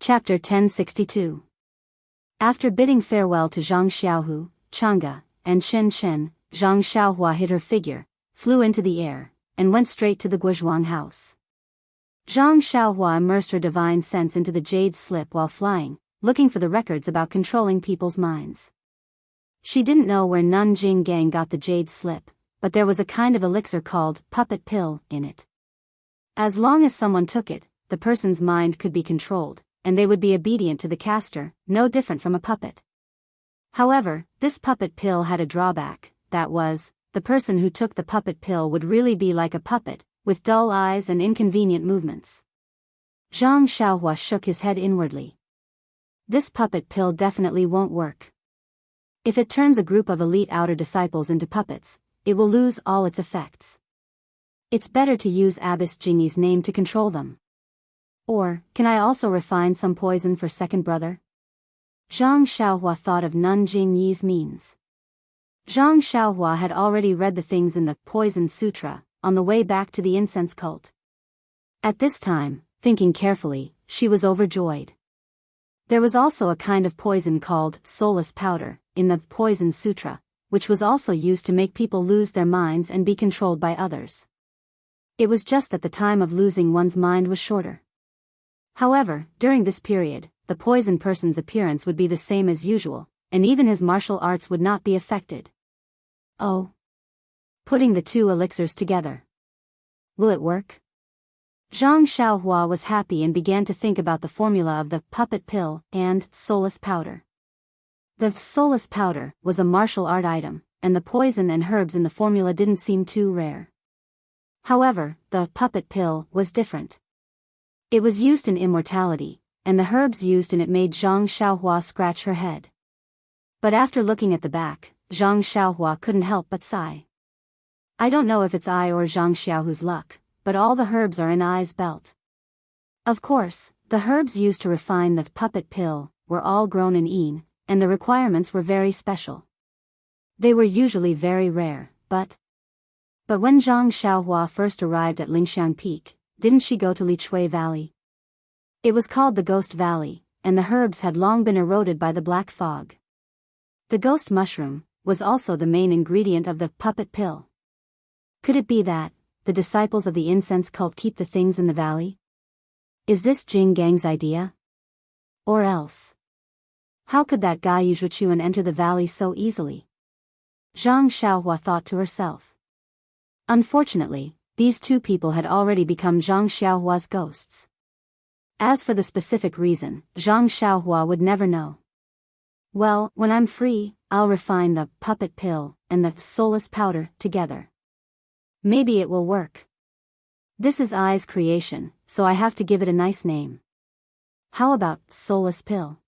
Chapter 1062. After bidding farewell to Zhang Xiaohu, Chang'e, and Chen Chen, Zhang Xiaohua hid her figure, flew into the air, and went straight to the Guizhuang house. Zhang Xiaohua immersed her divine sense into the jade slip while flying, looking for the records about controlling people's minds. She didn't know where Nanjing Gang got the jade slip, but there was a kind of elixir called puppet pill in it. As long as someone took it, the person's mind could be controlled, and they would be obedient to the caster, no different from a puppet. However, this puppet pill had a drawback, that was, the person who took the puppet pill would really be like a puppet, with dull eyes and inconvenient movements. Zhang Xiaohua shook his head inwardly. This puppet pill definitely won't work. If it turns a group of elite outer disciples into puppets, it will lose all its effects. It's better to use Abbess Jingyi's name to control them. Or, can I also refine some poison for second brother? Zhang Xiaohua thought of Nanjing Yi's means. Zhang Xiaohua had already read the things in the Poison Sutra, on the way back to the incense cult. At this time, thinking carefully, she was overjoyed. There was also a kind of poison called soulless powder, in the Poison Sutra, which was also used to make people lose their minds and be controlled by others. It was just that the time of losing one's mind was shorter. However, during this period, the poisoned person's appearance would be the same as usual, and even his martial arts would not be affected. Oh. Putting the two elixirs together. Will it work? Zhang Xiaohua was happy and began to think about the formula of the puppet pill and soulless powder. The soulless powder was a martial art item, and the poison and herbs in the formula didn't seem too rare. However, the puppet pill was different. It was used in immortality, and the herbs used in it made Zhang Xiaohua scratch her head. But after looking at the back, Zhang Xiaohua couldn't help but sigh. I don't know if it's I or Zhang Xiaohu's luck, but all the herbs are in I's belt. Of course, the herbs used to refine the puppet pill were all grown in Yin, and the requirements were very special. They were usually very rare, but when Zhang Xiaohua first arrived at Lingxiang Peak, didn't she go to Lichui Valley? It was called the Ghost Valley, and the herbs had long been eroded by the black fog. The ghost mushroom was also the main ingredient of the puppet pill. Could it be that the disciples of the incense cult keep the things in the valley? Is this Jing Gang's idea? Or else, how could that guy Yuzhuchuan enter the valley so easily? Zhang Xiaohua thought to herself. Unfortunately, these two people had already become Zhang Xiaohua's ghosts. As for the specific reason, Zhang Xiaohua would never know. Well, when I'm free, I'll refine the puppet pill and the soulless powder together. Maybe it will work. This is I's creation, so I have to give it a nice name. How about soulless pill?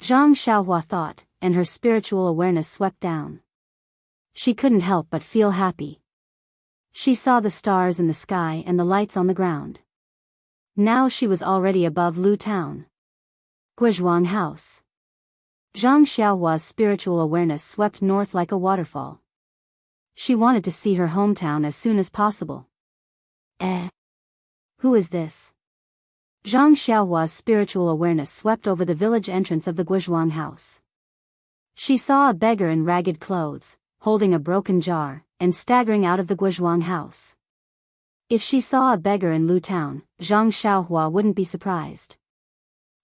Zhang Xiaohua thought, and her spiritual awareness swept down. She couldn't help but feel happy. She saw the stars in the sky and the lights on the ground. Now she was already above Lu Town. Guizhuang House. Zhang Xiaohua's spiritual awareness swept north like a waterfall. She wanted to see her hometown as soon as possible. Who is this? Zhang Xiaohua's spiritual awareness swept over the village entrance of the Guizhuang house. She saw a beggar in ragged clothes, holding a broken jar, and staggering out of the Guizhuang house. If she saw a beggar in Lu Town, Zhang Xiaohua wouldn't be surprised.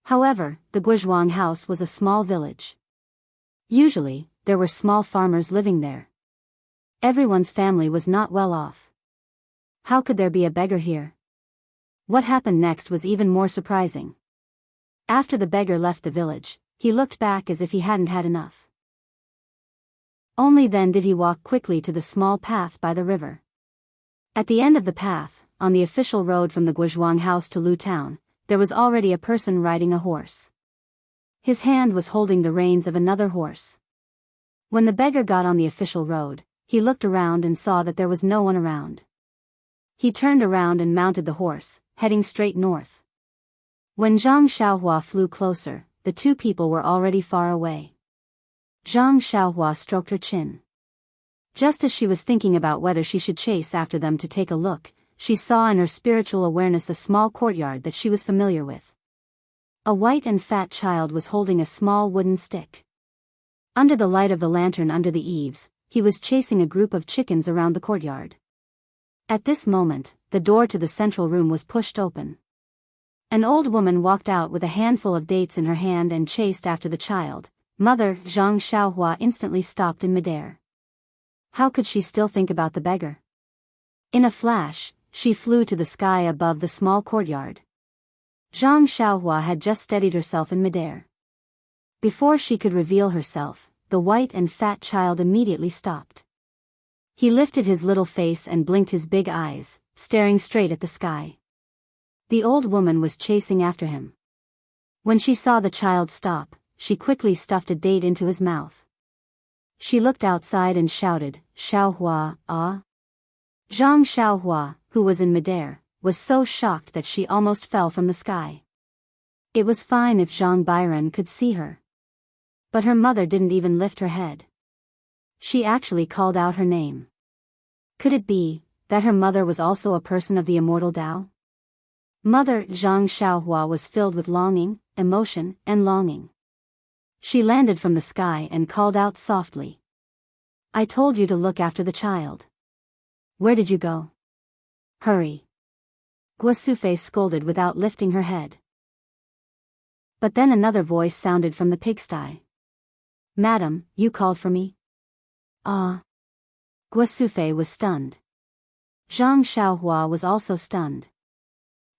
However, the Guizhuang house was a small village. Usually, there were small farmers living there. Everyone's family was not well off. How could there be a beggar here? What happened next was even more surprising. After the beggar left the village, he looked back as if he hadn't had enough. Only then did he walk quickly to the small path by the river. At the end of the path, on the official road from the Guizhuang house to Lu Town, there was already a person riding a horse. His hand was holding the reins of another horse. When the beggar got on the official road, he looked around and saw that there was no one around. He turned around and mounted the horse, heading straight north. When Zhang Xiaohua flew closer, the two people were already far away. Zhang Xiaohua stroked her chin. Just as she was thinking about whether she should chase after them to take a look, she saw in her spiritual awareness a small courtyard that she was familiar with. A white and fat child was holding a small wooden stick. Under the light of the lantern under the eaves, he was chasing a group of chickens around the courtyard. At this moment, the door to the central room was pushed open. An old woman walked out with a handful of dates in her hand and chased after the child. Mother Zhang Xiaohua instantly stopped in midair. How could she still think about the beggar? In a flash, she flew to the sky above the small courtyard. Zhang Xiaohua had just steadied herself in midair. Before she could reveal herself, the white and fat child immediately stopped. He lifted his little face and blinked his big eyes, staring straight at the sky. The old woman was chasing after him. When she saw the child stop, she quickly stuffed a date into his mouth. She looked outside and shouted, "Xiaohua, ah!" Zhang Xiaohua, who was in midair, was so shocked that she almost fell from the sky. It was fine if Zhang Bairan could see her. But her mother didn't even lift her head. She actually called out her name. Could it be that her mother was also a person of the immortal Tao? Mother Zhang Xiaohua was filled with longing, emotion, and longing. She landed from the sky and called out softly. "I told you to look after the child. Where did you go? Hurry." Guosufei scolded without lifting her head. But then another voice sounded from the pigsty. "Madam, you called for me?" "Ah." Guosufei was stunned. Zhang Xiaohua was also stunned.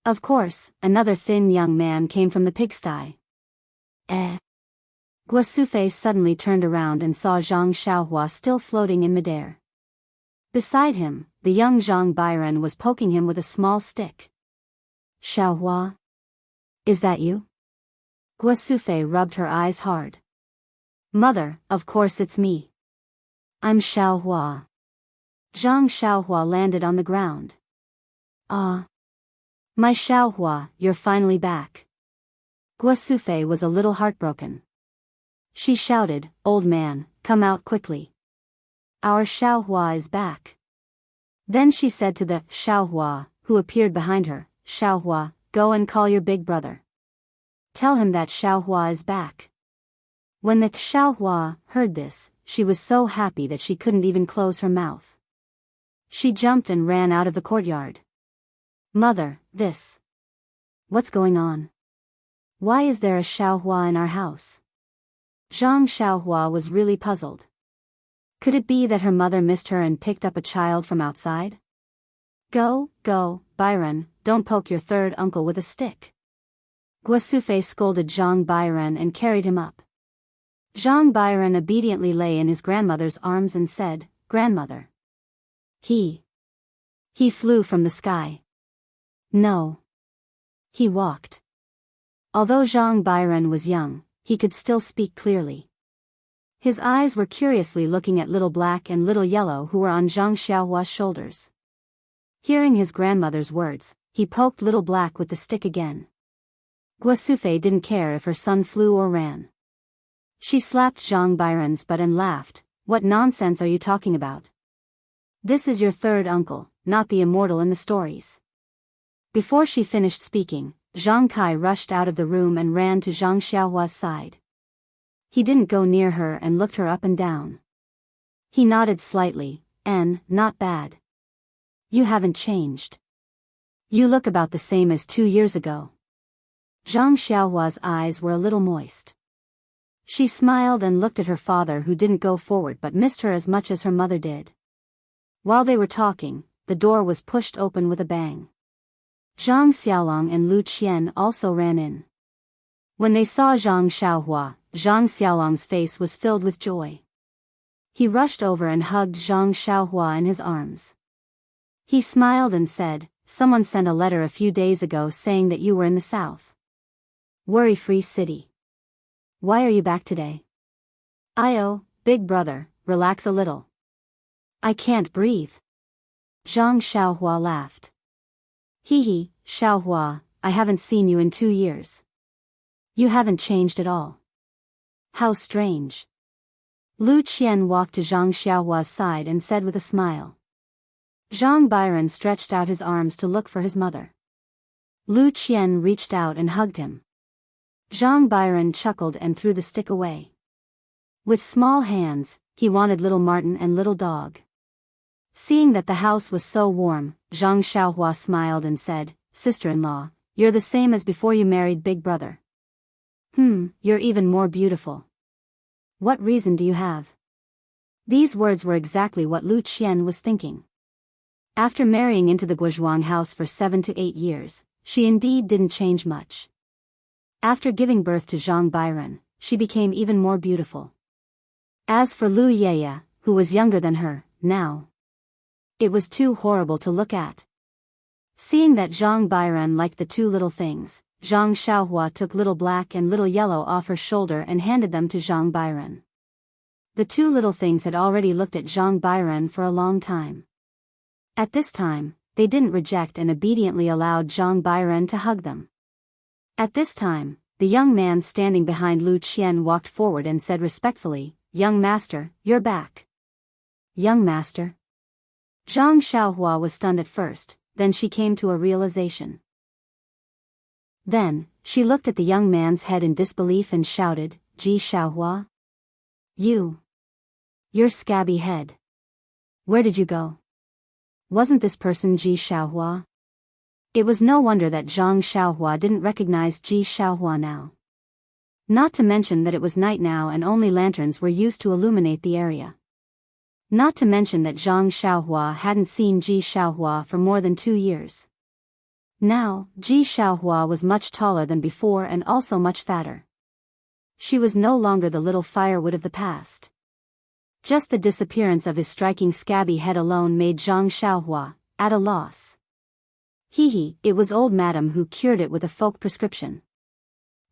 Of course, another thin young man came from the pigsty. Eh. Guosufei suddenly turned around and saw Zhang Xiaohua still floating in midair. Beside him, the young Zhang Bairan was poking him with a small stick. "Xiaohua? Is that you?" Guosufei rubbed her eyes hard. "Mother, of course it's me. I'm Xiaohua." Zhang Xiaohua landed on the ground. "Ah. My Xiaohua, you're finally back." Guosufei was a little heartbroken. She shouted, "Old man, come out quickly. Our Xiaohua is back." Then she said to the Xiaohua, who appeared behind her, "Xiaohua, go and call your big brother. Tell him that Xiaohua is back." When the Xiaohua heard this, she was so happy that she couldn't even close her mouth. She jumped and ran out of the courtyard. "Mother, this. What's going on? Why is there a Xiaohua in our house?" Zhang Xiaohua was really puzzled. Could it be that her mother missed her and picked up a child from outside? Go, Bairan, don't poke your third uncle with a stick." Guosufei scolded Zhang Bairan and carried him up. Zhang Bairan obediently lay in his grandmother's arms and said, "Grandmother." He flew from the sky. No. He walked. Although Zhang Bairan was young, he could still speak clearly. His eyes were curiously looking at Little Black and Little Yellow who were on Zhang Xiaohua's shoulders. Hearing his grandmother's words, he poked Little Black with the stick again. Guosufei didn't care if her son flew or ran. She slapped Zhang Bairan's butt and laughed, "What nonsense are you talking about? This is your third uncle, not the immortal in the stories." Before she finished speaking, Zhang Kai rushed out of the room and ran to Zhang Xiaohua's side. He didn't go near her and looked her up and down. He nodded slightly, "Not bad. You haven't changed. You look about the same as 2 years ago." Zhang Xiaohua's eyes were a little moist. She smiled and looked at her father who didn't go forward but missed her as much as her mother did. While they were talking, the door was pushed open with a bang. Zhang Xiaolong and Lu Qian also ran in. When they saw Zhang Xiaohua, Zhang Xiaolong's face was filled with joy. He rushed over and hugged Zhang Xiaohua in his arms. He smiled and said, "Someone sent a letter a few days ago saying that you were in the south. Worry-free city. Why are you back today?" "Io, big brother, relax a little. I can't breathe." Zhang Xiaohua laughed. Hee, Xiaohua, I haven't seen you in 2 years. You haven't changed at all. How strange." Lu Qian walked to Zhang Xiaohua's side and said with a smile. Zhang Bairan stretched out his arms to look for his mother. Lu Qian reached out and hugged him. Zhang Byron chuckled and threw the stick away. With small hands, he wanted little Martin and little dog. Seeing that the house was so warm, Zhang Xiaohua smiled and said, "Sister-in-law, you're the same as before you married big brother. You're even more beautiful. What reason do you have?" These words were exactly what Lu Qian was thinking. After marrying into the Guozhuang house for 7 to 8 years, she indeed didn't change much. After giving birth to Zhang Byron, she became even more beautiful. As for Lu Yeye, who was younger than her, now, it was too horrible to look at. Seeing that Zhang Byron liked the two little things, Zhang Xiaohua took little black and little yellow off her shoulder and handed them to Zhang Byron. The two little things had already looked at Zhang Byron for a long time. At this time, they didn't reject and obediently allowed Zhang Byron to hug them. At this time, the young man standing behind Lu Qian walked forward and said respectfully, "Young master, you're back." Young master? Zhang Xiaohua was stunned at first, then she came to a realization. Then, she looked at the young man's head in disbelief and shouted, "Ji Xiaohua? Your scabby head. Where did you go? Wasn't this person Ji Xiaohua?" It was no wonder that Zhang Xiaohua didn't recognize Ji Xiaohua now. Not to mention that it was night now and only lanterns were used to illuminate the area. Not to mention that Zhang Xiaohua hadn't seen Ji Xiaohua for more than 2 years. Now, Ji Xiaohua was much taller than before and also much fatter. She was no longer the little firewood of the past. Just the disappearance of his striking scabby head alone made Zhang Xiaohua at a loss. It was old madam who cured it with a folk prescription.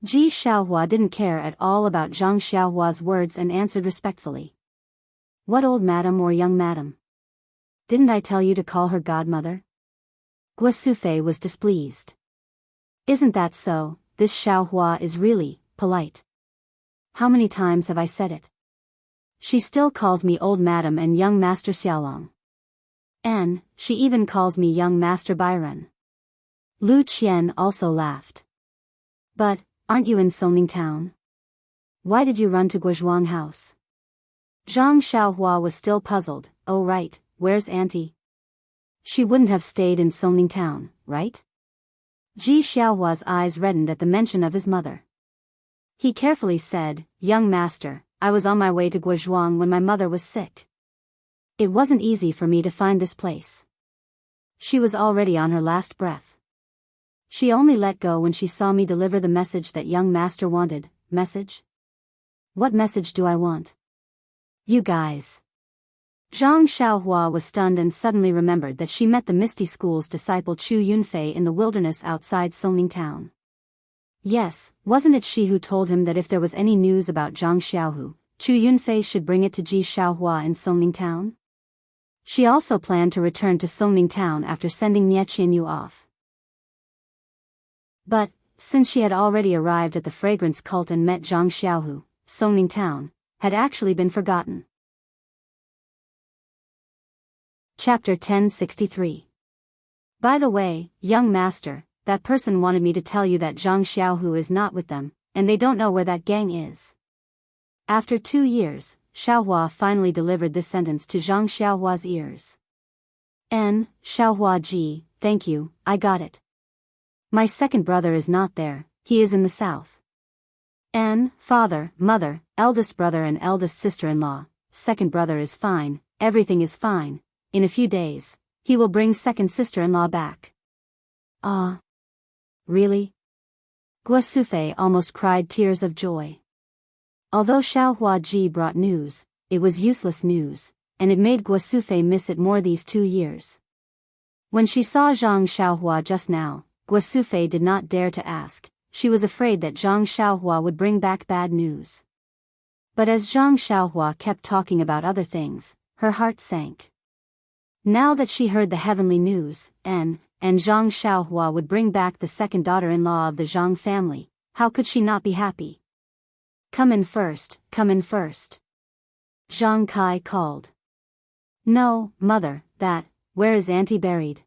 Ji Xiaohua didn't care at all about Zhang Xiaohua's words and answered respectfully. "What old madam or young madam? Didn't I tell you to call her godmother?" Guo Sufei was displeased. "Isn't that so? This Xiaohua is really polite. How many times have I said it? She still calls me old madam and young master Xiaolong. And she even calls me young master Byron." Lu Qian also laughed. "But, aren't you in Songning town? Why did you run to Guozhuang house?" Zhang Xiaohua was still puzzled. "Oh right, where's auntie? She wouldn't have stayed in Songning town, right?" Ji Xiaohua's eyes reddened at the mention of his mother. He carefully said, "Young master, I was on my way to Guozhuang when my mother was sick. It wasn't easy for me to find this place. She was already on her last breath. She only let go when she saw me deliver the message that young master wanted." "Message? What message do I want?" "You guys." Zhang Xiaohua was stunned and suddenly remembered that she met the Misty School's disciple Chu Yunfei in the wilderness outside Songning town. Yes, wasn't it she who told him that if there was any news about Zhang Xiaohu, Chu Yunfei should bring it to Ji Xiaohua in Songning town? She also planned to return to Songning town after sending Nie Qianyu off. But, since she had already arrived at the fragrance cult and met Zhang Xiaohu, Songning town had actually been forgotten. Chapter 1063. "By the way, young master, that person wanted me to tell you that Zhang Xiaohu is not with them, and they don't know where that gang is." After 2 years, Xiaohua finally delivered this sentence to Zhang Xiaohua's ears. Xiaohua ji, thank you, I got it. My second brother is not there, he is in the south. Father, mother, eldest brother and eldest sister-in-law, second brother is fine, everything is fine. In a few days, he will bring second sister-in-law back." "Ah. Really?" Guo Sufei almost cried tears of joy. Although Xiaohua ji brought news, it was useless news, and it made Guo Sufei miss it more these 2 years. When she saw Zhang Xiaohua just now, Guo Sufei did not dare to ask. She was afraid that Zhang Xiaohua would bring back bad news. But as Zhang Xiaohua kept talking about other things, her heart sank. Now that she heard the heavenly news, and Zhang Xiaohua would bring back the second daughter-in-law of the Zhang family, how could she not be happy? Come in first, come in first." Zhang Kai called. "No, mother, where is auntie buried?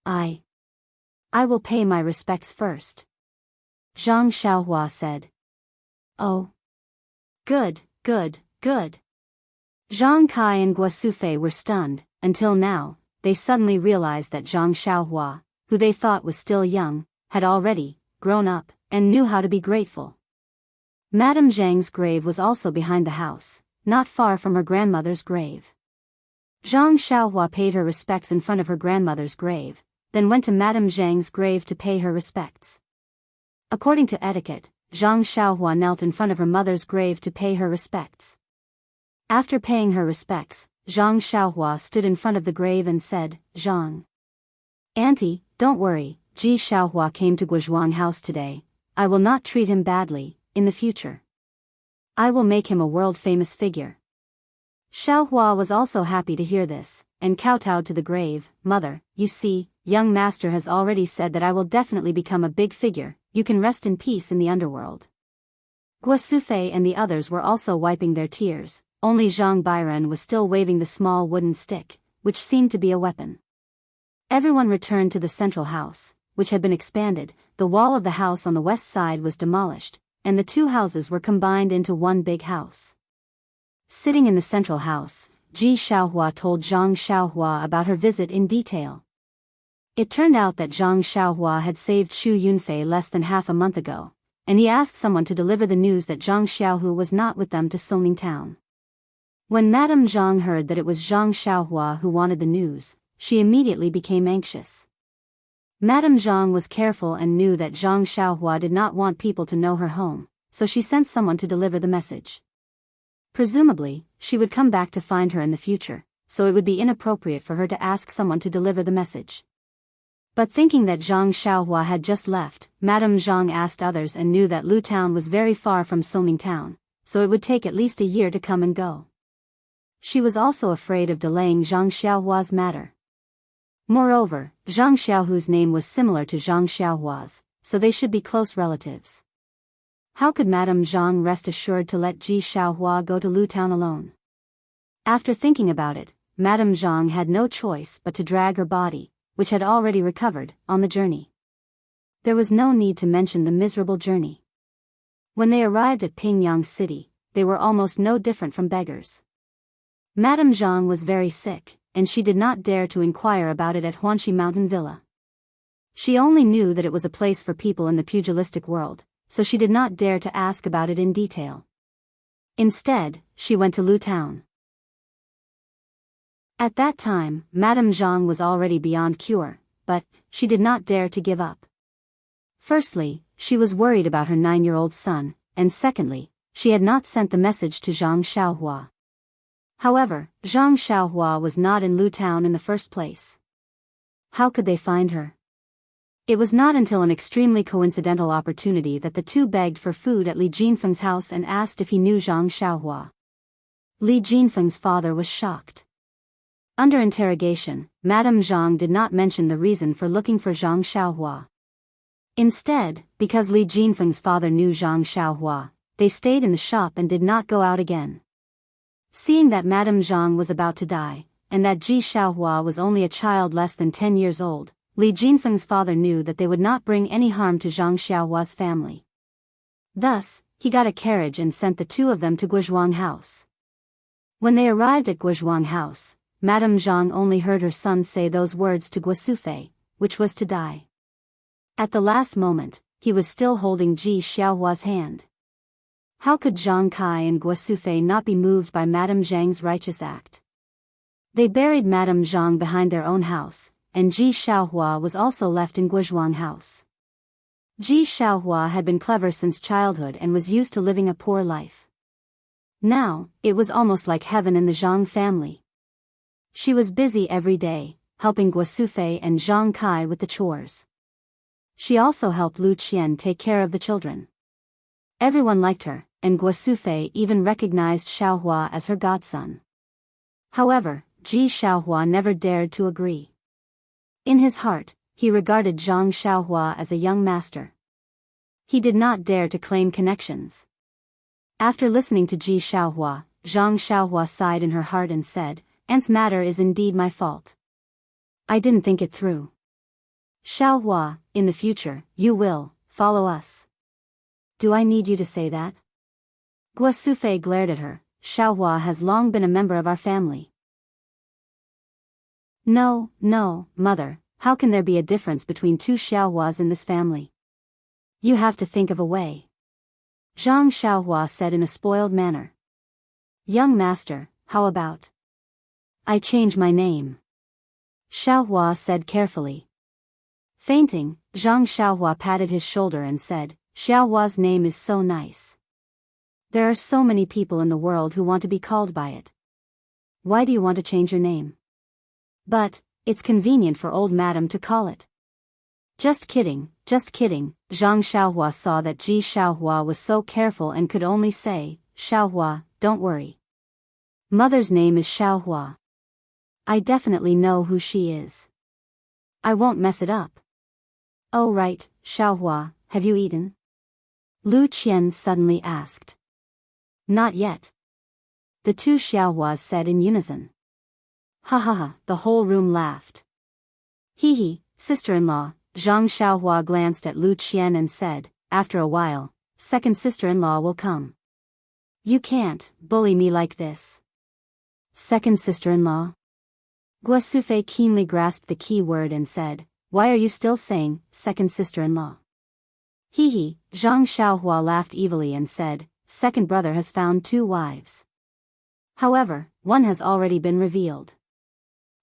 I will pay my respects first." Zhang Xiaohua said. Oh. Good, good, good. Zhang Kai and Guo Sufei were stunned. Until now, they suddenly realized that Zhang Xiaohua, who they thought was still young, had already grown up and knew how to be grateful. Madame Zhang's grave was also behind the house, not far from her grandmother's grave. Zhang Xiaohua paid her respects in front of her grandmother's grave, then went to Madame Zhang's grave to pay her respects. According to etiquette, Zhang Xiaohua knelt in front of her mother's grave to pay her respects. After paying her respects, Zhang Xiaohua stood in front of the grave and said, Zhang Auntie, don't worry, Ji Xiaohua came to Guozhuang house today. I will not treat him badly, in the future. I will make him a world-famous figure. Xiaohua was also happy to hear this, and kowtowed to the grave. Mother, you see, young master has already said that I will definitely become a big figure. You can rest in peace in the underworld. Guo Sufei and the others were also wiping their tears. Only Zhang Bairen was still waving the small wooden stick, which seemed to be a weapon. Everyone returned to the central house, which had been expanded. The wall of the house on the west side was demolished, and the two houses were combined into one big house. Sitting in the central house, Ji Xiaohua told Zhang Xiaohua about her visit in detail. It turned out that Zhang Xiaohua had saved Xu Yunfei less than half a month ago, and he asked someone to deliver the news that Zhang Xiaohu was not with them to Songming town. When Madame Zhang heard that it was Zhang Xiaohua who wanted the news, she immediately became anxious. Madame Zhang was careful and knew that Zhang Xiaohua did not want people to know her home, so she sent someone to deliver the message. Presumably, she would come back to find her in the future, so it would be inappropriate for her to ask someone to deliver the message. But thinking that Zhang Xiaohua had just left, Madame Zhang asked others and knew that Lu town was very far from Songming town, so it would take at least a year to come and go. She was also afraid of delaying Zhang Xiaohua's matter. Moreover, Zhang Xiaohu's name was similar to Zhang Xiaohua's, so they should be close relatives. How could Madame Zhang rest assured to let Ji Xiaohua go to Lu town alone? After thinking about it, Madame Zhang had no choice but to drag her body, which had already recovered, on the journey. There was no need to mention the miserable journey. When they arrived at Pingyang City, they were almost no different from beggars. Madame Zhang was very sick, and she did not dare to inquire about it at Huanxi Mountain Villa. She only knew that it was a place for people in the pugilistic world, so she did not dare to ask about it in detail. Instead, she went to Lu town. At that time, Madame Zhang was already beyond cure, but she did not dare to give up. Firstly, she was worried about her 9-year-old son, and secondly, she had not sent the message to Zhang Xiaohua. However, Zhang Xiaohua was not in Lu town in the first place. How could they find her? It was not until an extremely coincidental opportunity that the two begged for food at Li Jinfeng's house and asked if he knew Zhang Xiaohua. Li Jinfeng's father was shocked. Under interrogation, Madame Zhang did not mention the reason for looking for Zhang Xiaohua. Instead, because Li Jinfeng's father knew Zhang Xiaohua, they stayed in the shop and did not go out again. Seeing that Madame Zhang was about to die, and that Ji Xiaohua was only a child less than 10 years old, Li Jinfeng's father knew that they would not bring any harm to Zhang Xiaohua's family. Thus, he got a carriage and sent the two of them to Guozhuang house. When they arrived at Guozhuang house, Madame Zhang only heard her son say those words to Guo Sufei, which was to die. At the last moment, he was still holding Ji Xiaohua's hand. How could Zhang Kai and Guo Sufei not be moved by Madame Zhang's righteous act? They buried Madame Zhang behind their own house, and Ji Xiaohua was also left in Guozhuang house. Ji Xiaohua had been clever since childhood and was used to living a poor life. Now, it was almost like heaven in the Zhang family. She was busy every day, helping Guo Sufei and Zhang Kai with the chores. She also helped Lu Qian take care of the children. Everyone liked her, and Guo Sufei even recognized Xiaohua as her godson. However, Ji Xiaohua never dared to agree. In his heart, he regarded Zhang Xiaohua as a young master. He did not dare to claim connections. After listening to Ji Xiaohua, Zhang Xiaohua sighed in her heart and said, "Aunt's matter is indeed my fault. I didn't think it through. Xiaohua, in the future, you will follow us." Do I need you to say that? Guo Sufei glared at her. Xiaohua has long been a member of our family. No, mother, how can there be a difference between two Xiaohuas in this family? You have to think of a way. Zhang Xiaohua said in a spoiled manner. Young master, how about? I change my name. Xiaohua said carefully. Fainting, Zhang Xiaohua patted his shoulder and said, Xiaohua's name is so nice. There are so many people in the world who want to be called by it. Why do you want to change your name? But, it's convenient for old madam to call it. Just kidding. Zhang Xiaohua saw that Ji Xiaohua was so careful and could only say, Xiaohua, don't worry. Mother's name is Xiaohua. I definitely know who she is. I won't mess it up. Oh right, Xiaohua, have you eaten? Lu Qian suddenly asked. Not yet. The two Xiaohuas said in unison. Ha ha ha, the whole room laughed. Hee, sister-in-law, Zhang Xiaohua glanced at Lu Qian and said, after a while, second sister-in-law will come. You can't bully me like this. Second sister-in-law? Guo Sufei keenly grasped the key word and said, why are you still saying, second sister-in-law? Hee, Zhang Xiaohua laughed evilly and said, second brother has found 2 wives. However, one has already been revealed.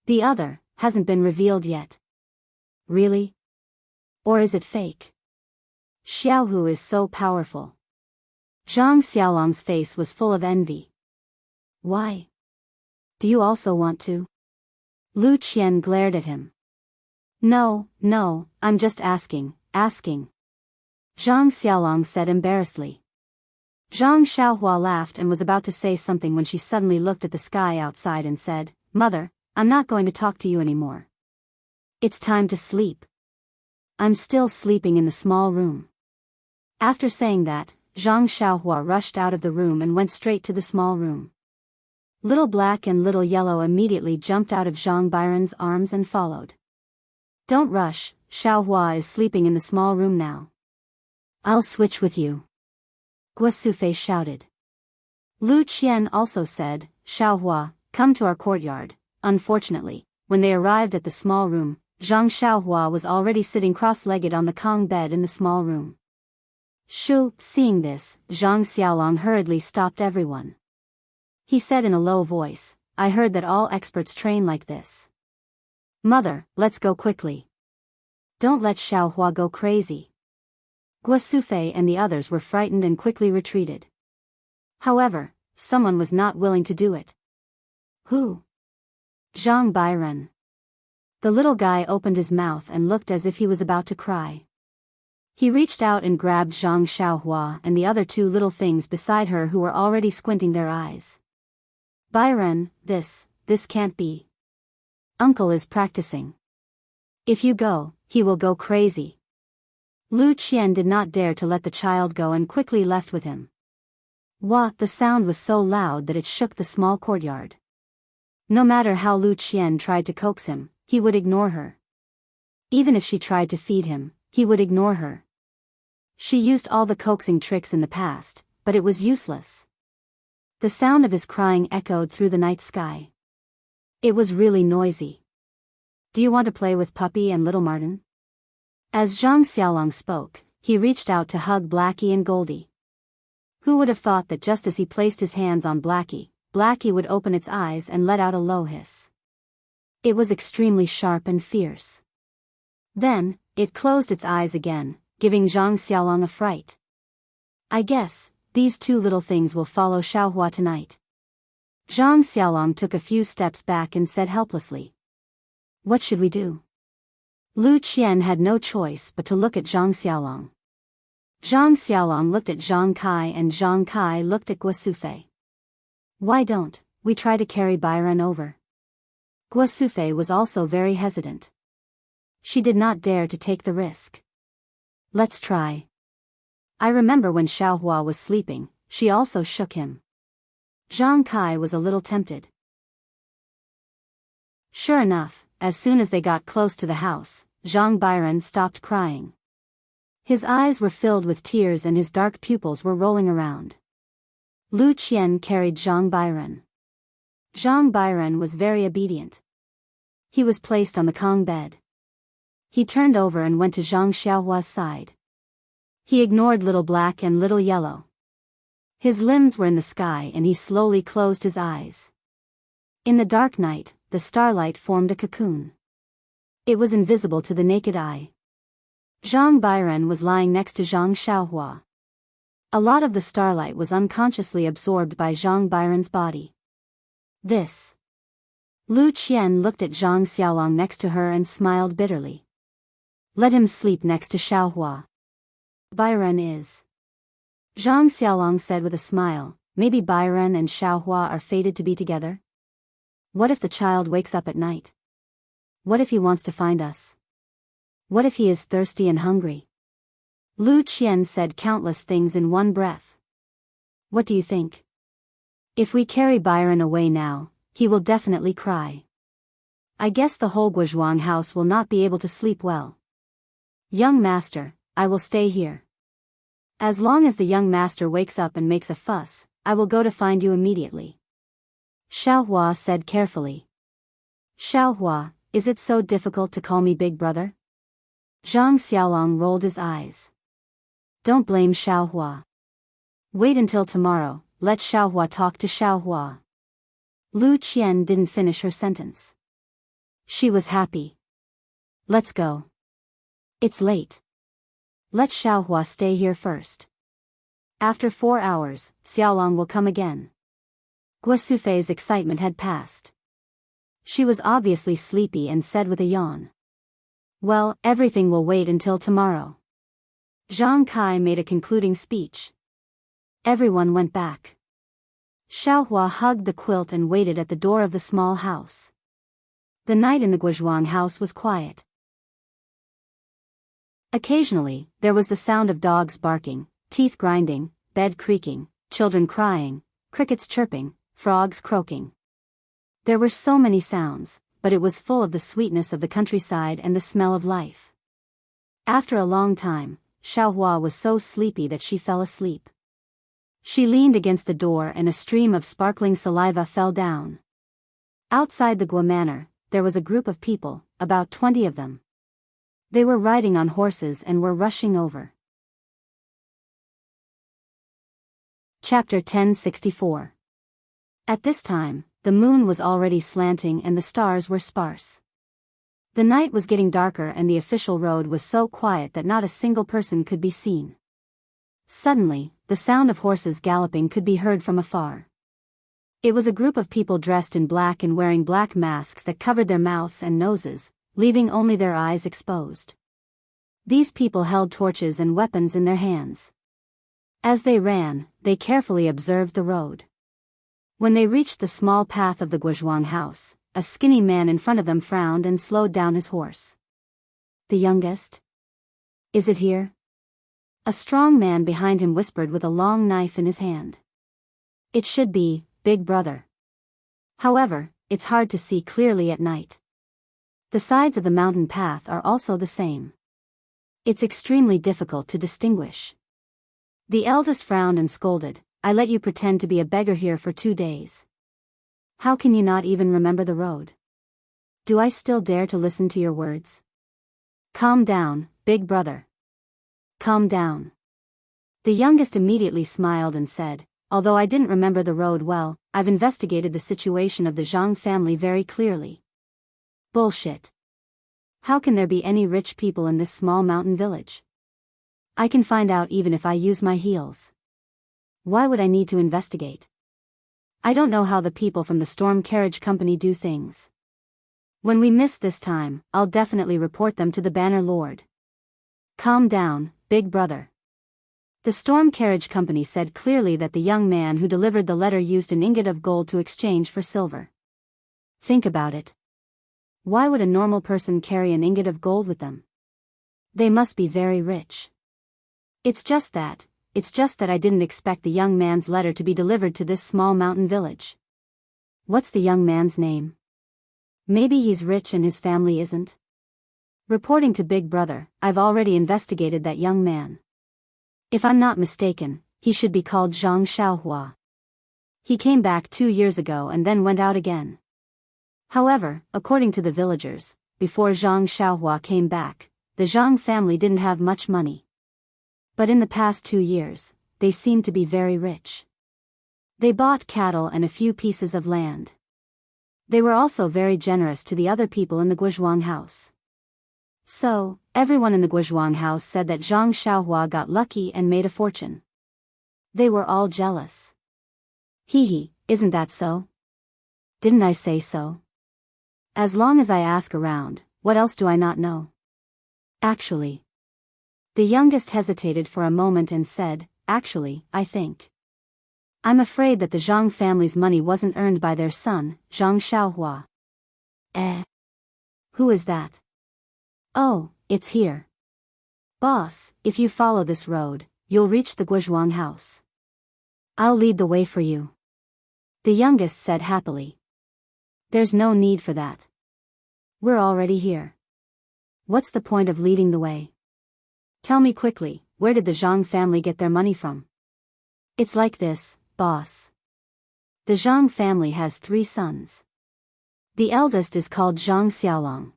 The other hasn't been revealed yet. Really? Or is it fake? Xiaohu is so powerful. Zhang Xiaolong's face was full of envy. Why? Do you also want to? Lu Qian glared at him. No, I'm just asking. Zhang Xiaolong said embarrassedly. Zhang Xiaohua laughed and was about to say something when she suddenly looked at the sky outside and said, Mother, I'm not going to talk to you anymore. It's time to sleep. I'm still sleeping in the small room. After saying that, Zhang Xiaohua rushed out of the room and went straight to the small room. Little Black and Little Yellow immediately jumped out of Zhang Byron's arms and followed. Don't rush, Xiaohua is sleeping in the small room now. I'll switch with you. Guo Sufei shouted. Lu Qian also said, Xiaohua, come to our courtyard. Unfortunately, when they arrived at the small room, Zhang Xiaohua was already sitting cross-legged on the Kong bed in the small room. Seeing this, Zhang Xiaolong hurriedly stopped everyone. He said in a low voice, I heard that all experts train like this. Mother, let's go quickly. Don't let Xiaohua go crazy. Guo Sufei and the others were frightened and quickly retreated. However, someone was not willing to do it. Who? Zhang Byron. The little guy opened his mouth and looked as if he was about to cry. He reached out and grabbed Zhang Xiaohua and the other 2 little things beside her who were already squinting their eyes. Byron, this can't be. Uncle is practicing. If you go, he will go crazy. Lu Qian did not dare to let the child go and quickly left with him. The sound was so loud that it shook the small courtyard. No matter how Lu Qian tried to coax him, he would ignore her. Even if she tried to feed him, he would ignore her. She used all the coaxing tricks in the past, but it was useless. The sound of his crying echoed through the night sky. It was really noisy. Do you want to play with Puppy and Little Martin? As Zhang Xiaolong spoke, he reached out to hug Blackie and Goldie. Who would have thought that just as he placed his hands on Blackie would open its eyes and let out a low hiss. It was extremely sharp and fierce. Then, it closed its eyes again, giving Zhang Xiaolong a fright. I guess, these 2 little things will follow Xiaohua tonight. Zhang Xiaolong took a few steps back and said helplessly. What should we do? Lu Qian had no choice but to look at Zhang Xiaolong. Zhang Xiaolong looked at Zhang Kai and Zhang Kai looked at Guo Sufei. Why don't we try to carry Byron over? Guo Sufei was also very hesitant. She did not dare to take the risk. Let's try. I remember when Xiaohua was sleeping, she also shook him. Zhang Kai was a little tempted. Sure enough, as soon as they got close to the house, Zhang Byron stopped crying. His eyes were filled with tears and his dark pupils were rolling around. Lu Qian carried Zhang Bairen. Zhang Bairen was very obedient. He was placed on the Kong bed. He turned over and went to Zhang Xiaohua's side. He ignored Little Black and Little Yellow. His limbs were in the sky and he slowly closed his eyes. In the dark night, the starlight formed a cocoon. It was invisible to the naked eye. Zhang Bairen was lying next to Zhang Xiaohua. A lot of the starlight was unconsciously absorbed by Zhang Bairen's body. This. Lu Qian looked at Zhang Xiaolong next to her and smiled bitterly. Let him sleep next to Xiaohua. Bairen is. Zhang Xiaolong said with a smile, maybe Bairen and Xiaohua are fated to be together? What if the child wakes up at night? What if he wants to find us? What if he is thirsty and hungry? Lu Qian said countless things in one breath. What do you think? If we carry Bairen away now, he will definitely cry. I guess the whole Guozhuang house will not be able to sleep well. Young master, I will stay here. As long as the young master wakes up and makes a fuss, I will go to find you immediately. Xiaohua said carefully. Xiaohua, is it so difficult to call me big brother? Zhang Xiaolong rolled his eyes. Don't blame Xiaohua. Wait until tomorrow, let Xiaohua talk to Xiaohua. Lu Qian didn't finish her sentence. She was happy. Let's go. It's late. Let Xiaohua stay here first. After 4 hours, Xiaolong will come again. Guo Sufei's excitement had passed. She was obviously sleepy and said with a yawn. Well, everything will wait until tomorrow. Zhang Kai made a concluding speech. Everyone went back. Xiaohua hugged the quilt and waited at the door of the small house. The night in the Guozhuang house was quiet. Occasionally, there was the sound of dogs barking, teeth grinding, bed creaking, children crying, crickets chirping, frogs croaking. There were so many sounds, but it was full of the sweetness of the countryside and the smell of life. After a long time, Xiaohua was so sleepy that she fell asleep. She leaned against the door and a stream of sparkling saliva fell down. Outside the Guo manor, there was a group of people, about 20 of them. They were riding on horses and were rushing over. Chapter 1064. At this time, the moon was already slanting and the stars were sparse. The night was getting darker and the official road was so quiet that not a single person could be seen. Suddenly, the sound of horses galloping could be heard from afar. It was a group of people dressed in black and wearing black masks that covered their mouths and noses, leaving only their eyes exposed. These people held torches and weapons in their hands. As they ran, they carefully observed the road. When they reached the small path of the Guozhuang house, a skinny man in front of them frowned and slowed down his horse. The youngest? Is it here? A strong man behind him whispered with a long knife in his hand. It should be, big brother. However, it's hard to see clearly at night. The sides of the mountain path are also the same. It's extremely difficult to distinguish. The eldest frowned and scolded, I let you pretend to be a beggar here for 2 days. How can you not even remember the road? Do I still dare to listen to your words? Calm down, big brother. Calm down. The youngest immediately smiled and said, although I didn't remember the road well, I've investigated the situation of the Zhang family very clearly. Bullshit. How can there be any rich people in this small mountain village? I can find out even if I use my heels. Why would I need to investigate? I don't know how the people from the Storm Carriage Company do things. When we miss this time, I'll definitely report them to the Banner Lord. Calm down, big brother. The Storm Carriage Company said clearly that the young man who delivered the letter used an ingot of gold to exchange for silver. Think about it. Why would a normal person carry an ingot of gold with them? They must be very rich. It's just that I didn't expect the young man's letter to be delivered to this small mountain village. What's the young man's name? Maybe he's rich and his family isn't. Reporting to Big Brother, I've already investigated that young man. If I'm not mistaken, he should be called Zhang Xiaohua. He came back 2 years ago and then went out again. However, according to the villagers, before Zhang Xiaohua came back, the Zhang family didn't have much money. But in the past 2 years, they seemed to be very rich. They bought cattle and a few pieces of land. They were also very generous to the other people in the Guizhuang house. So, everyone in the Guizhuang house said that Zhang Xiaohua got lucky and made a fortune. They were all jealous. Hee, isn't that so? Didn't I say so? As long as I ask around, what else do I not know? Actually. The youngest hesitated for a moment and said, actually, I think. I'm afraid that the Zhang family's money wasn't earned by their son, Zhang Xiaohua. Who is that? Oh, it's here. Boss, if you follow this road, you'll reach the Guizhuang house. I'll lead the way for you. The youngest said happily. There's no need for that. We're already here. What's the point of leading the way? Tell me quickly, where did the Zhang family get their money from? It's like this, boss. The Zhang family has 3 sons. The eldest is called Zhang Xiaolong.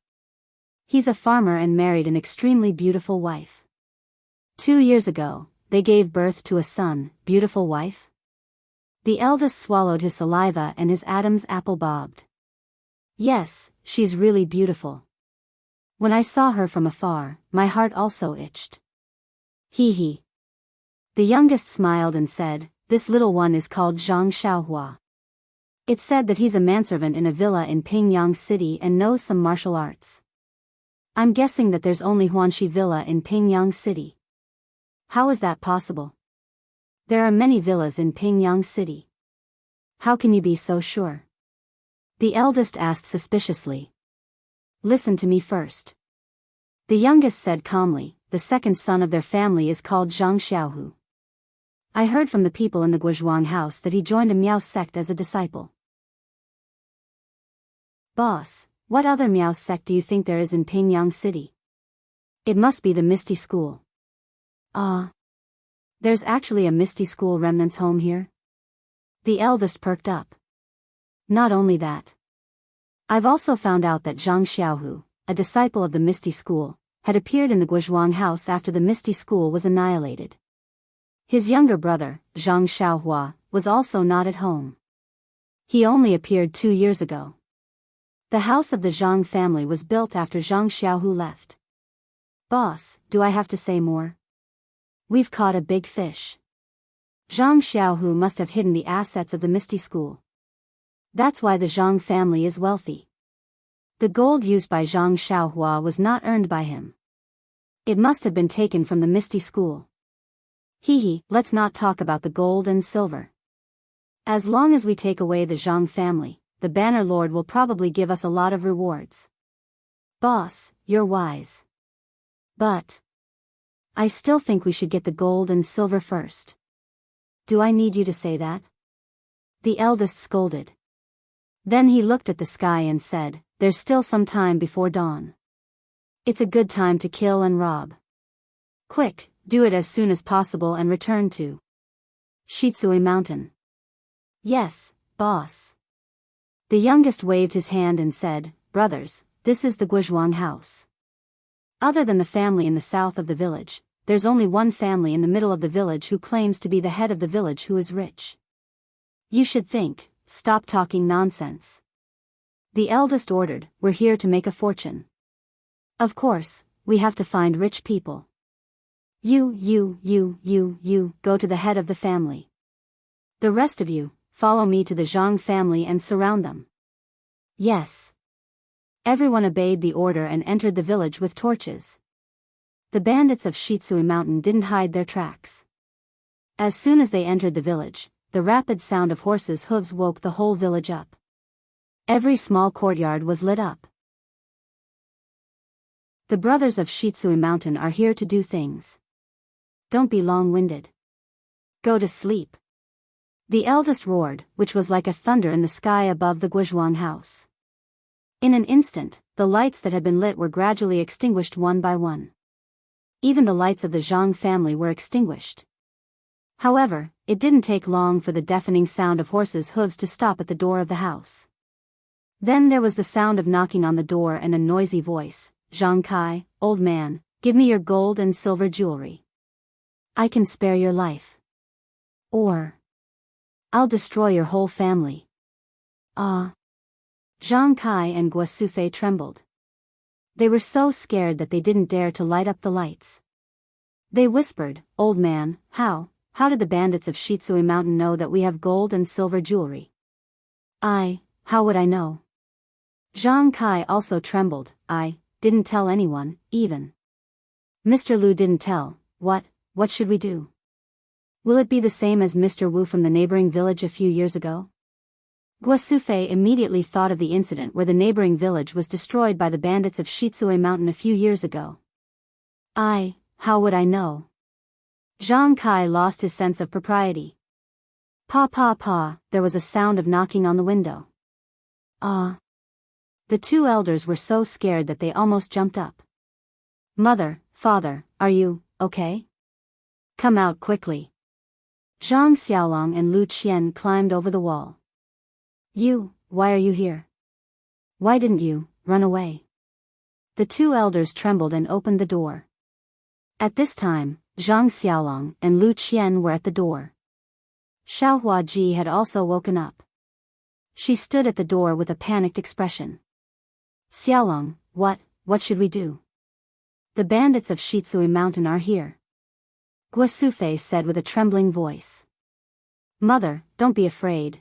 He's a farmer and married an extremely beautiful wife. 2 years ago, they gave birth to a son, beautiful wife. The eldest swallowed his saliva and his Adam's apple bobbed. Yes, she's really beautiful. When I saw her from afar, my heart also itched. Hee. The youngest smiled and said, this little one is called Zhang Xiaohua. It's said that he's a manservant in a villa in Pingyang City and knows some martial arts. I'm guessing that there's only Huanxi Villa in Pingyang City. How is that possible? There are many villas in Pingyang City. How can you be so sure? The eldest asked suspiciously. Listen to me first. The youngest said calmly, the second son of their family is called Zhang Xiaohu. I heard from the people in the Guizhuang house that he joined a Miao sect as a disciple. Boss, what other Miao sect do you think there is in Pingyang City? It must be the Misty School. There's actually a Misty School remnants home here? The eldest perked up. Not only that. I've also found out that Zhang Xiaohu, a disciple of the Misty School, had appeared in the Guizhuang house after the Misty School was annihilated. His younger brother, Zhang Xiaohua, was also not at home. He only appeared 2 years ago. The house of the Zhang family was built after Zhang Xiaohu left. Boss, do I have to say more? We've caught a big fish. Zhang Xiaohu must have hidden the assets of the Misty School. That's why the Zhang family is wealthy. The gold used by Zhang Xiaohua was not earned by him. It must have been taken from the Misty School. Let's not talk about the gold and silver. As long as we take away the Zhang family, the Banner Lord will probably give us a lot of rewards. Boss, you're wise. But I still think we should get the gold and silver first. Do I need you to say that? The eldest scolded. Then he looked at the sky and said, there's still some time before dawn. It's a good time to kill and rob. Quick, do it as soon as possible and return to Shitsui Mountain. Yes, boss. The youngest waved his hand and said, brothers, this is the Guizhuang house. Other than the family in the south of the village, there's only one family in the middle of the village who claims to be the head of the village who is rich. You should think, stop talking nonsense. The eldest ordered, we're here to make a fortune. Of course, we have to find rich people. You, go to the head of the family. The rest of you, follow me to the Zhang family and surround them. Yes. Everyone obeyed the order and entered the village with torches. The bandits of Shitsui Mountain didn't hide their tracks. As soon as they entered the village, the rapid sound of horses' hooves woke the whole village up. Every small courtyard was lit up. The brothers of Shitsui Mountain are here to do things. Don't be long-winded. Go to sleep. The eldest roared, which was like a thunder in the sky above the Guizhuang house. In an instant, the lights that had been lit were gradually extinguished one by one. Even the lights of the Zhang family were extinguished. However, it didn't take long for the deafening sound of horses' hooves to stop at the door of the house. Then there was the sound of knocking on the door and a noisy voice. "Zhang Kai, old man, give me your gold and silver jewelry. I can spare your life. Or I'll destroy your whole family." Ah! Zhang Kai and Guosufei trembled. They were so scared that they didn't dare to light up the lights. They whispered, "Old man, how did the bandits of Shitsui Mountain know that we have gold and silver jewelry?" How would I know?" Zhang Kai also trembled. "I didn't tell anyone, even. Mr. Lu didn't tell. What should we do? Will it be the same as Mr. Wu from the neighboring village a few years ago?" Guosufei immediately thought of the incident where the neighboring village was destroyed by the bandits of Shitsui Mountain a few years ago. How would I know?" Zhang Kai lost his sense of propriety. Pa, there was a sound of knocking on the window. The two elders were so scared that they almost jumped up. "Mother, father, are you okay? Come out quickly." Zhang Xiaolong and Lu Qian climbed over the wall. Why are you here? Why didn't you run away?" The two elders trembled and opened the door. At this time, Zhang Xiaolong and Lu Qian were at the door. Xiaohua Ji had also woken up. She stood at the door with a panicked expression. "Xiaolong, what should we do? The bandits of Shitsui Mountain are here," Guosufei said with a trembling voice. "Mother, don't be afraid.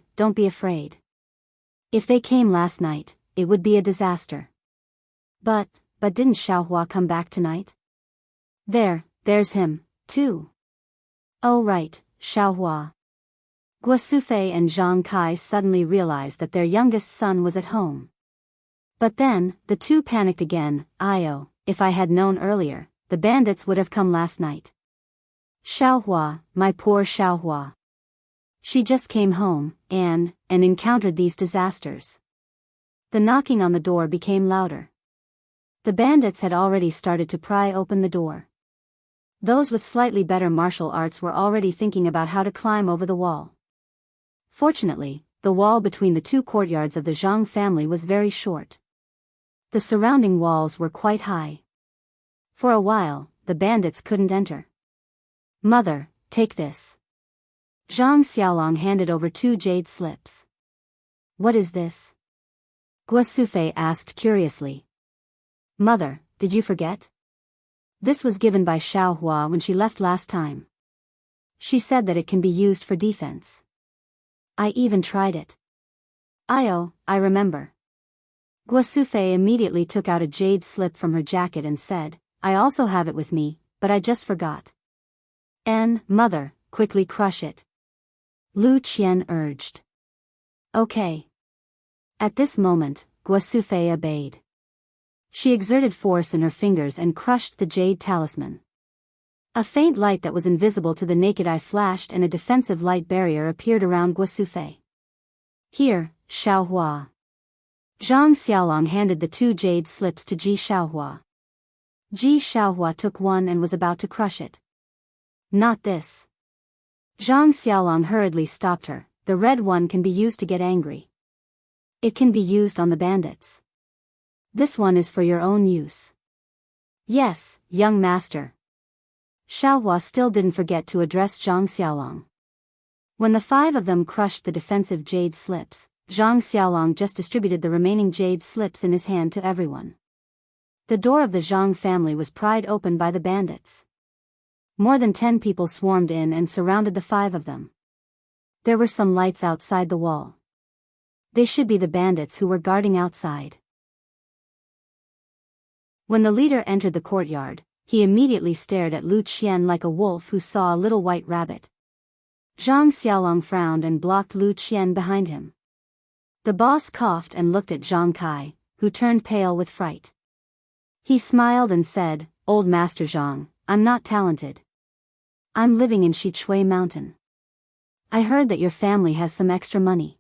If they came last night, it would be a disaster." But didn't Xiaohua come back tonight?" There's him, too." "Oh right, Xiaohua." Guosufei and Zhang Kai suddenly realized that their youngest son was at home. But then, the two panicked again. If I had known earlier, the bandits would have come last night. Xiaohua, my poor Xiaohua. She just came home, and encountered these disasters." The knocking on the door became louder. The bandits had already started to pry open the door. Those with slightly better martial arts were already thinking about how to climb over the wall. Fortunately, the wall between the two courtyards of the Zhang family was very short. The surrounding walls were quite high. For a while, the bandits couldn't enter. "Mother, take this." Zhang Xiaolong handed over 2 jade slips. "What is this?" Guosufei asked curiously. "Mother, did you forget? This was given by Xiaohua when she left last time. She said that it can be used for defense. I even tried it." I remember." Guosufei immediately took out a jade slip from her jacket and said, "I also have it with me, but I just forgot." Mother, quickly crush it," Lu Qian urged. "Okay." At this moment, Guosufei obeyed. She exerted force in her fingers and crushed the jade talisman. A faint light that was invisible to the naked eye flashed and a defensive light barrier appeared around Guosufei. "Here, Xiaohua." Zhang Xiaolong handed the 2 jade slips to Ji Xiaohua. Ji Xiaohua took one and was about to crush it. "Not this." Zhang Xiaolong hurriedly stopped her. "The red one can be used to get angry. It can be used on the bandits. This one is for your own use." "Yes, young master." Xiaohua still didn't forget to address Zhang Xiaolong. When the 5 of them crushed the defensive jade slips, Zhang Xiaolong just distributed the remaining jade slips in his hand to everyone. The door of the Zhang family was pried open by the bandits. More than 10 people swarmed in and surrounded the 5 of them. There were some lights outside the wall. They should be the bandits who were guarding outside. When the leader entered the courtyard, he immediately stared at Lu Qian like a wolf who saw a little white rabbit. Zhang Xiaolong frowned and blocked Lu Qian behind him. The boss coughed and looked at Zhang Kai, who turned pale with fright. He smiled and said, "Old Master Zhang, I'm not talented. I'm living in Shichui Mountain. I heard that your family has some extra money.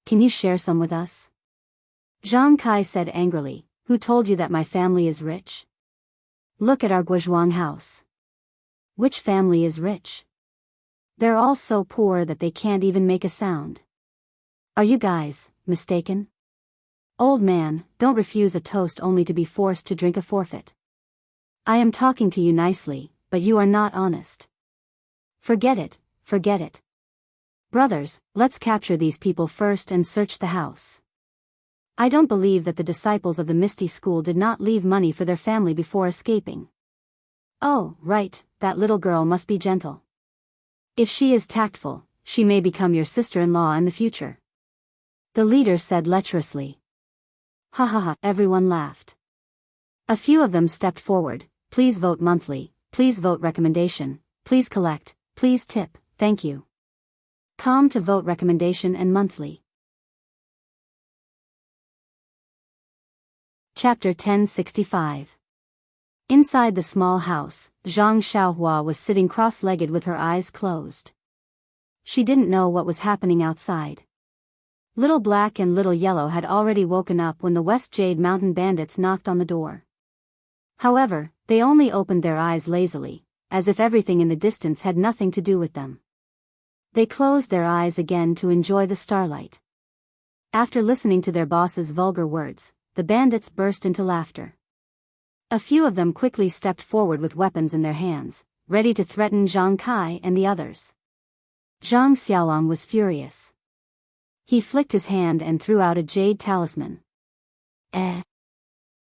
Can you share some with us?" Zhang Kai said angrily, Who told you that my family is rich? Look at our Guizhuang house. Which family is rich? They're all so poor that they can't even make a sound. Are you guys mistaken? Old man, don't refuse a toast only to be forced to drink a forfeit. I am talking to you nicely, but you are not honest. Forget it, forget it. Brothers, let's capture these people first and search the house. I don't believe that the disciples of the Misty School did not leave money for their family before escaping. Oh, right, that little girl must be gentle. If she is tactful, she may become your sister-in-law in the future. The leader said lecherously. Ha ha ha, everyone laughed. A few of them stepped forward. Please vote monthly, please vote recommendation, please collect, please tip, thank you. Come to vote recommendation and monthly. Chapter 1065. Inside the small house, Zhang Xiaohua was sitting cross-legged with her eyes closed. She didn't know what was happening outside. Little Black and Little Yellow had already woken up when the West Jade Mountain bandits knocked on the door. However, they only opened their eyes lazily, as if everything in the distance had nothing to do with them. They closed their eyes again to enjoy the starlight. After listening to their boss's vulgar words, the bandits burst into laughter. A few of them quickly stepped forward with weapons in their hands, ready to threaten Zhang Kai and the others. Zhang Xiaolong was furious. He flicked his hand and threw out a jade talisman.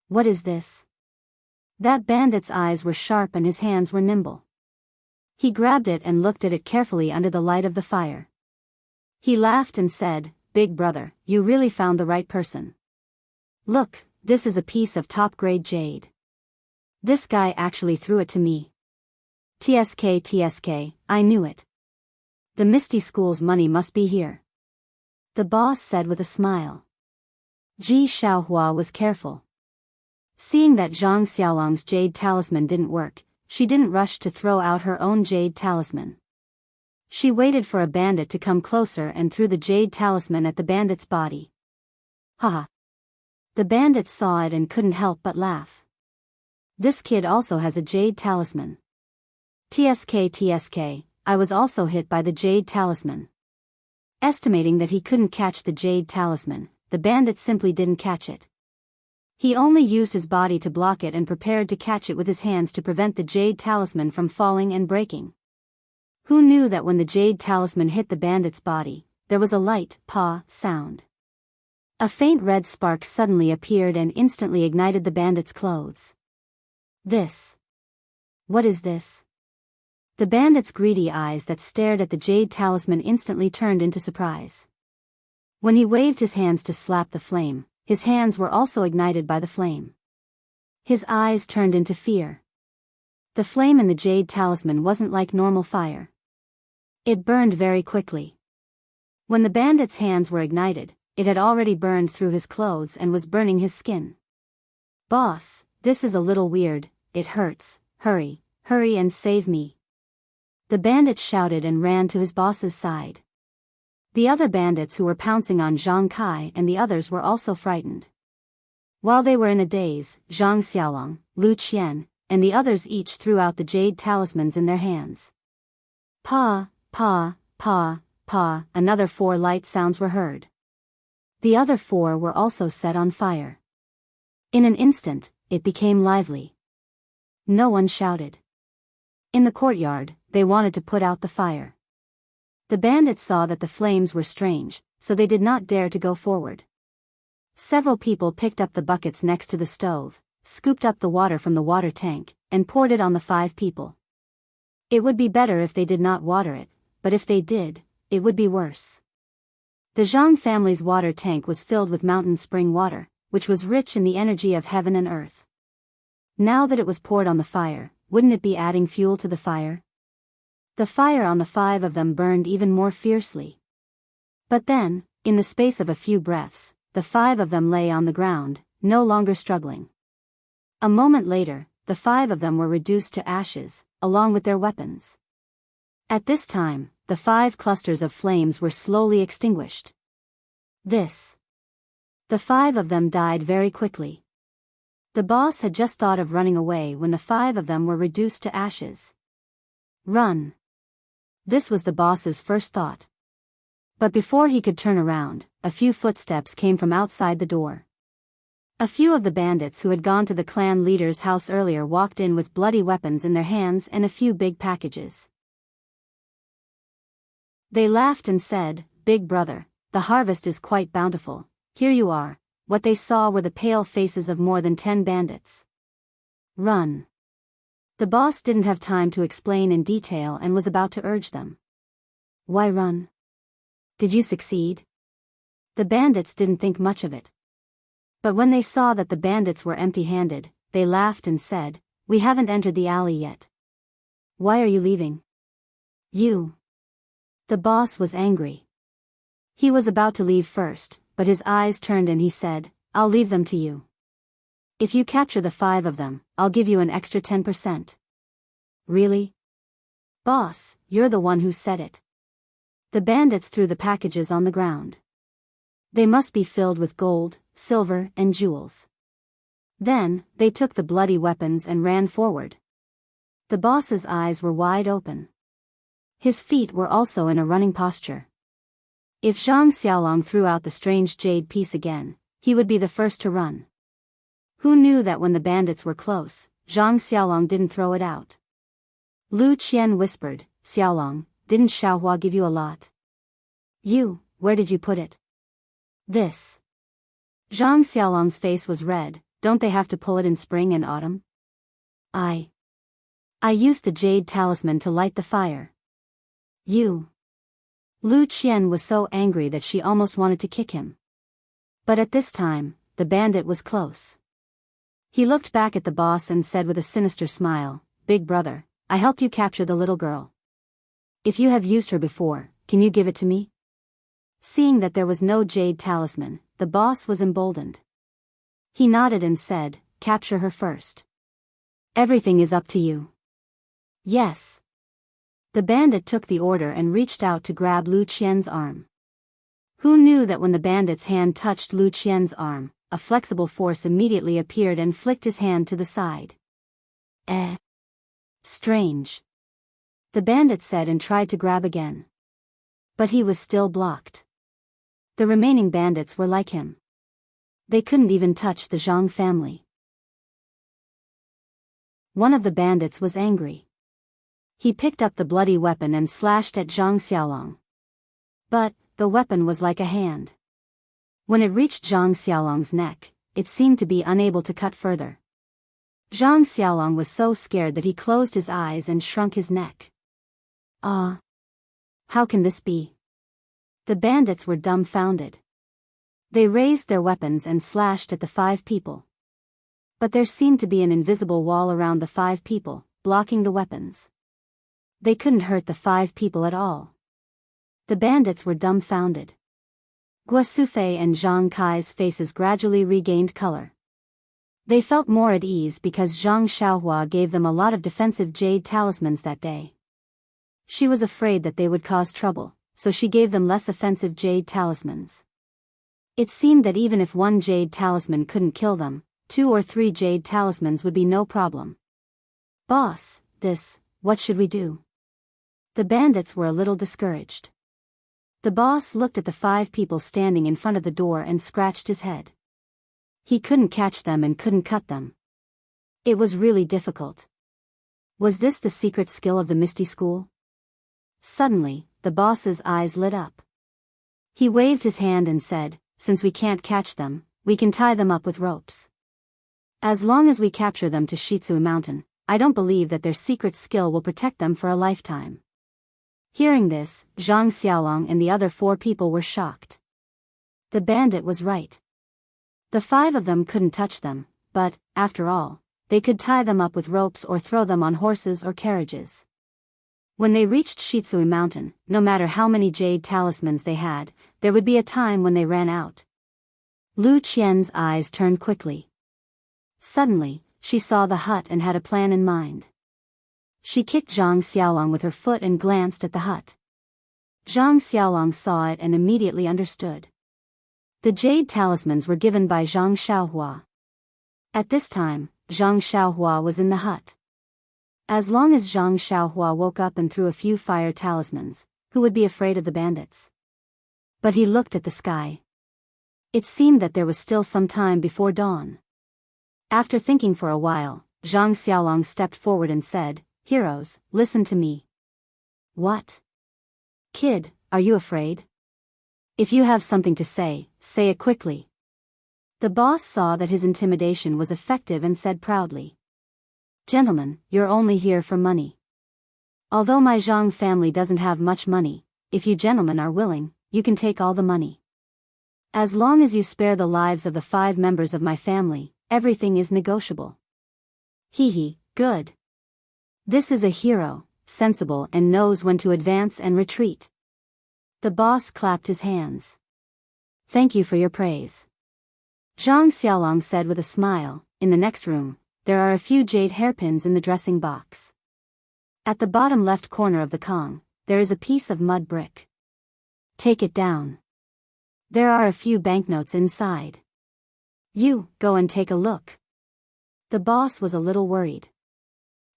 What is this? That bandit's eyes were sharp and his hands were nimble. He grabbed it and looked at it carefully under the light of the fire. He laughed and said, "Big brother, you really found the right person. Look, this is a piece of top-grade jade. This guy actually threw it to me. TSK, I knew it. The Misty School's money must be here." The boss said with a smile. Ji Xiaohua was careful. Seeing that Zhang Xiaolong's jade talisman didn't work, she didn't rush to throw out her own jade talisman. She waited for a bandit to come closer and threw the jade talisman at the bandit's body. Haha. The bandits saw it and couldn't help but laugh. This kid also has a jade talisman. TSK, I was also hit by the jade talisman. Estimating that he couldn't catch the jade talisman, the bandit simply didn't catch it. He only used his body to block it and prepared to catch it with his hands to prevent the jade talisman from falling and breaking. Who knew that when the jade talisman hit the bandit's body, there was a light, "paw" sound. A faint red spark suddenly appeared and instantly ignited the bandit's clothes. What is this? The bandit's greedy eyes that stared at the jade talisman instantly turned into surprise. When he waved his hands to slap the flame, his hands were also ignited by the flame. His eyes turned into fear. The flame in the jade talisman wasn't like normal fire. It burned very quickly. When the bandit's hands were ignited, it had already burned through his clothes and was burning his skin. "Boss, this is a little weird, it hurts, hurry and save me." The bandit shouted and ran to his boss's side. The other bandits who were pouncing on Zhang Kai and the others were also frightened. While they were in a daze, Zhang Xiaolong, Lu Qian, and the others each threw out the jade talismans in their hands. "Paw, paw, paw, paw," another 4 light sounds were heard. The other 4 were also set on fire. In an instant, it became lively. No one shouted. In the courtyard, they wanted to put out the fire. The bandits saw that the flames were strange, so they did not dare to go forward. Several people picked up the buckets next to the stove, scooped up the water from the water tank, and poured it on the 5 people. It would be better if they did not water it, but if they did, it would be worse. The Zhang family's water tank was filled with mountain spring water, which was rich in the energy of heaven and earth. Now that it was poured on the fire, wouldn't it be adding fuel to the fire? The fire on the 5 of them burned even more fiercely. But then, in the space of a few breaths, the 5 of them lay on the ground, no longer struggling. A moment later, the 5 of them were reduced to ashes, along with their weapons. At this time, the 5 clusters of flames were slowly extinguished. The 5 of them died very quickly. The boss had just thought of running away when the 5 of them were reduced to ashes. Run. This was the boss's first thought. But before he could turn around, a few footsteps came from outside the door. A few of the bandits who had gone to the clan leader's house earlier walked in with bloody weapons in their hands and a few big packages. They laughed and said, "Big brother, the harvest is quite bountiful, here you are." What they saw were the pale faces of more than 10 bandits. Run. The boss didn't have time to explain in detail and was about to urge them. Why run? Did you succeed? The bandits didn't think much of it. But when they saw that the bandits were empty-handed, they laughed and said, "We haven't entered the alley yet. Why are you leaving?" "You." The boss was angry. He was about to leave first, but his eyes turned and he said, "I'll leave them to you. If you capture the 5 of them, I'll give you an extra 10%. Really? Boss, you're the one who said it. The bandits threw the packages on the ground. They must be filled with gold, silver, and jewels. Then, they took the bloody weapons and ran forward. The boss's eyes were wide open. His feet were also in a running posture. If Zhang Xiaolong threw out the strange jade piece again, he would be the first to run. Who knew that when the bandits were close, Zhang Xiaolong didn't throw it out? Lu Qian whispered, "Xiaolong, didn't Xiaohua give you a lot?" "You, where did you put it?" "This." Zhang Xiaolong's face was red. "Don't they have to pull it in spring and autumn?" I used the jade talisman to light the fire." "You." Lu Qian was so angry that she almost wanted to kick him. But at this time, the bandit was close. He looked back at the boss and said with a sinister smile, "Big brother, I helped you capture the little girl. If you have used her before, can you give it to me?" Seeing that there was no jade talisman, the boss was emboldened. He nodded and said, "Capture her first. Everything is up to you." "Yes." The bandit took the order and reached out to grab Lu Qian's arm. Who knew that when the bandit's hand touched Lu Qian's arm, a flexible force immediately appeared and flicked his hand to the side. Strange. The bandit said and tried to grab again. But he was still blocked. The remaining bandits were like him. They couldn't even touch the Zhang family. One of the bandits was angry. He picked up the bloody weapon and slashed at Zhang Xiaolong. But, the weapon was like a hand. When it reached Zhang Xiaolong's neck, it seemed to be unable to cut further. Zhang Xiaolong was so scared that he closed his eyes and shrunk his neck. "Ah! How can this be?" The bandits were dumbfounded. They raised their weapons and slashed at the 5 people. But there seemed to be an invisible wall around the 5 people, blocking the weapons. They couldn't hurt the 5 people at all. The bandits were dumbfounded. Guo Sufei and Zhang Kai's faces gradually regained color. They felt more at ease because Zhang Xiaohua gave them a lot of defensive jade talismans that day. She was afraid that they would cause trouble, so she gave them less offensive jade talismans. It seemed that even if 1 jade talisman couldn't kill them, 2 or 3 jade talismans would be no problem. "Boss, what should we do?" The bandits were a little discouraged. The boss looked at the 5 people standing in front of the door and scratched his head. He couldn't catch them and couldn't cut them. It was really difficult. Was this the secret skill of the Misty School? Suddenly, the boss's eyes lit up. He waved his hand and said, "Since we can't catch them, we can tie them up with ropes. As long as we capture them to Shitsui Mountain, I don't believe that their secret skill will protect them for a lifetime." Hearing this, Zhang Xiaolong and the other 4 people were shocked. The bandit was right. The 5 of them couldn't touch them, but, after all, they could tie them up with ropes or throw them on horses or carriages. When they reached Shitsui Mountain, no matter how many jade talismans they had, there would be a time when they ran out. Lu Qian's eyes turned quickly. Suddenly, she saw the hut and had a plan in mind. She kicked Zhang Xiaolong with her foot and glanced at the hut. Zhang Xiaolong saw it and immediately understood. The jade talismans were given by Zhang Xiaohua. At this time, Zhang Xiaohua was in the hut. As long as Zhang Xiaohua woke up and threw a few fire talismans, who would be afraid of the bandits? But he looked at the sky. It seemed that there was still some time before dawn. After thinking for a while, Zhang Xiaolong stepped forward and said, "Heroes, listen to me." "What?" "Kid, are you afraid? If you have something to say it quickly." The boss saw that his intimidation was effective and said proudly, "Gentlemen, you're only here for money. Although my Zhang family doesn't have much money, if you gentlemen are willing, you can take all the money. As long as you spare the lives of the 5 members of my family, everything is negotiable." Hee, good. This is a hero, sensible and knows when to advance and retreat. The boss clapped his hands. "Thank you for your praise." Zhang Xiaolong said with a smile, "In the next room, there are a few jade hairpins in the dressing box. At the bottom left corner of the Kong, there is a piece of mud brick. Take it down. There are a few banknotes inside. You, go and take a look." The boss was a little worried.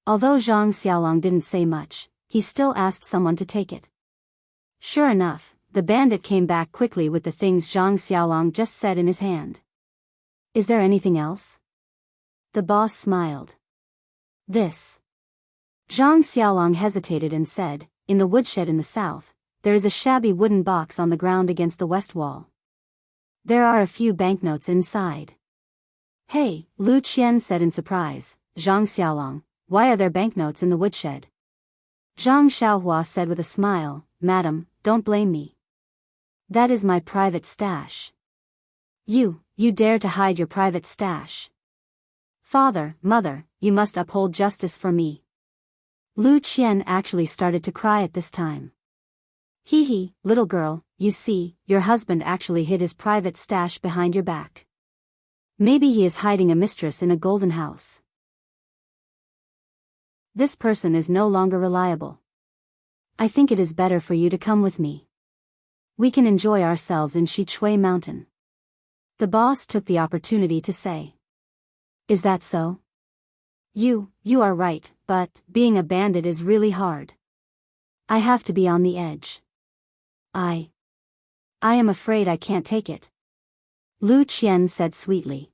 Although Zhang Xiaolong didn't say much, he still asked someone to take it. Sure enough, the bandit came back quickly with the things Zhang Xiaolong just said in his hand. "Is there anything else?" The boss smiled. "This." Zhang Xiaolong hesitated and said, "In the woodshed in the south, there is a shabby wooden box on the ground against the west wall. There are a few banknotes inside." "Hey," Lu Qian said in surprise, "Zhang Xiaolong, why are there banknotes in the woodshed?" Zhang Xiaohua said with a smile, "Madam, don't blame me. That is my private stash." You dare to hide your private stash? Father, mother, you must uphold justice for me." Lu Qian actually started to cry at this time. Hee, little girl, you see, your husband actually hid his private stash behind your back. Maybe he is hiding a mistress in a golden house. This person is no longer reliable. I think it is better for you to come with me. We can enjoy ourselves in Shichui Mountain. The boss took the opportunity to say. Is that so? You are right, but being a bandit is really hard. I have to be on the edge. I am afraid I can't take it. Lu Qian said sweetly.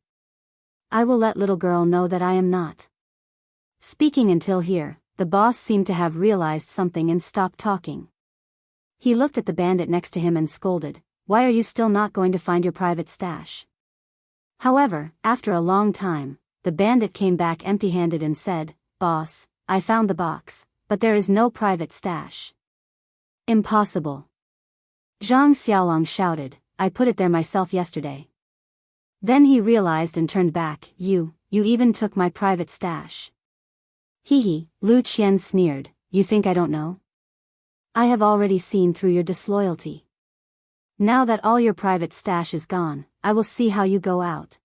I will let little girl know that I am not. Speaking until here, the boss seemed to have realized something and stopped talking. He looked at the bandit next to him and scolded, "Why are you still not going to find your private stash?" However, after a long time, the bandit came back empty-handed and said, "Boss, I found the box, but there is no private stash." Impossible. Zhang Xiaolong shouted, "I put it there myself yesterday." Then he realized and turned back, You even took my private stash." Hee, Lu Qian sneered, "You think I don't know? I have already seen through your disloyalty. Now that all your private stash is gone, I will see how you go out."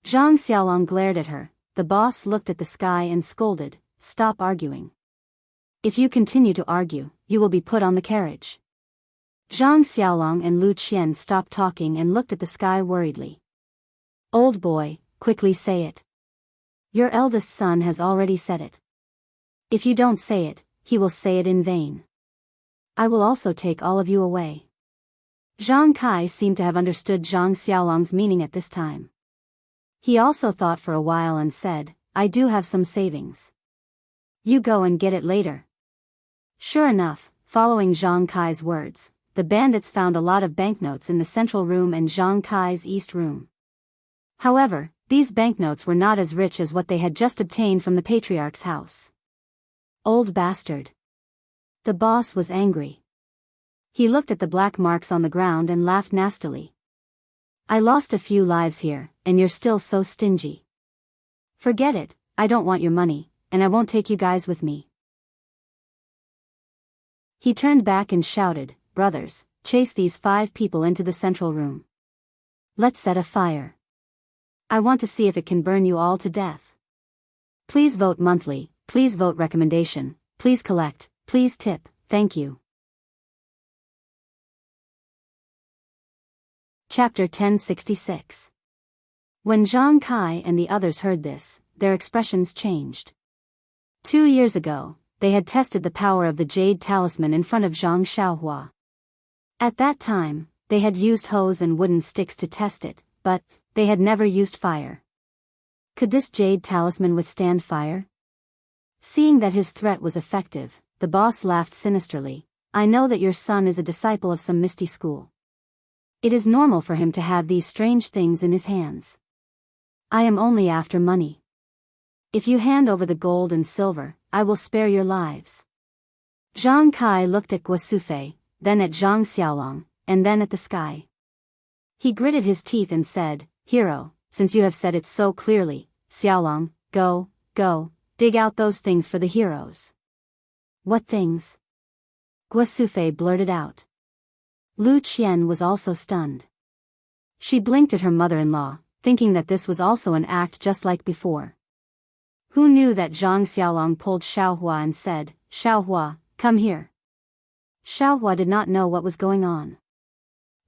Zhang Xiaolong glared at her. The boss looked at the sky and scolded, "Stop arguing. If you continue to argue, you will be put on the carriage." Zhang Xiaolong and Lu Qian stopped talking and looked at the sky worriedly. "Old boy, quickly say it. Your eldest son has already said it. If you don't say it, he will say it in vain. I will also take all of you away." Zhang Kai seemed to have understood Zhang Xiaolong's meaning at this time. He also thought for a while and said, "I do have some savings. You go and get it later." Sure enough, following Zhang Kai's words, the bandits found a lot of banknotes in the central room and Zhang Kai's east room. However, these banknotes were not as rich as what they had just obtained from the patriarch's house. Old bastard. The boss was angry. He looked at the black marks on the ground and laughed nastily. "I lost a few lives here, and you're still so stingy. Forget it, I don't want your money, and I won't take you guys with me." He turned back and shouted, "Brothers, chase these 5 people into the central room. Let's set a fire. I want to see if it can burn you all to death. Please vote monthly, please vote recommendation, please collect, please tip, thank you." Chapter 1066. When Zhang Kai and the others heard this, their expressions changed. 2 years ago, they had tested the power of the jade talisman in front of Zhang Xiaohua. At that time, they had used hose and wooden sticks to test it, but they had never used fire. Could this jade talisman withstand fire? Seeing that his threat was effective, the boss laughed sinisterly. I know that your son is a disciple of some misty school. It is normal for him to have these strange things in his hands. I am only after money. If you hand over the gold and silver, I will spare your lives. Zhang Kai looked at Guosufei, then at Zhang Xiaolong, and then at the sky. He gritted his teeth and said, Hero, since you have said it so clearly, Xiaolong, go, dig out those things for the heroes. What things? Guosufei blurted out. Lu Qian was also stunned. She blinked at her mother-in-law, thinking that this was also an act just like before. Who knew that Zhang Xiaolong pulled Xiaohua and said, Xiaohua, come here. Xiaohua did not know what was going on.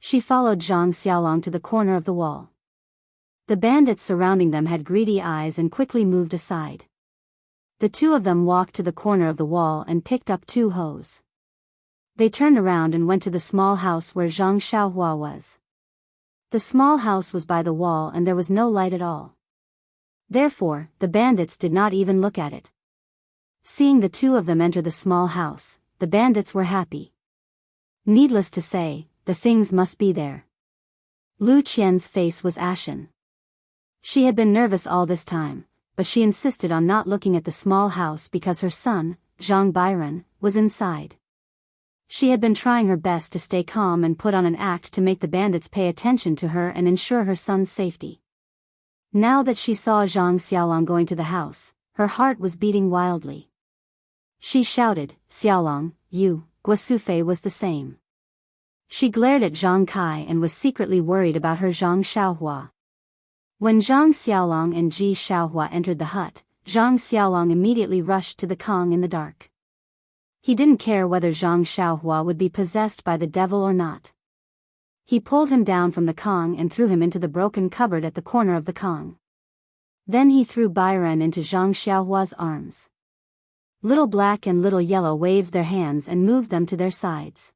She followed Zhang Xiaolong to the corner of the wall. The bandits surrounding them had greedy eyes and quickly moved aside. The two of them walked to the corner of the wall and picked up 2 hoes. They turned around and went to the small house where Zhang Xiaohua was. The small house was by the wall and there was no light at all. Therefore, the bandits did not even look at it. Seeing the 2 of them enter the small house, the bandits were happy. Needless to say, the things must be there. Lu Qian's face was ashen. She had been nervous all this time, but she insisted on not looking at the small house because her son, Zhang Byron, was inside. She had been trying her best to stay calm and put on an act to make the bandits pay attention to her and ensure her son's safety. Now that she saw Zhang Xiaolong going to the house, her heart was beating wildly. She shouted, Xiaolong, you. Guosufei was the same. She glared at Zhang Kai and was secretly worried about her Zhang Xiaohua. When Zhang Xiaolong and Ji Xiaohua entered the hut, Zhang Xiaolong immediately rushed to the Kong in the dark. He didn't care whether Zhang Xiaohua would be possessed by the devil or not. He pulled him down from the Kong and threw him into the broken cupboard at the corner of the Kong. Then he threw Byron into Zhang Xiaohua's arms. Little Black and Little Yellow waved their hands and moved them to their sides.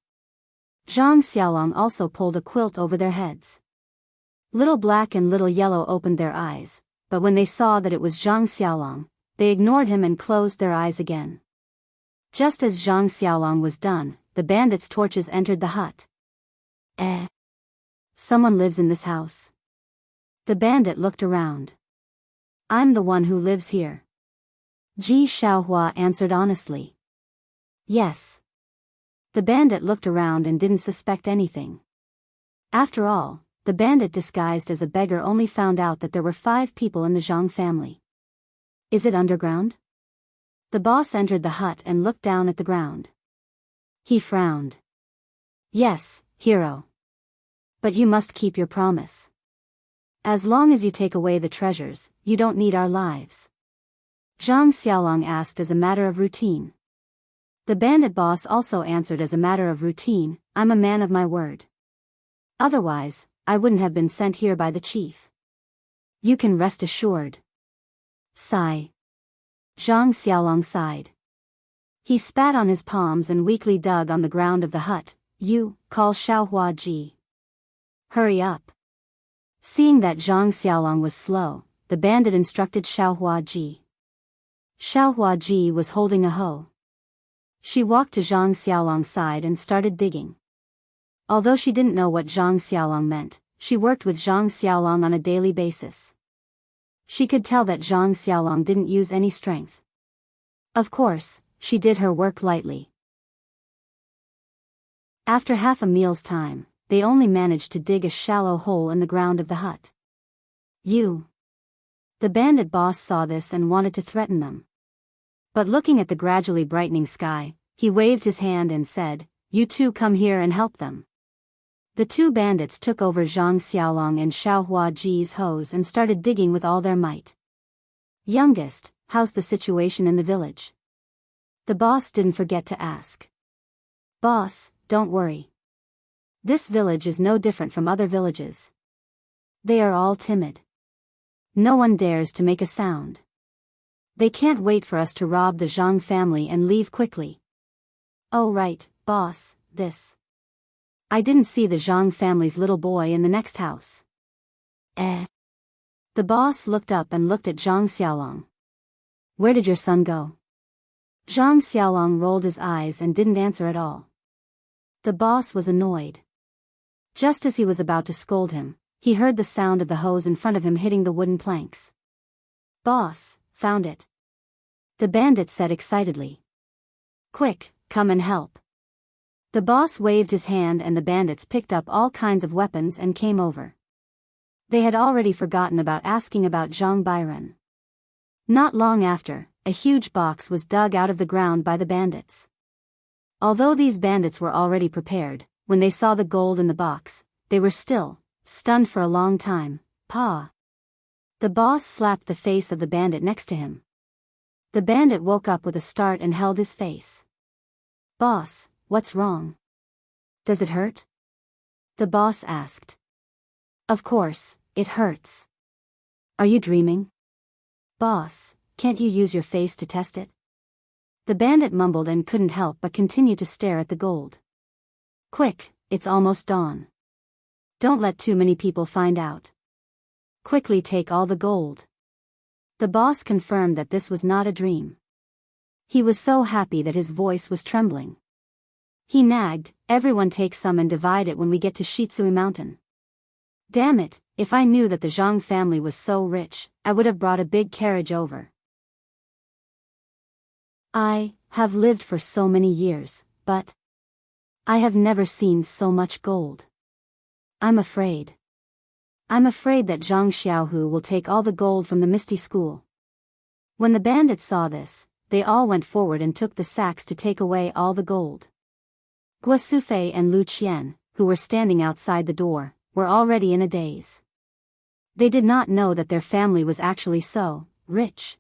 Zhang Xiaolong also pulled a quilt over their heads. Little Black and Little Yellow opened their eyes, but when they saw that it was Zhang Xiaolong, they ignored him and closed their eyes again. Just as Zhang Xiaolong was done, the bandits' torches entered the hut. Someone lives in this house. The bandit looked around. I'm the one who lives here. Ji Xiaohua answered honestly. Yes. The bandit looked around and didn't suspect anything. After all, the bandit disguised as a beggar only found out that there were 5 people in the Zhang family. Is it underground? The boss entered the hut and looked down at the ground. He frowned. Yes, hero. But you must keep your promise. As long as you take away the treasures, you don't need our lives. Zhang Xiaolong asked as a matter of routine. The bandit boss also answered as a matter of routine, I'm a man of my word. Otherwise, I wouldn't have been sent here by the chief. You can rest assured. Sigh. Zhang Xiaolong sighed. He spat on his palms and weakly dug on the ground of the hut. You, call Xiaohua Ji. Hurry up. Seeing that Zhang Xiaolong was slow, the bandit instructed Xiaohua Ji. Xiaohua Ji was holding a hoe. She walked to Zhang Xiaolong's side and started digging. Although she didn't know what Zhang Xiaolong meant, she worked with Zhang Xiaolong on a daily basis. She could tell that Zhang Xiaolong didn't use any strength. Of course, she did her work lightly. After half a meal's time, they only managed to dig a shallow hole in the ground of the hut. You. The bandit boss saw this and wanted to threaten them. But looking at the gradually brightening sky, he waved his hand and said, You two come here and help them. The 2 bandits took over Zhang Xiaolong and Xiaohua Ji's hoes and started digging with all their might. Youngest, how's the situation in the village? The boss didn't forget to ask. Boss, don't worry. This village is no different from other villages. They are all timid. No one dares to make a sound. They can't wait for us to rob the Zhang family and leave quickly. Oh right, boss, this. I didn't see the Zhang family's little boy in the next house. Eh? The boss looked up and looked at Zhang Xiaolong. Where did your son go? Zhang Xiaolong rolled his eyes and didn't answer at all. The boss was annoyed. Just as he was about to scold him, he heard the sound of the hose in front of him hitting the wooden planks. Boss, found it. The bandit said excitedly. Quick, come and help. The boss waved his hand and the bandits picked up all kinds of weapons and came over. They had already forgotten about asking about Zhang Bairen. Not long after, a huge box was dug out of the ground by the bandits. Although these bandits were already prepared, when they saw the gold in the box, they were still stunned for a long time. Pa! The boss slapped the face of the bandit next to him. The bandit woke up with a start and held his face. Boss, what's wrong? Does it hurt? The boss asked. Of course, it hurts. Are you dreaming? Boss, can't you use your face to test it? The bandit mumbled and couldn't help but continue to stare at the gold. Quick, it's almost dawn. Don't let too many people find out. Quickly take all the gold. The boss confirmed that this was not a dream. He was so happy that his voice was trembling. He nagged, everyone take some and divide it when we get to Shitsui Mountain. Damn it, if I knew that the Zhang family was so rich, I would have brought a big carriage over. I have lived for so many years, but I have never seen so much gold. I'm afraid. I'm afraid that Zhang Xiaohu will take all the gold from the Misty School. When the bandits saw this, they all went forward and took the sacks to take away all the gold. Guo Sufei and Lu Qian, who were standing outside the door, were already in a daze. They did not know that their family was actually so rich.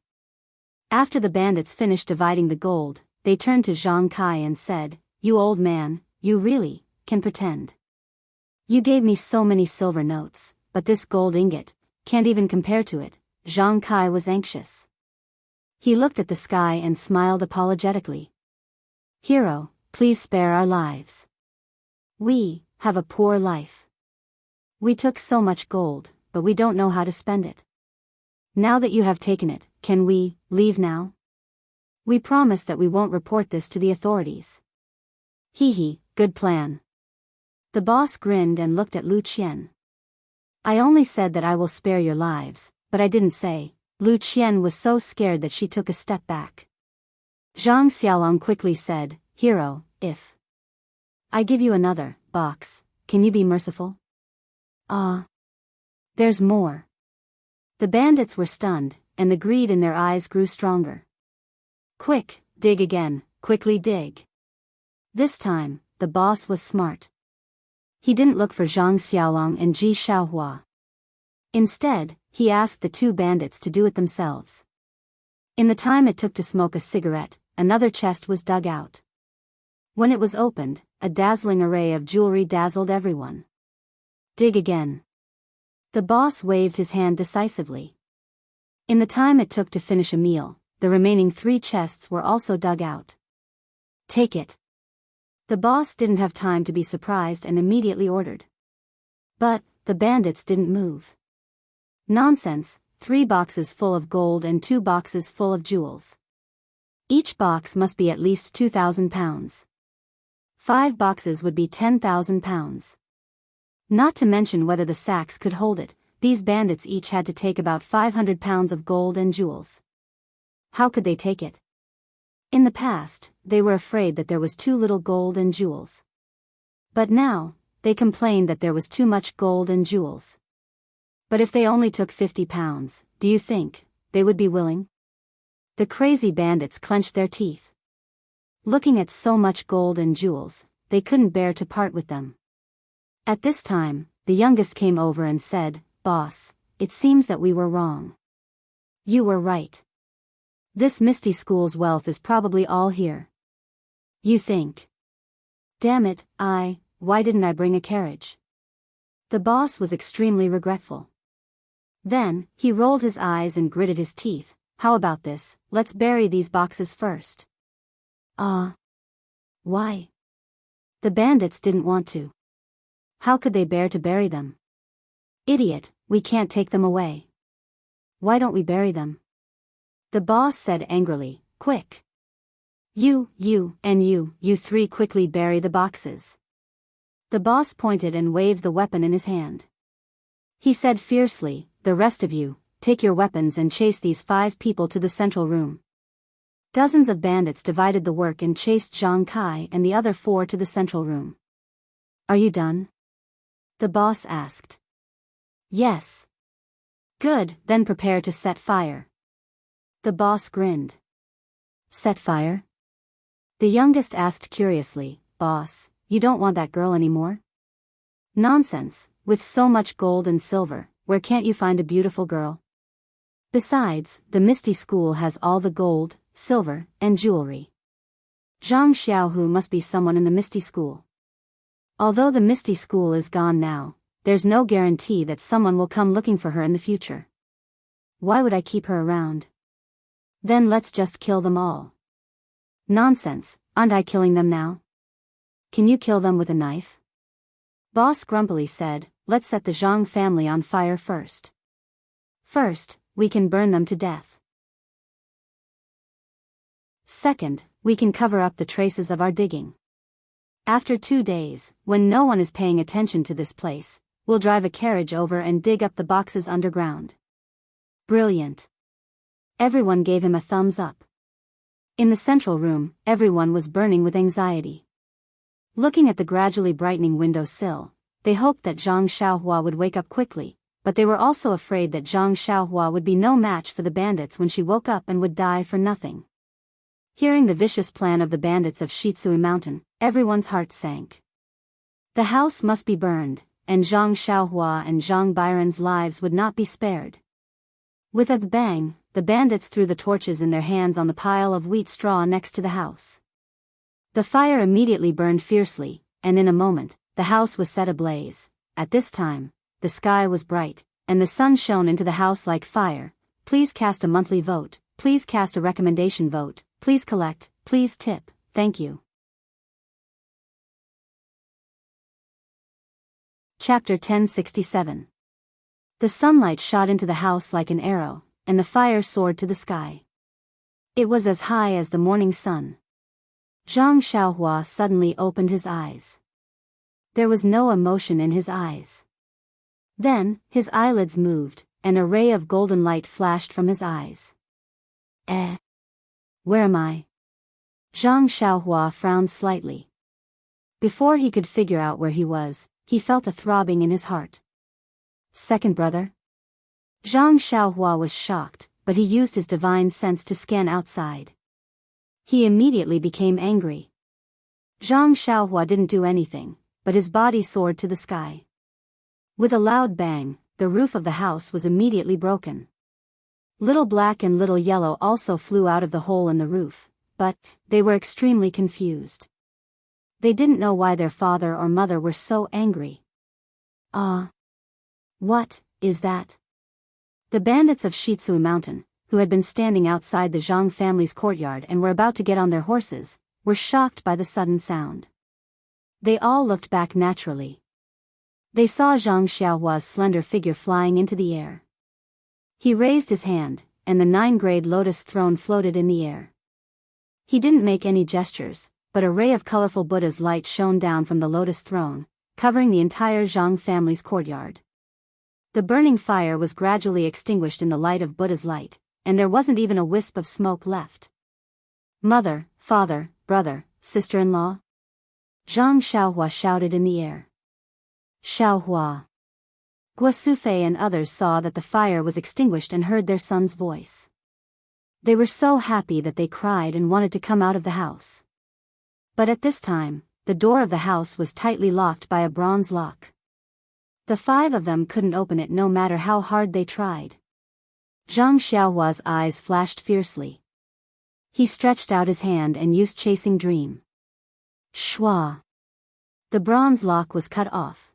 After the bandits finished dividing the gold, they turned to Zhang Kai and said, You old man, you really can pretend. You gave me so many silver notes, but this gold ingot can't even compare to it. Zhang Kai was anxious. He looked at the sky and smiled apologetically. Hero, please spare our lives. We have a poor life. We took so much gold, but we don't know how to spend it. Now that you have taken it, can we leave now? We promise that we won't report this to the authorities. Hee, good plan. The boss grinned and looked at Lu Qian. I only said that I will spare your lives, but I didn't say. Lu Qian was so scared that she took a step back. Zhang Xiaolong quickly said, Hero, if I give you another box, can you be merciful? There's more. The bandits were stunned, and the greed in their eyes grew stronger. Quick, dig again, quickly dig. This time, the boss was smart. He didn't look for Zhang Xiaolong and Ji Xiaohua. Instead, he asked the two bandits to do it themselves. In the time it took to smoke a cigarette, another chest was dug out. When it was opened, a dazzling array of jewelry dazzled everyone. Dig again. The boss waved his hand decisively. In the time it took to finish a meal, the remaining 3 chests were also dug out. Take it. The boss didn't have time to be surprised and immediately ordered. But the bandits didn't move. Nonsense, 3 boxes full of gold and 2 boxes full of jewels. Each box must be at least 2,000 pounds. 5 boxes would be 10,000 pounds. Not to mention whether the sacks could hold it, these bandits each had to take about 500 pounds of gold and jewels. How could they take it? In the past, they were afraid that there was too little gold and jewels. But now, they complained that there was too much gold and jewels. But if they only took 50 pounds, do you think they would be willing? The crazy bandits clenched their teeth. Looking at so much gold and jewels, they couldn't bear to part with them. At this time, the youngest came over and said, Boss, it seems that we were wrong. You were right. This Misty School's wealth is probably all here. You think? Damn it, why didn't I bring a carriage? The boss was extremely regretful. Then, he rolled his eyes and gritted his teeth. How about this? Let's bury these boxes first. Why? The bandits didn't want to. How could they bear to bury them? Idiot, we can't take them away. Why don't we bury them? The boss said angrily. Quick. You three quickly bury the boxes. The boss pointed and waved the weapon in his hand. He said fiercely, the rest of you, take your weapons and chase these 5 people to the central room. Dozens of bandits divided the work and chased Zhang Kai and the other 4 to the central room. Are you done? The boss asked. Yes. Good, then prepare to set fire. The boss grinned. Set fire? The youngest asked curiously, Boss, you don't want that girl anymore? Nonsense, with so much gold and silver, where can't you find a beautiful girl? Besides, the Misty School has all the gold, silver, and jewelry. Zhang Xiaohu must be someone in the Misty School. Although the Misty School is gone now, there's no guarantee that someone will come looking for her in the future. Why would I keep her around? Then let's just kill them all. Nonsense, aren't I killing them now? Can you kill them with a knife? Boss grumpily said, let's set the Zhang family on fire first. First, we can burn them to death. Second, we can cover up the traces of our digging. After 2 days, when no one is paying attention to this place, we'll drive a carriage over and dig up the boxes underground. Brilliant. Everyone gave him a thumbs up. In the central room, everyone was burning with anxiety. Looking at the gradually brightening window sill, they hoped that Zhang Xiaohua would wake up quickly, but they were also afraid that Zhang Xiaohua would be no match for the bandits when she woke up and would die for nothing. Hearing the vicious plan of the bandits of Shitsui Mountain, everyone's heart sank. The house must be burned, and Zhang Xiaohua and Zhang Byron's lives would not be spared. With a bang, the bandits threw the torches in their hands on the pile of wheat straw next to the house. The fire immediately burned fiercely, and in a moment, the house was set ablaze. At this time, the sky was bright, and the sun shone into the house like fire. Please cast a monthly vote, please cast a recommendation vote, please collect, please tip, thank you. Chapter 1067. The sunlight shot into the house like an arrow, and the fire soared to the sky. It was as high as the morning sun. Zhang Xiaohua suddenly opened his eyes. There was no emotion in his eyes. Then, his eyelids moved, and a ray of golden light flashed from his eyes. Where am I? Zhang Xiaohua frowned slightly. Before he could figure out where he was, he felt a throbbing in his heart. Second brother? Zhang Xiaohua was shocked, but he used his divine sense to scan outside. He immediately became angry. Zhang Xiaohua didn't do anything, but his body soared to the sky. With a loud bang, the roof of the house was immediately broken. Little Black and Little Yellow also flew out of the hole in the roof, but they were extremely confused. They didn't know why their father or mother were so angry. What is that? The bandits of Shitsui Mountain, who had been standing outside the Zhang family's courtyard and were about to get on their horses, were shocked by the sudden sound. They all looked back naturally. They saw Zhang Xiaohua's slender figure flying into the air. He raised his hand, and the 9-grade lotus throne floated in the air. He didn't make any gestures, but a ray of colorful Buddha's light shone down from the lotus throne, covering the entire Zhang family's courtyard. The burning fire was gradually extinguished in the light of Buddha's light, and there wasn't even a wisp of smoke left. Mother, father, brother, sister-in-law? Zhang Xiaohua shouted in the air. Xiaohua. Guosufei and others saw that the fire was extinguished and heard their son's voice. They were so happy that they cried and wanted to come out of the house. But at this time, the door of the house was tightly locked by a bronze lock. The 5 of them couldn't open it no matter how hard they tried. Zhang Xiaohua's eyes flashed fiercely. He stretched out his hand and used Chasing Dream. Shua. The bronze lock was cut off.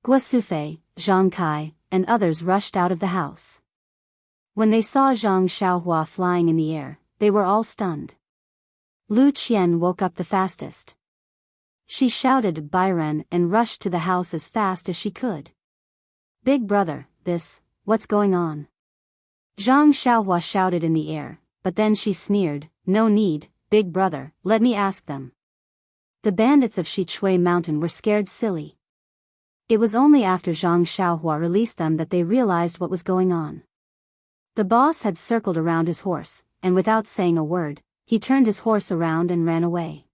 Guosufei, Zhang Kai, and others rushed out of the house. When they saw Zhang Xiaohua flying in the air, they were all stunned. Lu Qian woke up the fastest. She shouted Byron and rushed to the house as fast as she could. "Big brother, what's going on?" Zhang Xiaohua shouted in the air, but then she sneered, "No need, big brother, let me ask them." The bandits of Shichui Mountain were scared silly. It was only after Zhang Xiaohua released them that they realized what was going on. The boss had circled around his horse, and without saying a word, he turned his horse around and ran away.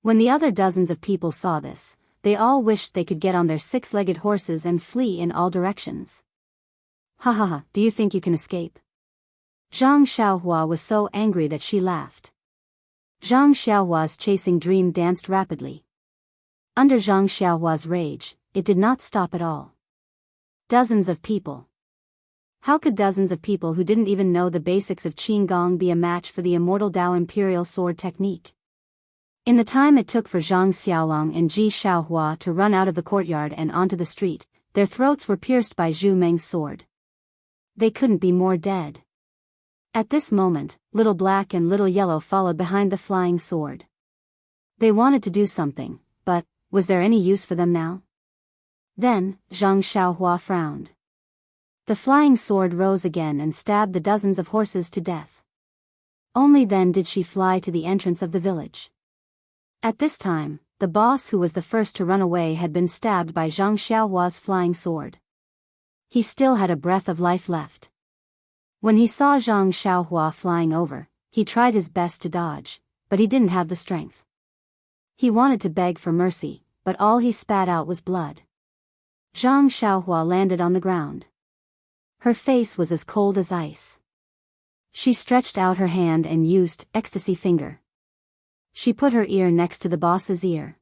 When the other dozens of people saw this, they all wished they could get on their six-legged horses and flee in all directions. "Ha ha ha, do you think you can escape?" Zhang Xiaohua was so angry that she laughed. Zhang Xiaohua's chasing dream danced rapidly. Under Zhang Xiaohua's rage, it did not stop at all. Dozens of people. How could dozens of people who didn't even know the basics of Qinggong be a match for the immortal Dao Imperial Sword technique? In the time it took for Zhang Xiaolong and Ji Xiaohua to run out of the courtyard and onto the street, their throats were pierced by Zhu Meng's sword. They couldn't be more dead. At this moment, Little Black and Little Yellow followed behind the flying sword. They wanted to do something, but was there any use for them now? Then, Zhang Xiaohua frowned. The flying sword rose again and stabbed the dozens of horses to death. Only then did she fly to the entrance of the village. At this time, the boss who was the first to run away had been stabbed by Zhang Xiaohua's flying sword. He still had a breath of life left. When he saw Zhang Xiaohua flying over, he tried his best to dodge, but he didn't have the strength. He wanted to beg for mercy, but all he spat out was blood. Zhang Xiaohua landed on the ground. Her face was as cold as ice. She stretched out her hand and used ecstasy finger. She put her ear next to the boss's ear.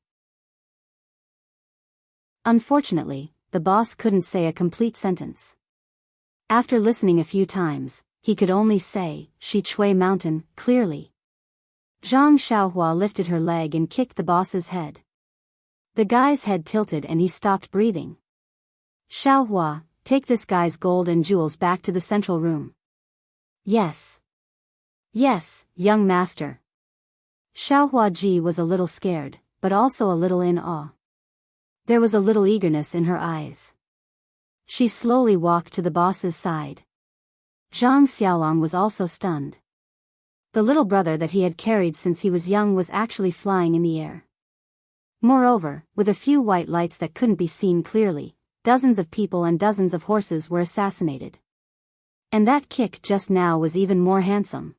Unfortunately, the boss couldn't say a complete sentence. After listening a few times, he could only say, "Shichui Mountain," clearly. Zhang Xiaohua lifted her leg and kicked the boss's head. The guy's head tilted and he stopped breathing. "Xiaohua, take this guy's gold and jewels back to the central room." "Yes. Yes, young master." Xiaohua Ji was a little scared, but also a little in awe. There was a little eagerness in her eyes. She slowly walked to the boss's side. Zhang Xiaolong was also stunned. The little brother that he had carried since he was young was actually flying in the air. Moreover, with a few white lights that couldn't be seen clearly, dozens of people and dozens of horses were assassinated. And that kick just now was even more handsome.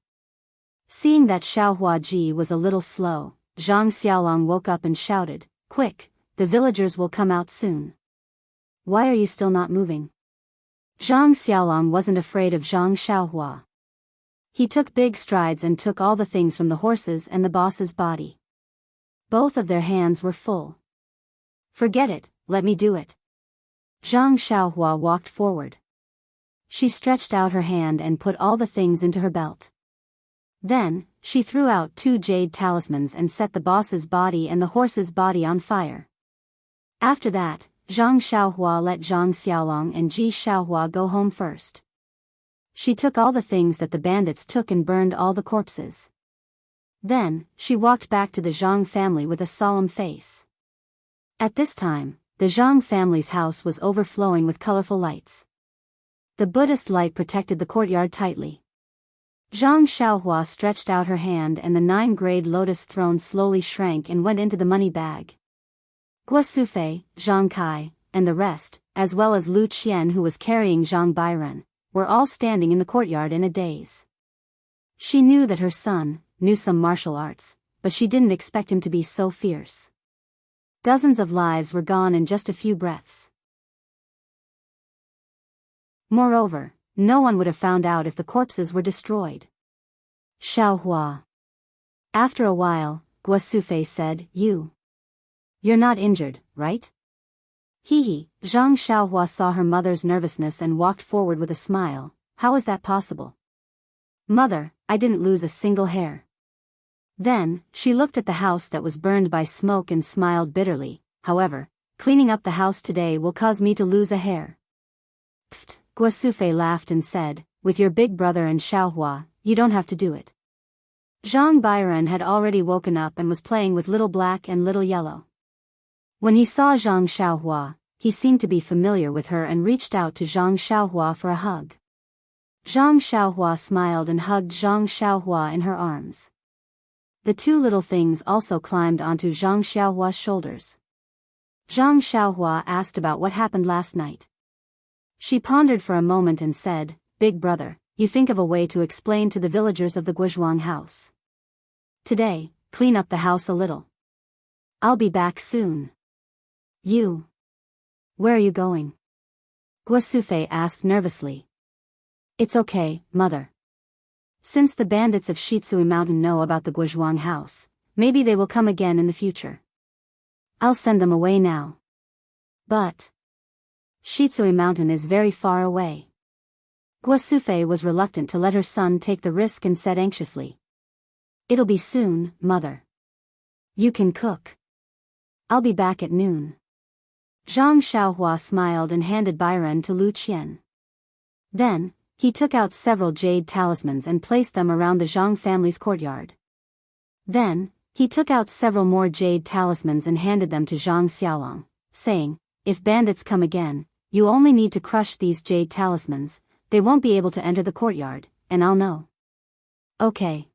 Seeing that Xiaohua Ji was a little slow, Zhang Xiaolong woke up and shouted, "Quick, the villagers will come out soon. Why are you still not moving?" Zhang Xiaolong wasn't afraid of Zhang Xiaohua. He took big strides and took all the things from the horses and the boss's body. Both of their hands were full. "Forget it, let me do it." Zhang Xiaohua walked forward. She stretched out her hand and put all the things into her belt. Then, she threw out 2 jade talismans and set the boss's body and the horse's body on fire. After that, Zhang Xiaohua let Zhang Xiaolong and Ji Xiaohua go home first. She took all the things that the bandits took and burned all the corpses. Then, she walked back to the Zhang family with a solemn face. At this time, the Zhang family's house was overflowing with colorful lights. The Buddhist light protected the courtyard tightly. Zhang Xiaohua stretched out her hand and the 9-grade lotus throne slowly shrank and went into the money bag. Guo Sufei, Zhang Kai, and the rest, as well as Lu Qian who was carrying Zhang Bairen, were all standing in the courtyard in a daze. She knew that her son knew some martial arts, but she didn't expect him to be so fierce. Dozens of lives were gone in just a few breaths. Moreover, no one would have found out if the corpses were destroyed. Xiaohua. After a while, Guo Sufei said, You're not injured, right?" Hee. Zhang Xiaohua saw her mother's nervousness and walked forward with a smile. "How is that possible?" "Mother, I didn't lose a single hair." Then, she looked at the house that was burned by smoke and smiled bitterly. "However, cleaning up the house today will cause me to lose a hair." Pfft, Guosufei laughed and said, with your big brother and Xiaohua, you don't have to do it. Zhang Bairen had already woken up and was playing with Little Black and Little Yellow. When he saw Zhang Xiaohua, he seemed to be familiar with her and reached out to Zhang Xiaohua for a hug. Zhang Xiaohua smiled and hugged Zhang Xiaohua in her arms. The two little things also climbed onto Zhang Xiaohua's shoulders. Zhang Xiaohua asked about what happened last night. She pondered for a moment and said, Big brother, you think of a way to explain to the villagers of the Guizhuang house. Today, clean up the house a little. I'll be back soon. You. Where are you going? Guosufei asked nervously. It's okay, mother. Since the bandits of Shitsui Mountain know about the Guizhuang house, maybe they will come again in the future. I'll send them away now. But Shitsui Mountain is very far away. Guosufei was reluctant to let her son take the risk and said anxiously. It'll be soon, mother. You can cook. I'll be back at noon. Zhang Xiaohua smiled and handed Bairen to Lu Qian. Then, he took out several jade talismans and placed them around the Zhang family's courtyard. Then, he took out several more jade talismans and handed them to Zhang Xiaolong, saying, if bandits come again, you only need to crush these jade talismans, they won't be able to enter the courtyard, and I'll know. Okay.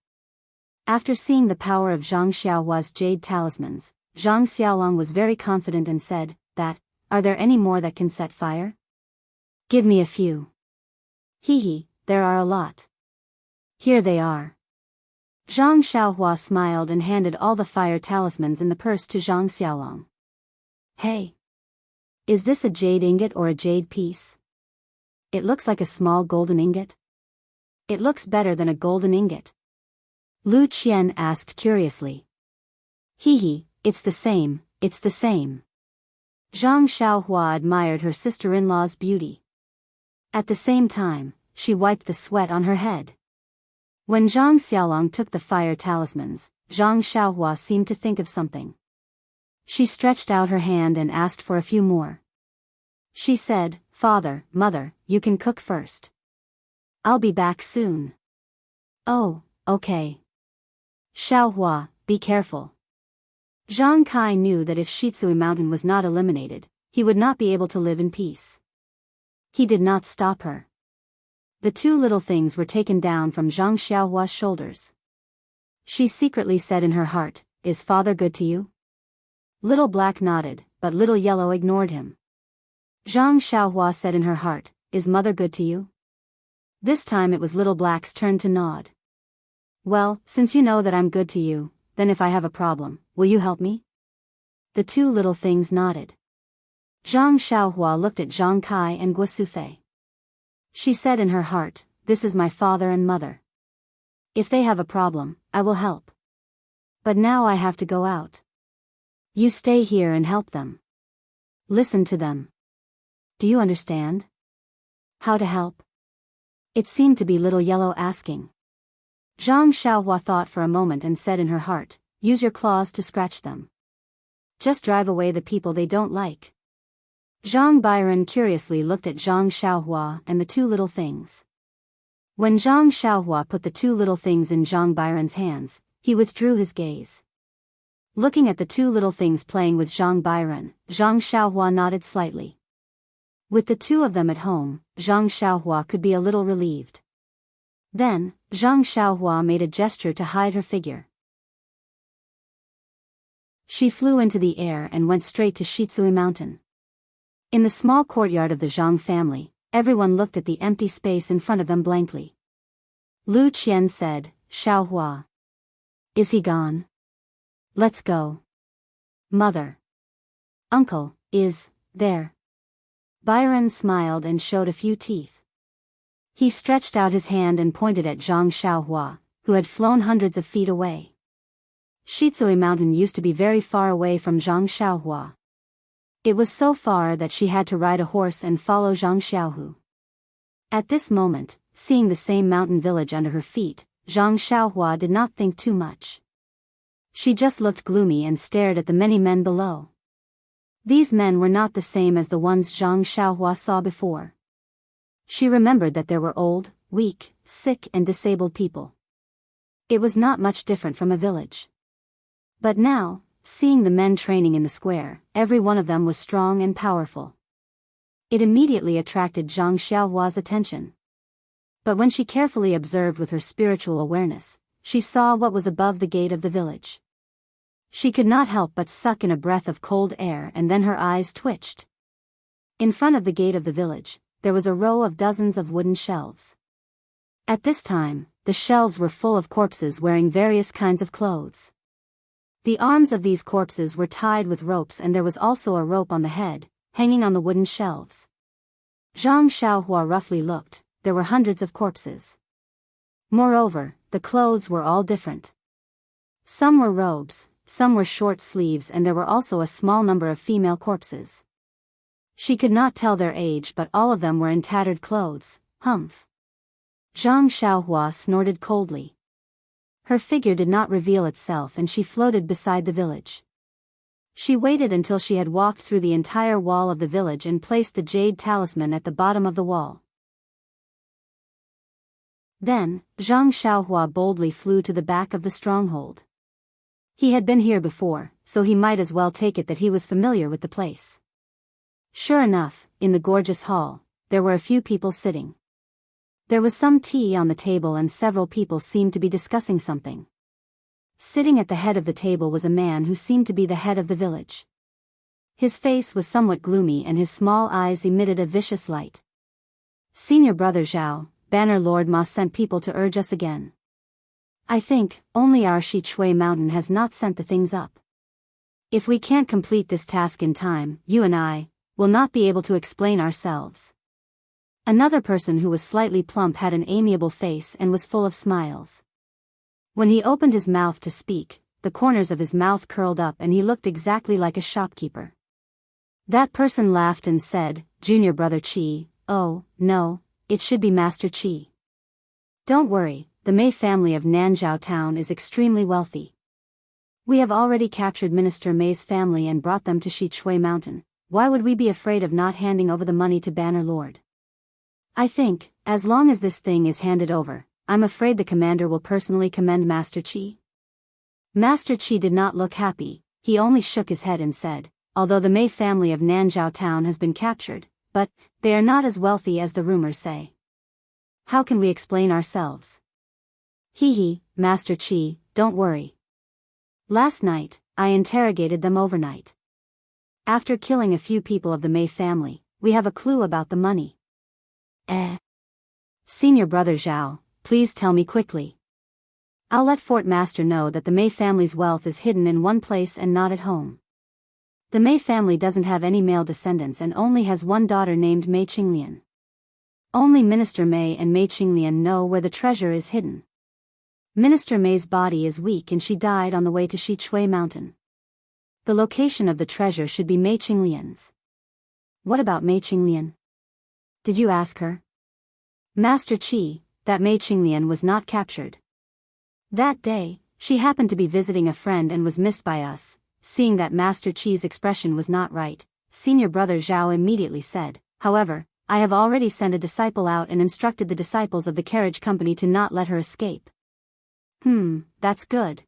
After seeing the power of Zhang Xiaohua's jade talismans, Zhang Xiaolong was very confident and said, are there any more that can set fire? Give me a few. Hee, there are a lot. Here they are. Zhang Xiaohua smiled and handed all the fire talismans in the purse to Zhang Xiaolong. Hey. Is this a jade ingot or a jade piece? It looks like a small golden ingot. It looks better than a golden ingot. Lu Qian asked curiously. Hee, it's the same, it's the same. Zhang Xiaohua admired her sister-in-law's beauty. At the same time, she wiped the sweat on her head. When Zhang Xiaolong took the fire talismans, Zhang Xiaohua seemed to think of something. She stretched out her hand and asked for a few more. She said, Father, Mother, you can cook first. I'll be back soon. Oh, okay. Xiaohua, be careful. Zhang Kai knew that if Shitsui Mountain was not eliminated, he would not be able to live in peace. He did not stop her. The two little things were taken down from Zhang Xiaohua's shoulders. She secretly said in her heart, Is father good to you? Little Black nodded, but Little Yellow ignored him. Zhang Xiaohua said in her heart, Is mother good to you? This time it was Little Black's turn to nod. Well, since you know that I'm good to you, then if I have a problem, will you help me? The two little things nodded. Zhang Xiaohua looked at Zhang Kai and Guosufei. She said in her heart, This is my father and mother. If they have a problem, I will help. But now I have to go out. You stay here and help them. Listen to them. Do you understand? How to help? It seemed to be Little Yellow asking. Zhang Xiaohua thought for a moment and said in her heart, Use your claws to scratch them. Just drive away the people they don't like. Zhang Bairen curiously looked at Zhang Xiaohua and the two little things. When Zhang Xiaohua put the two little things in Zhang Bairen's hands, he withdrew his gaze. Looking at the two little things playing with Zhang Bairen, Zhang Xiaohua nodded slightly. With the two of them at home, Zhang Xiaohua could be a little relieved. Then, Zhang Xiaohua made a gesture to hide her figure. She flew into the air and went straight to Shitsui Mountain. In the small courtyard of the Zhang family, everyone looked at the empty space in front of them blankly. Lu Qian said, Xiaohua. Is he gone? Let's go. Mother. Uncle, is there? Byron smiled and showed a few teeth. He stretched out his hand and pointed at Zhang Xiaohua, who had flown hundreds of feet away. Shitsui Mountain used to be very far away from Zhang Xiaohua. It was so far that she had to ride a horse and follow Zhang Xiaohu. At this moment, seeing the same mountain village under her feet, Zhang Xiaohua did not think too much. She just looked gloomy and stared at the many men below. These men were not the same as the ones Zhang Xiaohua saw before. She remembered that there were old, weak, sick and disabled people. It was not much different from a village. But now, seeing the men training in the square, every one of them was strong and powerful. It immediately attracted Zhang Xiaohua's attention. But when she carefully observed with her spiritual awareness, she saw what was above the gate of the village. She could not help but suck in a breath of cold air, and then her eyes twitched. In front of the gate of the village, there was a row of dozens of wooden shelves. At this time, the shelves were full of corpses wearing various kinds of clothes. The arms of these corpses were tied with ropes, and there was also a rope on the head, hanging on the wooden shelves. Zhang Xiaohua roughly looked. There were hundreds of corpses. Moreover, the clothes were all different. Some were robes, some were short sleeves, and there were also a small number of female corpses. She could not tell their age, but all of them were in tattered clothes. Humph. Zhang Xiaohua snorted coldly. Her figure did not reveal itself, and she floated beside the village. She waited until she had walked through the entire wall of the village and placed the jade talisman at the bottom of the wall. Then, Zhang Xiaohua boldly flew to the back of the stronghold. He had been here before, so he might as well take it that he was familiar with the place. Sure enough, in the gorgeous hall, there were a few people sitting. There was some tea on the table, and several people seemed to be discussing something. Sitting at the head of the table was a man who seemed to be the head of the village. His face was somewhat gloomy, and his small eyes emitted a vicious light. "Senior Brother Zhao, Banner Lord Ma sent people to urge us again. I think only our Shi Chui Mountain has not sent the things up. If we can't complete this task in time, you and I will not be able to explain ourselves." Another person who was slightly plump had an amiable face and was full of smiles. When he opened his mouth to speak, the corners of his mouth curled up and he looked exactly like a shopkeeper. That person laughed and said, "Junior Brother Qi, oh, no, it should be Master Qi. Don't worry, the Mei family of Nanzhao Town is extremely wealthy. We have already captured Minister Mei's family and brought them to Shi Chui Mountain. Why would we be afraid of not handing over the money to Banner Lord? I think, as long as this thing is handed over, I'm afraid the commander will personally commend Master Qi." Master Qi did not look happy. He only shook his head and said, "Although the Mei family of Nanzhao Town has been captured, but they are not as wealthy as the rumors say. How can we explain ourselves?" "Hee, Master Qi, don't worry. Last night, I interrogated them overnight. After killing a few people of the Mei family, we have a clue about the money." Senior Brother Zhao, please tell me quickly. I'll let Fort Master know that the Mei family's wealth is hidden in one place and not at home. The Mei family doesn't have any male descendants and only has one daughter named Mei Qinglian. Only Minister Mei and Mei Qinglian know where the treasure is hidden. Minister Mei's body is weak and she died on the way to Shi Chui Mountain. The location of the treasure should be Mei Qinglian's. What about Mei Qinglian? Did you ask her? Master Qi, that Mei Qinglian was not captured. That day, she happened to be visiting a friend and was missed by us. Seeing that Master Qi's expression was not right, Senior Brother Zhao immediately said, "However, I have already sent a disciple out and instructed the disciples of the carriage company to not let her escape." That's good.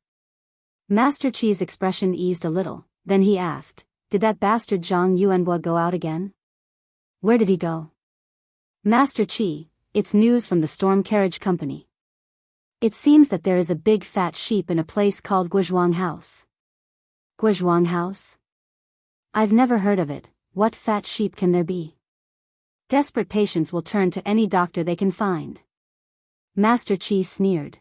Master Qi's expression eased a little, then he asked, "Did that bastard Zhang Yuanhua go out again? Where did he go?" "Master Qi, it's news from the Storm Carriage Company. It seems that there is a big fat sheep in a place called Guizhuang House." Guizhuang House? I've never heard of it. What fat sheep can there be? Desperate patients will turn to any doctor they can find. Master Qi sneered.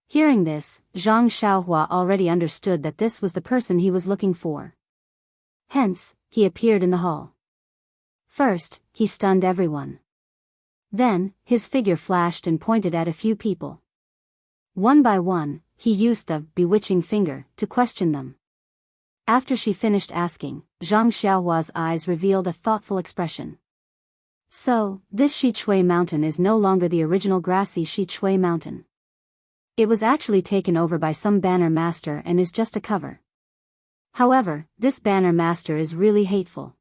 Hearing this, Zhang Xiaohua already understood that this was the person he was looking for. Hence, he appeared in the hall. First, he stunned everyone. Then, his figure flashed and pointed at a few people. One by one, he used the bewitching finger to question them. After she finished asking, Zhang Xiaohua's eyes revealed a thoughtful expression. So, this Shi Chui Mountain is no longer the original grassy Shi Chui Mountain. It was actually taken over by some banner master and is just a cover. However, this banner master is really hateful.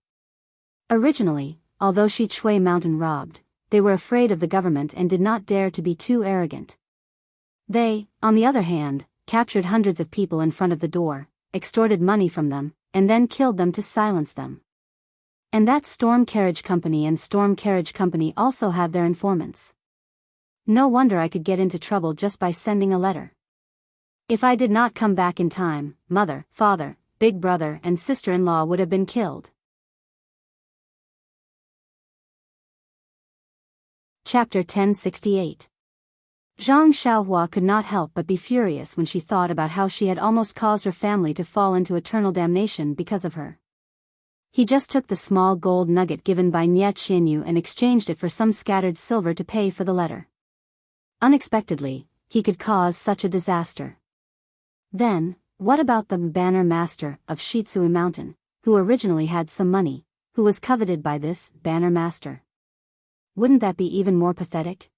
Originally, although Shi Chui Mountain robbed, they were afraid of the government and did not dare to be too arrogant. They, on the other hand, captured hundreds of people in front of the door, extorted money from them, and then killed them to silence them. And that Storm Carriage Company and Storm Carriage Company also have their informants. No wonder I could get into trouble just by sending a letter. If I did not come back in time, mother, father, big brother and sister-in-law would have been killed. Chapter 1068. Zhang Xiaohua could not help but be furious when she thought about how she had almost caused her family to fall into eternal damnation because of her. He just took the small gold nugget given by Nie Qianyu and exchanged it for some scattered silver to pay for the letter. Unexpectedly, he could cause such a disaster. Then, what about the banner master of Shitsui Mountain, who originally had some money, who was coveted by this banner master? Wouldn't that be even more pathetic?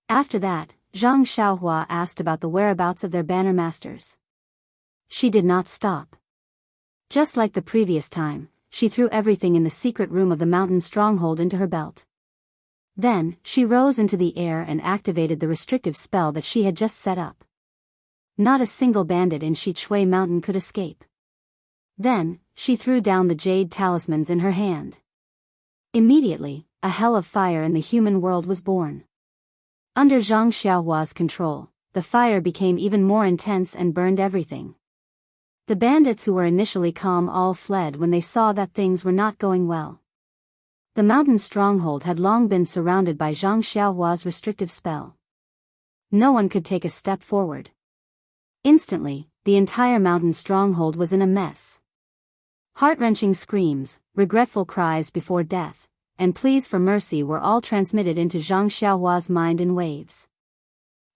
After that, Zhang Xiaohua asked about the whereabouts of their banner masters. She did not stop. Just like the previous time, she threw everything in the secret room of the mountain stronghold into her belt. Then, she rose into the air and activated the restrictive spell that she had just set up. Not a single bandit in Shichui Mountain could escape. Then, she threw down the jade talismans in her hand. Immediately, a hell of fire in the human world was born. Under Zhang Xiaohua's control, the fire became even more intense and burned everything. The bandits who were initially calm all fled when they saw that things were not going well. The mountain stronghold had long been surrounded by Zhang Xiaohua's restrictive spell. No one could take a step forward. Instantly, the entire mountain stronghold was in a mess. Heart-wrenching screams, regretful cries before death, and pleas for mercy were all transmitted into Zhang Xiaohua's mind in waves.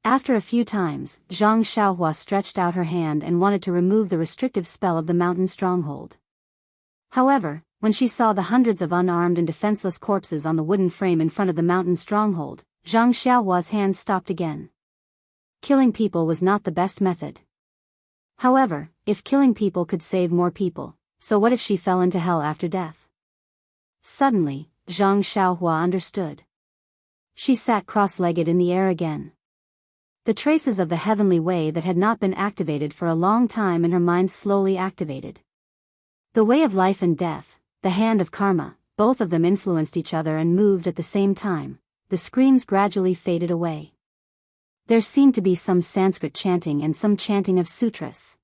After a few times, Zhang Xiaohua stretched out her hand and wanted to remove the restrictive spell of the mountain stronghold. However, when she saw the hundreds of unarmed and defenseless corpses on the wooden frame in front of the mountain stronghold, Zhang Xiaohua's hand stopped again. Killing people was not the best method. However, if killing people could save more people, so what if she fell into hell after death? Suddenly, Zhang Xiaohua understood. She sat cross-legged in the air again. The traces of the heavenly way that had not been activated for a long time in her mind slowly activated. The way of life and death, the hand of karma, both of them influenced each other and moved at the same time. The screams gradually faded away. There seemed to be some Sanskrit chanting and some chanting of sutras.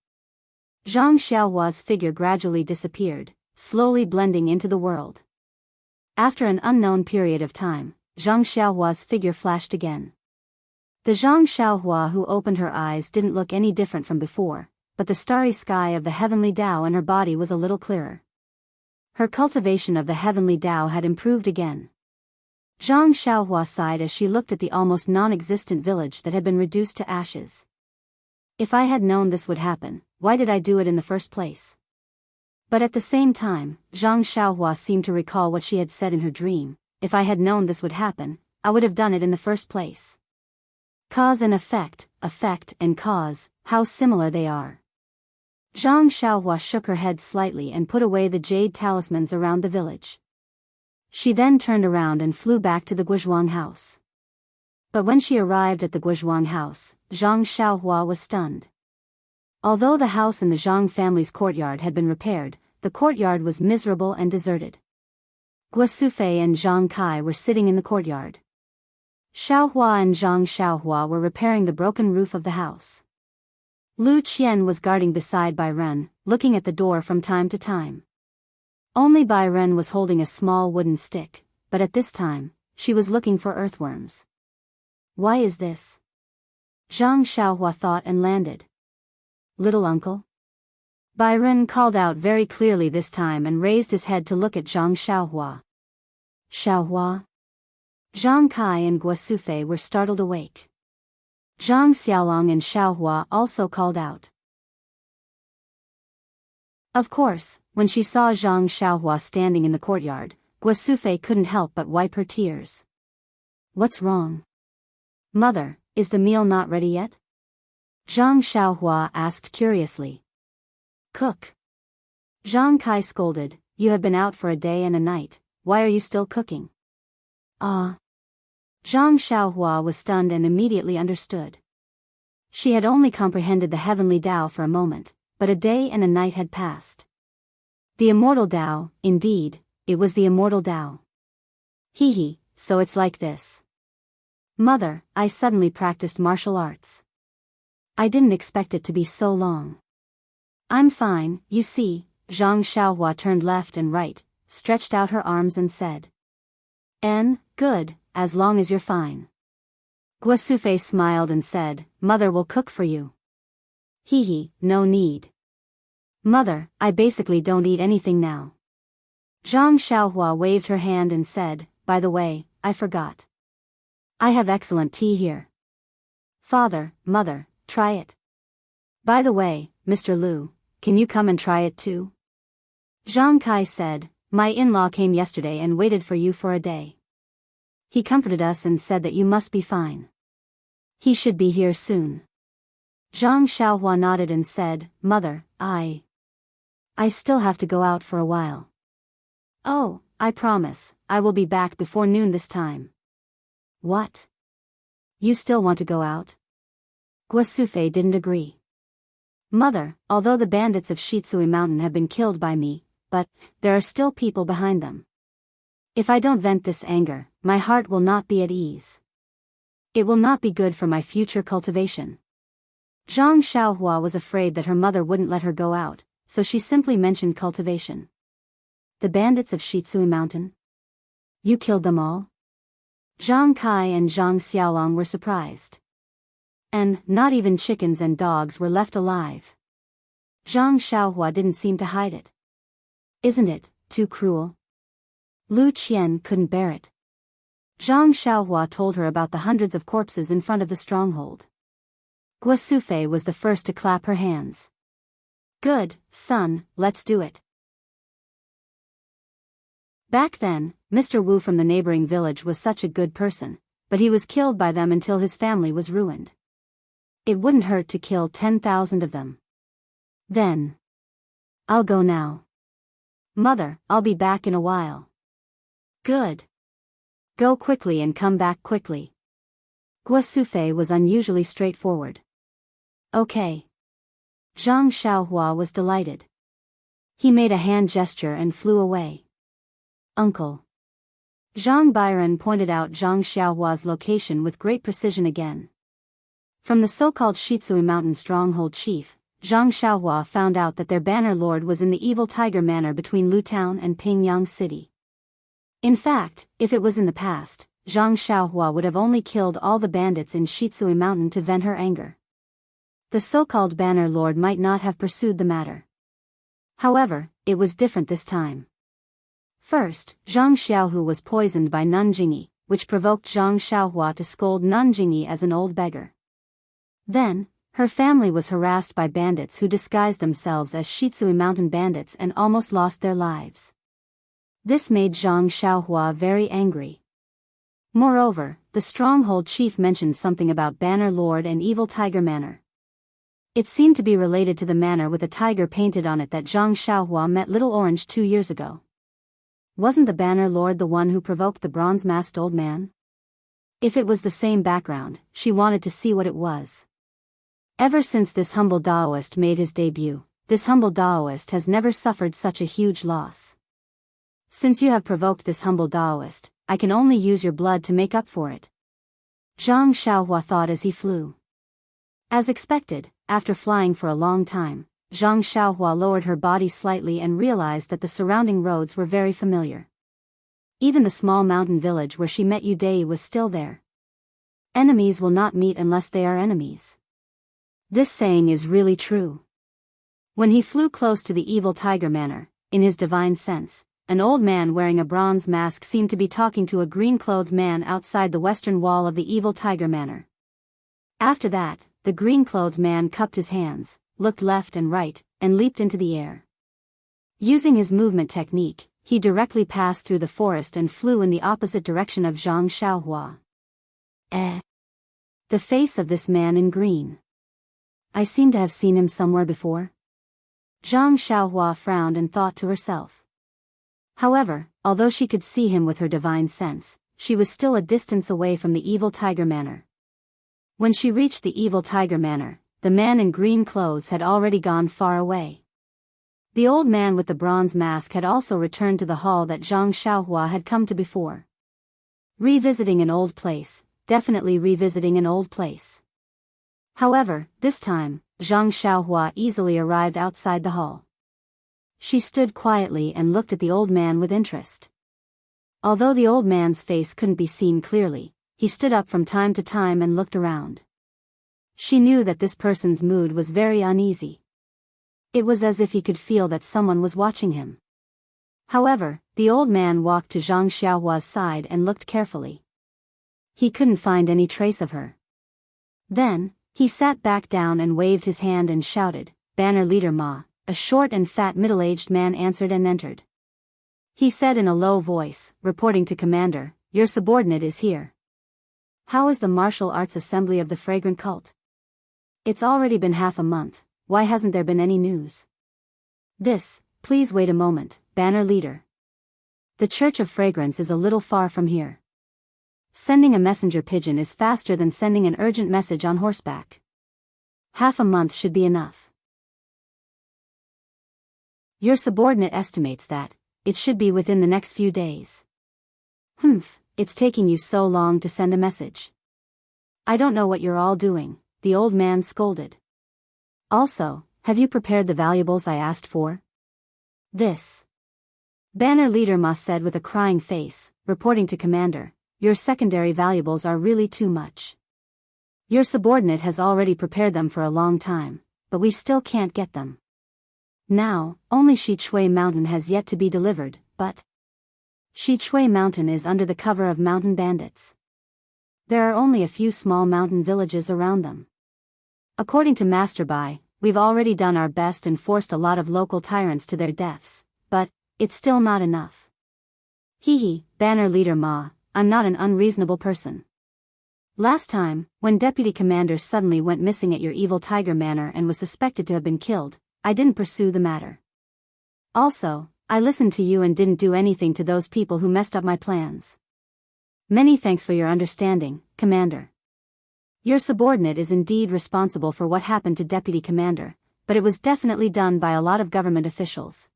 Zhang Xiaohua's figure gradually disappeared, slowly blending into the world. After an unknown period of time, Zhang Xiaohua's figure flashed again. The Zhang Xiaohua who opened her eyes didn't look any different from before, but the starry sky of the heavenly Tao in her body was a little clearer. Her cultivation of the heavenly Tao had improved again. Zhang Xiaohua sighed as she looked at the almost non-existent village that had been reduced to ashes. If I had known this would happen, why did I do it in the first place? But at the same time, Zhang Xiaohua seemed to recall what she had said in her dream. If I had known this would happen, I would have done it in the first place. Cause and effect and cause, how similar they are. Zhang Xiaohua shook her head slightly and put away the jade talismans around the village. She then turned around and flew back to the Guizhuang house. But when she arrived at the Guizhuang house, Zhang Xiaohua was stunned. Although the house in the Zhang family's courtyard had been repaired, the courtyard was miserable and deserted. Guosufei and Zhang Kai were sitting in the courtyard. Xiaohua and Zhang Xiaohua were repairing the broken roof of the house. Lu Qian was guarding beside Bai Ren, looking at the door from time to time. Only Bai Ren was holding a small wooden stick, but at this time, she was looking for earthworms. Why is this? Zhang Xiaohua thought and landed. Little uncle? Bai Ren called out very clearly this time and raised his head to look at Zhang Xiaohua. Xiaohua? Zhang Kai and Guosufei were startled awake. Zhang Xiaolong and Xiaohua also called out. Of course, when she saw Zhang Xiaohua standing in the courtyard, Guosufei couldn't help but wipe her tears. What's wrong? Mother, is the meal not ready yet? Zhang Xiaohua asked curiously. Cook. Zhang Kai scolded, you have been out for a day and a night, why are you still cooking? Ah. Zhang Xiaohua was stunned and immediately understood. She had only comprehended the heavenly Tao for a moment, but a day and a night had passed. The immortal Tao, indeed, it was the immortal Tao. Hee, so it's like this. Mother, I suddenly practiced martial arts. I didn't expect it to be so long. I'm fine, you see. Zhang Xiaohua turned left and right, stretched out her arms and said. Good, as long as you're fine. Guosufei smiled and said, Mother will cook for you. Hee, no need. Mother, I basically don't eat anything now. Zhang Xiaohua waved her hand and said, By the way, I forgot. I have excellent tea here. Father, Mother, try it. By the way, Mr. Liu, can you come and try it too? Zhang Kai said, My in-law came yesterday and waited for you for a day. He comforted us and said that you must be fine. He should be here soon. Zhang Xiaohua nodded and said, Mother, I still have to go out for a while. Oh, I promise, I will be back before noon this time. What? You still want to go out? Guosufei didn't agree. Mother, although the bandits of Shitsui Mountain have been killed by me, but there are still people behind them. If I don't vent this anger, my heart will not be at ease. It will not be good for my future cultivation. Zhang Xiaohua was afraid that her mother wouldn't let her go out, so she simply mentioned cultivation. The bandits of Shitsui Mountain? You killed them all? Zhang Kai and Zhang Xiaolong were surprised. And not even chickens and dogs were left alive. Zhang Xiaohua didn't seem to hide it. Isn't it too cruel? Lu Qian couldn't bear it. Zhang Xiaohua told her about the hundreds of corpses in front of the stronghold. Guosufei was the first to clap her hands. Good, son, let's do it. Back then, Mr. Wu from the neighboring village was such a good person, but he was killed by them until his family was ruined. It wouldn't hurt to kill 10,000 of them. Then. I'll go now. Mother, I'll be back in a while. Good. Go quickly and come back quickly. Guosufei was unusually straightforward. Okay. Zhang Xiaohua was delighted. He made a hand gesture and flew away. Uncle. Zhang Bairan pointed out Zhang Xiaohua's location with great precision again. From the so-called Shitsui Mountain stronghold chief, Zhang Xiaohua found out that their banner lord was in the Evil Tiger Manor between Lutown and Pingyang City. In fact, if it was in the past, Zhang Xiaohua would have only killed all the bandits in Shitsui Mountain to vent her anger. The so-called banner lord might not have pursued the matter. However, it was different this time. First, Zhang Xiaohu was poisoned by Nanjingyi, which provoked Zhang Xiaohua to scold Nanjingyi as an old beggar. Then, her family was harassed by bandits who disguised themselves as Shitsui Mountain bandits and almost lost their lives. This made Zhang Xiaohua very angry. Moreover, the stronghold chief mentioned something about Banner Lord and Evil Tiger Manor. It seemed to be related to the manor with a tiger painted on it that Zhang Xiaohua met Little Orange 2 years ago. Wasn't the Banner Lord the one who provoked the bronze-masked old man? If it was the same background, she wanted to see what it was. Ever since this humble Daoist made his debut, this humble Daoist has never suffered such a huge loss. Since you have provoked this humble Daoist, I can only use your blood to make up for it. Zhang Xiaohua thought as he flew. As expected, after flying for a long time, Zhang Xiaohua lowered her body slightly and realized that the surrounding roads were very familiar. Even the small mountain village where she met Yu Dei was still there. Enemies will not meet unless they are enemies. This saying is really true. When he flew close to the Evil Tiger Manor, in his divine sense, an old man wearing a bronze mask seemed to be talking to a green-clothed man outside the western wall of the Evil Tiger Manor. After that, the green-clothed man cupped his hands, looked left and right, and leaped into the air. Using his movement technique, he directly passed through the forest and flew in the opposite direction of Zhang Xiaohua. The face of this man in green. I seem to have seen him somewhere before. Zhang Xiaohua frowned and thought to herself. However, although she could see him with her divine sense, she was still a distance away from the evil tiger manor. When she reached the evil tiger manor, the man in green clothes had already gone far away. The old man with the bronze mask had also returned to the hall that Zhang Xiaohua had come to before. Revisiting an old place, definitely revisiting an old place. However, this time, Zhang Xiaohua easily arrived outside the hall. She stood quietly and looked at the old man with interest. Although the old man's face couldn't be seen clearly, he stood up from time to time and looked around. She knew that this person's mood was very uneasy. It was as if he could feel that someone was watching him. However, the old man walked to Zhang Xiaohua's side and looked carefully. He couldn't find any trace of her. Then, he sat back down and waved his hand and shouted, "Banner Leader Ma." A short and fat middle-aged man answered and entered. He said in a low voice, reporting to Commander, "Your subordinate is here. How is the martial arts assembly of the fragrant cult? It's already been half a month, why hasn't there been any news?" Please wait a moment, Banner Leader. The Church of Fragrance is a little far from here. Sending a messenger pigeon is faster than sending an urgent message on horseback. Half a month should be enough. Your subordinate estimates that it should be within the next few days. It's taking you so long to send a message. I don't know what you're all doing, the old man scolded. Also, have you prepared the valuables I asked for? Banner Leader Ma said with a crying face, reporting to Commander, "Your secondary valuables are really too much. Your subordinate has already prepared them for a long time, but we still can't get them. Now, only Shichui Mountain has yet to be delivered, but Shichui Mountain is under the cover of mountain bandits. There are only a few small mountain villages around them. According to Master Bai, we've already done our best and forced a lot of local tyrants to their deaths, but it's still not enough." Banner Leader Ma, I'm not an unreasonable person. Last time, when Deputy Commander suddenly went missing at your evil tiger manor and was suspected to have been killed, I didn't pursue the matter. Also, I listened to you and didn't do anything to those people who messed up my plans. Many thanks for your understanding, Commander. Your subordinate is indeed responsible for what happened to Deputy Commander, but it was definitely done by a lot of government officials.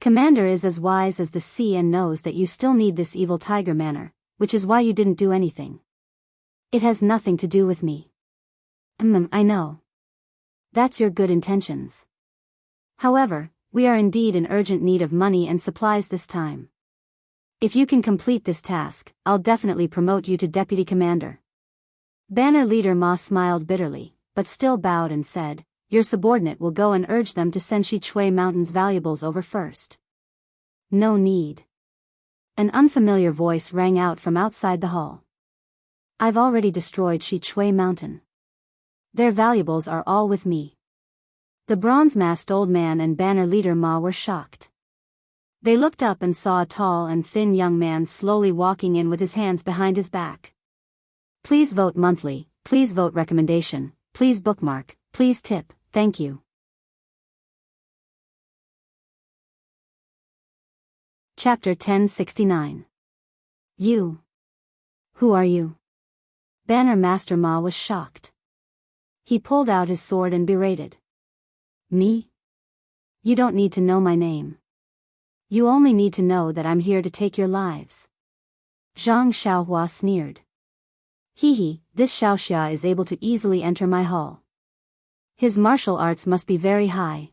Commander is as wise as the sea and knows that you still need this evil tiger manor, which is why you didn't do anything. It has nothing to do with me. I know. That's your good intentions. However, we are indeed in urgent need of money and supplies this time. If you can complete this task, I'll definitely promote you to Deputy Commander. Banner Leader Ma smiled bitterly, but still bowed and said, "Your subordinate will go and urge them to send Shichui Mountain's valuables over first." No need. An unfamiliar voice rang out from outside the hall. I've already destroyed Shichui Mountain. Their valuables are all with me. The bronze-masked old man and Banner Leader Ma were shocked. They looked up and saw a tall and thin young man slowly walking in with his hands behind his back. Please vote monthly, please vote recommendation, please bookmark, please tip, thank you. Chapter 1069. You. Who are you? Banner Master Ma was shocked. He pulled out his sword and berated. Me? You don't need to know my name. You only need to know that I'm here to take your lives. Zhang Xiaohua sneered. This Xiaoxia is able to easily enter my hall. His martial arts must be very high.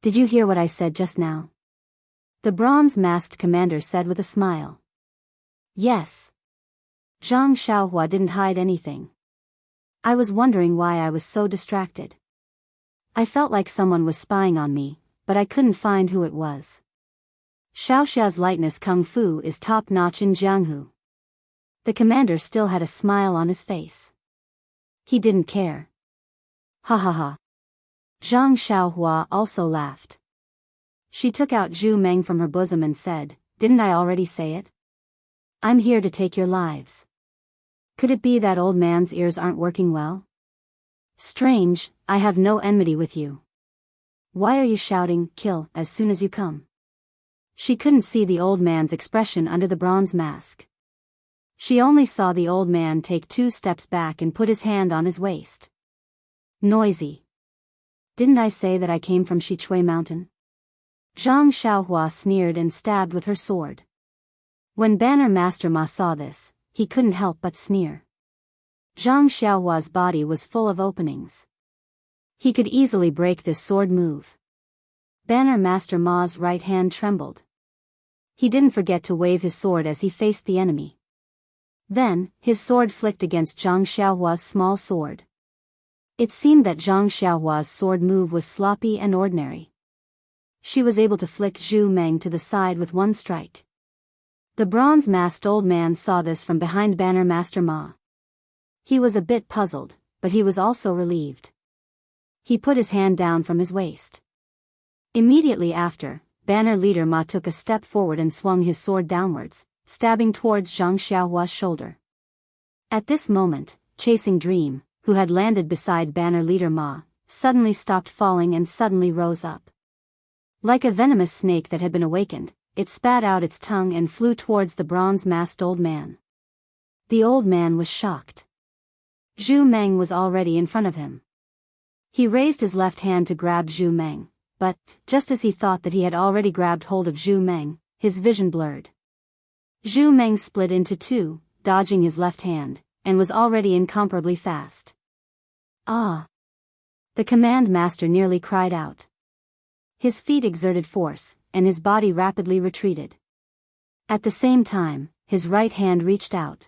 Did you hear what I said just now? The bronze-masked commander said with a smile. Yes. Zhang Xiaohua didn't hide anything. I was wondering why I was so distracted. I felt like someone was spying on me, but I couldn't find who it was. Xiaoxia's lightness kung fu is top-notch in Jianghu. The commander still had a smile on his face. He didn't care. Ha ha ha. Zhang Xiaohua also laughed. She took out Zhu Meng from her bosom and said, "Didn't I already say it? I'm here to take your lives." Could it be that old man's ears aren't working well? Strange, I have no enmity with you. Why are you shouting, "Kill," as soon as you come? She couldn't see the old man's expression under the bronze mask. She only saw the old man take 2 steps back and put his hand on his waist. Noisy. Didn't I say that I came from Shichui Mountain? Zhang Xiaohua sneered and stabbed with her sword. When Banner Master Ma saw this, he couldn't help but sneer. Zhang Xiaohua's body was full of openings. He could easily break this sword move. Banner Master Ma's right hand trembled. He didn't forget to wave his sword as he faced the enemy. Then, his sword flicked against Zhang Xiaohua's small sword. It seemed that Zhang Xiaohua's sword move was sloppy and ordinary. She was able to flick Zhu Meng to the side with 1 strike. The bronze-masked old man saw this from behind Banner Master Ma. He was a bit puzzled, but he was also relieved. He put his hand down from his waist. Immediately after, Banner Leader Ma took a step forward and swung his sword downwards, stabbing towards Zhang Xiaohua's shoulder. At this moment, Chasing Dream, who had landed beside Banner Leader Ma, suddenly stopped falling and suddenly rose up. Like a venomous snake that had been awakened, it spat out its tongue and flew towards the bronze-masked old man. The old man was shocked. Zhu Meng was already in front of him. He raised his left hand to grab Zhu Meng, but, just as he thought that he had already grabbed hold of Zhu Meng, his vision blurred. Zhu Meng split into 2, dodging his left hand, and was already incomparably fast. Ah! The command master nearly cried out. His feet exerted force, and his body rapidly retreated. At the same time, his right hand reached out.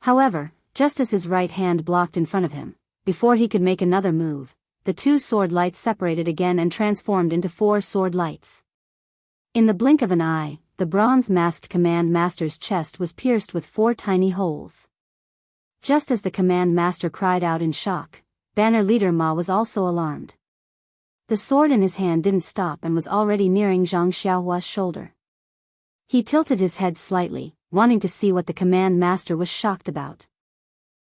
However, just as his right hand blocked in front of him, before he could make another move, the 2 sword lights separated again and transformed into 4 sword lights. In the blink of an eye, the bronze-masked command master's chest was pierced with 4 tiny holes. Just as the command master cried out in shock, Banner Leader Ma was also alarmed. The sword in his hand didn't stop and was already nearing Zhang Xiaohua's shoulder. He tilted his head slightly, wanting to see what the command master was shocked about.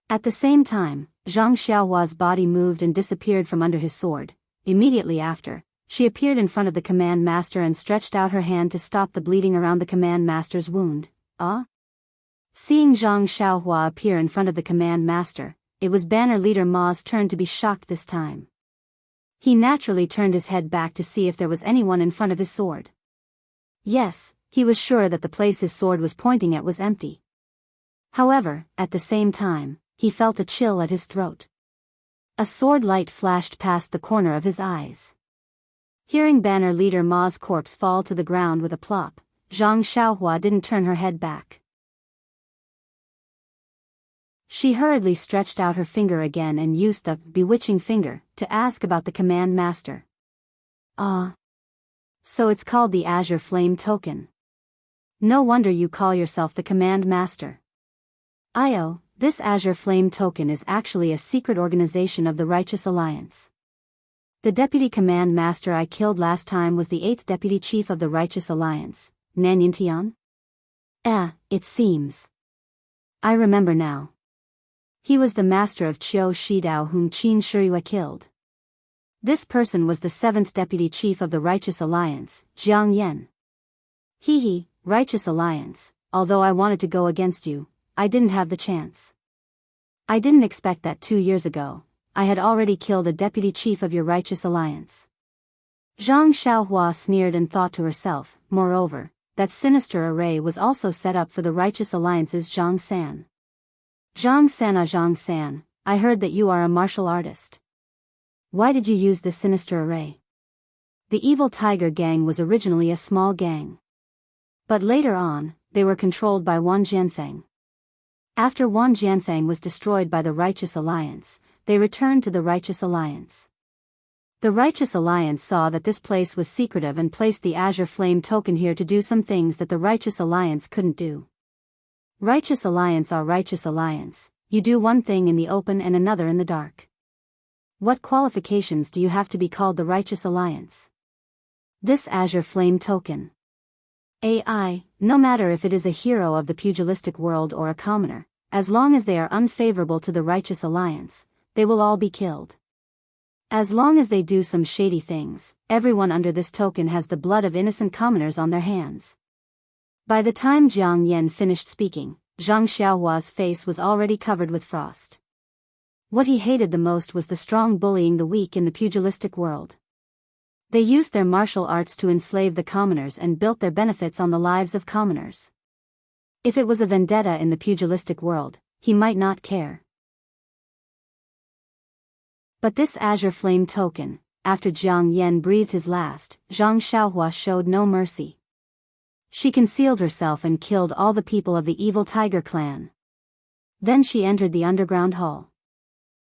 At the same time, Zhang Xiaohua's body moved and disappeared from under his sword. Immediately after, she appeared in front of the command master and stretched out her hand to stop the bleeding around the command master's wound. Ah? Seeing Zhang Xiaohua appear in front of the command master, it was Banner Leader Ma's turn to be shocked this time. He naturally turned his head back to see if there was anyone in front of his sword. Yes, he was sure that the place his sword was pointing at was empty. However, at the same time, he felt a chill at his throat. A sword light flashed past the corner of his eyes. Hearing Banner Leader Ma's corpse fall to the ground with a plop, Zhang Xiaohua didn't turn her head back. She hurriedly stretched out her finger again and used the bewitching finger to ask about the command master. Ah. So it's called the Azure Flame Token. No wonder you call yourself the command master. Io, this Azure Flame Token is actually a secret organization of the Righteous Alliance. The deputy command master I killed last time was the 8th deputy chief of the Righteous Alliance, Nanyan Tian? It seems. I remember now. He was the master of Qiu Shidao whom Qin Shiyue killed. This person was the 7th deputy chief of the Righteous Alliance, Jiang Yan. He, Righteous Alliance, although I wanted to go against you, I didn't have the chance. I didn't expect that 2 years ago, I had already killed a deputy chief of your Righteous Alliance. Zhang Xiaohua sneered and thought to herself, moreover, that sinister array was also set up for the Righteous Alliance's Zhang San. Zhang San, I heard that you are a martial artist. Why did you use this sinister array? The Evil Tiger Gang was originally a small gang. But later on, they were controlled by Wan Jianfeng. After Wan Jianfeng was destroyed by the Righteous Alliance, they returned to the Righteous Alliance. The Righteous Alliance saw that this place was secretive and placed the Azure Flame Token here to do some things that the Righteous Alliance couldn't do. Righteous Alliance are Righteous Alliance, you do one thing in the open and another in the dark. What qualifications do you have to be called the Righteous Alliance? This Azure Flame Token. AI, no matter if it is a hero of the pugilistic world or a commoner, as long as they are unfavorable to the Righteous Alliance, they will all be killed. As long as they do some shady things, everyone under this token has the blood of innocent commoners on their hands. By the time Jiang Yan finished speaking, Zhang Xiaohua's face was already covered with frost. What he hated the most was the strong bullying the weak in the pugilistic world. They used their martial arts to enslave the commoners and built their benefits on the lives of commoners. If it was a vendetta in the pugilistic world, he might not care. But this azure flame token, after Jiang Yan breathed his last, Zhang Xiaohua showed no mercy. She concealed herself and killed all the people of the evil tiger clan. Then she entered the underground hall.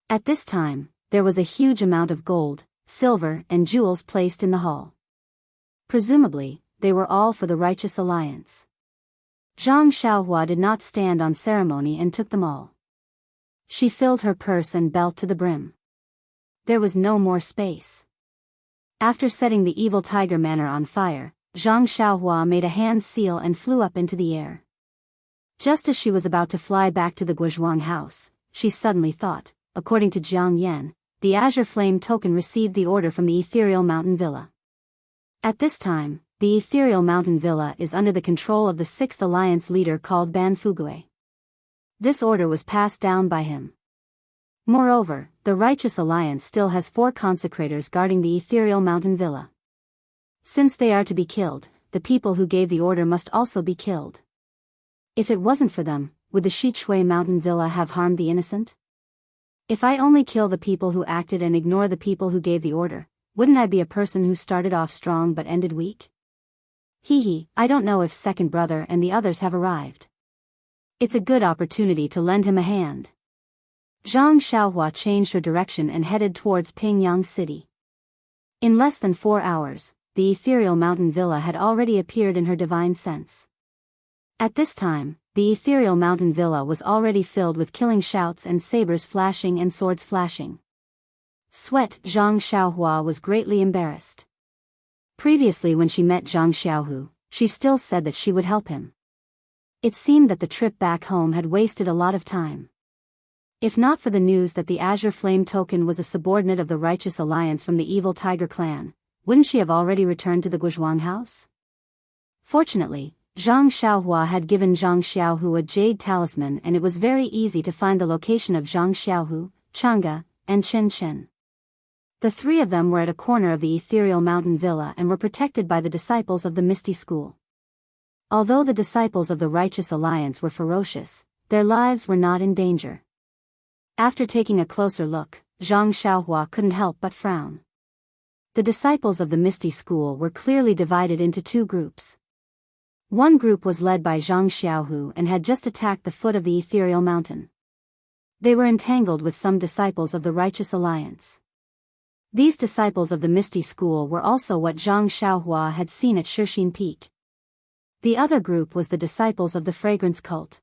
At this time, there was a huge amount of gold, silver, and jewels placed in the hall. Presumably, they were all for the righteous alliance. Zhang Xiaohua did not stand on ceremony and took them all. She filled her purse and belt to the brim. There was no more space. After setting the evil tiger manor on fire, Zhang Xiaohua made a hand seal and flew up into the air. Just as she was about to fly back to the Guizhuang house, she suddenly thought, according to Jiang Yan, the azure flame token received the order from the ethereal mountain villa. At this time, the ethereal mountain villa is under the control of the 6th alliance leader called Ban Fugue. This order was passed down by him. Moreover, the righteous alliance still has 4 consecrators guarding the ethereal mountain villa. Since they are to be killed, the people who gave the order must also be killed. If it wasn't for them, would the Shichui mountain villa have harmed the innocent? If I only kill the people who acted and ignore the people who gave the order, wouldn't I be a person who started off strong but ended weak? I don't know if second brother and the others have arrived. It's a good opportunity to lend him a hand. Zhang Xiaohua changed her direction and headed towards Pingyang City. In less than 4 hours, the ethereal mountain villa had already appeared in her divine sense. At this time, the ethereal mountain villa was already filled with killing shouts and sabers flashing and swords flashing. Sweat. Zhang Xiaohua was greatly embarrassed. Previously when she met Zhang Xiaohu, she still said that she would help him. It seemed that the trip back home had wasted a lot of time. If not for the news that the azure flame token was a subordinate of the righteous alliance from the evil tiger clan, wouldn't she have already returned to the Guizhuang house? Fortunately, Zhang Xiaohua had given Zhang Xiaohu a jade talisman and it was very easy to find the location of Zhang Xiaohu, Chang'e, and Chen Chen. The 3 of them were at a corner of the ethereal mountain villa and were protected by the disciples of the Misty School. Although the disciples of the righteous alliance were ferocious, their lives were not in danger. After taking a closer look, Zhang Xiaohua couldn't help but frown. The disciples of the Misty School were clearly divided into 2 groups. One group was led by Zhang Xiaohu and had just attacked the foot of the ethereal mountain. They were entangled with some disciples of the righteous alliance. These disciples of the Misty School were also what Zhang Xiaohua had seen at Shixin Peak. The other group was the disciples of the fragrance cult.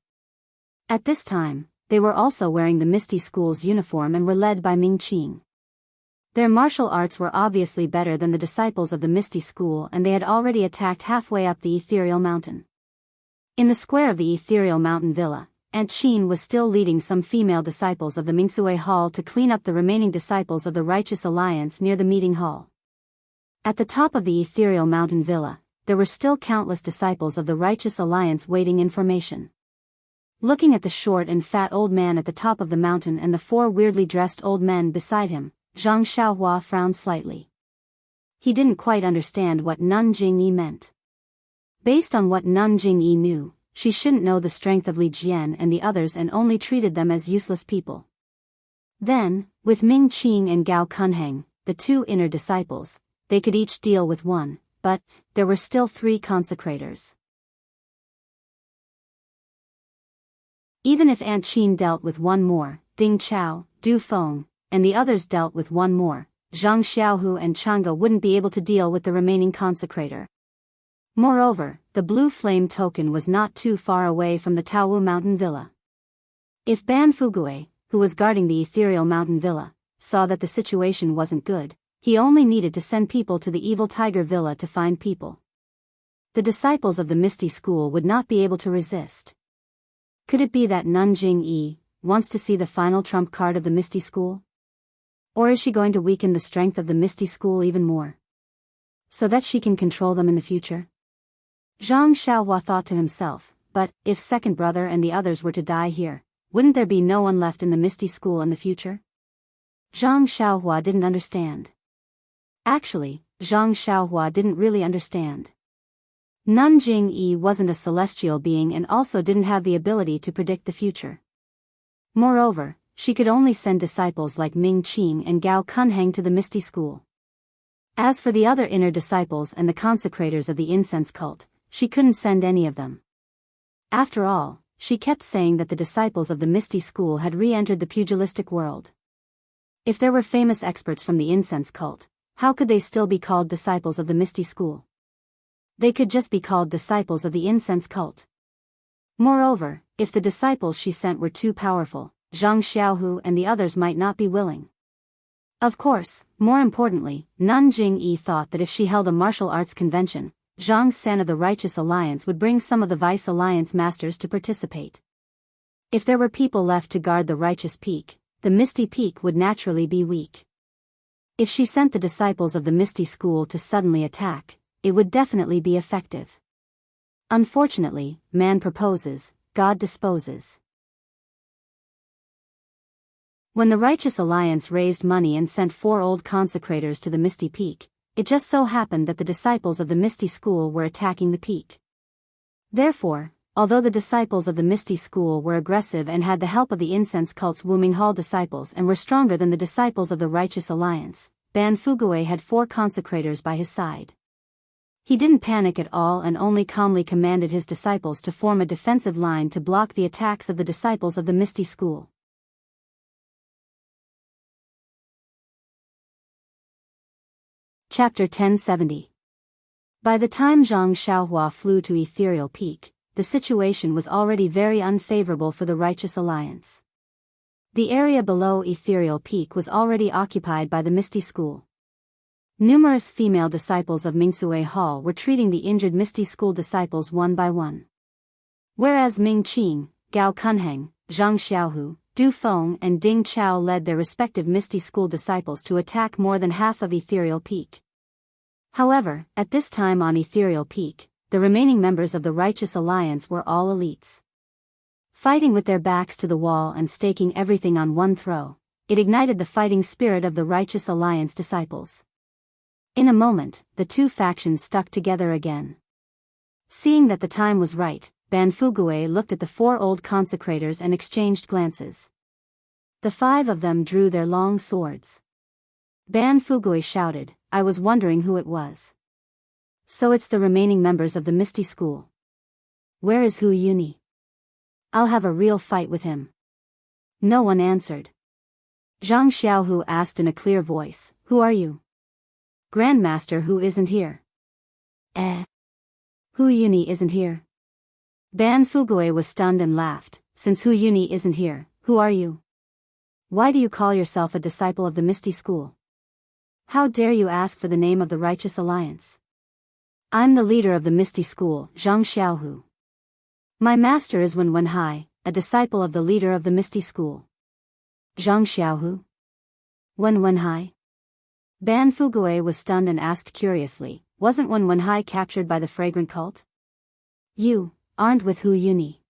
At this time, they were also wearing the Misty School's uniform and were led by Ming Qing. Their martial arts were obviously better than the disciples of the Misty School and they had already attacked halfway up the ethereal mountain. In the square of the ethereal mountain villa, Aunt Qin was still leading some female disciples of the Mingsui Hall to clean up the remaining disciples of the Righteous Alliance near the meeting hall. At the top of the ethereal mountain villa, there were still countless disciples of the Righteous Alliance waiting information. Looking at the short and fat old man at the top of the mountain and the 4 weirdly dressed old men beside him, Zhang Xiaohua frowned slightly. He didn't quite understand what Nun Jingyi meant. Based on what Nun Jingyi knew, she shouldn't know the strength of Li Jian and the others and only treated them as useless people. Then, with Ming Qing and Gao Kunheng, the 2 inner disciples, they could each deal with 1, but there were still 3 consecrators. Even if Aunt Qin dealt with 1 more, Ding Chao, Du Feng, and the others dealt with 1 more, Zhang Xiaohu and Chang'e wouldn't be able to deal with the remaining consecrator. Moreover, the blue flame token was not too far away from the Taowu mountain villa. If Ban Fugue, who was guarding the ethereal mountain villa, saw that the situation wasn't good, he only needed to send people to the evil tiger villa to find people. The disciples of the Misty School would not be able to resist. Could it be that Nun Jingyi wants to see the final trump card of the Misty School? Or is she going to weaken the strength of the Misty School even more, so that she can control them in the future? Zhang Xiaohua thought to himself, But, if second brother and the others were to die here, wouldn't there be no one left in the Misty School in the future? Zhang Xiaohua didn't understand. Actually, Zhang Xiaohua didn't really understand. Nanjing Yi wasn't a celestial being and also didn't have the ability to predict the future. Moreover, she could only send disciples like Ming Qing and Gao Kunheng to the Misty School. As for the other inner disciples and the consecrators of the incense cult, she couldn't send any of them. After all, she kept saying that the disciples of the Misty School had re-entered the pugilistic world. If there were famous experts from the incense cult, how could they still be called disciples of the Misty School? They could just be called disciples of the incense cult. Moreover, if the disciples she sent were too powerful, Zhang Xiaohu and the others might not be willing. Of course, more importantly, Nanjing Yi thought that if she held a martial arts convention, Zhang San of the Righteous Alliance would bring some of the Vice Alliance masters to participate. If there were people left to guard the Righteous Peak, the Misty Peak would naturally be weak. If she sent the disciples of the Misty School to suddenly attack, it would definitely be effective. Unfortunately, man proposes, God disposes. When the Righteous Alliance raised money and sent 4 old consecrators to the Misty Peak, it just so happened that the disciples of the Misty School were attacking the peak. Therefore, although the disciples of the Misty School were aggressive and had the help of the incense cult's Wuming Hall disciples and were stronger than the disciples of the Righteous Alliance, Ban Fugui had 4 consecrators by his side. He didn't panic at all and only calmly commanded his disciples to form a defensive line to block the attacks of the disciples of the Misty School. Chapter 1070. By the time Zhang Xiaohua flew to Ethereal Peak, the situation was already very unfavorable for the Righteous Alliance. The area below Ethereal Peak was already occupied by the Misty School. Numerous female disciples of Mingsue Hall were treating the injured Misty School disciples one by one. Whereas Ming Qing, Gao Kunheng, Zhang Xiaohu, Du Feng and Ding Chao led their respective Misty School disciples to attack more than half of Ethereal Peak. However, at this time on Ethereal Peak, the remaining members of the Righteous Alliance were all elites. Fighting with their backs to the wall and staking everything on one throw, it ignited the fighting spirit of the Righteous Alliance disciples. In a moment, the two factions stuck together again. Seeing that the time was right, Ban Fugui looked at the 4 old consecrators and exchanged glances. The 5 of them drew their long swords. Ban Fugui shouted, "I was wondering who it was. So it's the remaining members of the Misty School. Where is Hu Yuni? I'll have a real fight with him." No one answered. Zhang Xiaohu asked in a clear voice, "Who are you?" "Grandmaster Hu isn't here." Hu Yuni isn't here?" Ban Fugui was stunned and laughed. "Since Hu Yuni isn't here, who are you? Why do you call yourself a disciple of the Misty School? How dare you ask for the name of the Righteous Alliance?" "I'm the leader of the Misty School, Zhang Xiaohu. My master is Wen Wenhai, a disciple of the leader of the Misty School." "Zhang Xiaohu? Wen Wenhai?" Ban Fugui was stunned and asked curiously, "Wasn't Wen Wenhai captured by the fragrant cult? You aren't with Hu Yuni.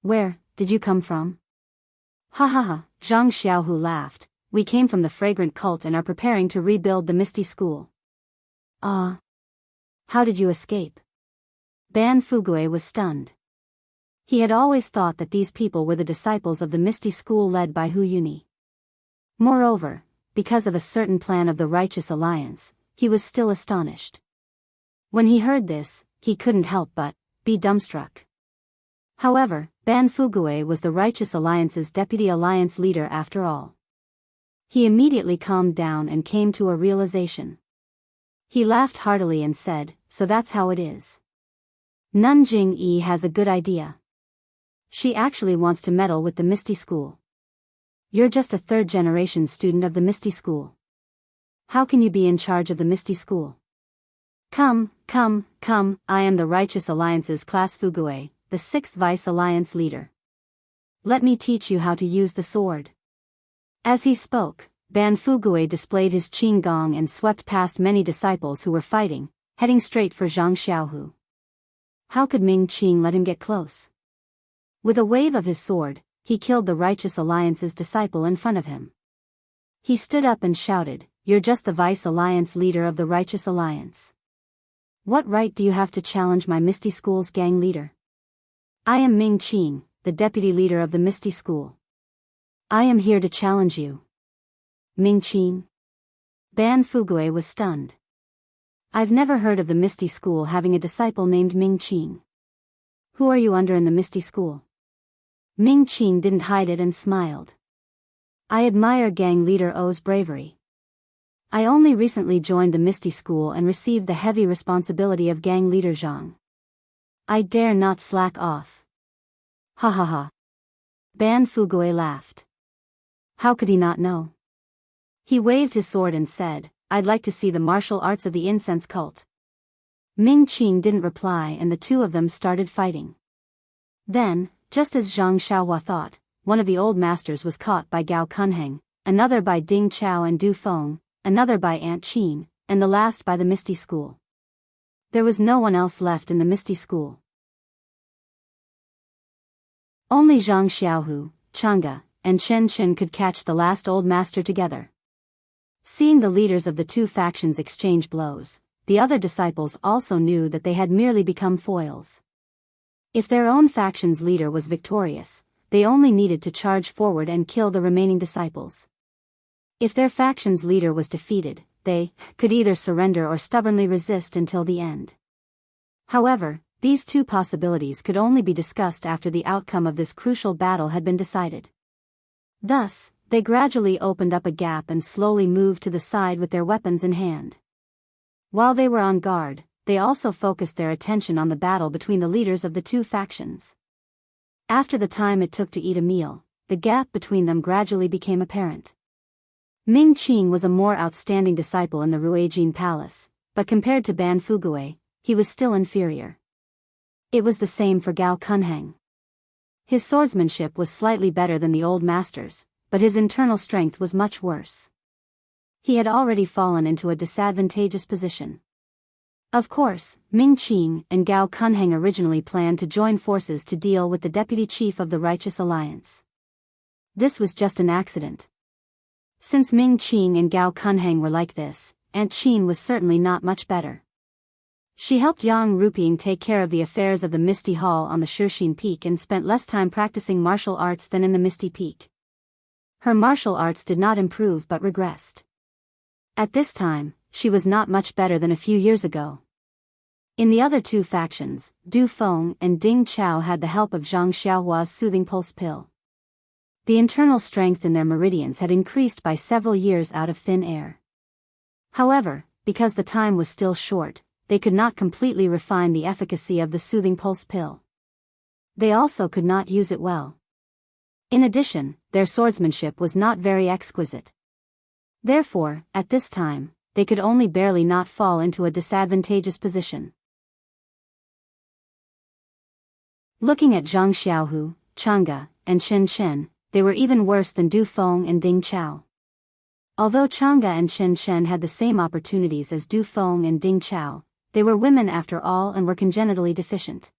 Where did you come from?" "Ha ha ha," Zhang Xiaohu laughed. "We came from the fragrant cult and are preparing to rebuild the Misty School." "Ah. How did you escape?" Ban Fugui was stunned. He had always thought that these people were the disciples of the Misty School led by Hu Yuni. Moreover, because of a certain plan of the Righteous Alliance, he was still astonished. When he heard this, he couldn't help but be dumbstruck. However, Ban Fugui was the Righteous Alliance's deputy alliance leader after all. He immediately calmed down and came to a realization. He laughed heartily and said, "So that's how it is. Nanjing Yi has a good idea. She actually wants to meddle with the Misty School. You're just a 3rd-generation student of the Misty School. How can you be in charge of the Misty School? Come, I am the Righteous Alliance's Class Fugui, the 6th Vice Alliance leader. Let me teach you how to use the sword." As he spoke, Ban Fugui displayed his qing gong and swept past many disciples who were fighting, heading straight for Zhang Xiaohu. How could Ming Qing let him get close? With a wave of his sword, he killed the Righteous Alliance's disciple in front of him. He stood up and shouted, "You're just the Vice Alliance leader of the Righteous Alliance. What right do you have to challenge my Misty School's gang leader? I am Ming Qing, the deputy leader of the Misty School. I am here to challenge you." Ming Qing? Ban Fugui was stunned. I've never heard of the Misty School having a disciple named Ming Qing. Who are you under in the Misty School? Ming Qing didn't hide it and smiled. I admire gang leader O's bravery. I only recently joined the Misty School and received the heavy responsibility of gang leader Zhang. I dare not slack off. Ha ha ha. Ban Fugui laughed. How could he not know? He waved his sword and said, "I'd like to see the martial arts of the incense cult." Ming Qing didn't reply and the two of them started fighting. Then, just as Zhang Xiaohua thought, one of the old masters was caught by Gao Kunheng, another by Ding Chao and Du Feng, another by Ant Qin, and the last by the Misty School. There was no one else left in the Misty School. Only Zhang Xiaohu, Chang'e, and Chen Chen could catch the last old master together. Seeing the leaders of the two factions exchange blows, the other disciples also knew that they had merely become foils. If their own faction's leader was victorious, they only needed to charge forward and kill the remaining disciples. If their faction's leader was defeated, they could either surrender or stubbornly resist until the end. However, these two possibilities could only be discussed after the outcome of this crucial battle had been decided. Thus, they gradually opened up a gap and slowly moved to the side with their weapons in hand. While they were on guard, they also focused their attention on the battle between the leaders of the two factions. After the time it took to eat a meal, the gap between them gradually became apparent. Ming Qing was a more outstanding disciple in the Ruijin Palace, but compared to Ban Fugui, he was still inferior. It was the same for Gao Kunheng. His swordsmanship was slightly better than the old master's, but his internal strength was much worse. He had already fallen into a disadvantageous position. Of course, Ming Qing and Gao Kunheng originally planned to join forces to deal with the deputy chief of the Righteous Alliance. This was just an accident. Since Ming Qing and Gao Kunheng were like this, Ant Qin was certainly not much better. She helped Yang Ruping take care of the affairs of the Misty Hall on the Shixin Peak and spent less time practicing martial arts than in the Misty Peak. Her martial arts did not improve but regressed. At this time, she was not much better than a few years ago. In the other two factions, Du Feng and Ding Chao had the help of Zhang Xiaohua's soothing pulse pill. The internal strength in their meridians had increased by several years out of thin air. However, because the time was still short, they could not completely refine the efficacy of the soothing pulse pill. They also could not use it well. In addition, their swordsmanship was not very exquisite. Therefore, at this time, they could only barely not fall into a disadvantageous position. Looking at Zhang Xiaohu, Chang'e, and Chen Chen, they were even worse than Du Feng and Ding Chao. Although Chang'e and Chen Chen had the same opportunities as Du Feng and Ding Chao, they were women after all and were congenitally deficient.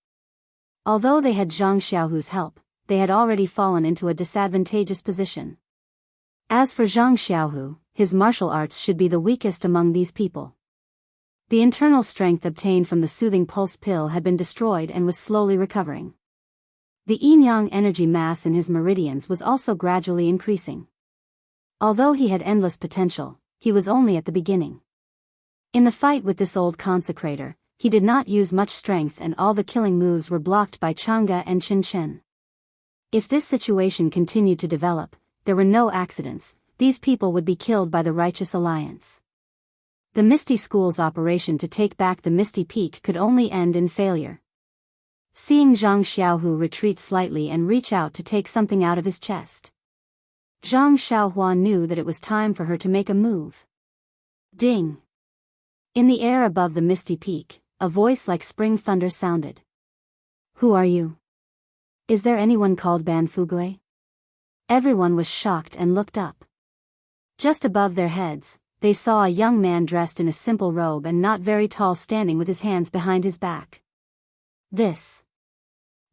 Although they had Zhang Xiaohu's help, they had already fallen into a disadvantageous position. As for Zhang Xiaohu, his martial arts should be the weakest among these people. The internal strength obtained from the soothing pulse pill had been destroyed and was slowly recovering. The yin-yang energy mass in his meridians was also gradually increasing. Although he had endless potential, he was only at the beginning. In the fight with this old consecrator, he did not use much strength and all the killing moves were blocked by Chang'e and Chen Chen. If this situation continued to develop, there were no accidents, these people would be killed by the Righteous Alliance. The Misty School's operation to take back the Misty Peak could only end in failure. Seeing Zhang Xiaohu retreat slightly and reach out to take something out of his chest, Zhang Xiaohua knew that it was time for her to make a move. Ding! In the air above the Misty Peak, a voice like spring thunder sounded. Who are you? Is there anyone called Ban Fugui? Everyone was shocked and looked up. Just above their heads, they saw a young man dressed in a simple robe and not very tall standing with his hands behind his back. This.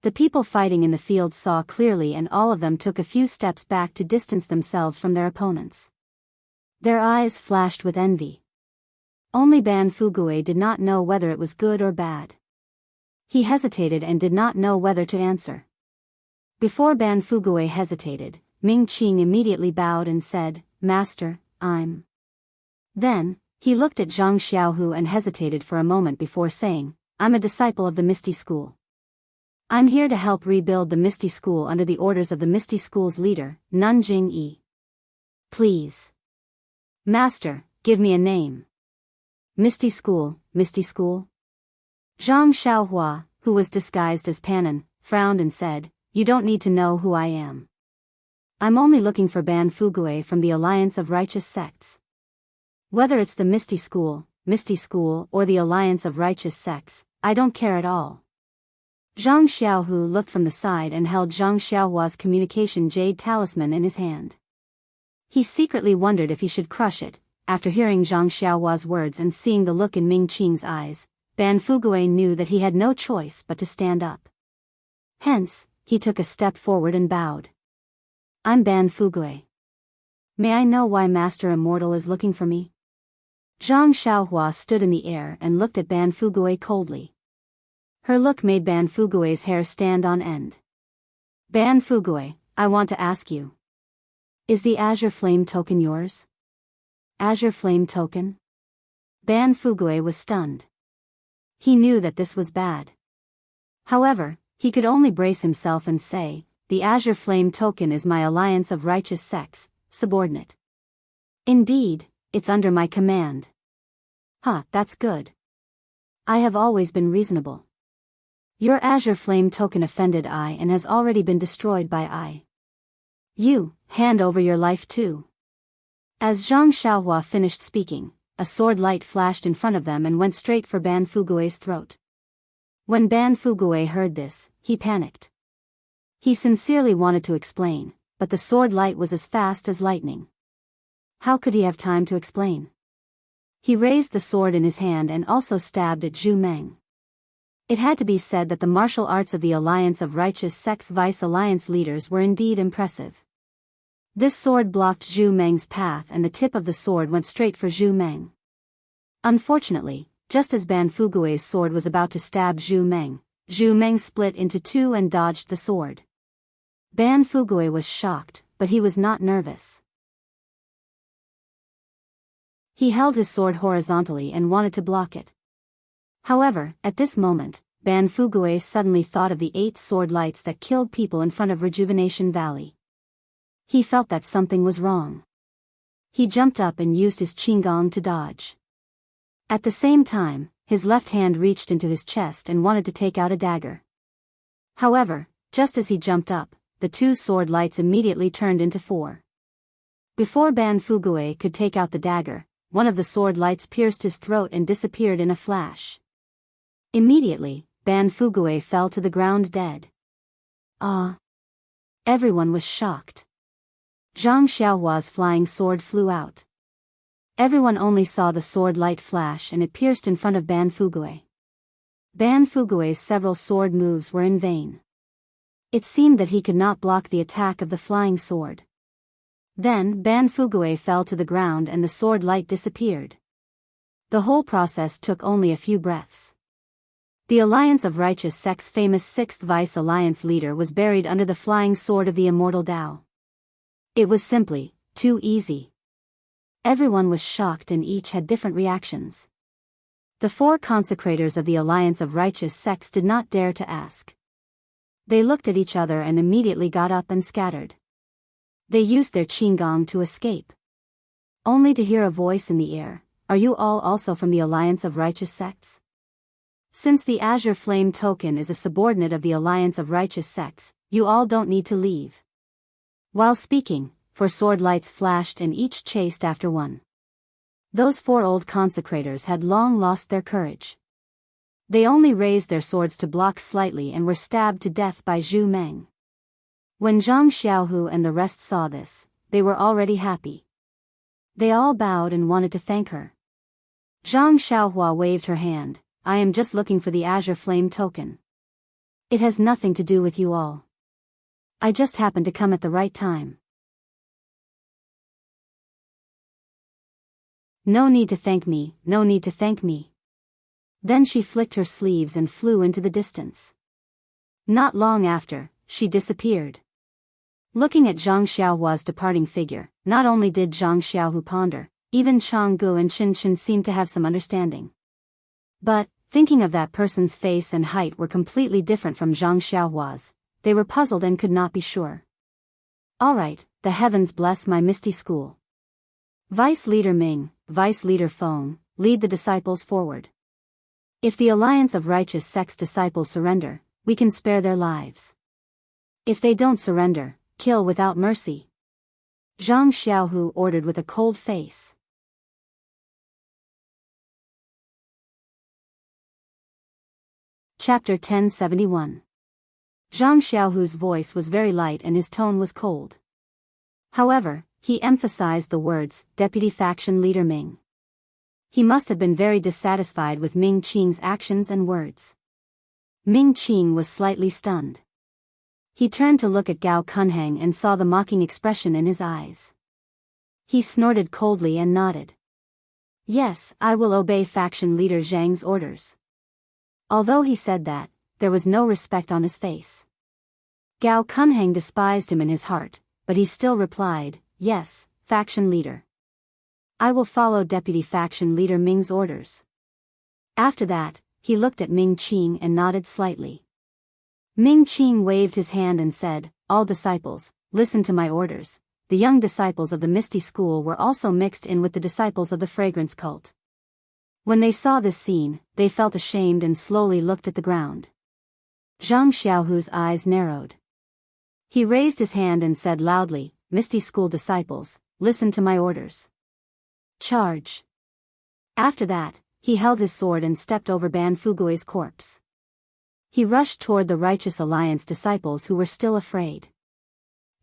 The people fighting in the field saw clearly, and all of them took a few steps back to distance themselves from their opponents. Their eyes flashed with envy. Only Ban Fugue did not know whether it was good or bad. He hesitated and did not know whether to answer. Before Ban Fugue hesitated, Ming Qing immediately bowed and said, "Master, I'm." Then, he looked at Zhang Xiaohu and hesitated for a moment before saying, "I'm a disciple of the Misty School. I'm here to help rebuild the Misty School under the orders of the Misty School's leader, Nun Jing Yi. Please. Master, give me a name." Misty School, Misty School? Zhang Xiaohua, who was disguised as Panin, frowned and said, "You don't need to know who I am. I'm only looking for Ban Fugue from the Alliance of Righteous Sects. Whether it's the Misty School, or the Alliance of Righteous Sects, I don't care at all." Zhang Xiaohu looked from the side and held Zhang Xiaohua's communication jade talisman in his hand. He secretly wondered if he should crush it. After hearing Zhang Xiaohua's words and seeing the look in Ming Qing's eyes, Ban Fugue knew that he had no choice but to stand up. Hence, he took a step forward and bowed. "I'm Ban Fugue. May I know why Master Immortal is looking for me?" Zhang Xiaohua stood in the air and looked at Ban Fugue coldly. Her look made Ban Fugue's hair stand on end. "Ban Fugue, I want to ask you. Is the Azure Flame token yours?" Azure Flame token? Ban Fugue was stunned. He knew that this was bad. However, he could only brace himself and say, "The Azure Flame token is my Alliance of Righteous Sects, subordinate. Indeed, it's under my command." That's good. I have always been reasonable. Your Azure Flame token offended I and has already been destroyed by I. You, hand over your life too." As Zhang Xiaohua finished speaking, a sword light flashed in front of them and went straight for Ban Fugue's throat. When Ban Fugue heard this, he panicked. He sincerely wanted to explain, but the sword light was as fast as lightning. How could he have time to explain? He raised the sword in his hand and also stabbed at Zhu Meng. It had to be said that the martial arts of the Alliance of Righteous Sects Vice Alliance leaders were indeed impressive. This sword blocked Zhu Meng's path and the tip of the sword went straight for Zhu Meng. Unfortunately, just as Ban Fugue's sword was about to stab Zhu Meng split into two and dodged the sword. Ban Fugue was shocked, but he was not nervous. He held his sword horizontally and wanted to block it. However, at this moment, Ban Fugue suddenly thought of the 8 sword lights that killed people in front of Rejuvenation Valley. He felt that something was wrong. He jumped up and used his Qinggong to dodge. At the same time, his left hand reached into his chest and wanted to take out a dagger. However, just as he jumped up, the 2 sword lights immediately turned into 4. Before Ban Fugue could take out the dagger, one of the sword lights pierced his throat and disappeared in a flash. Immediately, Ban Fugue fell to the ground dead. Everyone was shocked. Zhang Xiaohua's flying sword flew out. Everyone only saw the sword light flash and it pierced in front of Ban Fugue. Ban Fugue's several sword moves were in vain. It seemed that he could not block the attack of the flying sword. Then Ban Fugue fell to the ground and the sword light disappeared. The whole process took only a few breaths. The Alliance of Righteous Sects' famous 6th Vice Alliance leader was buried under the flying sword of the immortal Tao. It was simply too easy. Everyone was shocked and each had different reactions. The 4 consecrators of the Alliance of Righteous Sects did not dare to ask. They looked at each other and immediately got up and scattered. They used their Qinggong to escape. Only to hear a voice in the air, "Are you all also from the Alliance of Righteous Sects? Since the Azure Flame token is a subordinate of the Alliance of Righteous Sects, you all don't need to leave." While speaking, 4 sword lights flashed and each chased after one. Those 4 old consecrators had long lost their courage. They only raised their swords to block slightly and were stabbed to death by Zhu Meng. When Zhang Xiaohu and the rest saw this, they were already happy. They all bowed and wanted to thank her. Zhang Xiaohua waved her hand, "I am just looking for the Azure Flame token. It has nothing to do with you all. I just happened to come at the right time. No need to thank me, no need to thank me. Then she flicked her sleeves and flew into the distance. Not long after, she disappeared. Looking at Zhang Xiaohua's departing figure, not only did Zhang Xiaohu ponder, even Changgu and Chen Chen seemed to have some understanding. But, thinking of that person's face and height were completely different from Zhang Xiaohua's, they were puzzled and could not be sure. Alright, the heavens bless my misty school. Vice Leader Ming, Vice Leader Feng, lead the disciples forward. If the alliance of righteous sect's disciples surrender, we can spare their lives. If they don't surrender, kill without mercy. Zhang Xiaohu ordered with a cold face. Chapter 1071. Zhang Xiaohu's voice was very light and his tone was cold. However, he emphasized the words, Deputy Faction Leader Ming. He must have been very dissatisfied with Ming Qing's actions and words. Ming Qing was slightly stunned. He turned to look at Gao Kunheng and saw the mocking expression in his eyes. He snorted coldly and nodded. Yes, I will obey Faction Leader Zhang's orders. Although he said that, there was no respect on his face. Gao Kunheng despised him in his heart, but he still replied, Yes, Faction Leader. I will follow Deputy Faction Leader Ming's orders. After that, he looked at Ming Qing and nodded slightly. Ming Qing waved his hand and said, All disciples, listen to my orders. The young disciples of the Misty School were also mixed in with the disciples of the Fragrance Cult. When they saw this scene, they felt ashamed and slowly looked at the ground. Zhang Xiaohu's eyes narrowed. He raised his hand and said loudly, Misty School disciples, listen to my orders. Charge. After that, he held his sword and stepped over Ban Fugui's corpse. He rushed toward the Righteous Alliance disciples who were still afraid.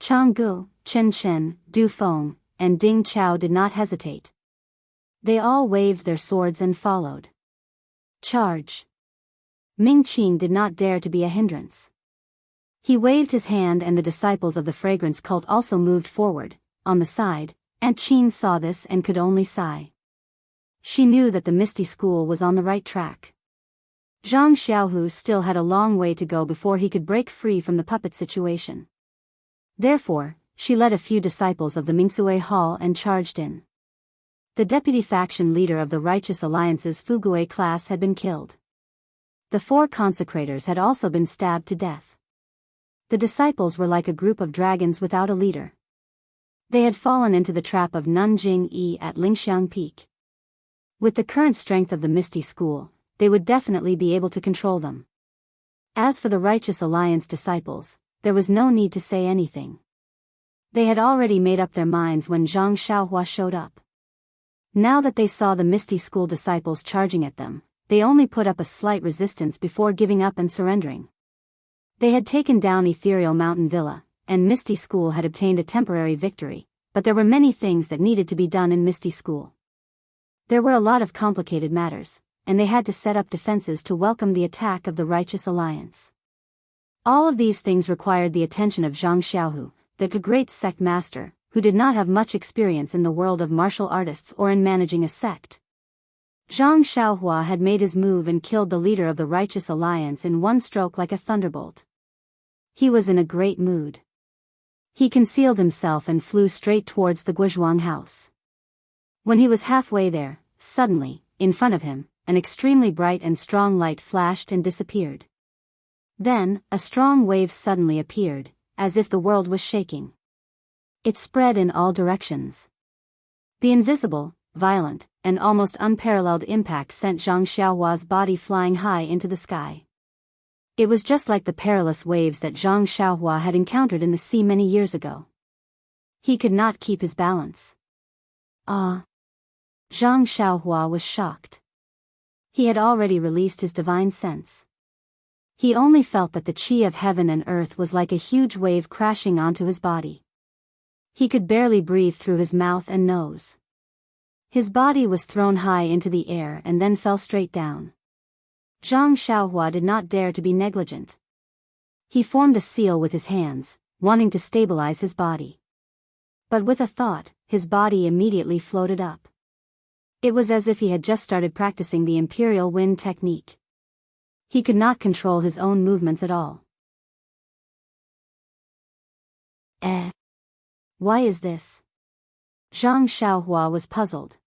Changgu, Chen Chen, Du Feng, and Ding Chao did not hesitate. They all waved their swords and followed. Charge. Ming Qing did not dare to be a hindrance. He waved his hand and the disciples of the Fragrance Cult also moved forward, on the side, and Qing saw this and could only sigh. She knew that the Misty School was on the right track. Zhang Xiaohu still had a long way to go before he could break free from the puppet situation. Therefore, she led a few disciples of the Mingsue Hall and charged in. The deputy faction leader of the Righteous Alliance's Fugue class had been killed. The 4 consecrators had also been stabbed to death. The disciples were like a group of dragons without a leader. They had fallen into the trap of Nanjing Yi at Lingxiang Peak. With the current strength of the Misty School, they would definitely be able to control them. As for the Righteous Alliance disciples, there was no need to say anything. They had already made up their minds when Zhang Xiaohua showed up. Now that they saw the Misty School disciples charging at them, they only put up a slight resistance before giving up and surrendering. They had taken down Ethereal Mountain Villa, and Misty School had obtained a temporary victory, but there were many things that needed to be done in Misty School. There were a lot of complicated matters, and they had to set up defenses to welcome the attack of the Righteous Alliance. All of these things required the attention of Zhang Xiaohu, the great sect master, who did not have much experience in the world of martial artists or in managing a sect. Zhang Xiaohua had made his move and killed the leader of the Righteous Alliance in one stroke like a thunderbolt. He was in a great mood. He concealed himself and flew straight towards the Guizhuang house. When he was halfway there, suddenly, in front of him, an extremely bright and strong light flashed and disappeared. Then, a strong wave suddenly appeared, as if the world was shaking. It spread in all directions. The invisible, violent, and almost unparalleled impact sent Zhang Xiaohua's body flying high into the sky. It was just like the perilous waves that Zhang Xiaohua had encountered in the sea many years ago. He could not keep his balance. Ah! Zhang Xiaohua was shocked. He had already released his divine sense. He only felt that the chi of heaven and earth was like a huge wave crashing onto his body. He could barely breathe through his mouth and nose. His body was thrown high into the air and then fell straight down. Zhang Xiaohua did not dare to be negligent. He formed a seal with his hands, wanting to stabilize his body. But with a thought, his body immediately floated up. It was as if he had just started practicing the imperial wind technique. He could not control his own movements at all. Why is this? Zhang Xiaohua was puzzled.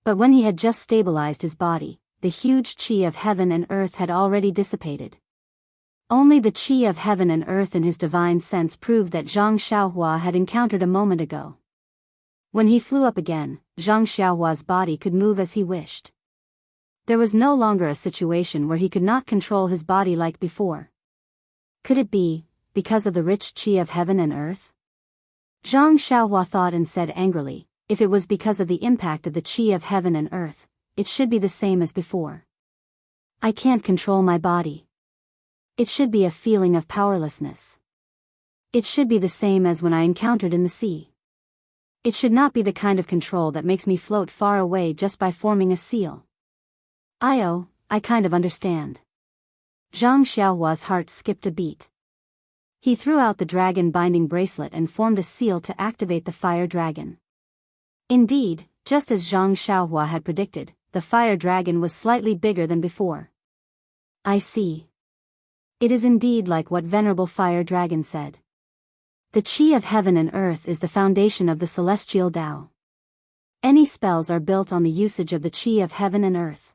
But when he had just stabilized his body, the huge qi of heaven and earth had already dissipated. Only the qi of heaven and earth in his divine sense proved that Zhang Xiaohua had encountered a moment ago. When he flew up again, Zhang Xiaohua's body could move as he wished. There was no longer a situation where he could not control his body like before. Could it be, because of the rich qi of heaven and earth? Zhang Xiaohua thought and said angrily, if it was because of the impact of the qi of heaven and earth, it should be the same as before. I can't control my body. It should be a feeling of powerlessness. It should be the same as when I encountered in the sea. It should not be the kind of control that makes me float far away just by forming a seal. I kind of understand. Zhang Xiaohua's heart skipped a beat. He threw out the dragon binding bracelet and formed a seal to activate the fire dragon. Indeed, just as Zhang Xiaohua had predicted, the fire dragon was slightly bigger than before. I see. It is indeed like what Venerable Fire Dragon said. The qi of heaven and earth is the foundation of the celestial Tao. Any spells are built on the usage of the qi of heaven and earth.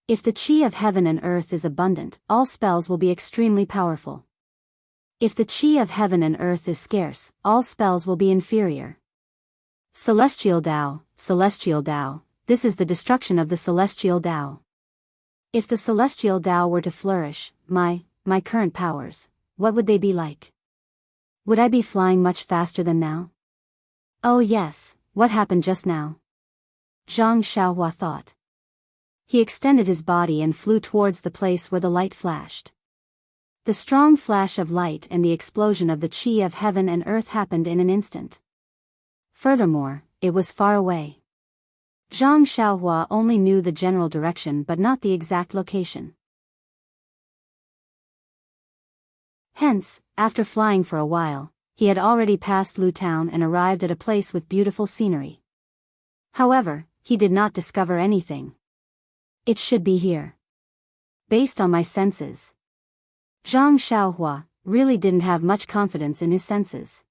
If the qi of heaven and earth is abundant, all spells will be extremely powerful. If the qi of heaven and earth is scarce, all spells will be inferior. Celestial Tao, this is the destruction of the celestial Tao. If the celestial Tao were to flourish, my current powers, what would they be like? Would I be flying much faster than now? Oh yes, what happened just now? Zhang Xiaohua thought. He extended his body and flew towards the place where the light flashed. The strong flash of light and the explosion of the qi of heaven and earth happened in an instant. Furthermore, it was far away. Zhang Xiaohua only knew the general direction but not the exact location. Hence, after flying for a while, he had already passed Lu Town and arrived at a place with beautiful scenery. However, he did not discover anything. It should be here. Based on my senses. Zhang Xiaohua really didn't have much confidence in his senses.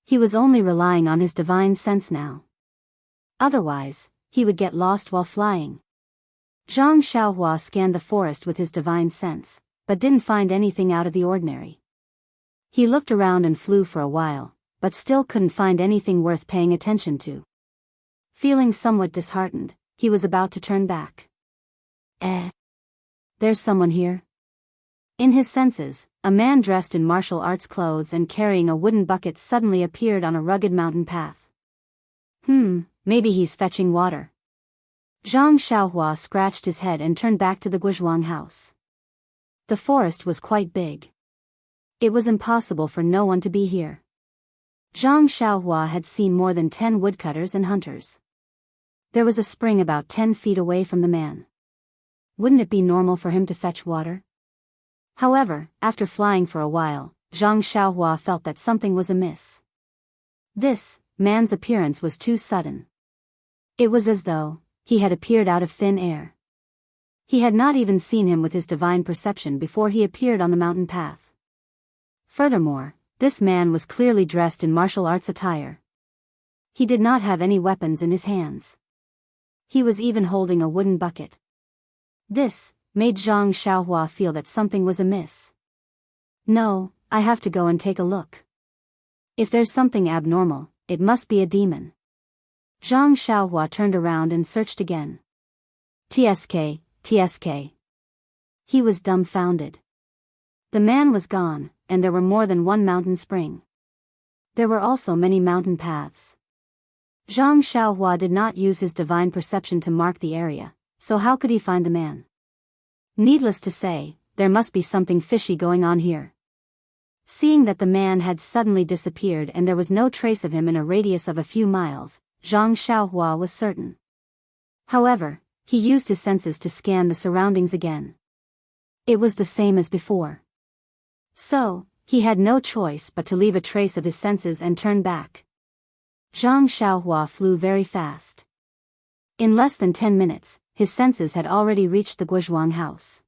He was only relying on his divine sense now. Otherwise, he would get lost while flying. Zhang Xiaohua scanned the forest with his divine sense, but didn't find anything out of the ordinary. He looked around and flew for a while, but still couldn't find anything worth paying attention to. Feeling somewhat disheartened, he was about to turn back. There's someone here. In his senses, a man dressed in martial arts clothes and carrying a wooden bucket suddenly appeared on a rugged mountain path. Maybe he's fetching water. Zhang Xiaohua scratched his head and turned back to the Guizhuang house. The forest was quite big. It was impossible for no one to be here. Zhang Xiaohua had seen more than 10 woodcutters and hunters. There was a spring about 10 feet away from the man. Wouldn't it be normal for him to fetch water? However, after flying for a while, Zhang Xiaohua felt that something was amiss. This man's appearance was too sudden. It was as though he had appeared out of thin air. He had not even seen him with his divine perception before he appeared on the mountain path. Furthermore, this man was clearly dressed in martial arts attire. He did not have any weapons in his hands. He was even holding a wooden bucket. This made Zhang Xiaohua feel that something was amiss. No, I have to go and take a look. If there's something abnormal, it must be a demon. Zhang Xiaohua turned around and searched again. TSK. He was dumbfounded. The man was gone, and there were more than one mountain spring. There were also many mountain paths. Zhang Xiaohua did not use his divine perception to mark the area, so how could he find the man? Needless to say, there must be something fishy going on here. Seeing that the man had suddenly disappeared and there was no trace of him in a radius of a few miles, Zhang Xiaohua was certain. However, he used his senses to scan the surroundings again. It was the same as before. So, he had no choice but to leave a trace of his senses and turn back. Zhang Xiaohua flew very fast. In less than 10 minutes, his senses had already reached the Guozhuang house.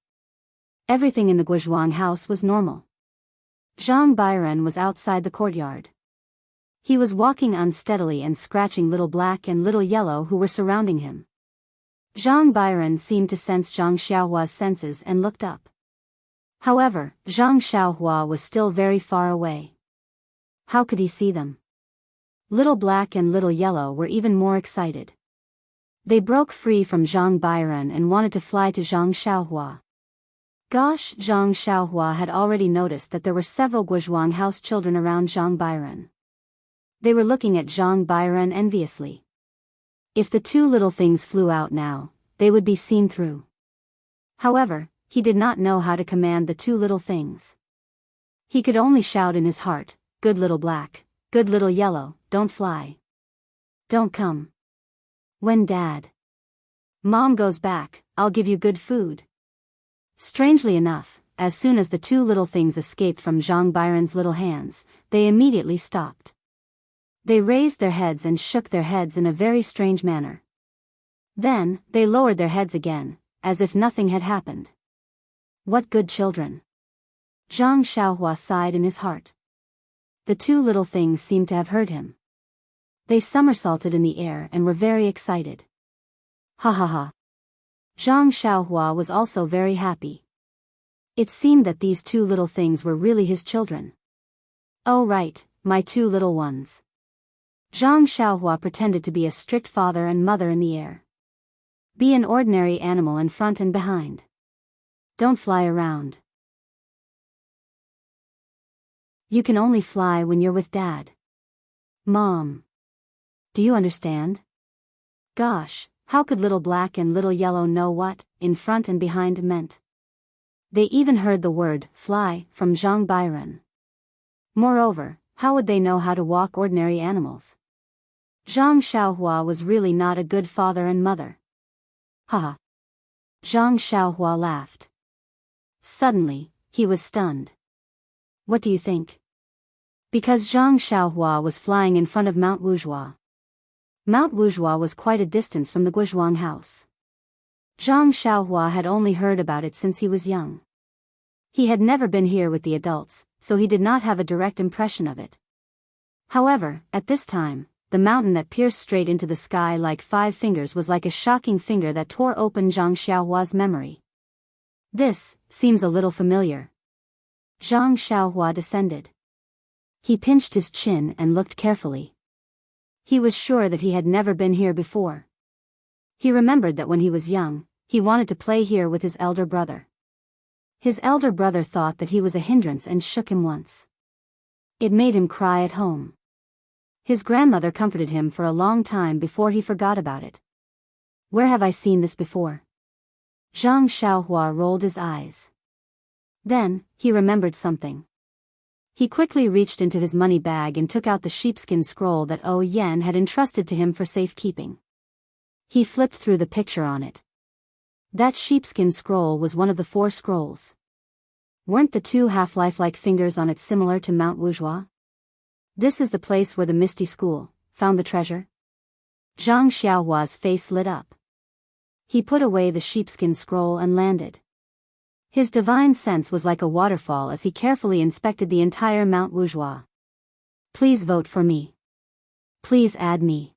Everything in the Guozhuang house was normal. Zhang Bairen was outside the courtyard. He was walking unsteadily and scratching Little Black and Little Yellow who were surrounding him. Zhang Bairen seemed to sense Zhang Xiaohua's senses and looked up. However, Zhang Xiaohua was still very far away. How could he see them? Little Black and Little Yellow were even more excited. They broke free from Zhang Bairen and wanted to fly to Zhang Xiaohua. Gosh, Zhang Xiaohua had already noticed that there were several Guozhuang house children around Zhang Bairen. They were looking at Zhang Bairen enviously. If the two little things flew out now, they would be seen through. However, he did not know how to command the two little things. He could only shout in his heart, "Good Little Black, good Little Yellow, don't fly. Don't come. When Mom goes back, I'll give you good food." Strangely enough, as soon as the two little things escaped from Zhang Bairen's little hands, they immediately stopped. They raised their heads and shook their heads in a very strange manner. Then, they lowered their heads again, as if nothing had happened. What good children! Zhang Xiaohua sighed in his heart. The two little things seemed to have heard him. They somersaulted in the air and were very excited. Ha ha ha! Zhang Xiaohua was also very happy. It seemed that these two little things were really his children. Oh right, my two little ones. Zhang Xiaohua pretended to be a strict father and mother in the air. Be an ordinary animal in front and behind. Don't fly around. You can only fly when you're with Dad. Mom. Do you understand? Gosh, how could Little Black and Little Yellow know what in front and behind meant? They even heard the word fly from Zhang Bairen. Moreover, how would they know how to walk ordinary animals? Zhang Xiaohua was really not a good father and mother. Haha. Zhang Xiaohua laughed. Suddenly, he was stunned. What do you think? Because Zhang Xiaohua was flying in front of Mount Wuzhua. Mount Wuzhua was quite a distance from the Guozhuang house. Zhang Xiaohua had only heard about it since he was young. He had never been here with the adults, so he did not have a direct impression of it. However, at this time, the mountain that pierced straight into the sky like 5 fingers was like a shocking finger that tore open Zhang Xiaohua's memory. This seems a little familiar. Zhang Xiaohua descended. He pinched his chin and looked carefully. He was sure that he had never been here before. He remembered that when he was young, he wanted to play here with his elder brother. His elder brother thought that he was a hindrance and shook him once. It made him cry at home. His grandmother comforted him for a long time before he forgot about it. Where have I seen this before? Zhang Xiaohua rolled his eyes. Then, he remembered something. He quickly reached into his money bag and took out the sheepskin scroll that O Yen had entrusted to him for safekeeping. He flipped through the picture on it. That sheepskin scroll was one of the 4 scrolls. Weren't the 2 half-life-like fingers on it similar to Mount Wuzhua? This is the place where the Misty School found the treasure? Zhang Xiaohua's face lit up. He put away the sheepskin scroll and landed. His divine sense was like a waterfall as he carefully inspected the entire Mount Wuzhua. Please vote for me. Please add me.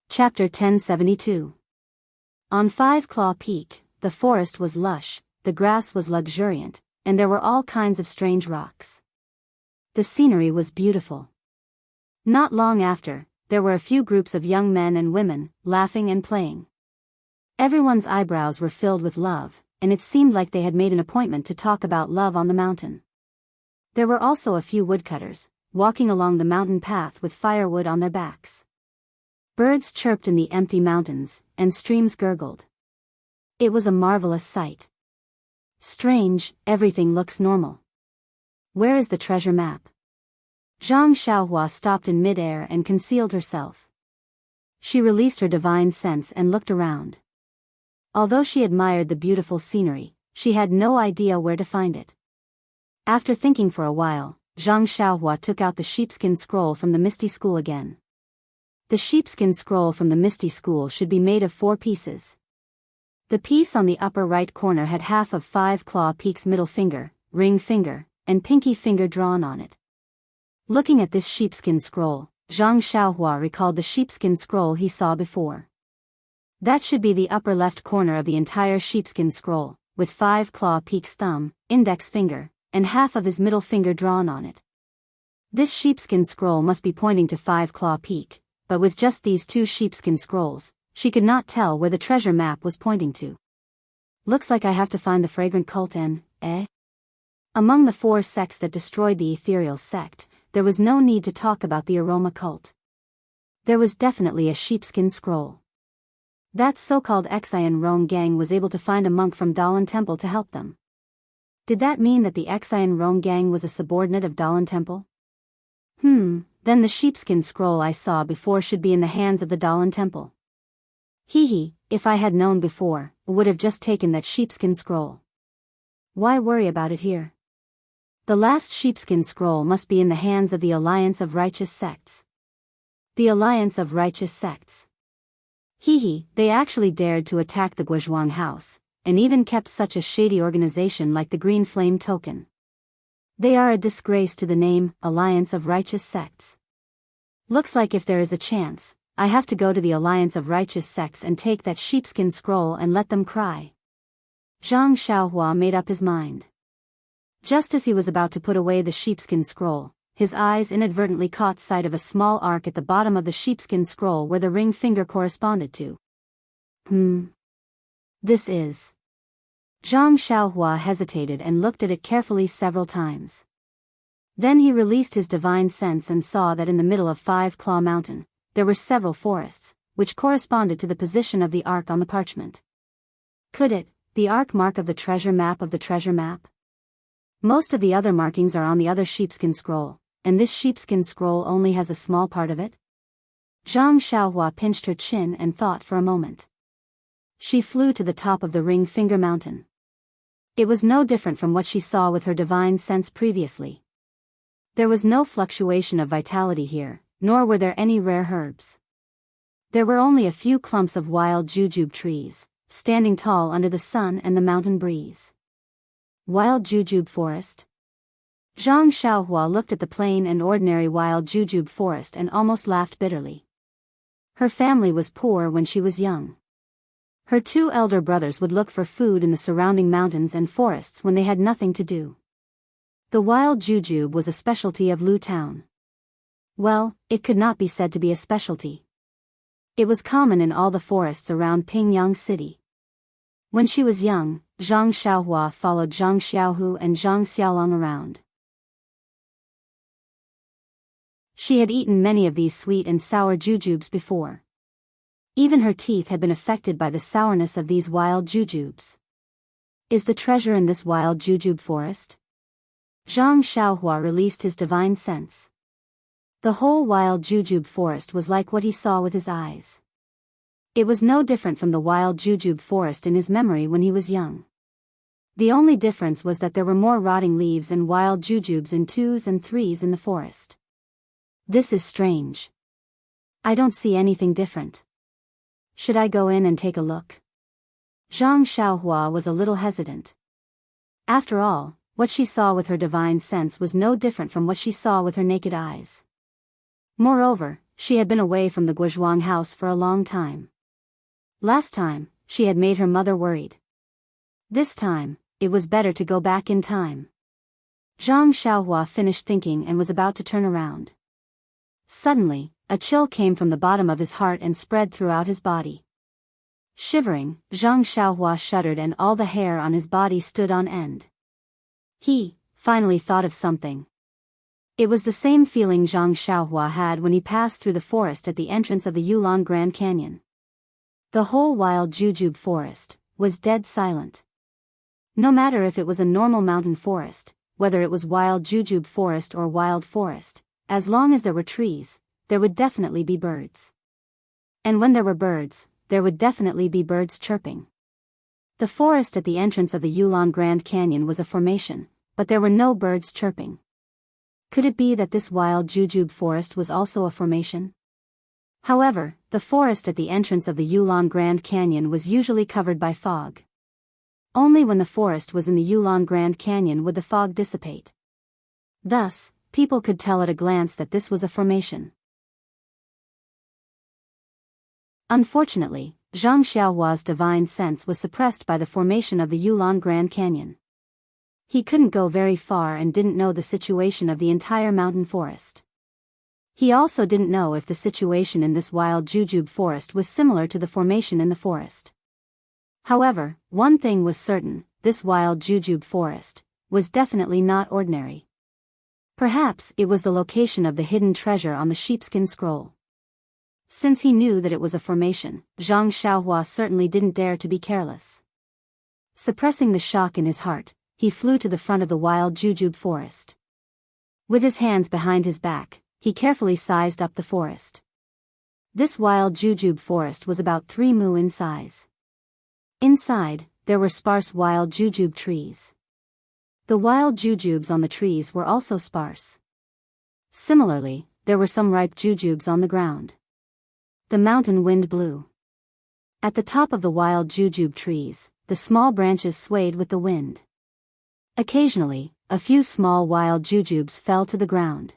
Chapter 1072. On 5 Claw Peak, the forest was lush, the grass was luxuriant, and there were all kinds of strange rocks. The scenery was beautiful. Not long after, there were a few groups of young men and women, laughing and playing. Everyone's eyebrows were filled with love, and it seemed like they had made an appointment to talk about love on the mountain. There were also a few woodcutters, walking along the mountain path with firewood on their backs. Birds chirped in the empty mountains, and streams gurgled. It was a marvelous sight. Strange, everything looks normal. Where is the treasure map? Zhang Xiaohua stopped in mid-air and concealed herself. She released her divine sense and looked around. Although she admired the beautiful scenery, she had no idea where to find it. After thinking for a while, Zhang Xiaohua took out the sheepskin scroll from the Misty School again. The sheepskin scroll from the Misty School should be made of 4 pieces. The piece on the upper right corner had half of 5 Claw Peak's middle finger, ring finger, and pinky finger drawn on it. Looking at this sheepskin scroll, Zhang Xiaohua recalled the sheepskin scroll he saw before. That should be the upper left corner of the entire sheepskin scroll, with 5 Claw Peak's thumb, index finger, and half of his middle finger drawn on it. This sheepskin scroll must be pointing to 5 Claw Peak, but with just these 2 sheepskin scrolls, she could not tell where the treasure map was pointing to. Looks like I have to find the fragrant cult Among the 4 sects that destroyed the ethereal sect, there was no need to talk about the aroma cult. There was definitely a sheepskin scroll. That so-called Xian Rong gang was able to find a monk from Dalan Temple to help them. Did that mean that the Xian Rong gang was a subordinate of Dalan Temple? Then the sheepskin scroll I saw before should be in the hands of the Dalan Temple. If I had known before, would have just taken that sheepskin scroll. Why worry about it here? The last sheepskin scroll must be in the hands of the Alliance of Righteous Sects. The Alliance of Righteous Sects. They actually dared to attack the Guizhuang house, and even kept such a shady organization like the Green Flame Token. They are a disgrace to the name, Alliance of Righteous Sects. Looks like if there is a chance, I have to go to the Alliance of Righteous Sects and take that sheepskin scroll and let them cry. Zhang Xiaohua made up his mind. Just as he was about to put away the sheepskin scroll, his eyes inadvertently caught sight of a small arc at the bottom of the sheepskin scroll where the ring finger corresponded to. This is... Zhang Xiaohua hesitated and looked at it carefully several times. Then he released his divine sense and saw that in the middle of 5 Claw Mountain, there were several forests, which corresponded to the position of the arc on the parchment. Could it, the arc mark of the treasure map of the treasure map? Most of the other markings are on the other sheepskin scroll, and this sheepskin scroll only has a small part of it? Zhang Xiaohua pinched her chin and thought for a moment. She flew to the top of the ring finger mountain. It was no different from what she saw with her divine sense previously. There was no fluctuation of vitality here, nor were there any rare herbs. There were only a few clumps of wild jujube trees, standing tall under the sun and the mountain breeze. Wild jujube forest? Zhang Xiaohua looked at the plain and ordinary wild jujube forest and almost laughed bitterly. Her family was poor when she was young. Her 2 elder brothers would look for food in the surrounding mountains and forests when they had nothing to do. The wild jujube was a specialty of Lu Town. Well, it could not be said to be a specialty. It was common in all the forests around Pingyang City. When she was young, Zhang Xiaohua followed Zhang Xiaohu and Zhang Xiaolong around. She had eaten many of these sweet and sour jujubes before. Even her teeth had been affected by the sourness of these wild jujubes. Is the treasure in this wild jujube forest? Zhang Xiaohua released his divine sense. The whole wild jujube forest was like what he saw with his eyes. It was no different from the wild jujube forest in his memory when he was young. The only difference was that there were more rotting leaves and wild jujubes in 2s and 3s in the forest. This is strange. I don't see anything different. Should I go in and take a look? Zhang Xiaohua was a little hesitant. After all, what she saw with her divine sense was no different from what she saw with her naked eyes. Moreover, she had been away from the Guizhuang house for a long time. Last time, she had made her mother worried. This time, it was better to go back in time. Zhang Xiaohua finished thinking and was about to turn around. Suddenly, a chill came from the bottom of his heart and spread throughout his body. Shivering, Zhang Xiaohua shuddered and all the hair on his body stood on end. He finally thought of something. It was the same feeling Zhang Xiaohua had when he passed through the forest at the entrance of the Yulong Grand Canyon. The whole wild jujube forest was dead silent. No matter if it was a normal mountain forest, whether it was wild jujube forest or wild forest, as long as there were trees, there would definitely be birds. And when there were birds, there would definitely be birds chirping. The forest at the entrance of the Yulon Grand Canyon was a formation, but there were no birds chirping. Could it be that this wild jujube forest was also a formation? However, the forest at the entrance of the Yulon Grand Canyon was usually covered by fog. Only when the forest was in the Yulon Grand Canyon would the fog dissipate. Thus, people could tell at a glance that this was a formation. Unfortunately, Zhang Xiaohua's divine sense was suppressed by the formation of the Yulon Grand Canyon. He couldn't go very far and didn't know the situation of the entire mountain forest. He also didn't know if the situation in this wild jujube forest was similar to the formation in the forest. However, one thing was certain, this wild jujube forest was definitely not ordinary. Perhaps it was the location of the hidden treasure on the sheepskin scroll. Since he knew that it was a formation, Zhang Xiaohua certainly didn't dare to be careless. Suppressing the shock in his heart, he flew to the front of the wild jujube forest. With his hands behind his back, he carefully sized up the forest. This wild jujube forest was about 3 mu in size. Inside, there were sparse wild jujube trees. The wild jujubes on the trees were also sparse. Similarly, there were some ripe jujubes on the ground. The mountain wind blew. At the top of the wild jujube trees, the small branches swayed with the wind. Occasionally, a few small wild jujubes fell to the ground.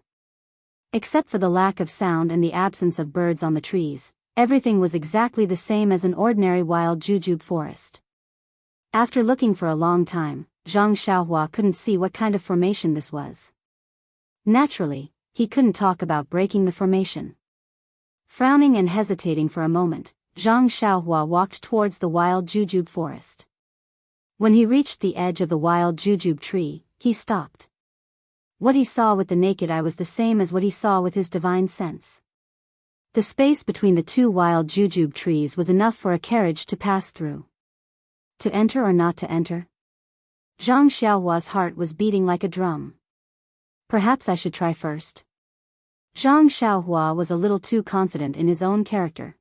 Except for the lack of sound and the absence of birds on the trees, everything was exactly the same as an ordinary wild jujube forest. After looking for a long time, Zhang Xiaohua couldn't see what kind of formation this was. Naturally, he couldn't talk about breaking the formation. Frowning and hesitating for a moment, Zhang Xiaohua walked towards the wild jujube forest. When he reached the edge of the wild jujube tree, he stopped. What he saw with the naked eye was the same as what he saw with his divine sense. The space between the two wild jujube trees was enough for a carriage to pass through. To enter or not to enter? Zhang Xiaohua's heart was beating like a drum. Perhaps I should try first. Zhang Xiaohua was a little too confident in his own character.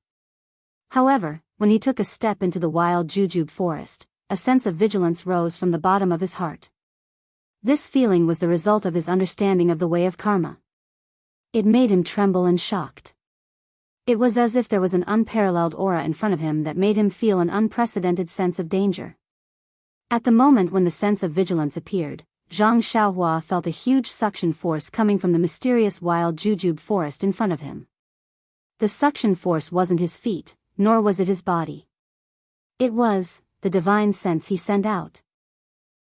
However, when he took a step into the wild jujube forest, a sense of vigilance rose from the bottom of his heart. This feeling was the result of his understanding of the way of karma. It made him tremble and shocked. It was as if there was an unparalleled aura in front of him that made him feel an unprecedented sense of danger. At the moment when the sense of vigilance appeared, Zhang Xiaohua felt a huge suction force coming from the mysterious wild jujube forest in front of him. The suction force wasn't his feet, nor was it his body. It was the divine sense he sent out.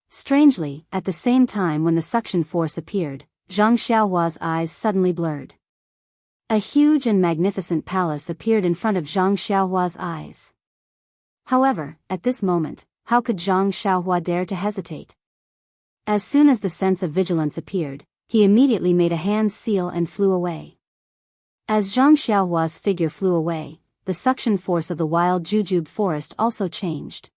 Strangely, at the same time when the suction force appeared, Zhang Xiaohua's eyes suddenly blurred. A huge and magnificent palace appeared in front of Zhang Xiaohua's eyes. However, at this moment, how could Zhang Xiaohua dare to hesitate? As soon as the sense of vigilance appeared, he immediately made a hand seal and flew away. As Zhang Xiaohua's figure flew away, the suction force of the wild jujube forest also changed.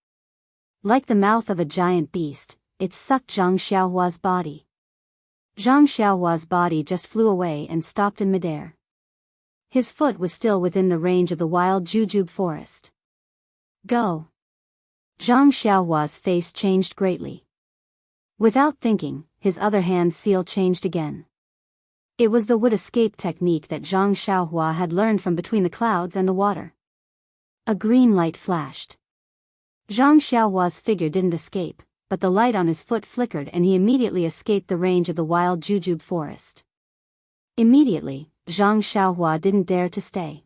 Like the mouth of a giant beast, it sucked Zhang Xiaohua's body. Zhang Xiaohua's body just flew away and stopped in midair. His foot was still within the range of the wild jujube forest. Go! Zhang Xiaohua's face changed greatly. Without thinking, his other hand seal changed again. It was the wood escape technique that Zhang Xiaohua had learned from between the clouds and the water. A green light flashed. Zhang Xiaohua's figure didn't escape, but the light on his foot flickered and he immediately escaped the range of the wild jujube forest. Immediately, Zhang Xiaohua didn't dare to stay.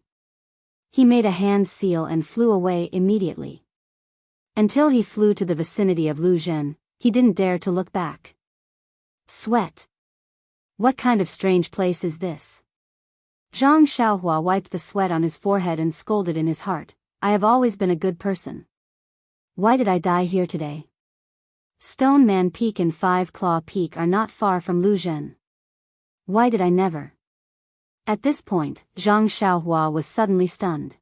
He made a hand seal and flew away immediately. Until he flew to the vicinity of Lu Zhen, he didn't dare to look back. Sweat. What kind of strange place is this? Zhang Xiaohua wiped the sweat on his forehead and scolded in his heart, I have always been a good person. Why did I die here today? Stone Man Peak and Five Claw Peak are not far from Lu Zhen. Why did I never? At this point, Zhang Xiaohua was suddenly stunned.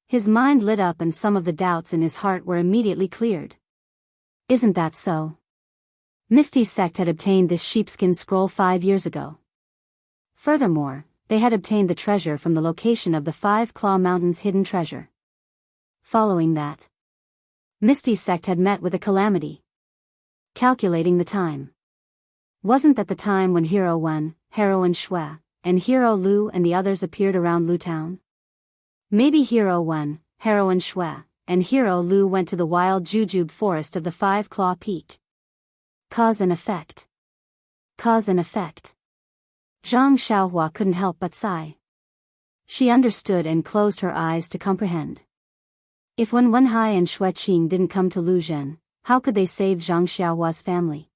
His mind lit up and some of the doubts in his heart were immediately cleared. Isn't that so? Misty's sect had obtained this sheepskin scroll 5 years ago. Furthermore, they had obtained the treasure from the location of the Five Claw Mountain's hidden treasure. following that, Misty sect had met with a calamity. Calculating the time. Wasn't that the time when Hero 1, Heroine Shui, and Hero Lu and the others appeared around Lu Town? Maybe Hero 1, Heroine Shui, and Hero Lu went to the wild jujube forest of the Five Claw Peak. Cause and effect. Cause and effect. Zhang Xiaohua couldn't help but sigh. She understood and closed her eyes to comprehend. If Wen Wenhai and Xue Qing didn't come to Luzhen, how could they save Zhang Xiaohua's family?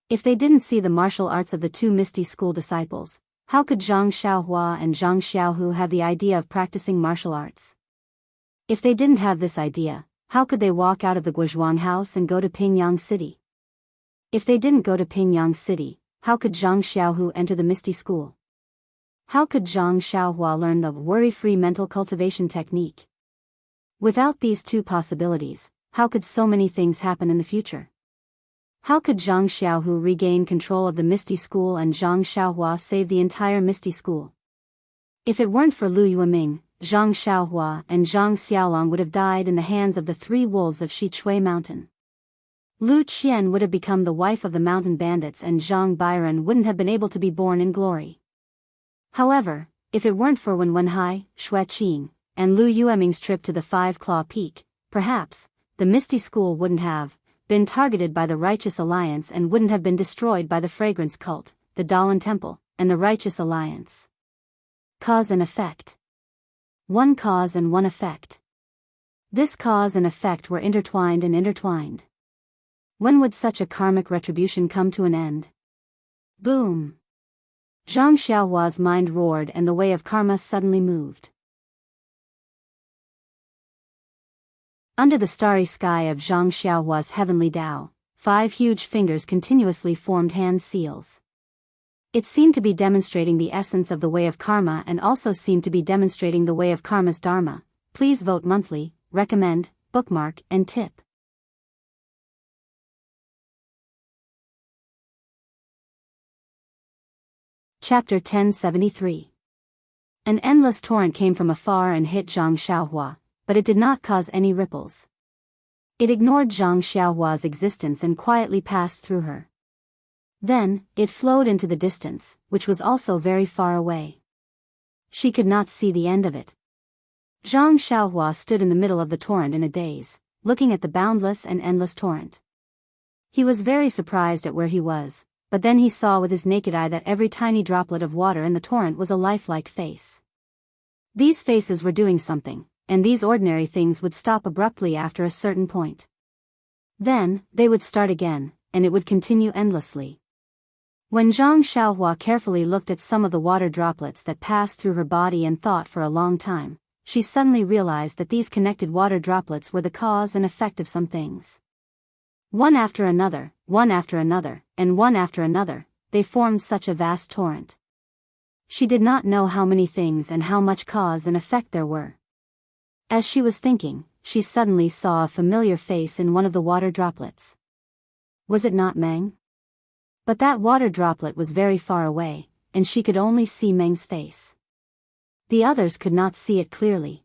If they didn't see the martial arts of the two Misty School disciples, how could Zhang Xiaohua and Zhang Xiaohu have the idea of practicing martial arts? If they didn't have this idea, how could they walk out of the Guozhuang house and go to Pingyang City? If they didn't go to Pingyang City, how could Zhang Xiaohu enter the Misty School? How could Zhang Xiaohua learn the worry-free mental cultivation technique? Without these two possibilities, how could so many things happen in the future? How could Zhang Xiaohu regain control of the Misty School and Zhang Xiaohua save the entire Misty School? If it weren't for Lu Yueming, Zhang Xiaohua and Zhang Xiaolong would have died in the hands of the three wolves of Shichui Mountain. Lu Qian would have become the wife of the mountain bandits and Zhang Bairan wouldn't have been able to be born in glory. However, if it weren't for Wen Wenhai, Xue Qing, and Lu Yueming's trip to the Five Claw Peak, perhaps, the Misty School wouldn't have been targeted by the Righteous Alliance and wouldn't have been destroyed by the Fragrance Cult, the Dalan Temple, and the Righteous Alliance. Cause and effect. One cause and one effect. This cause and effect were intertwined and intertwined. When would such a karmic retribution come to an end? Boom! Zhang Xiaohua's mind roared and the way of karma suddenly moved. Under the starry sky of Zhang Xiaohua's heavenly Tao, 5 huge fingers continuously formed hand seals. It seemed to be demonstrating the essence of the way of karma and also seemed to be demonstrating the way of karma's dharma. Please vote monthly, recommend, bookmark, and tip. Chapter 1073. An endless torrent came from afar and hit Zhang Xiaohua, but it did not cause any ripples. It ignored Zhang Xiaohua's existence and quietly passed through her. Then, it flowed into the distance, which was also very far away. She could not see the end of it. Zhang Xiaohua stood in the middle of the torrent in a daze, looking at the boundless and endless torrent. He was very surprised at where he was, but then he saw with his naked eye that every tiny droplet of water in the torrent was a lifelike face. These faces were doing something, and these ordinary things would stop abruptly after a certain point. Then, they would start again, and it would continue endlessly. When Zhang Xiaohua carefully looked at some of the water droplets that passed through her body and thought for a long time, she suddenly realized that these connected water droplets were the cause and effect of some things. One after another, and one after another, they formed such a vast torrent. She did not know how many things and how much cause and effect there were. As she was thinking, she suddenly saw a familiar face in one of the water droplets. Was it not Meng? But that water droplet was very far away, and she could only see Meng's face. The others could not see it clearly.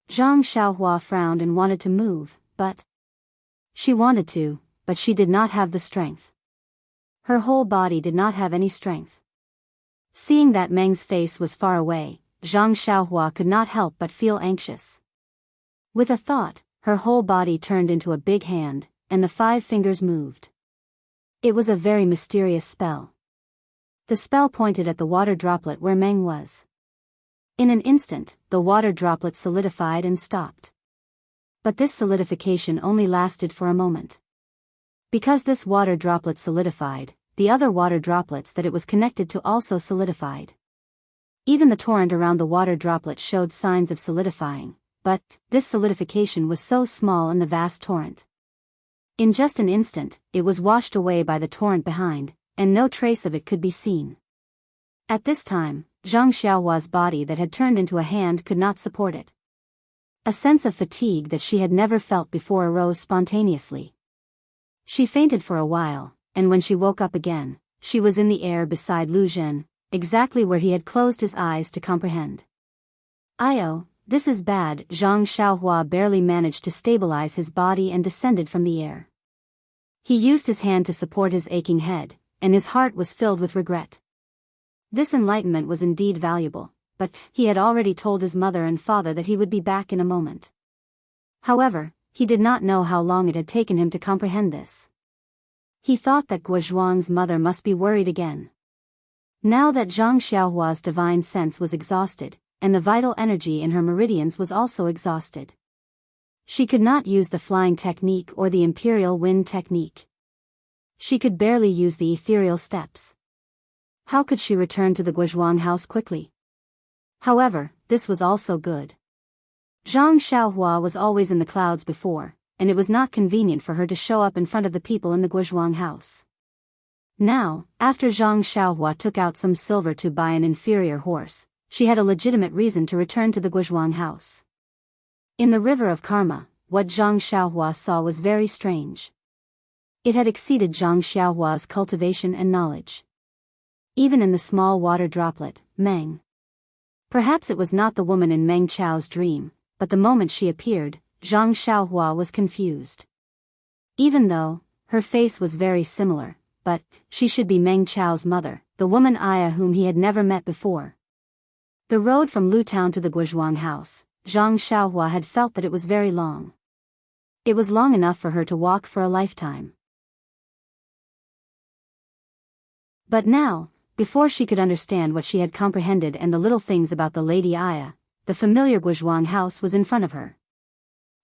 Zhang Xiaohua frowned and wanted to move, but she wanted to, but she did not have the strength. Her whole body did not have any strength. Seeing that Meng's face was far away, Zhang Xiaohua could not help but feel anxious. With a thought, her whole body turned into a big hand, and the 5 fingers moved. It was a very mysterious spell. The spell pointed at the water droplet where Meng was. In an instant, the water droplet solidified and stopped. But this solidification only lasted for a moment. Because this water droplet solidified, the other water droplets that it was connected to also solidified. Even the torrent around the water droplet showed signs of solidifying, but this solidification was so small in the vast torrent. In just an instant, it was washed away by the torrent behind, and no trace of it could be seen. At this time, Zhang Xiaohua's body that had turned into a hand could not support it. A sense of fatigue that she had never felt before arose spontaneously. She fainted for a while, and when she woke up again, she was in the air beside Lu Zhen, exactly where he had closed his eyes to comprehend. Io, This is bad. Zhang Xiaohua barely managed to stabilize his body and descended from the air. He used his hand to support his aching head, and his heart was filled with regret. This enlightenment was indeed valuable, but he had already told his mother and father that he would be back in a moment. However, he did not know how long it had taken him to comprehend this. He thought that Guozhuang's mother must be worried again. Now that Zhang Xiaohua's divine sense was exhausted, and the vital energy in her meridians was also exhausted. She could not use the flying technique or the imperial wind technique. She could barely use the ethereal steps. How could she return to the Guozhuang house quickly? However, this was also good. Zhang Xiaohua was always in the clouds before, and it was not convenient for her to show up in front of the people in the Guozhuang house. Now, after Zhang Xiaohua took out some silver to buy an inferior horse, she had a legitimate reason to return to the Guozhuang house. In the river of karma, what Zhang Xiaohua saw was very strange. It had exceeded Zhang Xiaohua's cultivation and knowledge. Even in the small water droplet, Meng. Perhaps it was not the woman in Meng Chao's dream, but the moment she appeared, Zhang Xiaohua was confused. Even though her face was very similar, but she should be Meng Chao's mother, the woman Aya whom he had never met before. The road from Lu Town to the Guozhuang house, Zhang Xiaohua had felt that it was very long. It was long enough for her to walk for a lifetime. But now, before she could understand what she had comprehended and the little things about the Lady Aya, the familiar Guozhuang house was in front of her.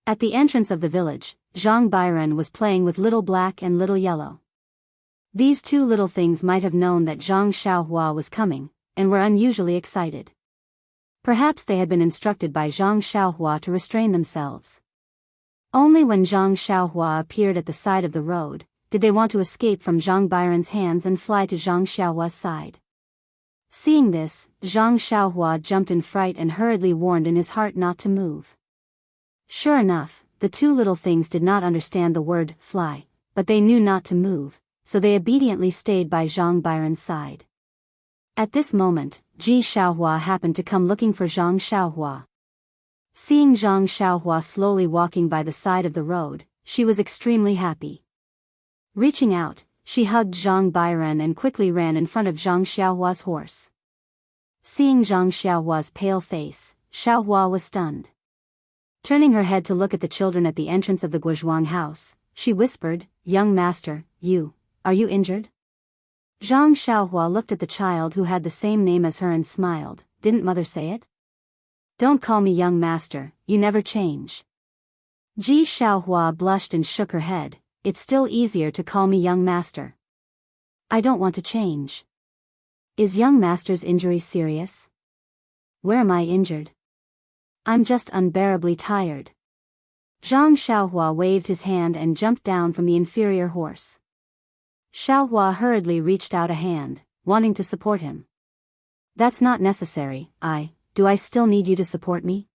At the entrance of the village, Zhang Bairen was playing with Little Black and Little Yellow. These two little things might have known that Zhang Xiaohua was coming, and were unusually excited. Perhaps they had been instructed by Zhang Xiaohua to restrain themselves. Only when Zhang Xiaohua appeared at the side of the road, did they want to escape from Zhang Bairen's hands and fly to Zhang Xiaohua's side. Seeing this, Zhang Xiaohua jumped in fright and hurriedly warned in his heart not to move. Sure enough, the two little things did not understand the word fly, but they knew not to move, so they obediently stayed by Zhang Bairen's side. At this moment, Ji Xiaohua happened to come looking for Zhang Xiaohua. Seeing Zhang Xiaohua slowly walking by the side of the road, she was extremely happy. Reaching out, she hugged Zhang Bairen and quickly ran in front of Zhang Xiaohua's horse. Seeing Zhang Xiaohua's pale face, Xiaohua was stunned. Turning her head to look at the children at the entrance of the Guozhuang house, she whispered, "Young master, are you injured?" Zhang Xiaohua looked at the child who had the same name as her and smiled. "Didn't mother say it? Don't call me young master, you never change." Ji Xiaohua blushed and shook her head. "It's still easier to call me young master. I don't want to change." "Is young master's injury serious?" "Where am I injured?" "I'm just unbearably tired." Zhang Xiaohua waved his hand and jumped down from the inferior horse. Xiaohua hurriedly reached out a hand, wanting to support him. "That's not necessary. Do I still need you to support me?"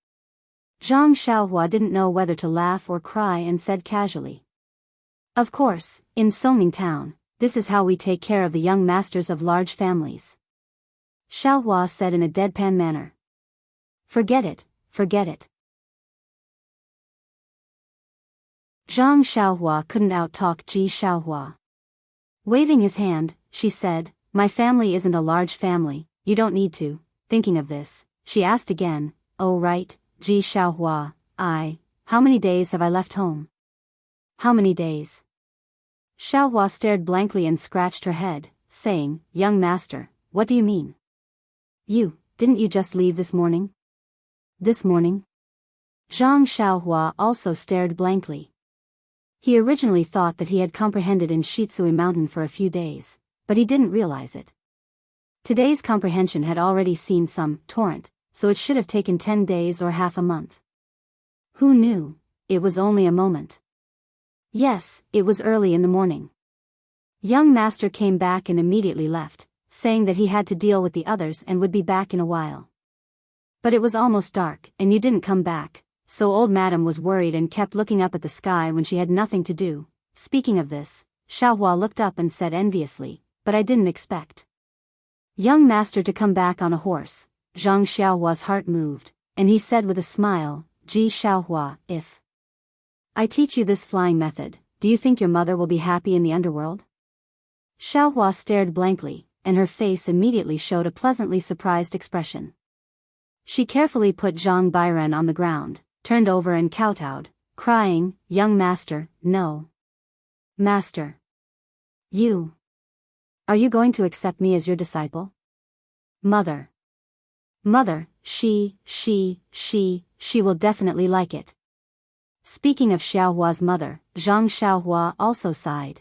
Zhang Xiaohua didn't know whether to laugh or cry and said casually. "Of course, in Songning Town, this is how we take care of the young masters of large families." Xiaohua said in a deadpan manner. Forget it. Zhang Xiaohua couldn't out-talk Ji Xiaohua. Waving his hand, she said, "My family isn't a large family, you don't need to." Thinking of this, she asked again, "Oh right, Ji Xiaohua, how many days have I left home?" "How many days?" Xiaohua stared blankly and scratched her head, saying, "Young master, what do you mean? Didn't you just leave this morning?" "This morning?" Zhang Xiaohua also stared blankly. He originally thought that he had comprehended in Shitsui Mountain for a few days, but he didn't realize it. Today's comprehension had already seen some torrent, so it should have taken 10 days or half a month. Who knew? It was only a moment. Yes, it was early in the morning. Young master came back and immediately left, saying that he had to deal with the others and would be back in a while. But it was almost dark, and you didn't come back, so old madam was worried and kept looking up at the sky when she had nothing to do. Speaking of this, Xiaohua looked up and said enviously, "But I didn't expect young master to come back on a horse." Zhang Xiaohua's heart moved, and he said with a smile, Ji Xiaohua, if I teach you this flying method, do you think your mother will be happy in the underworld? Xiaohua stared blankly, and her face immediately showed a pleasantly surprised expression. She carefully put Zhang Bairen on the ground, turned over and kowtowed, crying, young master, no. Master. You. Are you going to accept me as your disciple? Mother. Mother, she will definitely like it. Speaking of Xiaohua's mother, Zhang Xiaohua also sighed.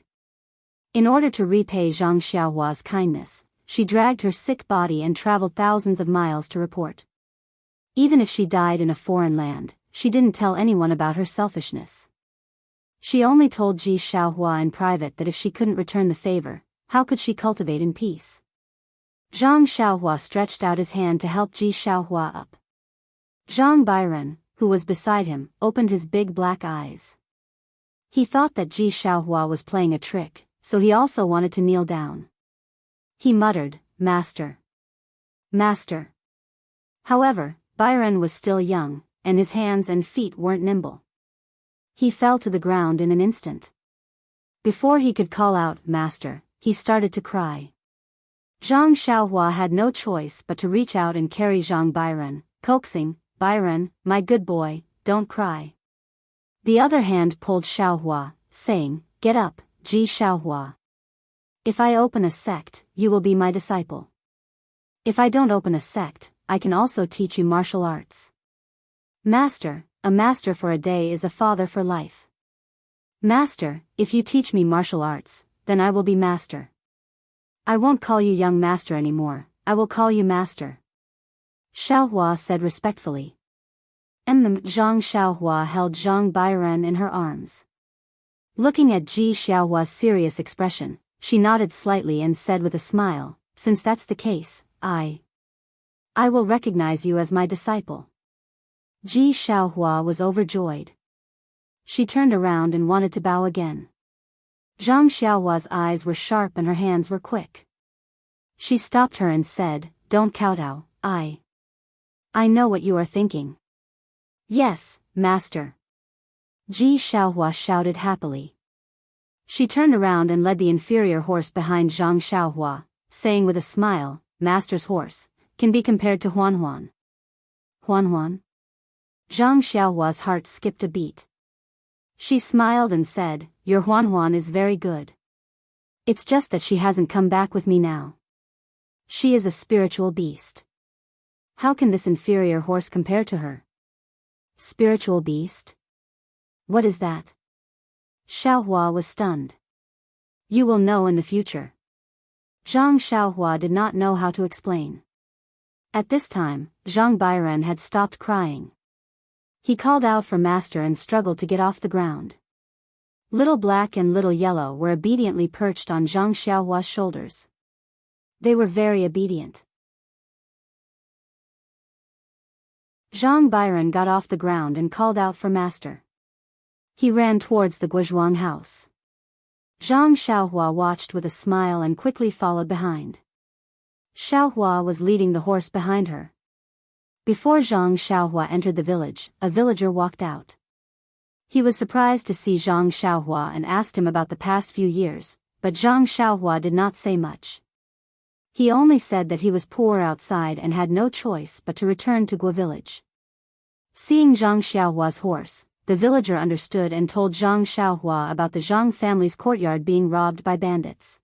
In order to repay Zhang Xiaohua's kindness, she dragged her sick body and traveled thousands of miles to report. Even if she died in a foreign land, she didn't tell anyone about her selfishness. She only told Ji Xiaohua in private that if she couldn't return the favor, how could she cultivate in peace? Zhang Xiaohua stretched out his hand to help Ji Xiaohua up. Zhang Bairen, who was beside him, opened his big black eyes. He thought that Ji Xiaohua was playing a trick, so he also wanted to kneel down. He muttered, Master. Master. However, Bairen was still young, and his hands and feet weren't nimble. He fell to the ground in an instant. Before he could call out, Master, he started to cry. Zhang Xiaohua had no choice but to reach out and carry Zhang Bairen, coaxing, Bairen, my good boy, don't cry. The other hand pulled Xiaohua, saying, Get up, Ji Xiaohua. If I open a sect, you will be my disciple. If I don't open a sect, I can also teach you martial arts. Master, a master for a day is a father for life. Master, if you teach me martial arts, then I will be master. I won't call you young master anymore, I will call you master. Xiaohua said respectfully. Zhang Xiaohua held Zhang Bairen in her arms. Looking at Ji Xiaohua's serious expression, she nodded slightly and said with a smile, Since that's the case, I will recognize you as my disciple. Ji Xiaohua was overjoyed. She turned around and wanted to bow again. Zhang Xiaohua's eyes were sharp and her hands were quick. She stopped her and said, Don't kowtow, I know what you are thinking. Yes, master. Ji Xiaohua shouted happily. She turned around and led the inferior horse behind Zhang Xiaohua, saying with a smile, Master's horse, can be compared to Huan Huan. Huan Huan? Zhang Xiaohua's heart skipped a beat. She smiled and said, Your Huan Huan is very good. It's just that she hasn't come back with me now. She is a spiritual beast. How can this inferior horse compare to her? Spiritual beast? What is that? Xiaohua was stunned. You will know in the future. Zhang Xiaohua did not know how to explain. At this time, Zhang Bairen had stopped crying. He called out for master and struggled to get off the ground. Little Black and Little Yellow were obediently perched on Zhang Xiaohua's shoulders. They were very obedient. Zhang Bairen got off the ground and called out for master. He ran towards the Guozhuang house. Zhang Xiaohua watched with a smile and quickly followed behind. Xiaohua was leading the horse behind her. Before Zhang Xiaohua entered the village, a villager walked out. He was surprised to see Zhang Xiaohua and asked him about the past few years, but Zhang Xiaohua did not say much. He only said that he was poor outside and had no choice but to return to Guo village. Seeing Zhang Xiaohua's horse, the villager understood and told Zhang Xiaohua about the Zhang family's courtyard being robbed by bandits.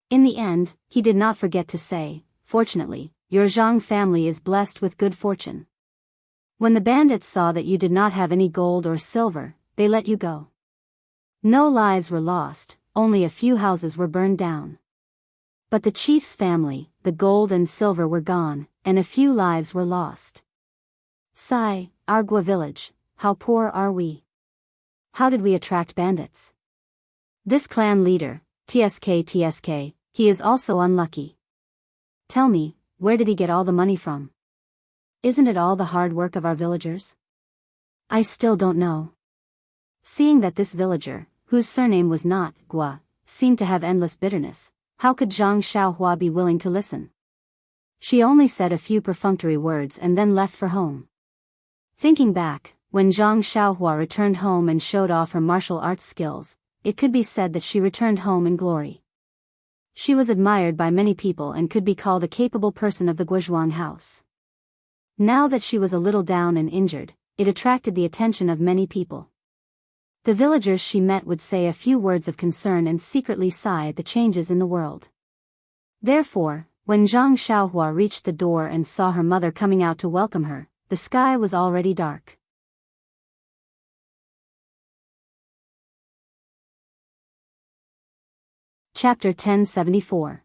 In the end, he did not forget to say, Fortunately, your Zhang family is blessed with good fortune. When the bandits saw that you did not have any gold or silver, they let you go. No lives were lost, only a few houses were burned down. But the chief's family, the gold and silver were gone, and a few lives were lost. Sigh, our Guo village, how poor are we? How did we attract bandits? This clan leader, TSK, he is also unlucky. Tell me, where did he get all the money from? Isn't it all the hard work of our villagers? I still don't know. Seeing that this villager, whose surname was not Guo, seemed to have endless bitterness, how could Zhang Xiaohua be willing to listen? She only said a few perfunctory words and then left for home. Thinking back, when Zhang Xiaohua returned home and showed off her martial arts skills, it could be said that she returned home in glory. She was admired by many people and could be called a capable person of the Guozhuang house. Now that she was a little down and injured, it attracted the attention of many people. The villagers she met would say a few words of concern and secretly sigh at the changes in the world. Therefore, when Zhang Xiaohua reached the door and saw her mother coming out to welcome her, the sky was already dark. Chapter 1074.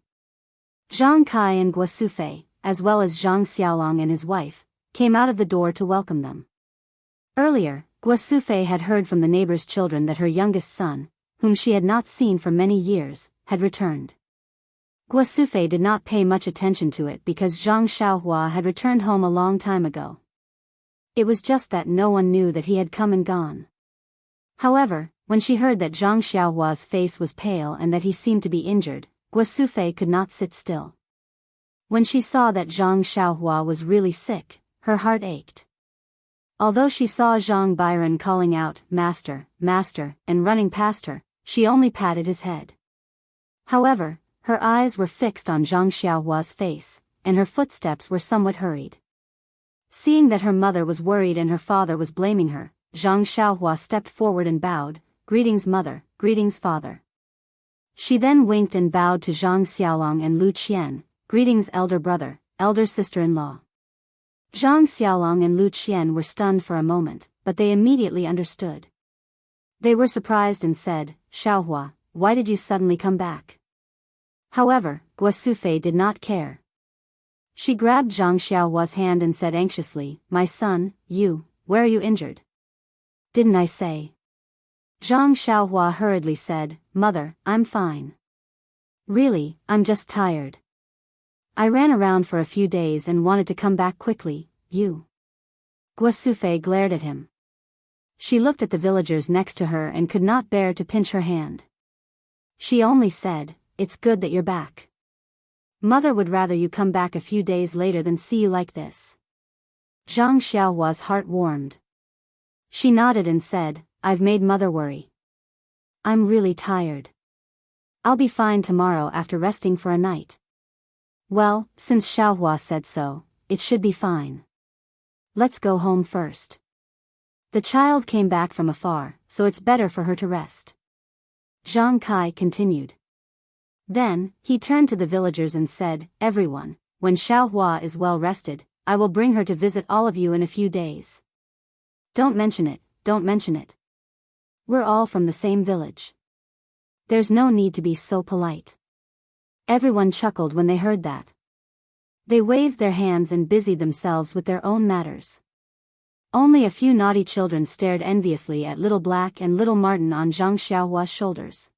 Zhang Kai and Guo Sufei, as well as Zhang Xiaolong and his wife, came out of the door to welcome them. Earlier, Guo Sufei had heard from the neighbor's children that her youngest son, whom she had not seen for many years, had returned. Guo Sufei did not pay much attention to it because Zhang Xiaohua had returned home a long time ago. It was just that no one knew that he had come and gone. However, when she heard that Zhang Xiaohua's face was pale and that he seemed to be injured, Guo Sufei could not sit still. When she saw that Zhang Xiaohua was really sick, her heart ached. Although she saw Zhang Byron calling out, "Master, Master," and running past her, she only patted his head. However, her eyes were fixed on Zhang Xiaohua's face, and her footsteps were somewhat hurried. Seeing that her mother was worried and her father was blaming her, Zhang Xiaohua stepped forward and bowed, "Greetings mother, greetings father." She then winked and bowed to Zhang Xiaolong and Lu Qian, "Greetings elder brother, elder sister-in-law." Zhang Xiaolong and Lu Qian were stunned for a moment, but they immediately understood. They were surprised and said, "Xiaohua, why did you suddenly come back?" However, Guo Sufei did not care. She grabbed Zhang Xiaohua's hand and said anxiously, "My son, where are you injured?" "Didn't I say?" Zhang Xiaohua hurriedly said, "Mother, I'm fine. Really, I'm just tired. I ran around for a few days and wanted to come back quickly, Guo Sufei glared at him. She looked at the villagers next to her and could not bear to pinch her hand. She only said, "It's good that you're back. Mother would rather you come back a few days later than see you like this." Zhang Xiaohua's heart warmed. She nodded and said, "I've made mother worry. I'm really tired. I'll be fine tomorrow after resting for a night." "Well, since Xiaohua said so, it should be fine. Let's go home first. The child came back from afar, so it's better for her to rest." Zhang Kai continued. Then, he turned to the villagers and said, "Everyone, when Xiaohua is well rested, I will bring her to visit all of you in a few days. Don't mention it, don't mention it. We're all from the same village. There's no need to be so polite." Everyone chuckled when they heard that. They waved their hands and busied themselves with their own matters. Only a few naughty children stared enviously at Little Black and Little Martin on Zhang Xiaohua's shoulders.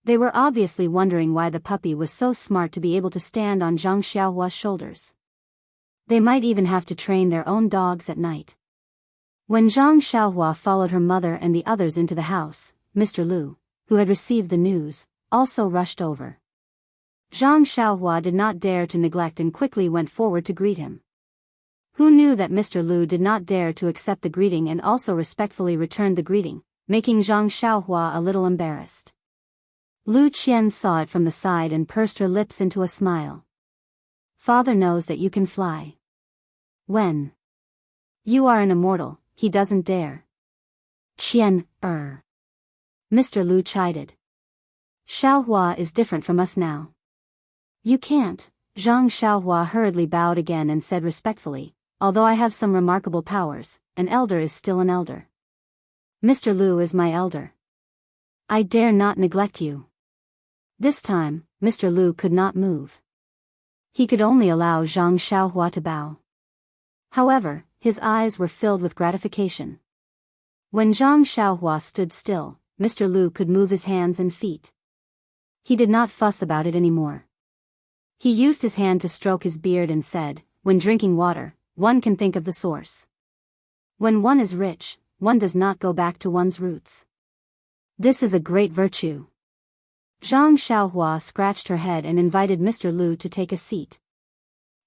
They were obviously wondering why the puppy was so smart to be able to stand on Zhang Xiaohua's shoulders. They might even have to train their own dogs at night. When Zhang Xiaohua followed her mother and the others into the house, Mr. Lu, who had received the news, also rushed over. Zhang Xiaohua did not dare to neglect and quickly went forward to greet him. Who knew that Mr. Lu did not dare to accept the greeting and also respectfully returned the greeting, making Zhang Xiaohua a little embarrassed. Lu Qian saw it from the side and pursed her lips into a smile. "Father knows that you can fly. When you are an immortal, he doesn't dare." "Qian, Mr. Lu chided. "Xiaohua is different from us now. You can't." Zhang Xiaohua hurriedly bowed again and said respectfully, "Although I have some remarkable powers, an elder is still an elder. Mr. Lu is my elder. I dare not neglect you." This time, Mr. Lu could not move. He could only allow Zhang Xiaohua to bow. However, his eyes were filled with gratification. When Zhang Xiaohua stood still, Mr. Lu could move his hands and feet. He did not fuss about it anymore. He used his hand to stroke his beard and said, "When drinking water, one can think of the source. When one is rich, one does not go back to one's roots. This is a great virtue." Zhang Xiaohua scratched her head and invited Mr. Lu to take a seat.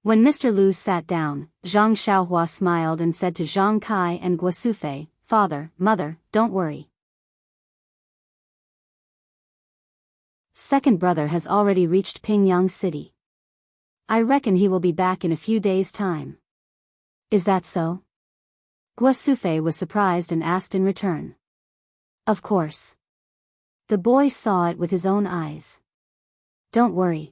When Mr. Lu sat down, Zhang Xiaohua smiled and said to Zhang Kai and Guo Sufei, "Father, mother, don't worry. Second brother has already reached Pingyang City. I reckon he will be back in a few days' time." "Is that so?" Guo Sufei was surprised and asked in return. "Of course." The boy saw it with his own eyes. "Don't worry."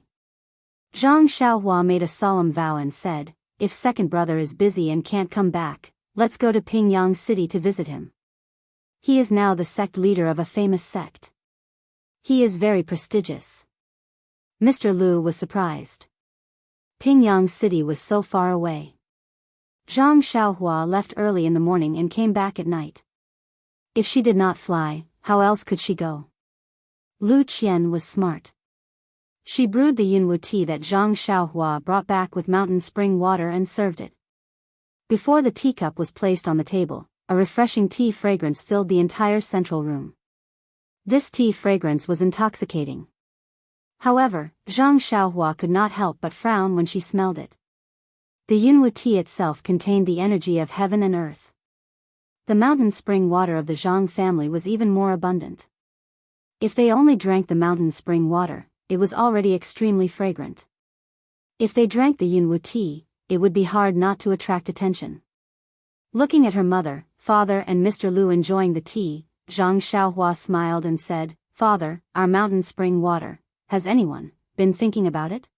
Zhang Xiaohua made a solemn vow and said, "If second brother is busy and can't come back, let's go to Pingyang City to visit him. He is now the sect leader of a famous sect. He is very prestigious." Mr. Lu was surprised. Pingyang City was so far away. Zhang Xiaohua left early in the morning and came back at night. If she did not fly, how else could she go? Lu Qian was smart. She brewed the yunwu tea that Zhang Xiaohua brought back with mountain spring water and served it. Before the teacup was placed on the table, a refreshing tea fragrance filled the entire central room. This tea fragrance was intoxicating. However, Zhang Xiaohua could not help but frown when she smelled it. The yunwu tea itself contained the energy of heaven and earth. The mountain spring water of the Zhang family was even more abundant. If they only drank the mountain spring water, it was already extremely fragrant. If they drank the yunwu tea, it would be hard not to attract attention. Looking at her mother, father and Mr. Lu enjoying the tea, Zhang Xiaohua smiled and said, "Father, our mountain spring water, has anyone been thinking about it?"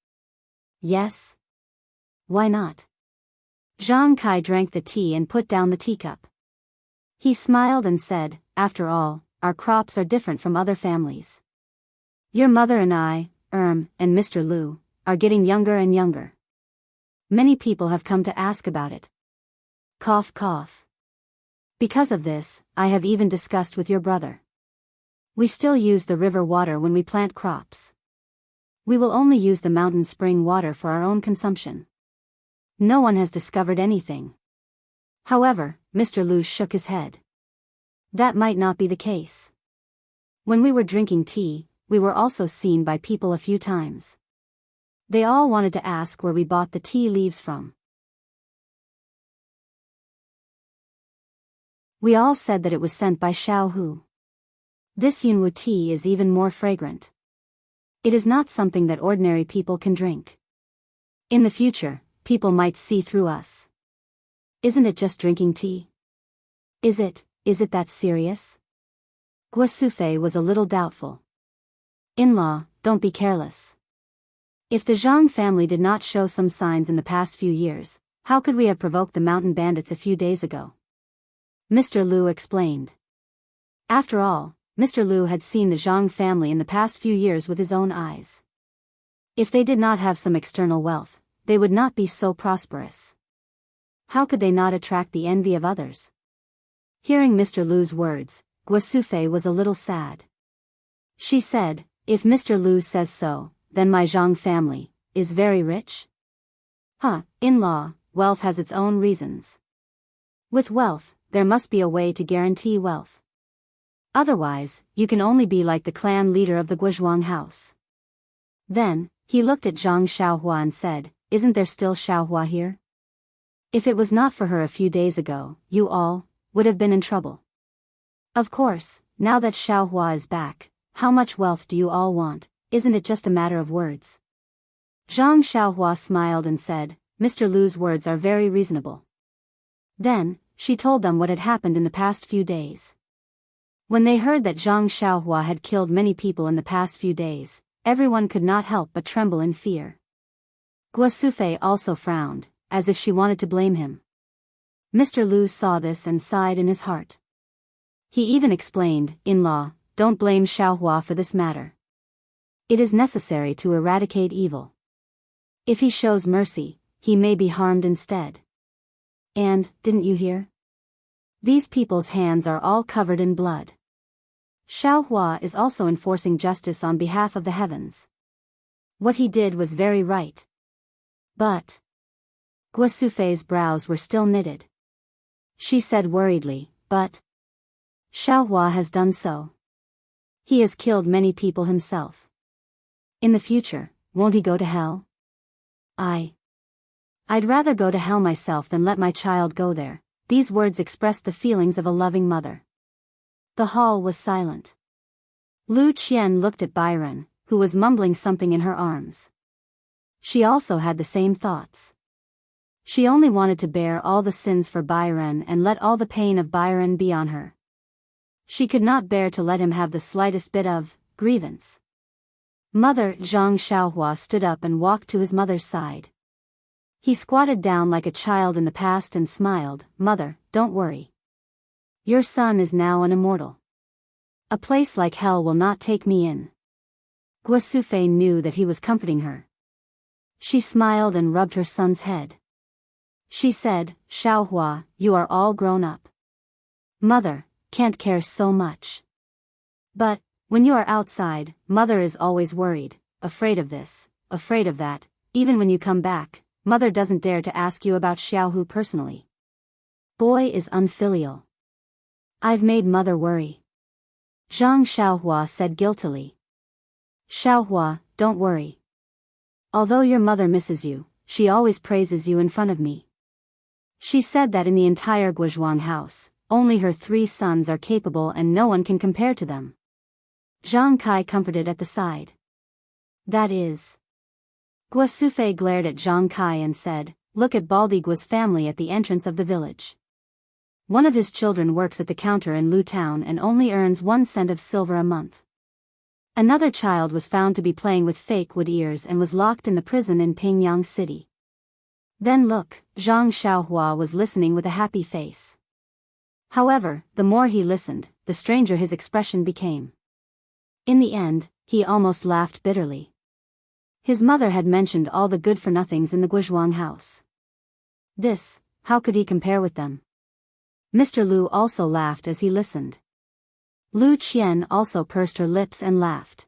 "Yes." "Why not?" Zhang Kai drank the tea and put down the teacup. He smiled and said, "After all, our crops are different from other families. Your mother and I, and Mr. Lu, are getting younger and younger. Many people have come to ask about it. Cough cough. Because of this, I have even discussed with your brother. We still use the river water when we plant crops. We will only use the mountain spring water for our own consumption. No one has discovered anything." However, Mr. Lu shook his head. That might not be the case. When we were drinking tea, we were also seen by people a few times. They all wanted to ask where we bought the tea leaves from. We all said that it was sent by Xiao Hu. This yunwu tea is even more fragrant. It is not something that ordinary people can drink. In the future, people might see through us. Isn't it just drinking tea? Is it that serious? Guo Sufei was a little doubtful. "In-law, don't be careless. If the Zhang family did not show some signs in the past few years, how could we have provoked the mountain bandits a few days ago?" Mr. Lu explained. After all, Mr. Lu had seen the Zhang family in the past few years with his own eyes. If they did not have some external wealth, they would not be so prosperous. How could they not attract the envy of others? Hearing Mr. Lu's words, Guo Sufei was a little sad. She said, "If Mr. Lu says so, then my Zhang family is very rich?" In-law, wealth has its own reasons. With wealth, there must be a way to guarantee wealth. Otherwise, you can only be like the clan leader of the Guozhuang house. Then, he looked at Zhang Xiaohua and said, "Isn't there still Xiaohua here? If it was not for her a few days ago, you all would have been in trouble. Of course, now that Xiaohua is back, how much wealth do you all want? Isn't it just a matter of words?" Zhang Xiaohua smiled and said, "Mr. Lu's words are very reasonable." Then, she told them what had happened in the past few days. When they heard that Zhang Xiaohua had killed many people in the past few days, everyone could not help but tremble in fear. Guo Sufei also frowned, as if she wanted to blame him. Mr. Lu saw this and sighed in his heart. He even explained, "In-law, don't blame Xiaohua for this matter. It is necessary to eradicate evil. If he shows mercy, he may be harmed instead. And, didn't you hear? These people's hands are all covered in blood. Xiaohua is also enforcing justice on behalf of the heavens. What he did was very right. But..." Guo Sufei's brows were still knitted. She said worriedly, "But Xiaohua has done so. He has killed many people himself. In the future, won't he go to hell?" I'd rather go to hell myself than let my child go there. These words expressed the feelings of a loving mother. The hall was silent. Lu Qian looked at Byron, who was mumbling something in her arms. She also had the same thoughts. She only wanted to bear all the sins for Byron and let all the pain of Byron be on her. She could not bear to let him have the slightest bit of grievance. Mother Zhang Xiaohua stood up and walked to his mother's side. He squatted down like a child in the past and smiled. Mother, don't worry. Your son is now an immortal. A place like hell will not take me in. Guo Sufei knew that he was comforting her. She smiled and rubbed her son's head. She said, Xiaohua, you are all grown up. Mother, can't care so much. But, when you are outside, mother is always worried, afraid of this, afraid of that. Even when you come back, mother doesn't dare to ask you about Xiaohu personally. Boy is unfilial. I've made mother worry. Zhang Xiaohua said guiltily. Xiaohua, don't worry. Although your mother misses you, she always praises you in front of me. She said that in the entire Guozhuang house, only her 3 sons are capable and no one can compare to them. Zhang Kai comforted at the side. That is. Guo Sufei glared at Zhang Kai and said, look at Baldi Guo's family at the entrance of the village. One of his children works at the counter in Lu Town and only earns 1 cent of silver a month. Another child was found to be playing with fake wood ears and was locked in the prison in Pingyang City. Then look, Zhang Xiaohua was listening with a happy face. However, the more he listened, the stranger his expression became. In the end, he almost laughed bitterly. His mother had mentioned all the good-for-nothings in the Guozhuang house. This, how could he compare with them? Mr. Lu also laughed as he listened. Lu Qian also pursed her lips and laughed.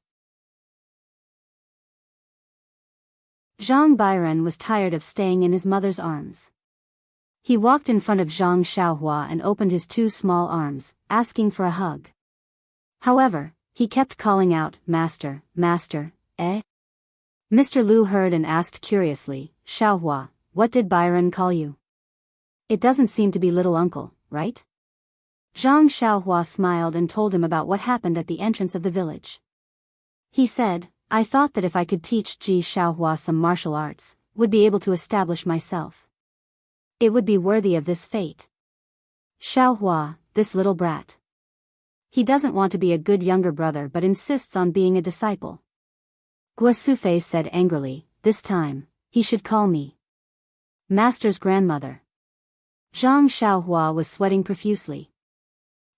Zhang Byron was tired of staying in his mother's arms. He walked in front of Zhang Xiaohua and opened his 2 small arms, asking for a hug. However, he kept calling out, Master, Master, eh? Mr. Lu heard and asked curiously, Xiaohua, what did Byron call you? It doesn't seem to be little uncle, right? Zhang Xiaohua smiled and told him about what happened at the entrance of the village. He said, I thought that if I could teach Ji Xiaohua some martial arts, would be able to establish myself. It would be worthy of this fate. Xiaohua, this little brat. He doesn't want to be a good younger brother but insists on being a disciple. Guo Sufei said angrily, this time, he should call me Master's grandmother. Zhang Xiaohua was sweating profusely.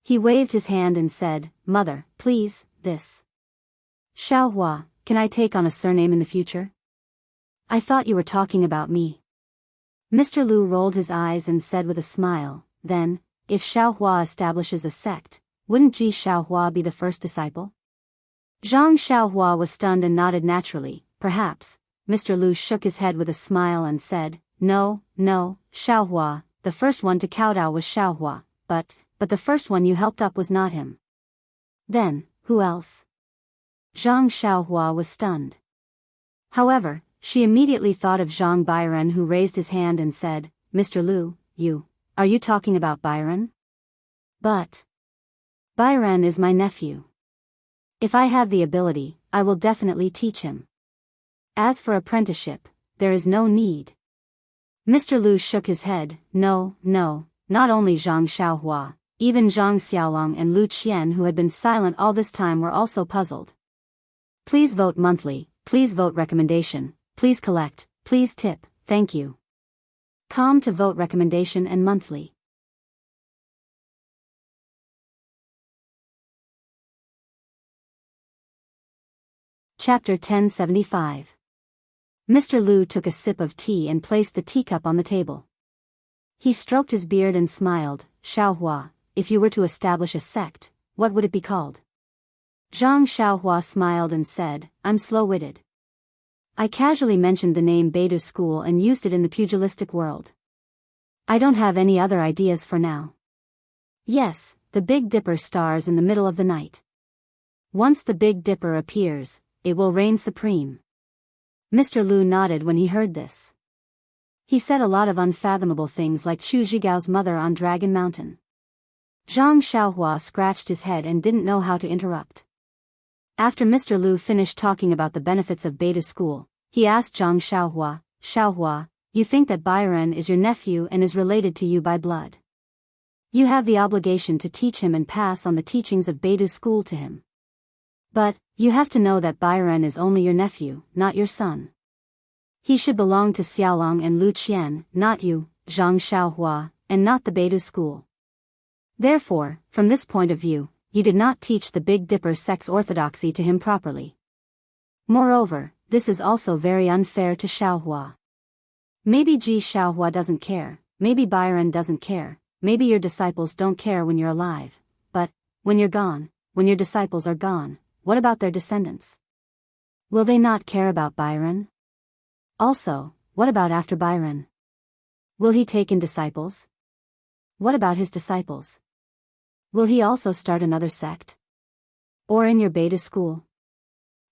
He waved his hand and said, Mother, please, this. Xiaohua, can I take on a surname in the future? I thought you were talking about me. Mr. Lu rolled his eyes and said with a smile, then, if Xiaohua establishes a sect, wouldn't Ji Xiaohua be the first disciple? Zhang Xiaohua was stunned and nodded naturally, perhaps. Mr. Lu shook his head with a smile and said, No, Xiaohua, the first one to kowtow was Xiaohua, but the first one you helped up was not him. Then, who else? Zhang Xiaohua was stunned. However, she immediately thought of Zhang Byron, who raised his hand and said, Mr. Lu, are you talking about Byron? But Byron is my nephew. If I have the ability, I will definitely teach him. As for apprenticeship, there is no need. Mr. Lu shook his head, no, not only Zhang Xiaohua, even Zhang Xiaolong and Lu Qian, who had been silent all this time, were also puzzled. Please vote monthly, please vote recommendation, please collect, please tip, thank you. Com to vote recommendation and monthly. Chapter 1075. Mr. Lu took a sip of tea and placed the teacup on the table. He stroked his beard and smiled, Xiaohua, if you were to establish a sect, what would it be called? Zhang Xiaohua smiled and said, I'm slow-witted. I casually mentioned the name Beidou School and used it in the pugilistic world. I don't have any other ideas for now. Yes, the Big Dipper stars in the middle of the night. Once the Big Dipper appears, it will reign supreme. Mr. Lu nodded when he heard this. He said a lot of unfathomable things like Chu Zhigao's mother on Dragon Mountain. Zhang Xiaohua scratched his head and didn't know how to interrupt. After Mr. Lu finished talking about the benefits of beta school, he asked Zhang Xiaohua, "Xiaohua, you think that Byron is your nephew and is related to you by blood. You have the obligation to teach him and pass on the teachings of beta school to him. But, you have to know that Byron is only your nephew, not your son. He should belong to Xiaolong and Lu Qian, not you, Zhang Xiaohua, and not the beta school. Therefore, from this point of view, you did not teach the Big Dipper sex orthodoxy to him properly. Moreover, this is also very unfair to Xiaohua. Maybe Ji Xiaohua doesn't care, maybe Byron doesn't care, maybe your disciples don't care when you're alive, but, when you're gone, when your disciples are gone, what about their descendants? Will they not care about Byron? Also, what about after Byron? Will he take in disciples? What about his disciples? Will he also start another sect? Or in your beta school?"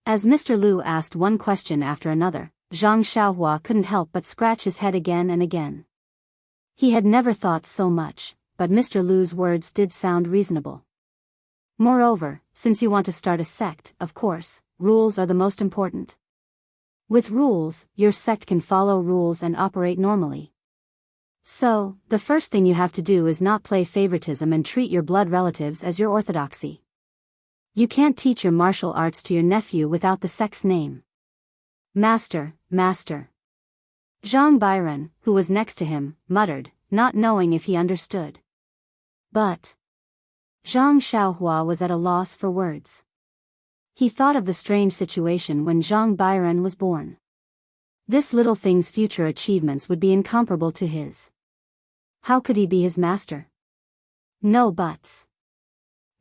As Mr. Lu asked one question after another, Zhang Xiaohua couldn't help but scratch his head again and again. He had never thought so much, but Mr. Lu's words did sound reasonable. Moreover, since you want to start a sect, of course, rules are the most important. With rules, your sect can follow rules and operate normally. So, the first thing you have to do is not play favoritism and treat your blood relatives as your orthodoxy. You can't teach your martial arts to your nephew without the sect's name. "Master, master." Zhang Byron, who was next to him, muttered, not knowing if he understood. But Zhang Xiaohua was at a loss for words. He thought of the strange situation when Zhang Byron was born. This little thing's future achievements would be incomparable to his. How could he be his master? No buts.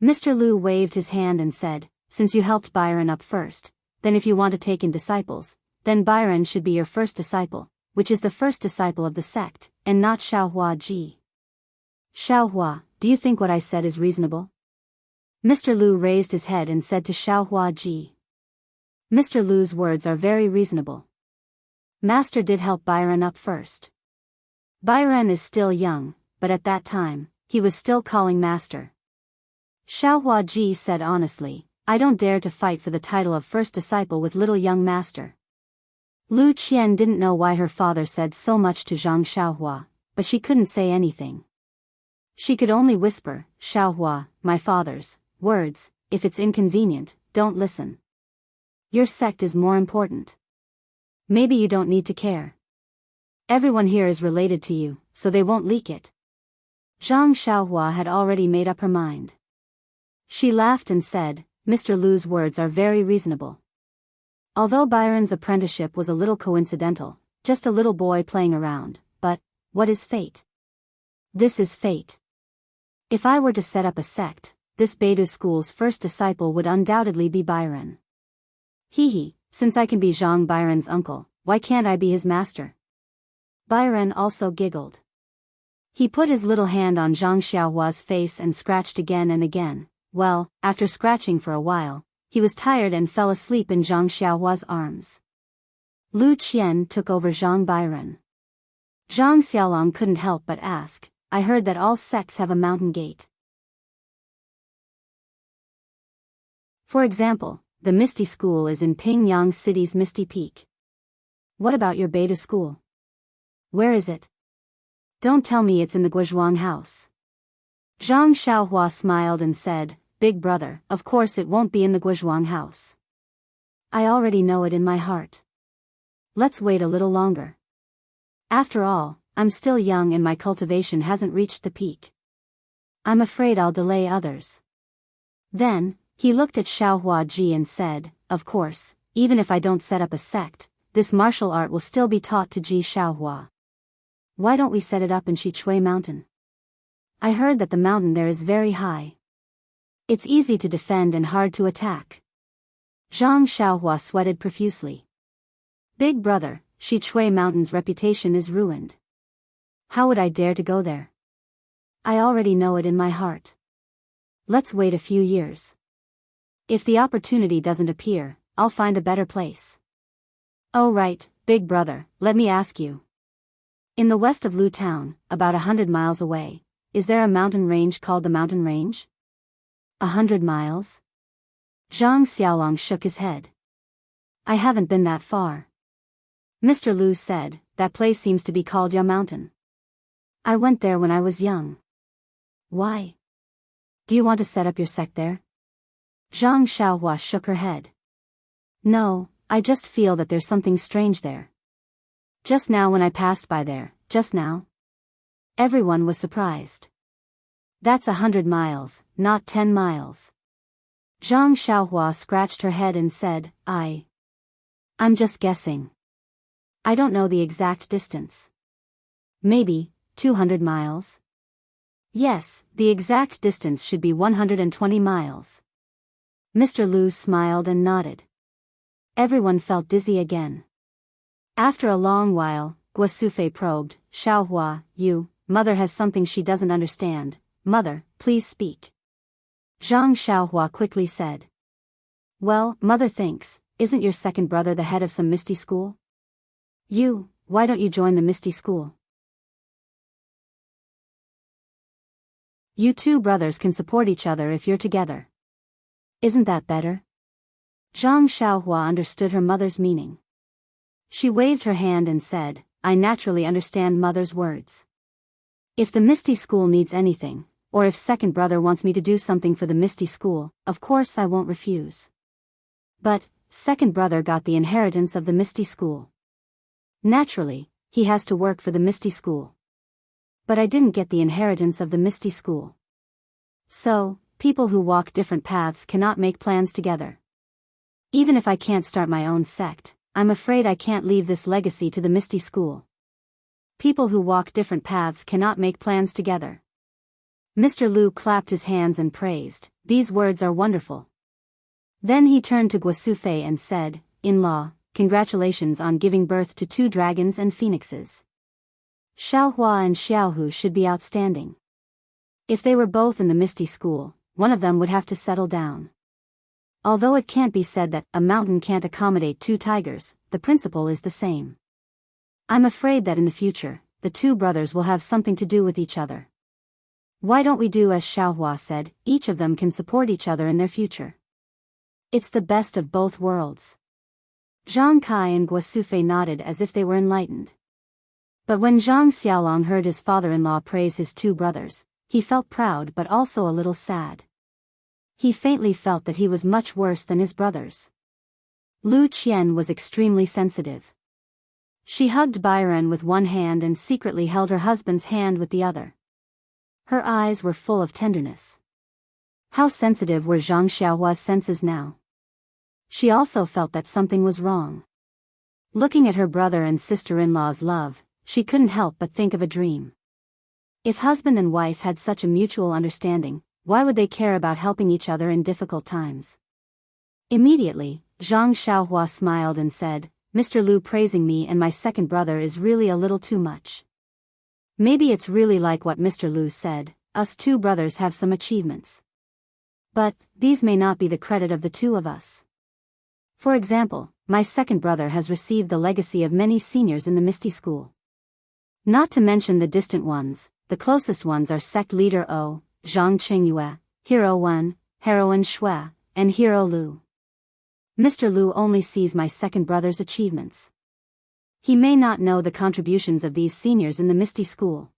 Mr. Lu waved his hand and said, "Since you helped Byron up first, then if you want to take in disciples, then Byron should be your first disciple, which is the first disciple of the sect, and not Xiaohua Ji." "Xiaohua, do you think what I said is reasonable?" Mr. Lu raised his head and said to Xiaohua Ji. "Mr. Lu's words are very reasonable. Master did help Byron up first. Byron is still young, but at that time, he was still calling master." Xiaohua Ji said honestly, "I don't dare to fight for the title of first disciple with little young master." Lu Qian didn't know why her father said so much to Zhang Xiaohua, but she couldn't say anything. She could only whisper, "Xiaohua, my father's words, if it's inconvenient, don't listen. Your sect is more important. Maybe you don't need to care. Everyone here is related to you, so they won't leak it." Zhang Xiaohua had already made up her mind. She laughed and said, "Mr. Lu's words are very reasonable. Although Byron's apprenticeship was a little coincidental, just a little boy playing around, but, what is fate? This is fate. If I were to set up a sect, this beta school's first disciple would undoubtedly be Byron. Hee, since I can be Zhang Byron's uncle, why can't I be his master?" Byron also giggled. He put his little hand on Zhang Xiaohua's face and scratched again and again. Well, after scratching for a while, he was tired and fell asleep in Zhang Xiaohua's arms. Lu Qian took over Zhang Byron. Zhang Xiaolong couldn't help but ask, "I heard that all sects have a mountain gate. For example, the Misty School is in Pingyang City's Misty Peak. What about your beta school? Where is it? Don't tell me it's in the Guizhuang house." Zhang Xiaohua smiled and said, "Big brother, of course it won't be in the Guizhuang house. I already know it in my heart. Let's wait a little longer. After all, I'm still young and my cultivation hasn't reached the peak. I'm afraid I'll delay others." Then, he looked at Xiaohua Ji and said, "Of course, even if I don't set up a sect, this martial art will still be taught to Ji Xiaohua. Why don't we set it up in Xichui Mountain? I heard that the mountain there is very high. It's easy to defend and hard to attack." Zhang Xiaohua sweated profusely. "Big brother, Xichui Mountain's reputation is ruined. How would I dare to go there? I already know it in my heart. Let's wait a few years. If the opportunity doesn't appear, I'll find a better place." "Oh right, big brother, let me ask you. In the west of Lu Town, about 100 miles away, is there a mountain range called the Mountain Range? 100 miles? Zhang Xiaolong shook his head. I haven't been that far. Mr. Lu said, that place seems to be called Ya Mountain. I went there when I was young. Why? Do you want to set up your sect there? Zhang Xiaohua shook her head. No, I just feel that there's something strange there. Just now when I passed by there, just now. Everyone was surprised. That's 100 miles, not 10 miles. Zhang Xiaohua scratched her head and said, I'm just guessing. I don't know the exact distance. Maybe 200 miles? Yes, the exact distance should be 120 miles. Mr. Lu smiled and nodded. Everyone felt dizzy again. After a long while, Guosufei probed, Xiaohua, Mother has something she doesn't understand. Mother, please speak. Zhang Xiaohua quickly said. Well, Mother thinks, isn't your second brother the head of some Misty school? Why don't you join the Misty school? You two brothers can support each other if you're together. Isn't that better? Zhang Xiaohua understood her mother's meaning. She waved her hand and said, I naturally understand Mother's words. If the Misty school needs anything, or if second brother wants me to do something for the Misty school, of course I won't refuse. But, second brother got the inheritance of the Misty school. Naturally, he has to work for the Misty school. But I didn't get the inheritance of the Misty school. So, people who walk different paths cannot make plans together. Even if I can't start my own sect, I'm afraid I can't leave this legacy to the Misty school. People who walk different paths cannot make plans together. Mr. Lu clapped his hands and praised, these words are wonderful. Then he turned to Guosufei and said, In-law, congratulations on giving birth to 2 dragons and phoenixes. Xiaohua and Xiaohu should be outstanding. If they were both in the Misty school, one of them would have to settle down. Although it can't be said that a mountain can't accommodate 2 tigers, the principle is the same. I'm afraid that in the future, the 2 brothers will have something to do with each other. Why don't we do as Xiaohua said, each of them can support each other in their future. It's the best of both worlds. Zhang Kai and Guosufei nodded as if they were enlightened. But when Zhang Xiaolong heard his father-in-law praise his 2 brothers, he felt proud but also a little sad. He faintly felt that he was much worse than his brothers. Lu Qian was extremely sensitive. She hugged Byron with one hand and secretly held her husband's hand with the other. Her eyes were full of tenderness. How sensitive were Zhang Xiaohua's senses now? She also felt that something was wrong. Looking at her brother and sister-in-law's love, she couldn't help but think of a dream. If husband and wife had such a mutual understanding, why would they care about helping each other in difficult times? Immediately, Zhang Xiaohua smiled and said, Mr. Lu praising me and my second brother is really a little too much. Maybe it's really like what Mr. Lu said, us 2 brothers have some achievements. But, these may not be the credit of the 2 of us. For example, my second brother has received the legacy of many seniors in the Misty school. Not to mention the distant ones, the closest ones are sect leader O, Zhang Qingyue, Hero 1, Heroine Shui, and Hero Lu. Mr. Lu only sees my second brother's achievements. He may not know the contributions of these seniors in the Misty school.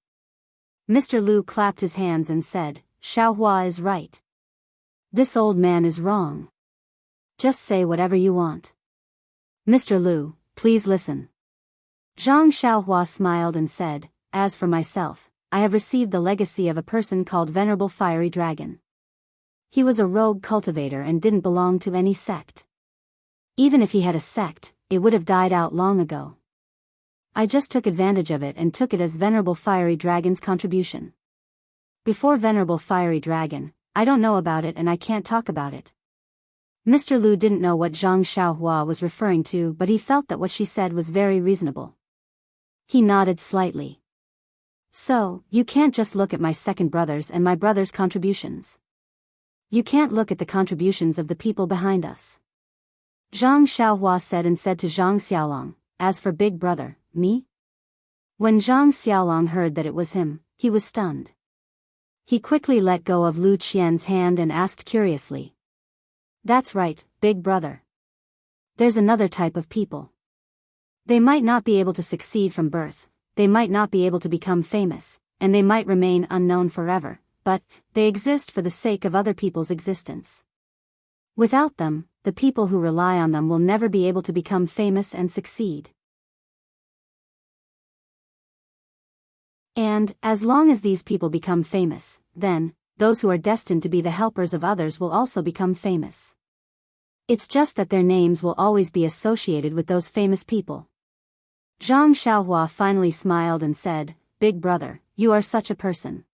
Mr. Lu clapped his hands and said, Xiaohua is right. This old man is wrong. Just say whatever you want. Mr. Lu, please listen. Zhang Xiaohua smiled and said, as for myself, I have received the legacy of a person called Venerable Fiery Dragon. He was a rogue cultivator and didn't belong to any sect. Even if he had a sect, it would have died out long ago. I just took advantage of it and took it as Venerable Fiery Dragon's contribution. Before Venerable Fiery Dragon, I don't know about it and I can't talk about it. Mr. Lu didn't know what Zhang Xiaohua was referring to, but he felt that what she said was very reasonable. He nodded slightly. So, you can't just look at my second brother's and my brother's contributions. You can't look at the contributions of the people behind us. Zhang Xiaohua said and said to Zhang Xiaolong, as for big brother, me? When Zhang Xiaolong heard that it was him, he was stunned. He quickly let go of Lu Qian's hand and asked curiously. That's right, big brother. There's another type of people. They might not be able to succeed from birth, they might not be able to become famous, and they might remain unknown forever, but they exist for the sake of other people's existence. Without them, the people who rely on them will never be able to become famous and succeed. And, as long as these people become famous, then, those who are destined to be the helpers of others will also become famous. It's just that their names will always be associated with those famous people. Zhang Xiaohua finally smiled and said, Big brother, you are such a person.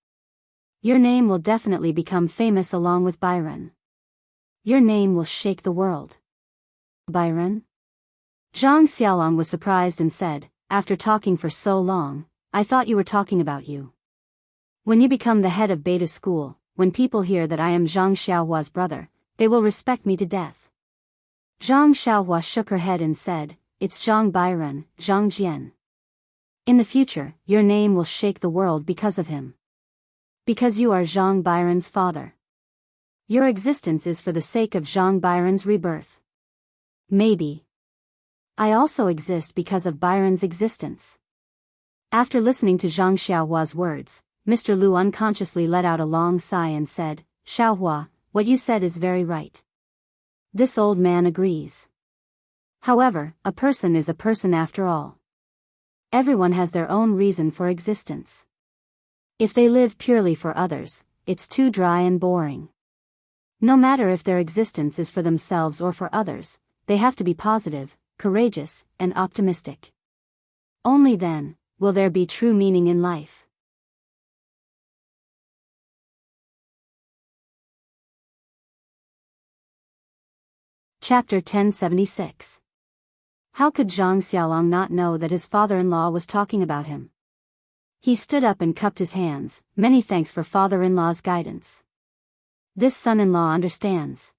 Your name will definitely become famous along with Byron. Your name will shake the world. Byron? Zhang Xiaolong was surprised and said, after talking for so long, I thought you were talking about you. When you become the head of Beta School, when people hear that I am Zhang Xiaohua's brother, they will respect me to death. Zhang Xiaohua shook her head and said, It's Zhang Byron, Zhang Jian. In the future, your name will shake the world because of him. Because you are Zhang Byron's father. Your existence is for the sake of Zhang Byron's rebirth. Maybe. I also exist because of Byron's existence. After listening to Zhang Xiaohua's words, Mr. Lu unconsciously let out a long sigh and said, Xiaohua, what you said is very right. This old man agrees. However, a person is a person after all. Everyone has their own reason for existence. If they live purely for others, it's too dry and boring. No matter if their existence is for themselves or for others, they have to be positive, courageous, and optimistic. Only then will there be true meaning in life. Chapter 1076. How could Zhang Xiaolong not know that his father-in-law was talking about him? He stood up and cupped his hands. Many thanks for father-in-law's guidance. This son-in-law understands.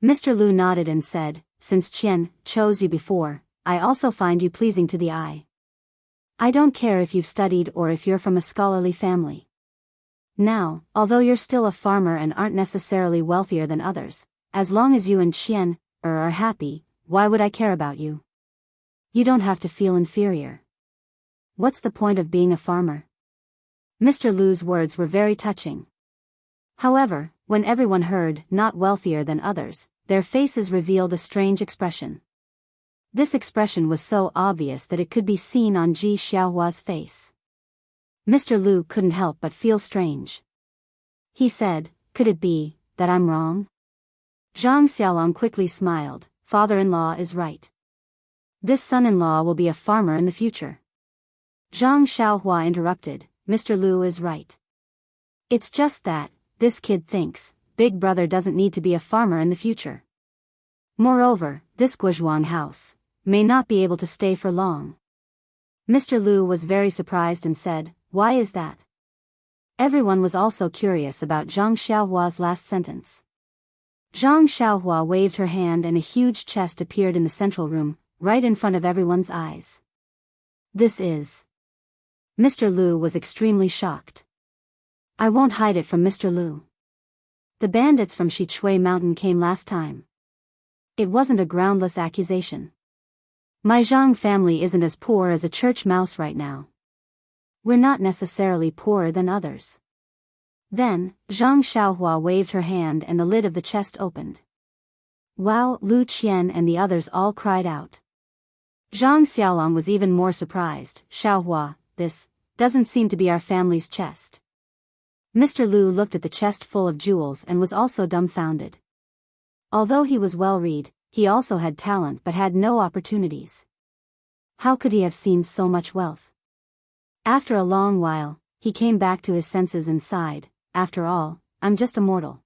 Mr. Lu nodded and said, Since Qian chose you before, I also find you pleasing to the eye. I don't care if you've studied or if you're from a scholarly family. Now, although you're still a farmer and aren't necessarily wealthier than others, as long as you and Qian are happy, why would I care about you? You don't have to feel inferior. What's the point of being a farmer? Mr. Lu's words were very touching. However, when everyone heard not wealthier than others, their faces revealed a strange expression. This expression was so obvious that it could be seen on Ji Xiaohua's face. Mr. Lu couldn't help but feel strange. He said, Could it be that I'm wrong? Zhang Xiaolong quickly smiled. Father-in-law is right. This son-in-law will be a farmer in the future. Zhang Xiaohua interrupted, Mr. Lu is right. It's just that, this kid thinks, Big Brother doesn't need to be a farmer in the future. Moreover, this Guozhuang house may not be able to stay for long. Mr. Lu was very surprised and said, Why is that? Everyone was also curious about Zhang Xiaohua's last sentence. Zhang Xiaohua waved her hand and a huge chest appeared in the central room, right in front of everyone's eyes. This is... Mr. Lu was extremely shocked. I won't hide it from Mr. Lu. The bandits from Shichui Mountain came last time. It wasn't a groundless accusation. My Zhang family isn't as poor as a church mouse right now. We're not necessarily poorer than others. Then, Zhang Xiaohua waved her hand and the lid of the chest opened. Wow! Lu Qian and the others all cried out. Zhang Xiaolong was even more surprised. Xiaohua, this doesn't seem to be our family's chest. Mr. Lu looked at the chest full of jewels and was also dumbfounded. Although he was well-read, he also had talent but had no opportunities. How could he have seen so much wealth? After a long while, he came back to his senses and sighed, After all, I'm just a mortal.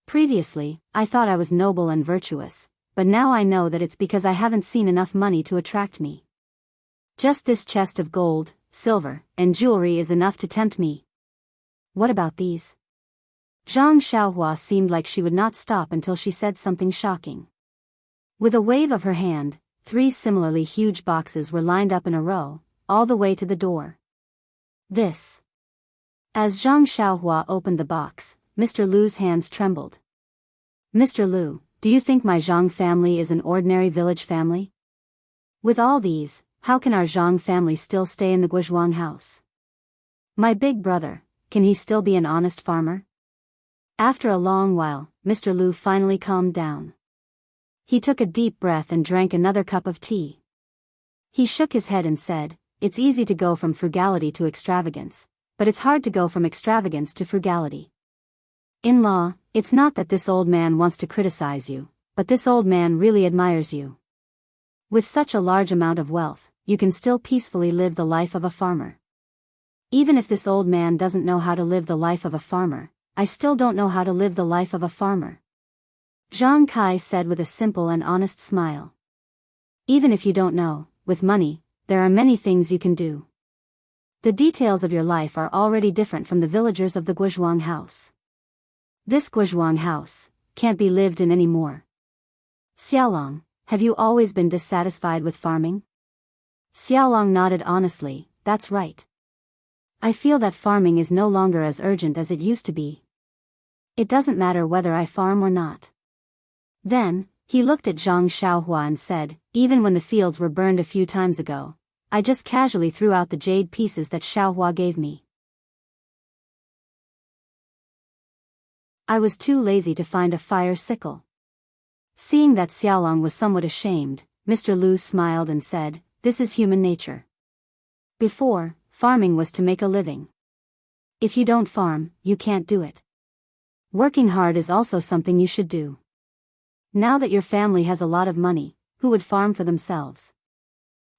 Previously, I thought I was noble and virtuous, but now I know that it's because I haven't seen enough money to attract me. Just this chest of gold, silver, and jewelry is enough to tempt me. What about these? Zhang Xiaohua seemed like she would not stop until she said something shocking. With a wave of her hand, 3 similarly huge boxes were lined up in a row, all the way to the door. This. As Zhang Xiaohua opened the box, Mr. Lu's hands trembled. Mr. Lu, do you think my Zhang family is an ordinary village family? With all these, how can our Zhang family still stay in the Guizhuang house? My big brother, can he still be an honest farmer? After a long while, Mr. Lu finally calmed down. He took a deep breath and drank another cup of tea. He shook his head and said, "It's easy to go from frugality to extravagance, but it's hard to go from extravagance to frugality. In-law, it's not that this old man wants to criticize you, but this old man really admires you. With such a large amount of wealth, you can still peacefully live the life of a farmer. Even if this old man doesn't know how to live the life of a farmer, I still don't know how to live the life of a farmer." Zhang Kai said with a simple and honest smile. Even if you don't know, with money, there are many things you can do. The details of your life are already different from the villagers of the Guizhuang house. This Guizhuang house can't be lived in anymore. Xiaolong, have you always been dissatisfied with farming? Xiaolong nodded honestly, that's right. I feel that farming is no longer as urgent as it used to be. It doesn't matter whether I farm or not. Then, he looked at Zhang Xiaohua and said, even when the fields were burned a few times ago, I just casually threw out the jade pieces that Xiaohua gave me. I was too lazy to find a fire sickle. Seeing that Xiaolong was somewhat ashamed, Mr. Lu smiled and said, this is human nature. Before, farming was to make a living. If you don't farm, you can't do it. Working hard is also something you should do. Now that your family has a lot of money, who would farm for themselves?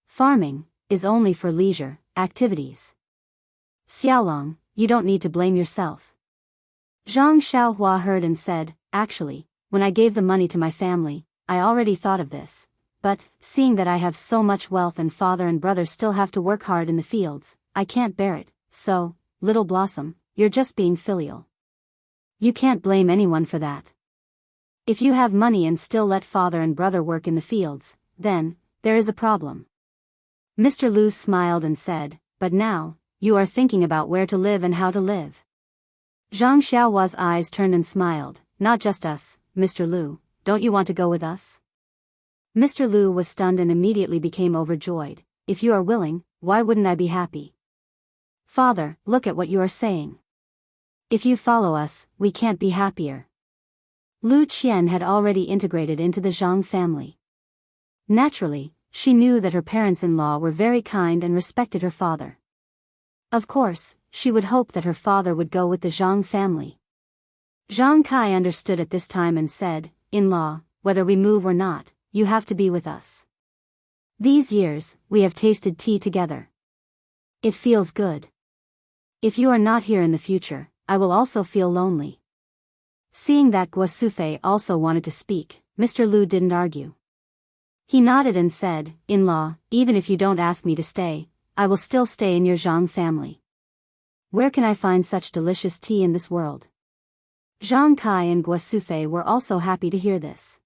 Farming is only for leisure activities. Xiaolong, you don't need to blame yourself. Zhang Xiaohua heard and said, actually, when I gave the money to my family, I already thought of this. But, seeing that I have so much wealth and father and brother still have to work hard in the fields, I can't bear it, so, Little Blossom, you're just being filial. You can't blame anyone for that. If you have money and still let father and brother work in the fields, then, there is a problem. Mr. Lu smiled and said, but now, you are thinking about where to live and how to live. Zhang Xiaohua's eyes turned and smiled, not just us, Mr. Lu, don't you want to go with us? Mr. Lu was stunned and immediately became overjoyed. If you are willing, why wouldn't I be happy? Father, look at what you are saying. If you follow us, we can't be happier. Lu Qian had already integrated into the Zhang family. Naturally, she knew that her parents-in-law were very kind and respected her father. Of course, she would hope that her father would go with the Zhang family. Zhang Kai understood at this time and said, in-law, whether we move or not, you have to be with us. These years, we have tasted tea together. It feels good. If you are not here in the future, I will also feel lonely. Seeing that Guo Sufei also wanted to speak, Mr. Lu didn't argue. He nodded and said, in-law, even if you don't ask me to stay, I will still stay in your Zhang family. Where can I find such delicious tea in this world? Zhang Kai and Guo Sufei were also happy to hear this.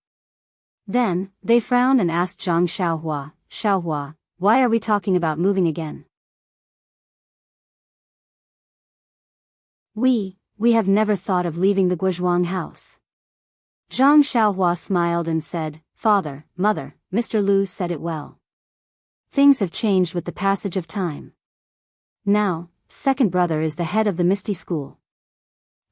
Then, they frowned and asked Zhang Xiaohua, Xiaohua, why are we talking about moving again? We have never thought of leaving the Guizhuang house. Zhang Xiaohua smiled and said, Father, Mother, Mr. Lu said it well. Things have changed with the passage of time. Now, second brother is the head of the Misty School.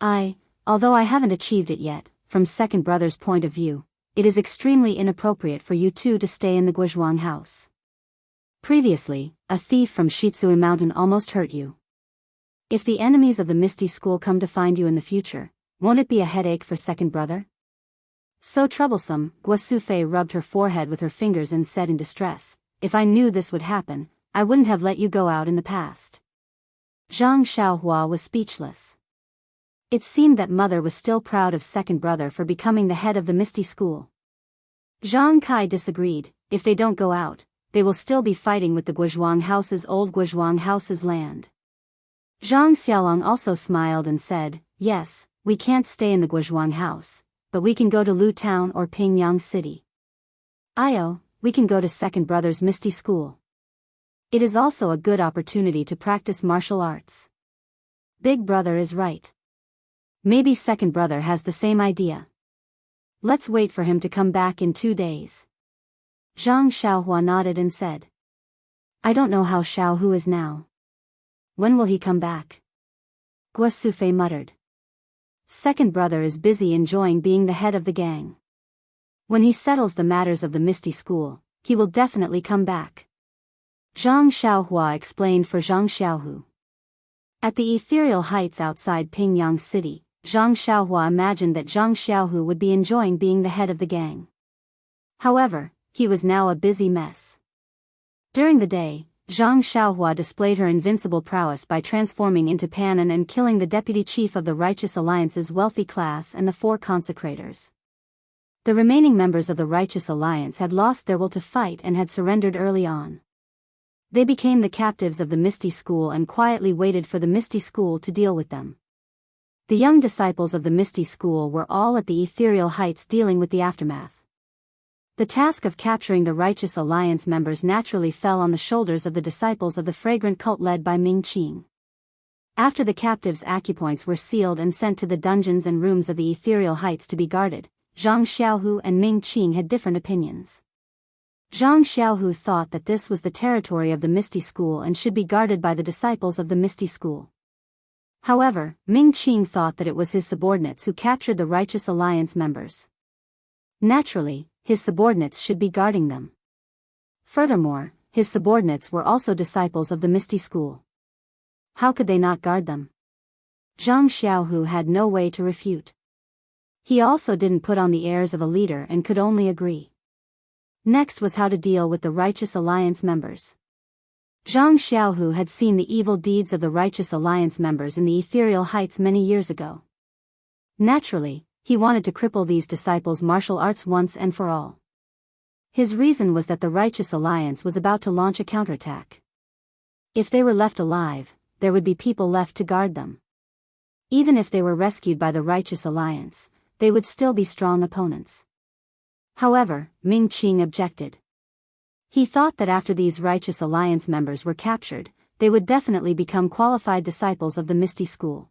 Although I haven't achieved it yet, from second brother's point of view, it is extremely inappropriate for you two to stay in the Guizhuang house. Previously, a thief from Shitsui Mountain almost hurt you. If the enemies of the Misty School come to find you in the future, won't it be a headache for second brother? So troublesome, Guo Sufei rubbed her forehead with her fingers and said in distress, if I knew this would happen, I wouldn't have let you go out in the past. Zhang Xiaohua was speechless. It seemed that mother was still proud of second brother for becoming the head of the Misty School. Zhang Kai disagreed, if they don't go out, they will still be fighting with the Guizhuang house's old Guizhuang house's land. Zhang Xiaolong also smiled and said, yes, we can't stay in the Guizhuang house, but we can go to Lu Town or Pingyang City. We can go to second brother's Misty School. It is also a good opportunity to practice martial arts. Big brother is right. Maybe second brother has the same idea. Let's wait for him to come back in 2 days. Zhang Xiaohua nodded and said. I don't know how Xiaohu is now. When will he come back? Guo Sufei muttered. Second brother is busy enjoying being the head of the gang. When he settles the matters of the Misty School, he will definitely come back. Zhang Xiaohua explained for Zhang Xiaohu. At the ethereal heights outside Pingyang City, Zhang Xiaohua imagined that Zhang Xiaohu would be enjoying being the head of the gang. However, he was now a busy mess. During the day, Zhang Xiaohua displayed her invincible prowess by transforming into Panan and killing the deputy chief of the Righteous Alliance's wealthy class and the 4 consecrators. The remaining members of the Righteous Alliance had lost their will to fight and had surrendered early on. They became the captives of the Misty School and quietly waited for the Misty School to deal with them. The young disciples of the Misty School were all at the ethereal heights dealing with the aftermath. The task of capturing the Righteous Alliance members naturally fell on the shoulders of the disciples of the fragrant cult led by Ming Qing. After the captives' acupoints were sealed and sent to the dungeons and rooms of the ethereal heights to be guarded, Zhang Xiaohu and Ming Qing had different opinions. Zhang Xiaohu thought that this was the territory of the Misty School and should be guarded by the disciples of the Misty School. However, Ming Qing thought that it was his subordinates who captured the Righteous Alliance members. Naturally, his subordinates should be guarding them. Furthermore, his subordinates were also disciples of the Misty School. How could they not guard them? Zhang Xiaohu had no way to refute. He also didn't put on the airs of a leader and could only agree. Next was how to deal with the Righteous Alliance members. Zhang Xiaohu had seen the evil deeds of the Righteous Alliance members in the ethereal heights many years ago. Naturally, he wanted to cripple these disciples' martial arts once and for all. His reason was that the Righteous Alliance was about to launch a counterattack. If they were left alive, there would be people left to guard them. Even if they were rescued by the Righteous Alliance, they would still be strong opponents. However, Ming Qing objected. He thought that after these Righteous Alliance members were captured, they would definitely become qualified disciples of the Misty School.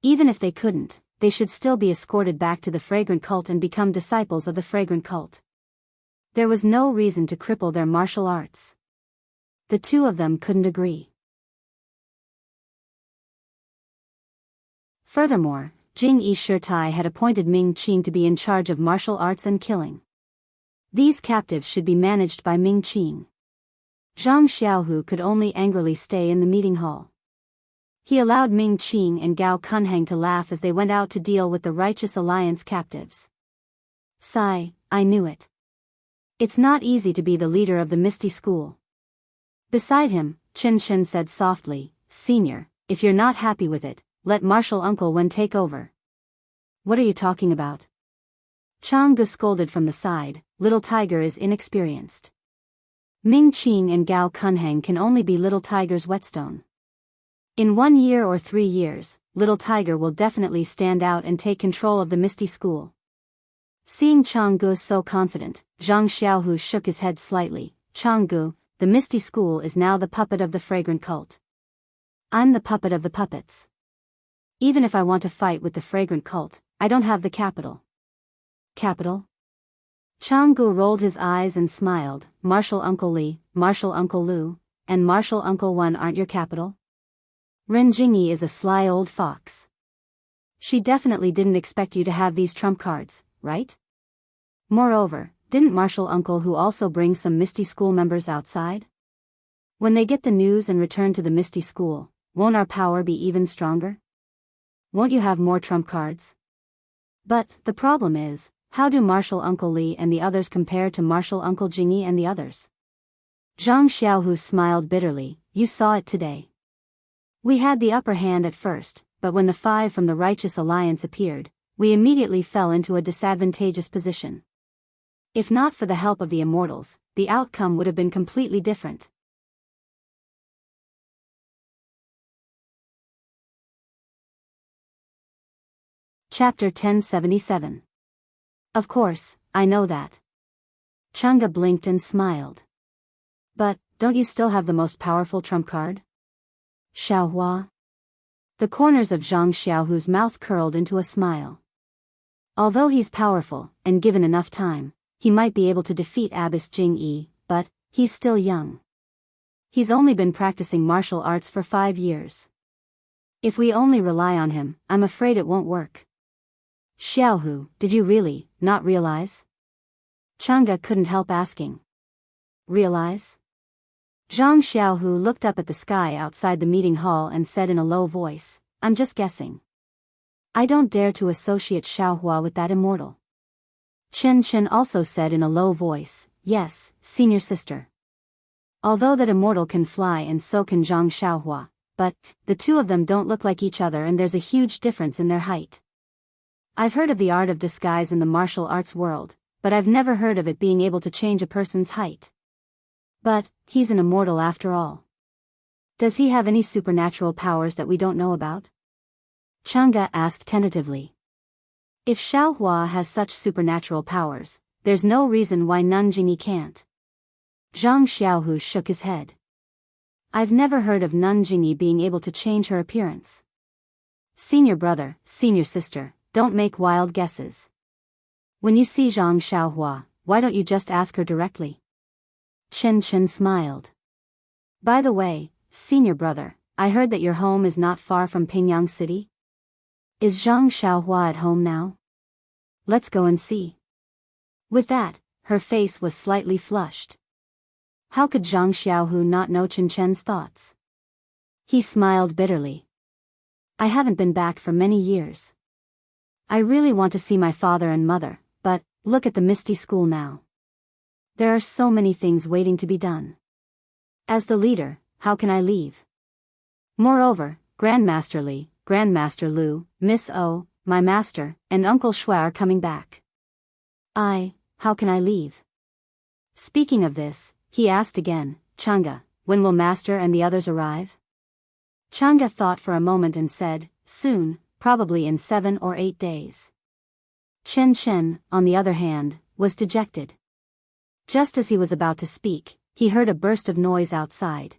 Even if they couldn't, they should still be escorted back to the fragrant cult and become disciples of the fragrant cult. There was no reason to cripple their martial arts. The two of them couldn't agree. Furthermore, Jing Yi Shirtai had appointed Ming Qing to be in charge of martial arts and killing. These captives should be managed by Ming Qing. Zhang Xiaohu could only angrily stay in the meeting hall. He allowed Ming Qing and Gao Kunheng to laugh as they went out to deal with the Righteous Alliance captives. Sigh, I knew it. It's not easy to be the leader of the Misty School. Beside him, Chen Chen said softly, Senior, if you're not happy with it, let Martial Uncle Wen take over. What are you talking about? Chang Gu scolded from the side, Little Tiger is inexperienced. Ming Qing and Gao Kunheng can only be Little Tiger's whetstone. In 1 year or 3 years, Little Tiger will definitely stand out and take control of the Misty School. Seeing Chang Gu so confident, Zhang Xiaohu shook his head slightly. Chang Gu, the Misty School is now the puppet of the fragrant cult. I'm the puppet of the puppets. Even if I want to fight with the fragrant cult, I don't have the capital. Capital? Chang Gu rolled his eyes and smiled. Martial Uncle Li, Martial Uncle Lu, and Martial Uncle Wen aren't your capital? Ren Jingyi is a sly old fox. She definitely didn't expect you to have these trump cards, right? Moreover, didn't Martial Uncle Hu also bring some Misty School members outside? When they get the news and return to the Misty School, won't our power be even stronger? Won't you have more trump cards? But, the problem is, how do Martial Uncle Li and the others compare to Martial Uncle Jingyi and the others? Zhang Xiaohu smiled bitterly, you saw it today. We had the upper hand at first, but when the 5 from the Righteous Alliance appeared, we immediately fell into a disadvantageous position. If not for the help of the Immortals, the outcome would have been completely different. Chapter 1077. Of course, I know that. Chang'e blinked and smiled. But don't you still have the most powerful trump card? Xiaohua. The corners of Zhang Xiaohu's mouth curled into a smile. Although he's powerful, and given enough time, he might be able to defeat Abbess Jing Yi, but he's still young. He's only been practicing martial arts for 5 years. If we only rely on him, I'm afraid it won't work. Xiaohu, did you really not realize? Chang'e couldn't help asking. Realize? Zhang Xiaohu looked up at the sky outside the meeting hall and said in a low voice, I'm just guessing. I don't dare to associate Xiaohua with that immortal. Chen Chen also said in a low voice, yes, senior sister. Although that immortal can fly and so can Zhang Xiaohua, but the two of them don't look like each other and there's a huge difference in their height. I've heard of the art of disguise in the martial arts world, but I've never heard of it being able to change a person's height. But he's an immortal after all. Does he have any supernatural powers that we don't know about? Chang'e asked tentatively. If Xiaohua has such supernatural powers, there's no reason why Nanjingyi can't. Zhang Xiaohu shook his head. I've never heard of Nanjingyi being able to change her appearance. Senior brother, senior sister, don't make wild guesses. When you see Zhang Xiaohua, why don't you just ask her directly? Chen Chen smiled. By the way, senior brother, I heard that your home is not far from Pingyang City? Is Zhang Xiaohua at home now? Let's go and see. With that, her face was slightly flushed. How could Zhang Xiaohu not know Chen Chen's thoughts? He smiled bitterly. I haven't been back for many years. I really want to see my father and mother, but look at the Misty School now. There are so many things waiting to be done. As the leader, how can I leave? Moreover, Grandmaster Li, Grandmaster Lu, Miss O, my master, and Uncle Shui are coming back. How can I leave? Speaking of this, he asked again, Chang'e, when will master and the others arrive? Chang'e thought for a moment and said, soon, probably in 7 or 8 days. Chen Chen, on the other hand, was dejected. Just as he was about to speak, he heard a burst of noise outside.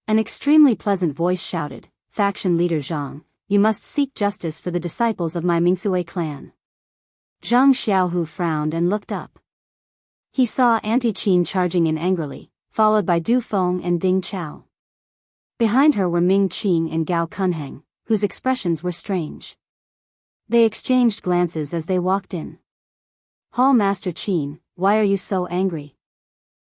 An extremely pleasant voice shouted, Faction leader Zhang, you must seek justice for the disciples of my Mingsui clan. Zhang Xiaohu frowned and looked up. He saw Auntie Qin charging in angrily, followed by Du Feng and Ding Chao. Behind her were Ming Qing and Gao Kunheng, whose expressions were strange. They exchanged glances as they walked in. Hall Master Qin, why are you so angry?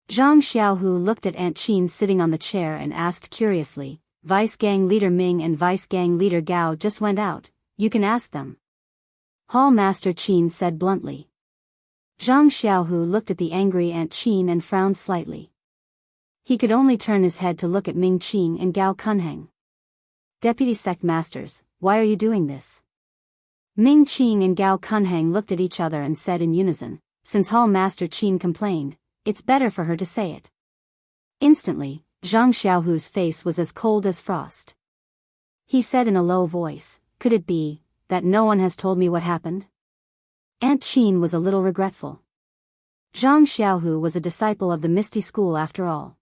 Zhang Xiaohu looked at Aunt Qin sitting on the chair and asked curiously, Vice Gang Leader Ming and Vice Gang Leader Gao just went out, you can ask them. Hall Master Qin said bluntly. Zhang Xiaohu looked at the angry Aunt Qin and frowned slightly. He could only turn his head to look at Ming Qing and Gao Kunheng. Deputy Sect Masters, why are you doing this? Ming Qing and Gao Kunheng looked at each other and said in unison, since Hall Master Qin complained, it's better for her to say it. Instantly, Zhang Xiaohu's face was as cold as frost. He said in a low voice, could it be that no one has told me what happened? Aunt Qin was a little regretful. Zhang Xiaohu was a disciple of the Misty School after all.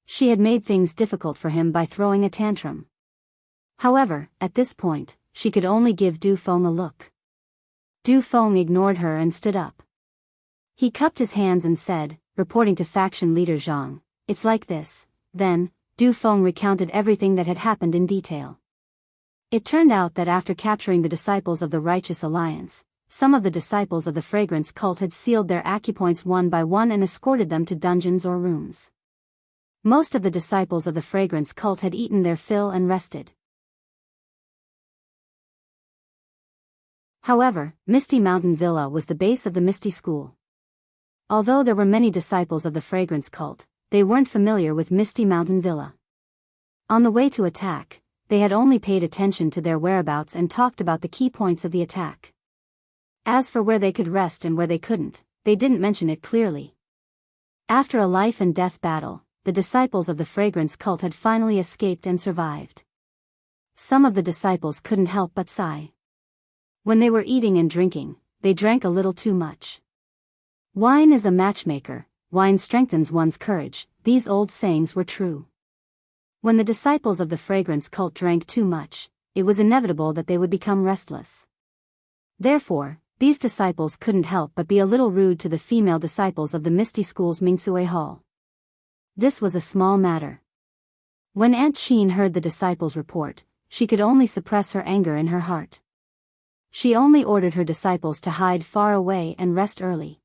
She had made things difficult for him by throwing a tantrum. However, at this point, she could only give Du Feng a look. Du Feng ignored her and stood up. He cupped his hands and said, reporting to faction leader Zhang, it's like this. Then, Du Feng recounted everything that had happened in detail. It turned out that after capturing the disciples of the Righteous Alliance, some of the disciples of the Fragrance cult had sealed their acupoints one by one and escorted them to dungeons or rooms. Most of the disciples of the Fragrance cult had eaten their fill and rested. However, Misty Mountain Villa was the base of the Misty School. Although there were many disciples of the Fragrance cult, they weren't familiar with Misty Mountain Villa. On the way to attack, they had only paid attention to their whereabouts and talked about the key points of the attack. As for where they could rest and where they couldn't, they didn't mention it clearly. After a life and death battle, the disciples of the Fragrance cult had finally escaped and survived. Some of the disciples couldn't help but sigh. When they were eating and drinking, they drank a little too much. Wine is a matchmaker, wine strengthens one's courage, these old sayings were true. When the disciples of the fragrance cult drank too much, it was inevitable that they would become restless. Therefore, these disciples couldn't help but be a little rude to the female disciples of the Misty School's Mingsue Hall. This was a small matter. When Aunt Qin heard the disciples' report, she could only suppress her anger in her heart. She only ordered her disciples to hide far away and rest early.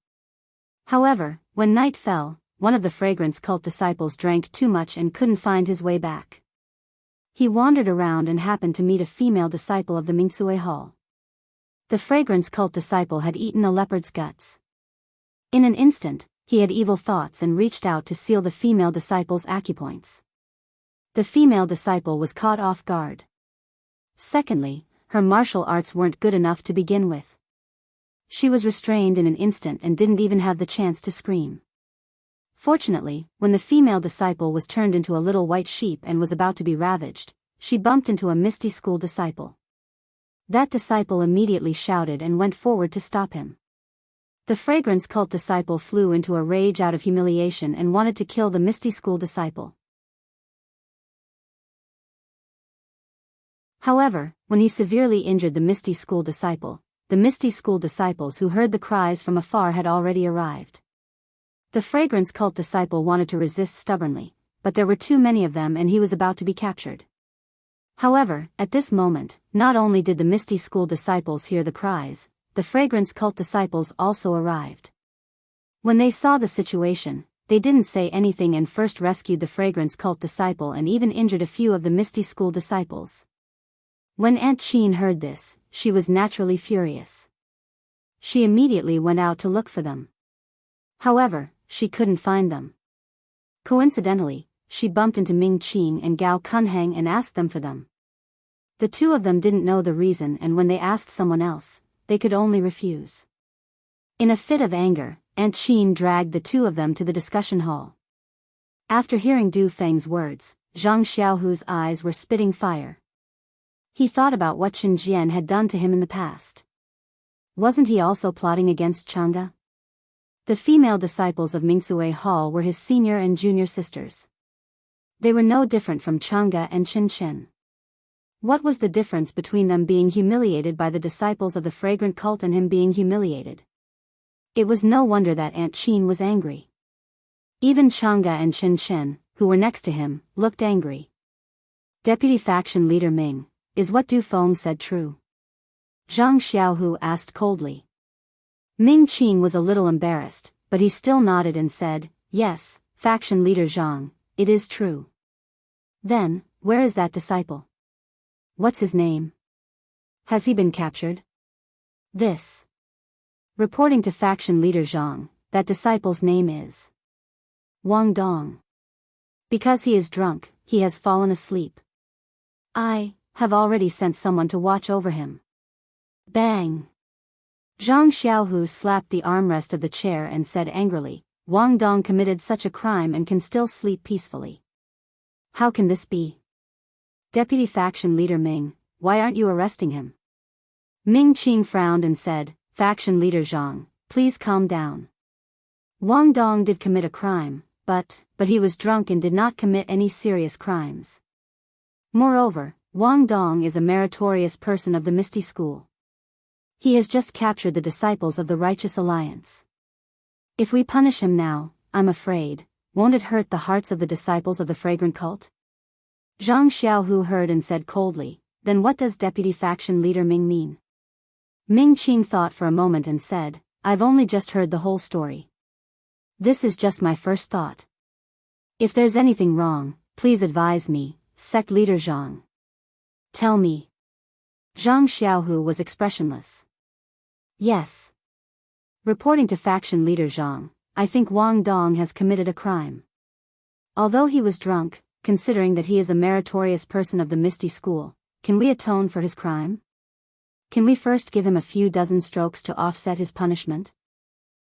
However, when night fell, one of the fragrance cult disciples drank too much and couldn't find his way back. He wandered around and happened to meet a female disciple of the Mingsue Hall. The fragrance cult disciple had eaten a leopard's guts. In an instant, he had evil thoughts and reached out to seal the female disciple's acupoints. The female disciple was caught off guard. Secondly, her martial arts weren't good enough to begin with. She was restrained in an instant and didn't even have the chance to scream. Fortunately, when the female disciple was turned into a little white sheep and was about to be ravaged, she bumped into a Misty School disciple. That disciple immediately shouted and went forward to stop him. The fragrance cult disciple flew into a rage out of humiliation and wanted to kill the Misty School disciple. However, when he severely injured the Misty School disciple, the Misty School disciples who heard the cries from afar had already arrived. The fragrance cult disciple wanted to resist stubbornly, but there were too many of them and he was about to be captured. However, at this moment, not only did the Misty School disciples hear the cries, the fragrance cult disciples also arrived. When they saw the situation, they didn't say anything and first rescued the fragrance cult disciple and even injured a few of the Misty School disciples. When Aunt Qin heard this, she was naturally furious. She immediately went out to look for them. However, she couldn't find them. Coincidentally, she bumped into Ming Qing and Gao Kunheng and asked them for them. The two of them didn't know the reason and when they asked someone else, they could only refuse. In a fit of anger, Aunt Qin dragged the two of them to the discussion hall. After hearing Du Feng's words, Zhang Xiaohu's eyes were spitting fire. He thought about what Chen Jian had done to him in the past. Wasn't he also plotting against Chang'e? The female disciples of Mingsue Hall were his senior and junior sisters. They were no different from Chang'e and Chen Chen. What was the difference between them being humiliated by the disciples of the fragrant cult and him being humiliated? It was no wonder that Aunt Qin was angry. Even Chang'e and Chen Chen, who were next to him, looked angry. Deputy Faction Leader Ming, is what Du Feng said true? Zhang Xiaohu asked coldly. Ming Qing was a little embarrassed, but he still nodded and said, yes, Faction Leader Zhang, it is true. Then, where is that disciple? What's his name? Has he been captured? This. Reporting to Faction Leader Zhang, that disciple's name is Wang Dong. Because he is drunk, he has fallen asleep. I have already sent someone to watch over him. Bang! Zhang Xiaohu slapped the armrest of the chair and said angrily, Wang Dong committed such a crime and can still sleep peacefully. How can this be? Deputy Faction Leader Ming, why aren't you arresting him? Ming Qing frowned and said, Faction Leader Zhang, please calm down. Wang Dong did commit a crime, but he was drunk and did not commit any serious crimes. Moreover, Wang Dong is a meritorious person of the Misty School. He has just captured the disciples of the Righteous Alliance. If we punish him now, I'm afraid, won't it hurt the hearts of the disciples of the fragrant cult? Zhang Xiaohu heard and said coldly, then what does Deputy Faction Leader Ming mean? Ming Qing thought for a moment and said, I've only just heard the whole story. This is just my first thought. If there's anything wrong, please advise me, Sect Leader Zhang. Tell me. Zhang Xiaohu was expressionless. Yes. Reporting to Faction Leader Zhang, I think Wang Dong has committed a crime. Although he was drunk, considering that he is a meritorious person of the Misty School, can we atone for his crime? Can we first give him a few dozen strokes to offset his punishment?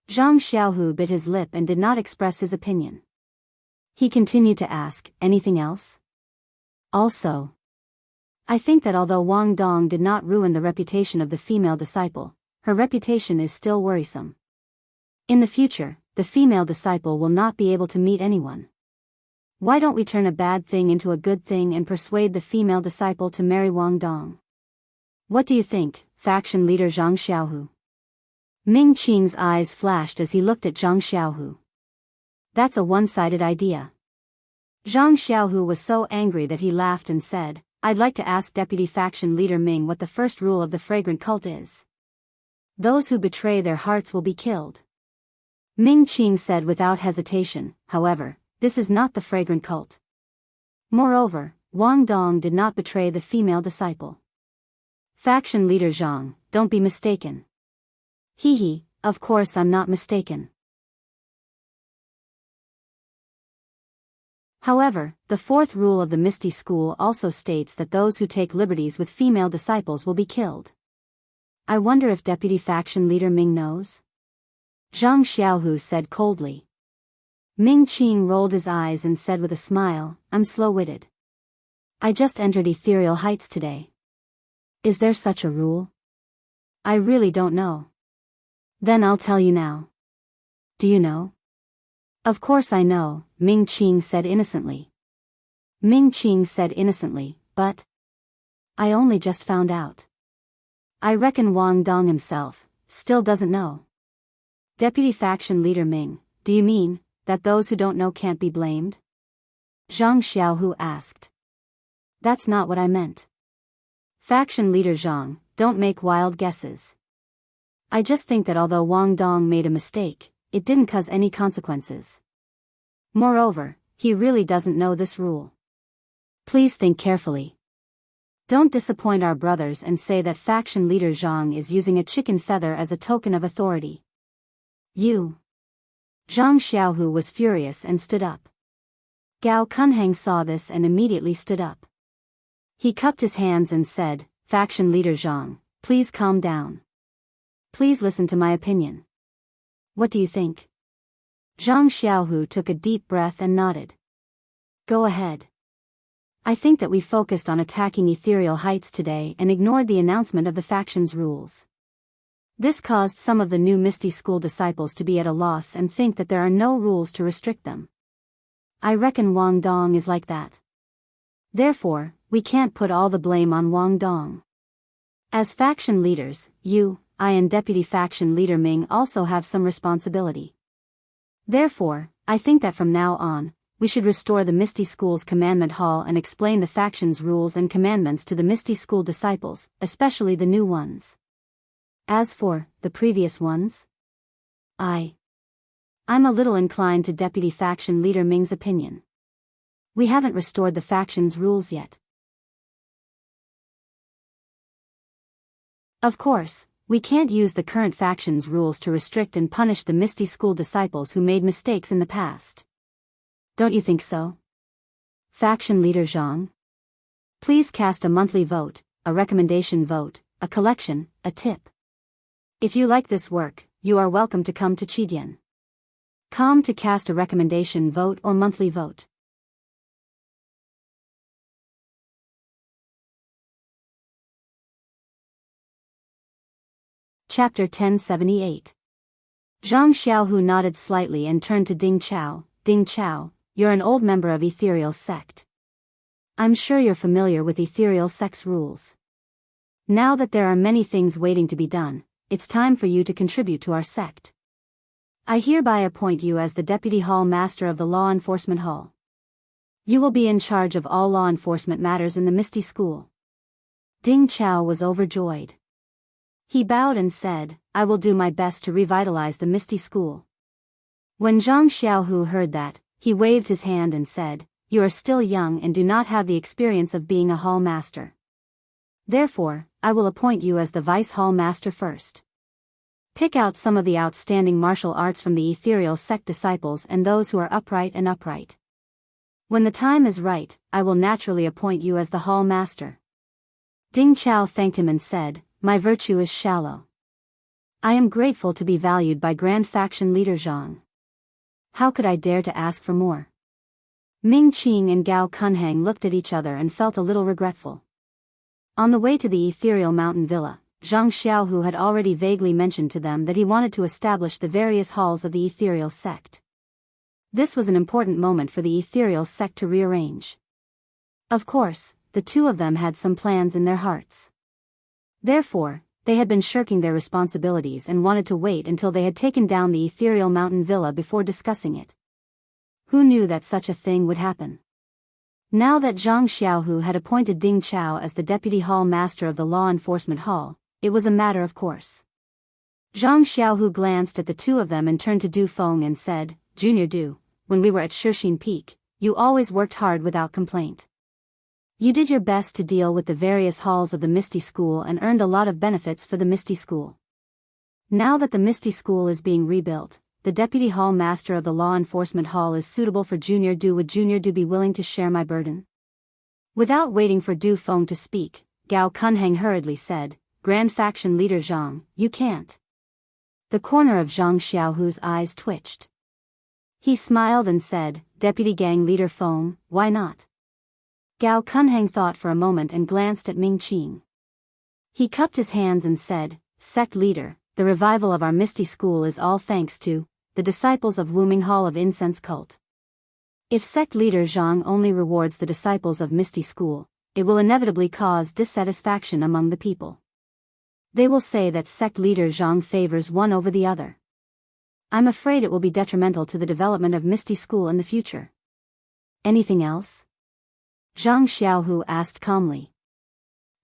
Zhang Xiaohu bit his lip and did not express his opinion. He continued to ask, anything else? Also, I think that although Wang Dong did not ruin the reputation of the female disciple, her reputation is still worrisome. In the future, the female disciple will not be able to meet anyone. Why don't we turn a bad thing into a good thing and persuade the female disciple to marry Wang Dong? What do you think, faction leader Zhang Xiaohu? Ming Qing's eyes flashed as he looked at Zhang Xiaohu. That's a one-sided idea. Zhang Xiaohu was so angry that he laughed and said, I'd like to ask Deputy Faction Leader Ming what the first rule of the fragrant cult is. Those who betray their hearts will be killed. Ming Qing said without hesitation, however, this is not the fragrant cult. Moreover, Wang Dong did not betray the female disciple. Faction leader Zhang, don't be mistaken. Hee, of course I'm not mistaken. However, the fourth rule of the Misty School also states that those who take liberties with female disciples will be killed. I wonder if Deputy Faction Leader Ming knows? Zhang Xiaohu said coldly. Ming Qing rolled his eyes and said with a smile, I'm slow-witted. I just entered Ethereal Heights today. Is there such a rule? I really don't know. Then I'll tell you now. Do you know? Of course I know, Ming Qing said innocently. Ming Qing said innocently, but I only just found out. I reckon Wang Dong himself still doesn't know. Deputy Faction Leader Ming, do you mean that those who don't know can't be blamed? Zhang Xiaohu asked. That's not what I meant. Faction Leader Zhang, don't make wild guesses. I just think that although Wang Dong made a mistake, it didn't cause any consequences. Moreover, he really doesn't know this rule. Please think carefully. Don't disappoint our brothers and say that Faction Leader Zhang is using a chicken feather as a token of authority. You. Zhang Xiaohu was furious and stood up. Gao Kunheng saw this and immediately stood up. He cupped his hands and said, Faction Leader Zhang, please calm down. Please listen to my opinion. What do you think? Zhang Xiaohu took a deep breath and nodded. Go ahead. I think that we focused on attacking Ethereal Heights today and ignored the announcement of the faction's rules. This caused some of the new Misty School disciples to be at a loss and think that there are no rules to restrict them. I reckon Wang Dong is like that. Therefore, we can't put all the blame on Wang Dong. As faction leaders, you, I and Deputy Faction Leader Ming also have some responsibility. Therefore, I think that from now on, we should restore the Misty School's commandment hall and explain the faction's rules and commandments to the Misty School disciples, especially the new ones. As for the previous ones, I'm a little inclined to Deputy Faction Leader Ming's opinion. We haven't restored the faction's rules yet. Of course, we can't use the current faction's rules to restrict and punish the Misty School disciples who made mistakes in the past. Don't you think so? Faction Leader Zhang? Please cast a monthly vote, a recommendation vote, a collection, a tip. If you like this work, you are welcome to come to Qidian. Come to cast a recommendation vote or monthly vote. Chapter 1078. Zhang Xiaohu nodded slightly and turned to Ding Chao. Ding Chao, you're an old member of Ethereal Sect. I'm sure you're familiar with Ethereal Sect's rules. Now that there are many things waiting to be done, it's time for you to contribute to our sect. I hereby appoint you as the Deputy Hall Master of the Law Enforcement Hall. You will be in charge of all law enforcement matters in the Misty School. Ding Chao was overjoyed. He bowed and said, I will do my best to revitalize the Misty School. When Zhang Xiaohu heard that, he waved his hand and said, You are still young and do not have the experience of being a Hall Master. Therefore, I will appoint you as the Vice Hall Master first. Pick out some of the outstanding martial arts from the Ethereal Sect disciples and those who are upright. When the time is right, I will naturally appoint you as the Hall Master. Ding Chao thanked him and said, My virtue is shallow. I am grateful to be valued by Grand Faction Leader Zhang. How could I dare to ask for more? Ming Qing and Gao Kunheng looked at each other and felt a little regretful. On the way to the Ethereal Mountain Villa, Zhang Xiaohu had already vaguely mentioned to them that he wanted to establish the various halls of the Ethereal Sect. This was an important moment for the ethereal sect to rearrange. Of course, the two of them had some plans in their hearts. Therefore, they had been shirking their responsibilities and wanted to wait until they had taken down the ethereal mountain villa before discussing it. Who knew that such a thing would happen? Now that Zhang Xiaohu had appointed Ding Chao as the deputy hall master of the law enforcement hall, it was a matter of course. Zhang Xiaohu glanced at the two of them and turned to Du Feng and said, "Junior Du, when we were at Shixin Peak, you always worked hard without complaint. You did your best to deal with the various halls of the Misty School and earned a lot of benefits for the Misty School. Now that the Misty School is being rebuilt, the Deputy Hall Master of the Law Enforcement Hall is suitable for Junior Du. Would Junior Du be willing to share my burden?" Without waiting for Du Feng to speak, Gao Kunheng hurriedly said, "Grand Faction Leader Zhang, you can't." The corner of Zhang Xiaohu's eyes twitched. He smiled and said, "Deputy Gang Leader Feng, why not?" Gao Kunheng thought for a moment and glanced at Ming Qing. He cupped his hands and said, "Sect Leader, the revival of our Misty School is all thanks to the disciples of Wuming Hall of Incense Cult. If Sect Leader Zhang only rewards the disciples of Misty School, it will inevitably cause dissatisfaction among the people. They will say that Sect Leader Zhang favors one over the other. I'm afraid it will be detrimental to the development of Misty School in the future." "Anything else?" Zhang Xiaohu asked calmly.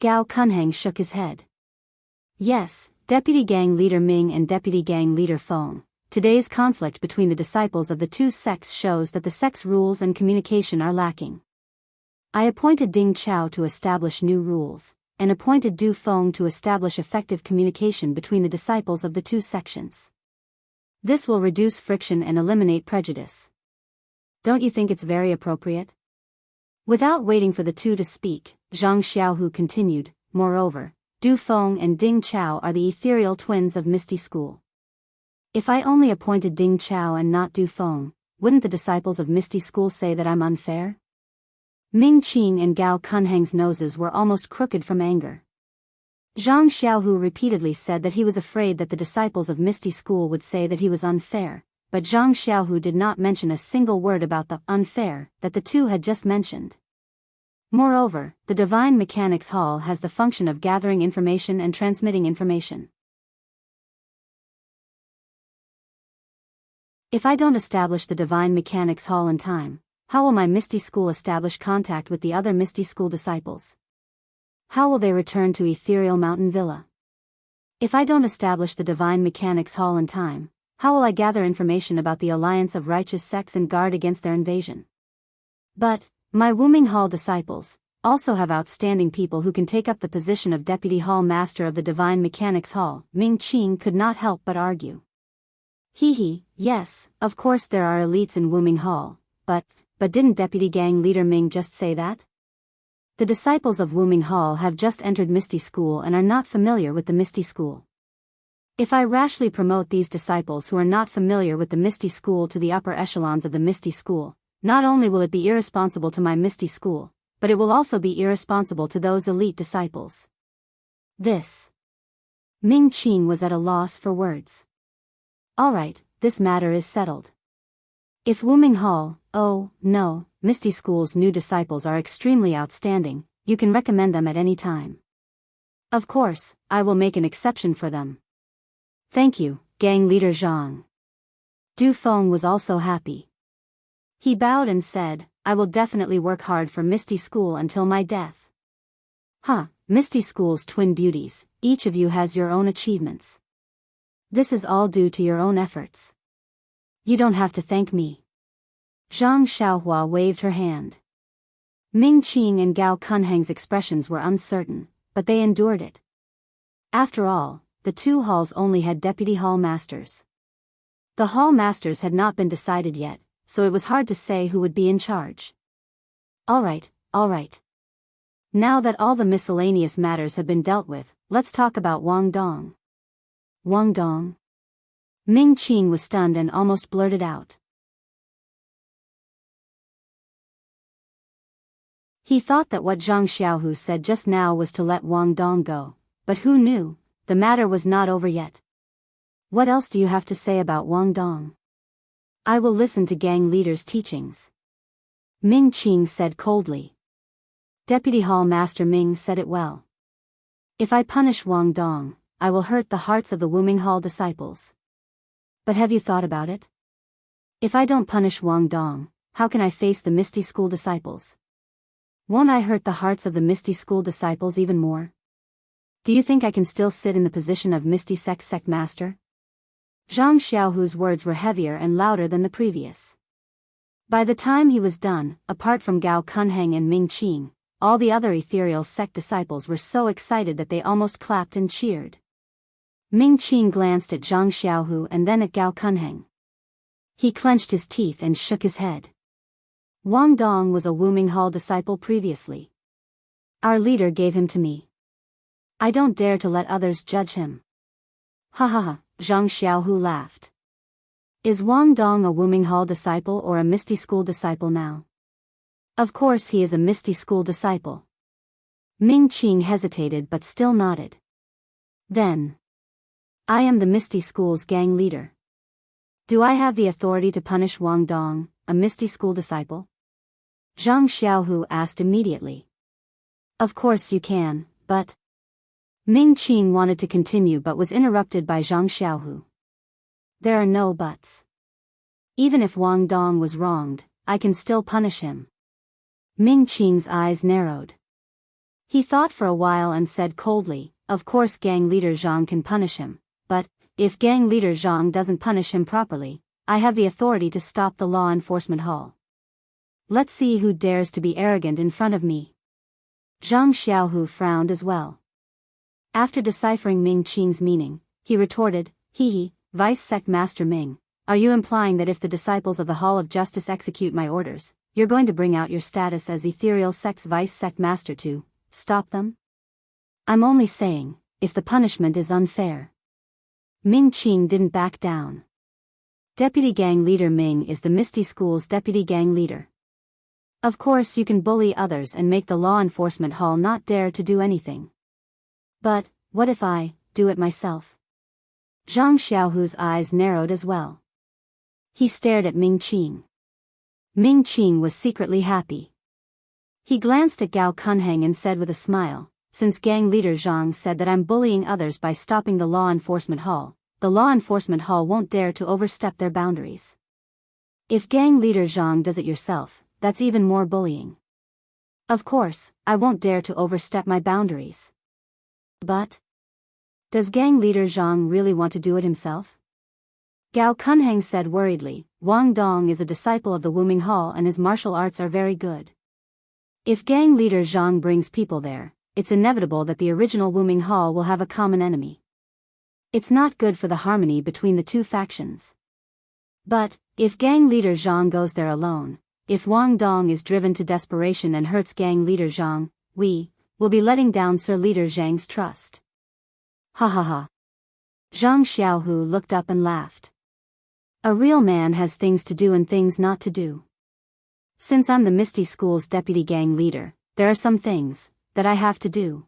Gao Kunheng shook his head. "Yes, Deputy Gang Leader Ming and Deputy Gang Leader Feng. Today's conflict between the disciples of the two sects shows that the sect's rules and communication are lacking. I appointed Ding Chao to establish new rules, and appointed Du Feng to establish effective communication between the disciples of the two sections. This will reduce friction and eliminate prejudice. Don't you think it's very appropriate?" Without waiting for the two to speak, Zhang Xiaohu continued, "Moreover, Du Feng and Ding Chao are the ethereal twins of Misty School. If I only appointed Ding Chao and not Du Feng, wouldn't the disciples of Misty School say that I'm unfair?" Ming Qing and Gao Kunheng's noses were almost crooked from anger. Zhang Xiaohu repeatedly said that he was afraid that the disciples of Misty School would say that he was unfair, but Zhang Xiaohu did not mention a single word about the unfair that the two had just mentioned. Moreover, the Divine Mechanics Hall has the function of gathering information and transmitting information. If I don't establish the Divine Mechanics Hall in time, how will my Misty School establish contact with the other Misty School disciples? How will they return to Ethereal Mountain Villa? If I don't establish the Divine Mechanics Hall in time, how will I gather information about the alliance of righteous sects and guard against their invasion? But my Wuming Hall disciples also have outstanding people who can take up the position of Deputy Hall Master of the Divine Mechanics Hall. Ming Qing could not help but argue. Yes, of course there are elites in Wuming Hall, but didn't Deputy Gang Leader Ming just say that? The disciples of Wuming Hall have just entered Misty School and are not familiar with the Misty School. If I rashly promote these disciples who are not familiar with the Misty School to the upper echelons of the Misty School, not only will it be irresponsible to my Misty School, but it will also be irresponsible to those elite disciples. Ming Qing was at a loss for words. Alright, this matter is settled. If Wuming Hall, Misty School's new disciples are extremely outstanding, you can recommend them at any time. Of course, I will make an exception for them. Thank you, Gang Leader Zhang. Du Feng was also happy. He bowed and said, I will definitely work hard for Misty School until my death. Misty School's twin beauties, each of you has your own achievements. This is all due to your own efforts. You don't have to thank me. Zhang Xiaohua waved her hand. Ming Qing and Gao Kunheng's expressions were uncertain, but they endured it. After all, the two halls only had deputy hall masters. The hall masters had not been decided yet, so it was hard to say who would be in charge. All right. Now that all the miscellaneous matters have been dealt with, let's talk about Wang Dong. Wang Dong? Ming Qing was stunned and almost blurted out. He thought that what Zhang Xiaohu said just now was to let Wang Dong go, but who knew, the matter was not over yet. What else do you have to say about Wang Dong? I will listen to gang leader's teachings. Ming Qing said coldly. Deputy Hall Master Ming said it well. If I punish Wang Dong, I will hurt the hearts of the Wuming Hall disciples. But have you thought about it? If I don't punish Wang Dong, how can I face the Misty School disciples? Won't I hurt the hearts of the Misty School disciples even more? Do you think I can still sit in the position of Misty Sect Master? Zhang Xiaohu's words were heavier and louder than the previous. By the time he was done, apart from Gao Kunheng and Ming Qing, all the other ethereal sect disciples were so excited that they almost clapped and cheered. Ming Qing glanced at Zhang Xiaohu and then at Gao Kunheng. He clenched his teeth and shook his head. Wang Dong was a Wuming Hall disciple previously. Our leader gave him to me. I don't dare to let others judge him. Ha ha ha, Zhang Xiaohu laughed. Is Wang Dong a Wuming Hall disciple or a Misty School disciple now? Of course he is a Misty School disciple. Ming Qing hesitated but still nodded. Then. I am the Misty School's gang leader. Do I have the authority to punish Wang Dong, a Misty School disciple? Zhang Xiaohu asked immediately. Of course you can, but... Ming Qing wanted to continue but was interrupted by Zhang Xiaohu. There are no buts. Even if Wang Dong was wronged, I can still punish him. Ming Qing's eyes narrowed. He thought for a while and said coldly, of course gang leader Zhang can punish him, but, if gang leader Zhang doesn't punish him properly, I have the authority to stop the law enforcement hall. Let's see who dares to be arrogant in front of me. Zhang Xiaohu frowned as well. After deciphering Ming Qing's meaning, he retorted, Hee, Vice Sect Master Ming, are you implying that if the disciples of the Hall of Justice execute my orders, you're going to bring out your status as Ethereal Sect's Vice Sect Master to stop them? I'm only saying, if the punishment is unfair. Ming Qing didn't back down. Deputy Gang Leader Ming is the Misty School's Deputy Gang Leader. Of course you can bully others and make the law enforcement hall not dare to do anything. But, what if I do it myself? Zhang Xiaohu's eyes narrowed as well. He stared at Ming Qing. Ming Qing was secretly happy. He glanced at Gao Kunheng and said with a smile, since gang leader Zhang said that I'm bullying others by stopping the law enforcement hall, the law enforcement hall won't dare to overstep their boundaries. If gang leader Zhang does it yourself, that's even more bullying. Of course, I won't dare to overstep my boundaries. But, does gang leader Zhang really want to do it himself? Gao Kunheng said worriedly, Wang Dong is a disciple of the Wuming Hall and his martial arts are very good. If gang leader Zhang brings people there, it's inevitable that the original Wuming Hall will have a common enemy. It's not good for the harmony between the two factions. But, if gang leader Zhang goes there alone, if Wang Dong is driven to desperation and hurts gang leader Zhang, we will be letting down Sir Leader Zhang's trust. Ha ha ha. Zhang Xiaohu looked up and laughed. A real man has things to do and things not to do. Since I'm the Misty School's deputy gang leader, there are some things that I have to do.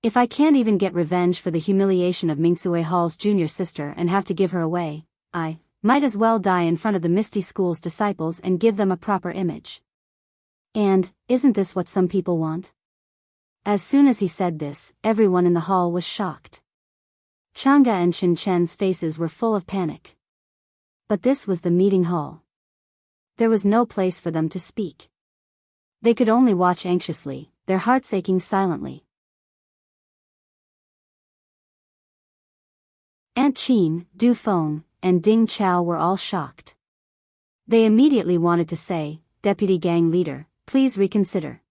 If I can't even get revenge for the humiliation of Mingsue Hall's junior sister and have to give her away, I might as well die in front of the Misty School's disciples and give them a proper image. And, isn't this what some people want? As soon as he said this, everyone in the hall was shocked. Chang'e and Shen Chen's faces were full of panic. But this was the meeting hall. There was no place for them to speak. They could only watch anxiously, their hearts aching silently. Aunt Qin, Du Feng, and Ding Chao were all shocked. They immediately wanted to say, Deputy Gang Leader, please reconsider.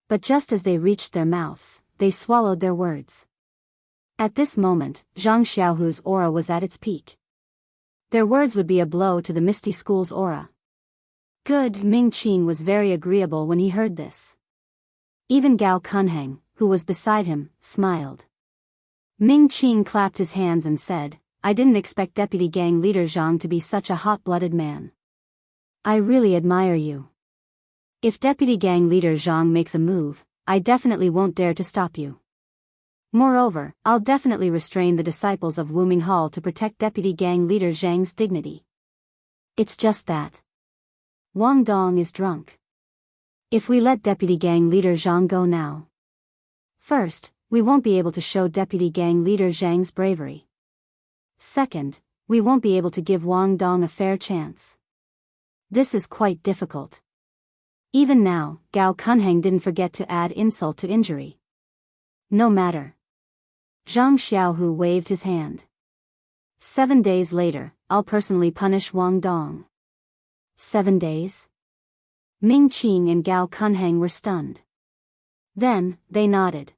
But just as they reached their mouths, they swallowed their words. At this moment, Zhang Xiaohu's aura was at its peak. Their words would be a blow to the Misty School's aura. Good. Ming Qing was very agreeable when he heard this. Even Gao Kunheng, who was beside him, smiled. Ming Qing clapped his hands and said, I didn't expect Deputy Gang Leader Zhang to be such a hot-blooded man. I really admire you. If Deputy Gang Leader Zhang makes a move, I definitely won't dare to stop you. Moreover, I'll definitely restrain the disciples of Wuming Hall to protect Deputy Gang Leader Zhang's dignity. It's just that Wang Dong is drunk. If we let Deputy Gang Leader Zhang go now, first, we won't be able to show Deputy Gang Leader Zhang's bravery. Second, we won't be able to give Wang Dong a fair chance. This is quite difficult. Even now, Gao Kunheng didn't forget to add insult to injury. No matter. Zhang Xiaohu waved his hand. 7 days later, I'll personally punish Wang Dong. 7 days? Ming Qing and Gao Kunheng were stunned. Then, they nodded.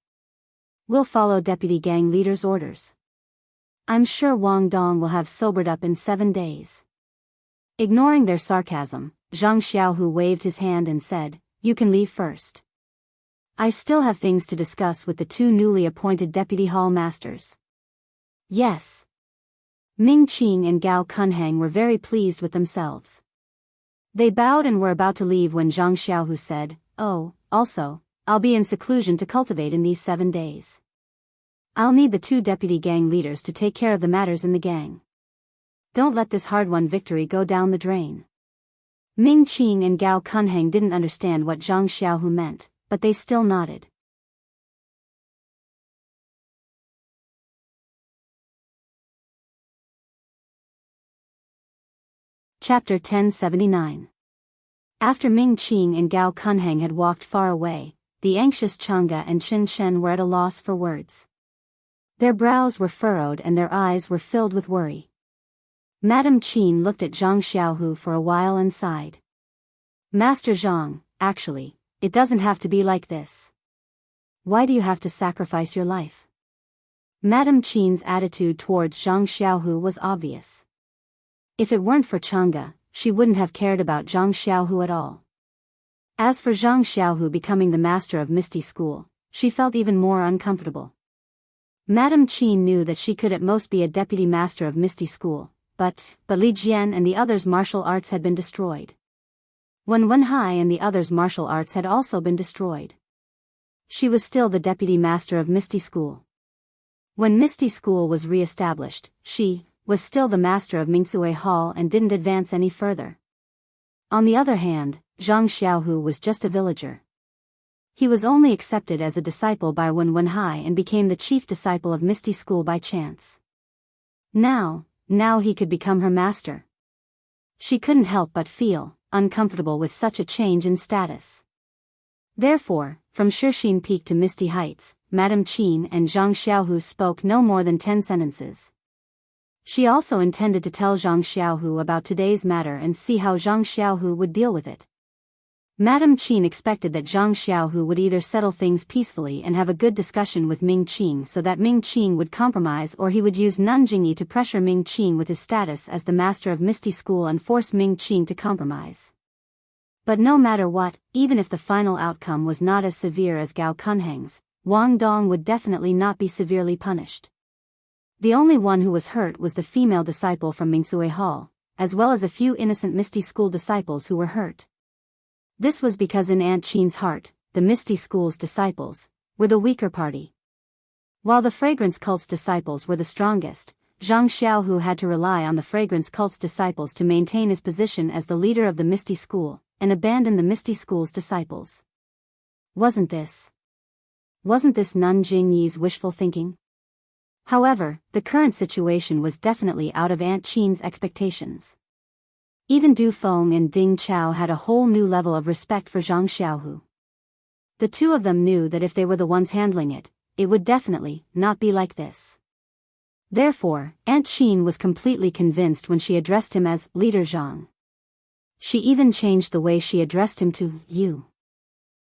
We'll follow Deputy Gang Leader's orders. I'm sure Wang Dong will have sobered up in 7 days. Ignoring their sarcasm, Zhang Xiaohu waved his hand and said, You can leave first. I still have things to discuss with the 2 newly appointed Deputy Hall Masters. Yes. Ming Qing and Gao Kunheng were very pleased with themselves. They bowed and were about to leave when Zhang Xiaohu said, Oh, also, I'll be in seclusion to cultivate in these 7 days. I'll need the 2 deputy gang leaders to take care of the matters in the gang. Don't let this hard-won victory go down the drain. Ming Qing and Gao Kunheng didn't understand what Zhang Xiaohu meant, but they still nodded. Chapter 1079. After Ming Qing and Gao Kunheng had walked far away, the anxious Chang'e and Qin Shen were at a loss for words. Their brows were furrowed and their eyes were filled with worry. Madame Qin looked at Zhang Xiaohu for a while and sighed. Master Zhang, actually, it doesn't have to be like this. Why do you have to sacrifice your life? Madame Qin's attitude towards Zhang Xiaohu was obvious. If it weren't for Chang'e, she wouldn't have cared about Zhang Xiaohu at all. As for Zhang Xiaohu becoming the master of Misty School, she felt even more uncomfortable. Madame Qin knew that she could at most be a deputy master of Misty School, but Li Jian and the others' martial arts had been destroyed. Wenhai and the others' martial arts had also been destroyed. She was still the deputy master of Misty School. When Misty School was re-established, she was still the master of Mingsue Hall and didn't advance any further. On the other hand, Zhang Xiaohu was just a villager. He was only accepted as a disciple by Wenhai and became the chief disciple of Misty School by chance. Now he could become her master. She couldn't help but feel uncomfortable with such a change in status. Therefore, from Shixin Peak to Misty Heights, Madame Qin and Zhang Xiaohu spoke no more than 10 sentences. She also intended to tell Zhang Xiaohu about today's matter and see how Zhang Xiaohu would deal with it. Madame Qin expected that Zhang Xiaohu would either settle things peacefully and have a good discussion with Ming Qing so that Ming Qing would compromise, or he would use Nanjingyi to pressure Ming Qing with his status as the master of Misty School and force Ming Qing to compromise. But no matter what, even if the final outcome was not as severe as Gao Kunheng's, Wang Dong would definitely not be severely punished. The only one who was hurt was the female disciple from Mingsue Hall, as well as a few innocent Misty School disciples who were hurt. This was because in Aunt Qin's heart, the Misty School's disciples were the weaker party. While the Fragrance Cult's disciples were the strongest, Zhang Xiaohu had to rely on the Fragrance Cult's disciples to maintain his position as the leader of the Misty School, and abandon the Misty School's disciples. Wasn't this Nanjingyi's wishful thinking? However, the current situation was definitely out of Aunt Qin's expectations. Even Du Feng and Ding Chao had a whole new level of respect for Zhang Xiaohu. The two of them knew that if they were the ones handling it, it would definitely not be like this. Therefore, Aunt Qin was completely convinced when she addressed him as Leader Zhang. She even changed the way she addressed him to you.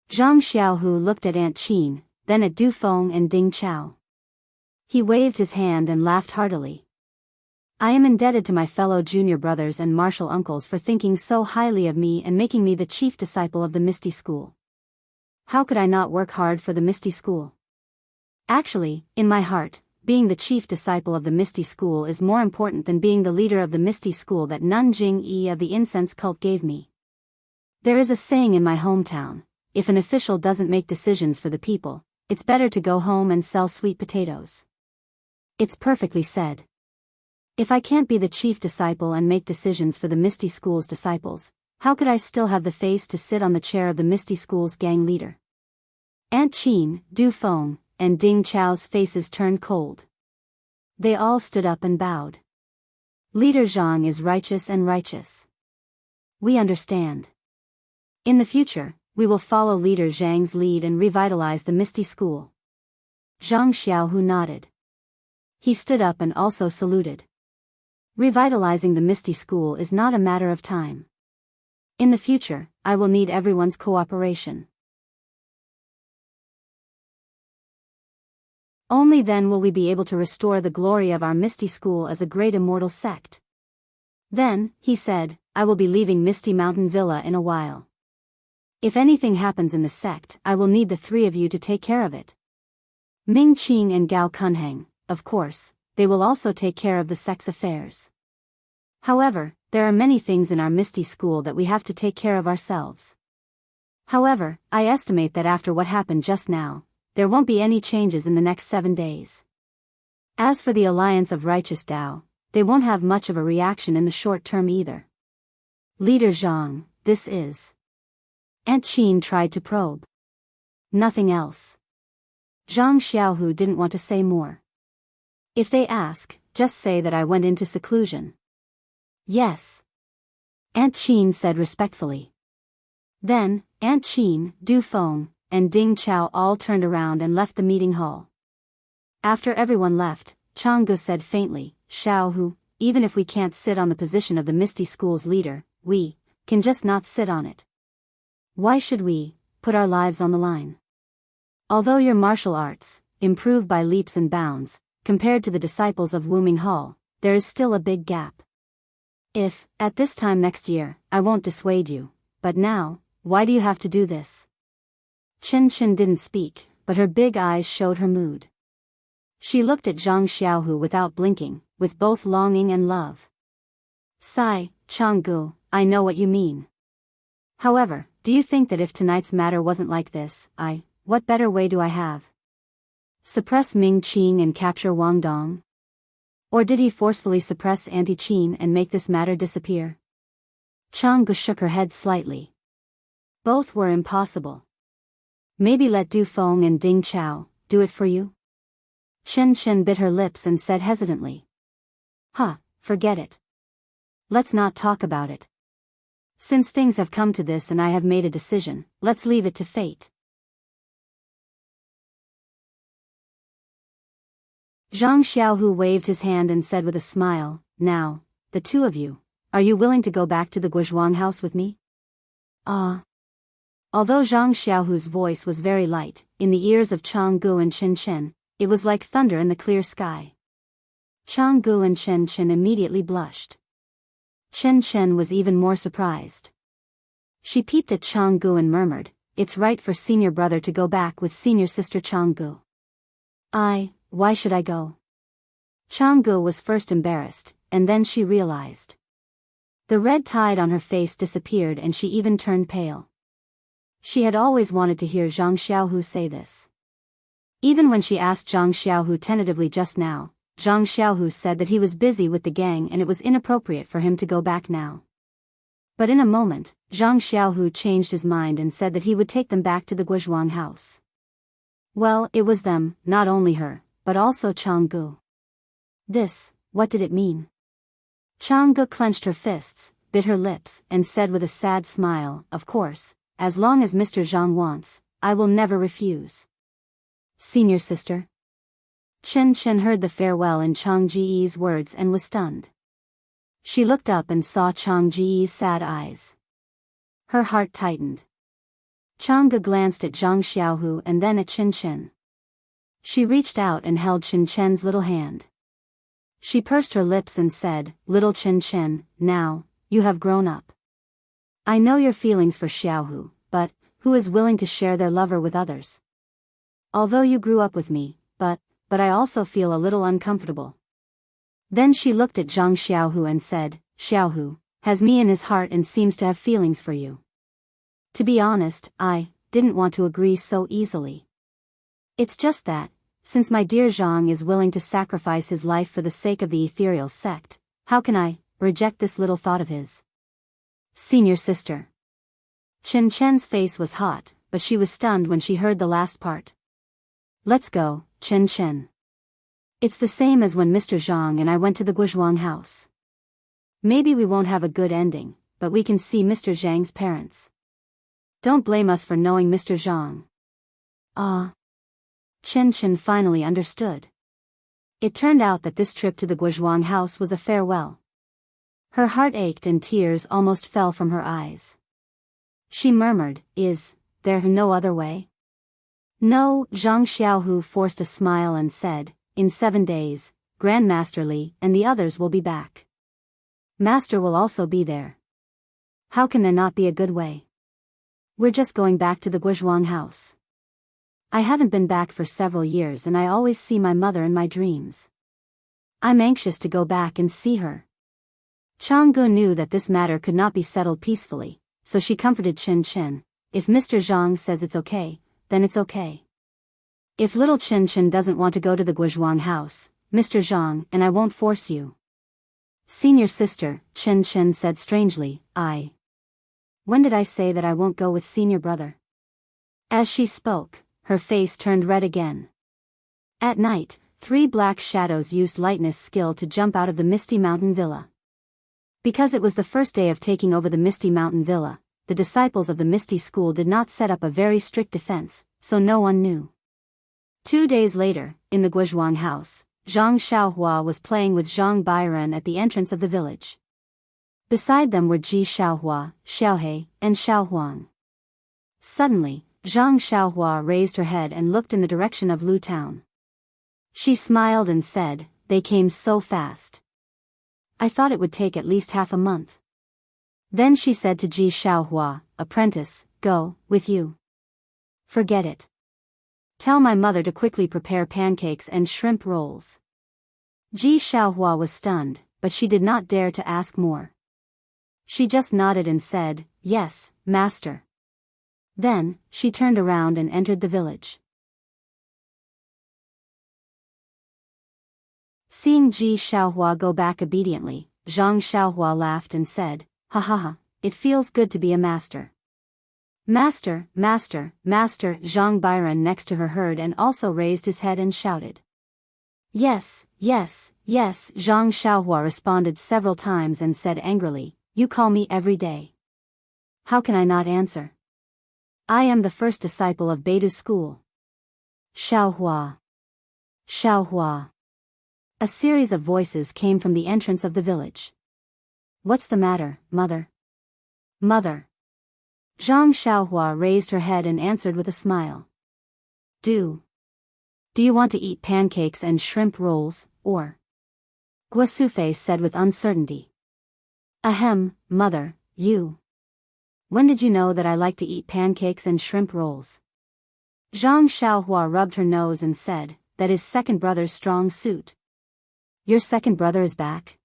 Zhang Xiaohu looked at Aunt Qin, then at Du Feng and Ding Chao. He waved his hand and laughed heartily. I am indebted to my fellow junior brothers and martial uncles for thinking so highly of me and making me the chief disciple of the Misty School. How could I not work hard for the Misty School? Actually, in my heart, being the chief disciple of the Misty School is more important than being the leader of the Misty School that Nanjingyi of the incense cult gave me. There is a saying in my hometown, if an official doesn't make decisions for the people, it's better to go home and sell sweet potatoes. It's perfectly said. If I can't be the chief disciple and make decisions for the Misty School's disciples, how could I still have the face to sit on the chair of the Misty School's gang leader? Aunt Qin, Du Feng, and Ding Chao's faces turned cold. They all stood up and bowed. Leader Zhang is righteous and righteous. We understand. In the future, we will follow Leader Zhang's lead and revitalize the Misty School. Zhang Xiaohu nodded. He stood up and also saluted. Revitalizing the Misty School is not a matter of time. In the future, I will need everyone's cooperation. Only then will we be able to restore the glory of our Misty School as a great immortal sect. Then, he said, I will be leaving Misty Mountain Villa in a while. If anything happens in the sect, I will need the three of you to take care of it. Ming Qing and Gao Kunheng, of course, they will also take care of the sect's affairs. However, there are many things in our Misty School that we have to take care of ourselves. However, I estimate that after what happened just now, there won't be any changes in the next 7 days. As for the Alliance of Righteous Dao, they won't have much of a reaction in the short term either. Leader Zhang, this is... Aunt Qin tried to probe. Nothing else. Zhang Xiaohu didn't want to say more. If they ask, just say that I went into seclusion. Yes. Aunt Qin said respectfully. Then, Aunt Qin, Du Feng, and Ding Chao all turned around and left the meeting hall. After everyone left, Changgu said faintly, Xiaohu, even if we can't sit on the position of the Misty School's leader, we can just not sit on it. Why should we put our lives on the line? Although your martial arts improve by leaps and bounds, compared to the disciples of Wuming Hall, there is still a big gap. If, at this time next year, I won't dissuade you, but now, why do you have to do this? Chen Chen didn't speak, but her big eyes showed her mood. She looked at Zhang Xiaohu without blinking, with both longing and love. Sigh, Changgu, I know what you mean. However, do you think that if tonight's matter wasn't like this, what better way do I have? Suppress Ming Qing and capture Wang Dong? Or did he forcefully suppress Auntie Qin and make this matter disappear? Changgu shook her head slightly. Both were impossible. Maybe let Du Feng and Ding Chao do it for you? Chen Chen bit her lips and said hesitantly. Forget it. Let's not talk about it. Since things have come to this and I have made a decision, let's leave it to fate. Zhang Xiaohu waved his hand and said with a smile, Now, the two of you, are you willing to go back to the Guizhuang house with me? Although Zhang Xiaohu's voice was very light, in the ears of Changgu and Chen Chen, it was like thunder in the clear sky. Changgu and Chen Chen immediately blushed. Chen Chen was even more surprised. She peeped at Changgu and murmured, It's right for senior brother to go back with senior sister Changgu. Why should I go? Changgu was first embarrassed, and then she realized. The red tide on her face disappeared and she even turned pale. She had always wanted to hear Zhang Xiaohu say this. Even when she asked Zhang Xiaohu tentatively just now, Zhang Xiaohu said that he was busy with the gang and it was inappropriate for him to go back now. But in a moment, Zhang Xiaohu changed his mind and said that he would take them back to the Guizhuang house. Well, it was them, not only her, but also Changgu. What did it mean? Changgu clenched her fists, bit her lips, and said with a sad smile, Of course, as long as Mr. Zhang wants, I will never refuse. Senior sister? Chen Chen heard the farewell in Chang Ji's words and was stunned. She looked up and saw Chang Ji's sad eyes. Her heart tightened. Changgu glanced at Zhang Xiaohu and then at Chen Chen. She reached out and held Chen Chen's little hand. She pursed her lips and said, Little Chen Chen, now, you have grown up. I know your feelings for Xiaohu, but who is willing to share their lover with others? Although you grew up with me, but I also feel a little uncomfortable. Then she looked at Zhang Xiaohu and said, Xiaohu has me in his heart and seems to have feelings for you. To be honest, I didn't want to agree so easily. It's just that, Since my dear Zhang is willing to sacrifice his life for the sake of the ethereal sect, how can I reject this little thought of his? Senior sister. Chen Chen's face was hot, but she was stunned when she heard the last part. Let's go, Chen Chen. It's the same as when Mr. Zhang and I went to the Guizhuang house. Maybe we won't have a good ending, but we can see Mr. Zhang's parents. Don't blame us for knowing Mr. Zhang. Chen Chen finally understood. It turned out that this trip to the Guizhuang house was a farewell. Her heart ached and tears almost fell from her eyes. She murmured, "Is there no other way?" No, Zhang Xiaohu forced a smile and said, "In 7 days, Grandmaster Li and the others will be back. Master will also be there. How can there not be a good way? We're just going back to the Guizhuang house. I haven't been back for several years and I always see my mother in my dreams. I'm anxious to go back and see her." Changgu knew that this matter could not be settled peacefully, so she comforted Chen Chen. If Mr. Zhang says it's okay, then it's okay. If little Chen Chen doesn't want to go to the Guizhuang house, Mr. Zhang and I won't force you. Senior sister, Chen Chen said strangely, When did I say that I won't go with senior brother? As she spoke, her face turned red again. At night, 3 black shadows used lightness skill to jump out of the Misty Mountain Villa. Because it was the first day of taking over the Misty Mountain Villa, the disciples of the Misty School did not set up a very strict defense, so no one knew. 2 days later, in the Guizhuang house, Zhang Xiaohua was playing with Zhang Bairan at the entrance of the village. Beside them were Ji Xiaohua, Xiaohe, and Xiaohuang. Suddenly, Zhang Xiaohua raised her head and looked in the direction of Lu Town. She smiled and said, "They came so fast. I thought it would take at least half a month." Then she said to Ji Xiaohua, "Apprentice, go, with you. Forget it. Tell my mother to quickly prepare pancakes and shrimp rolls." Ji Xiaohua was stunned, but she did not dare to ask more. She just nodded and said, "Yes, master." Then, she turned around and entered the village. Seeing Ji Xiaohua go back obediently, Zhang Xiaohua laughed and said, "Ha ha ha, it feels good to be a master." "Master, master, master," Zhang Bairan next to her heard and also raised his head and shouted. "Yes, yes, yes," Zhang Xiaohua responded several times and said angrily, "You call me every day. How can I not answer? I am the first disciple of Beidou school." Xiaohua. Xiaohua. A series of voices came from the entrance of the village. "What's the matter, mother? Mother." Zhang Xiaohua raised her head and answered with a smile. Do you want to eat pancakes and shrimp rolls, or?" Guosufei said with uncertainty. "Ahem, mother, you. When did you know that I like to eat pancakes and shrimp rolls?" Zhang Xiaohua rubbed her nose and said, "That is second brother's strong suit." "Your second brother is back?"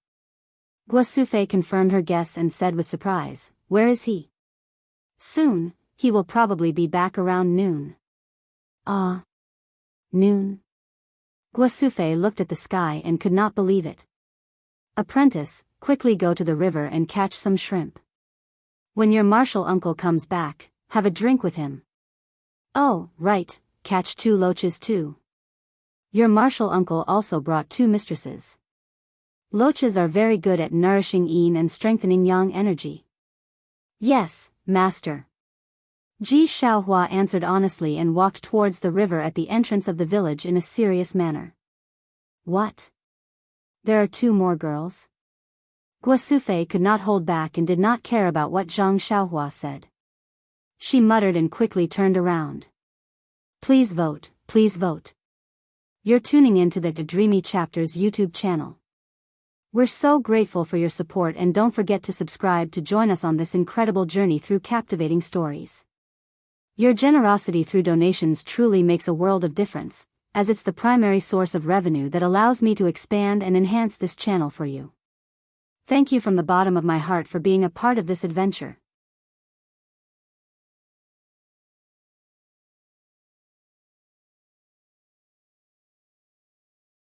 Guosufei confirmed her guess and said with surprise, "Where is he?" "Soon, he will probably be back around noon." Noon? Guosufei looked at the sky and could not believe it. "Apprentice, quickly go to the river and catch some shrimp. When your martial uncle comes back, have a drink with him. Oh, right, catch 2 loaches too. Your martial uncle also brought 2 mistresses. Loaches are very good at nourishing yin and strengthening yang energy." "Yes, master." Ji Xiaohua answered honestly and walked towards the river at the entrance of the village in a serious manner. "What? There are 2 more girls?" Guosufei could not hold back and did not care about what Zhang Xiaohua said. She muttered and quickly turned around. "Please vote, please vote. You're tuning into the Dreamy Chapters YouTube channel. We're so grateful for your support and don't forget to subscribe to join us on this incredible journey through captivating stories. Your generosity through donations truly makes a world of difference, as it's the primary source of revenue that allows me to expand and enhance this channel for you. Thank you from the bottom of my heart for being a part of this adventure.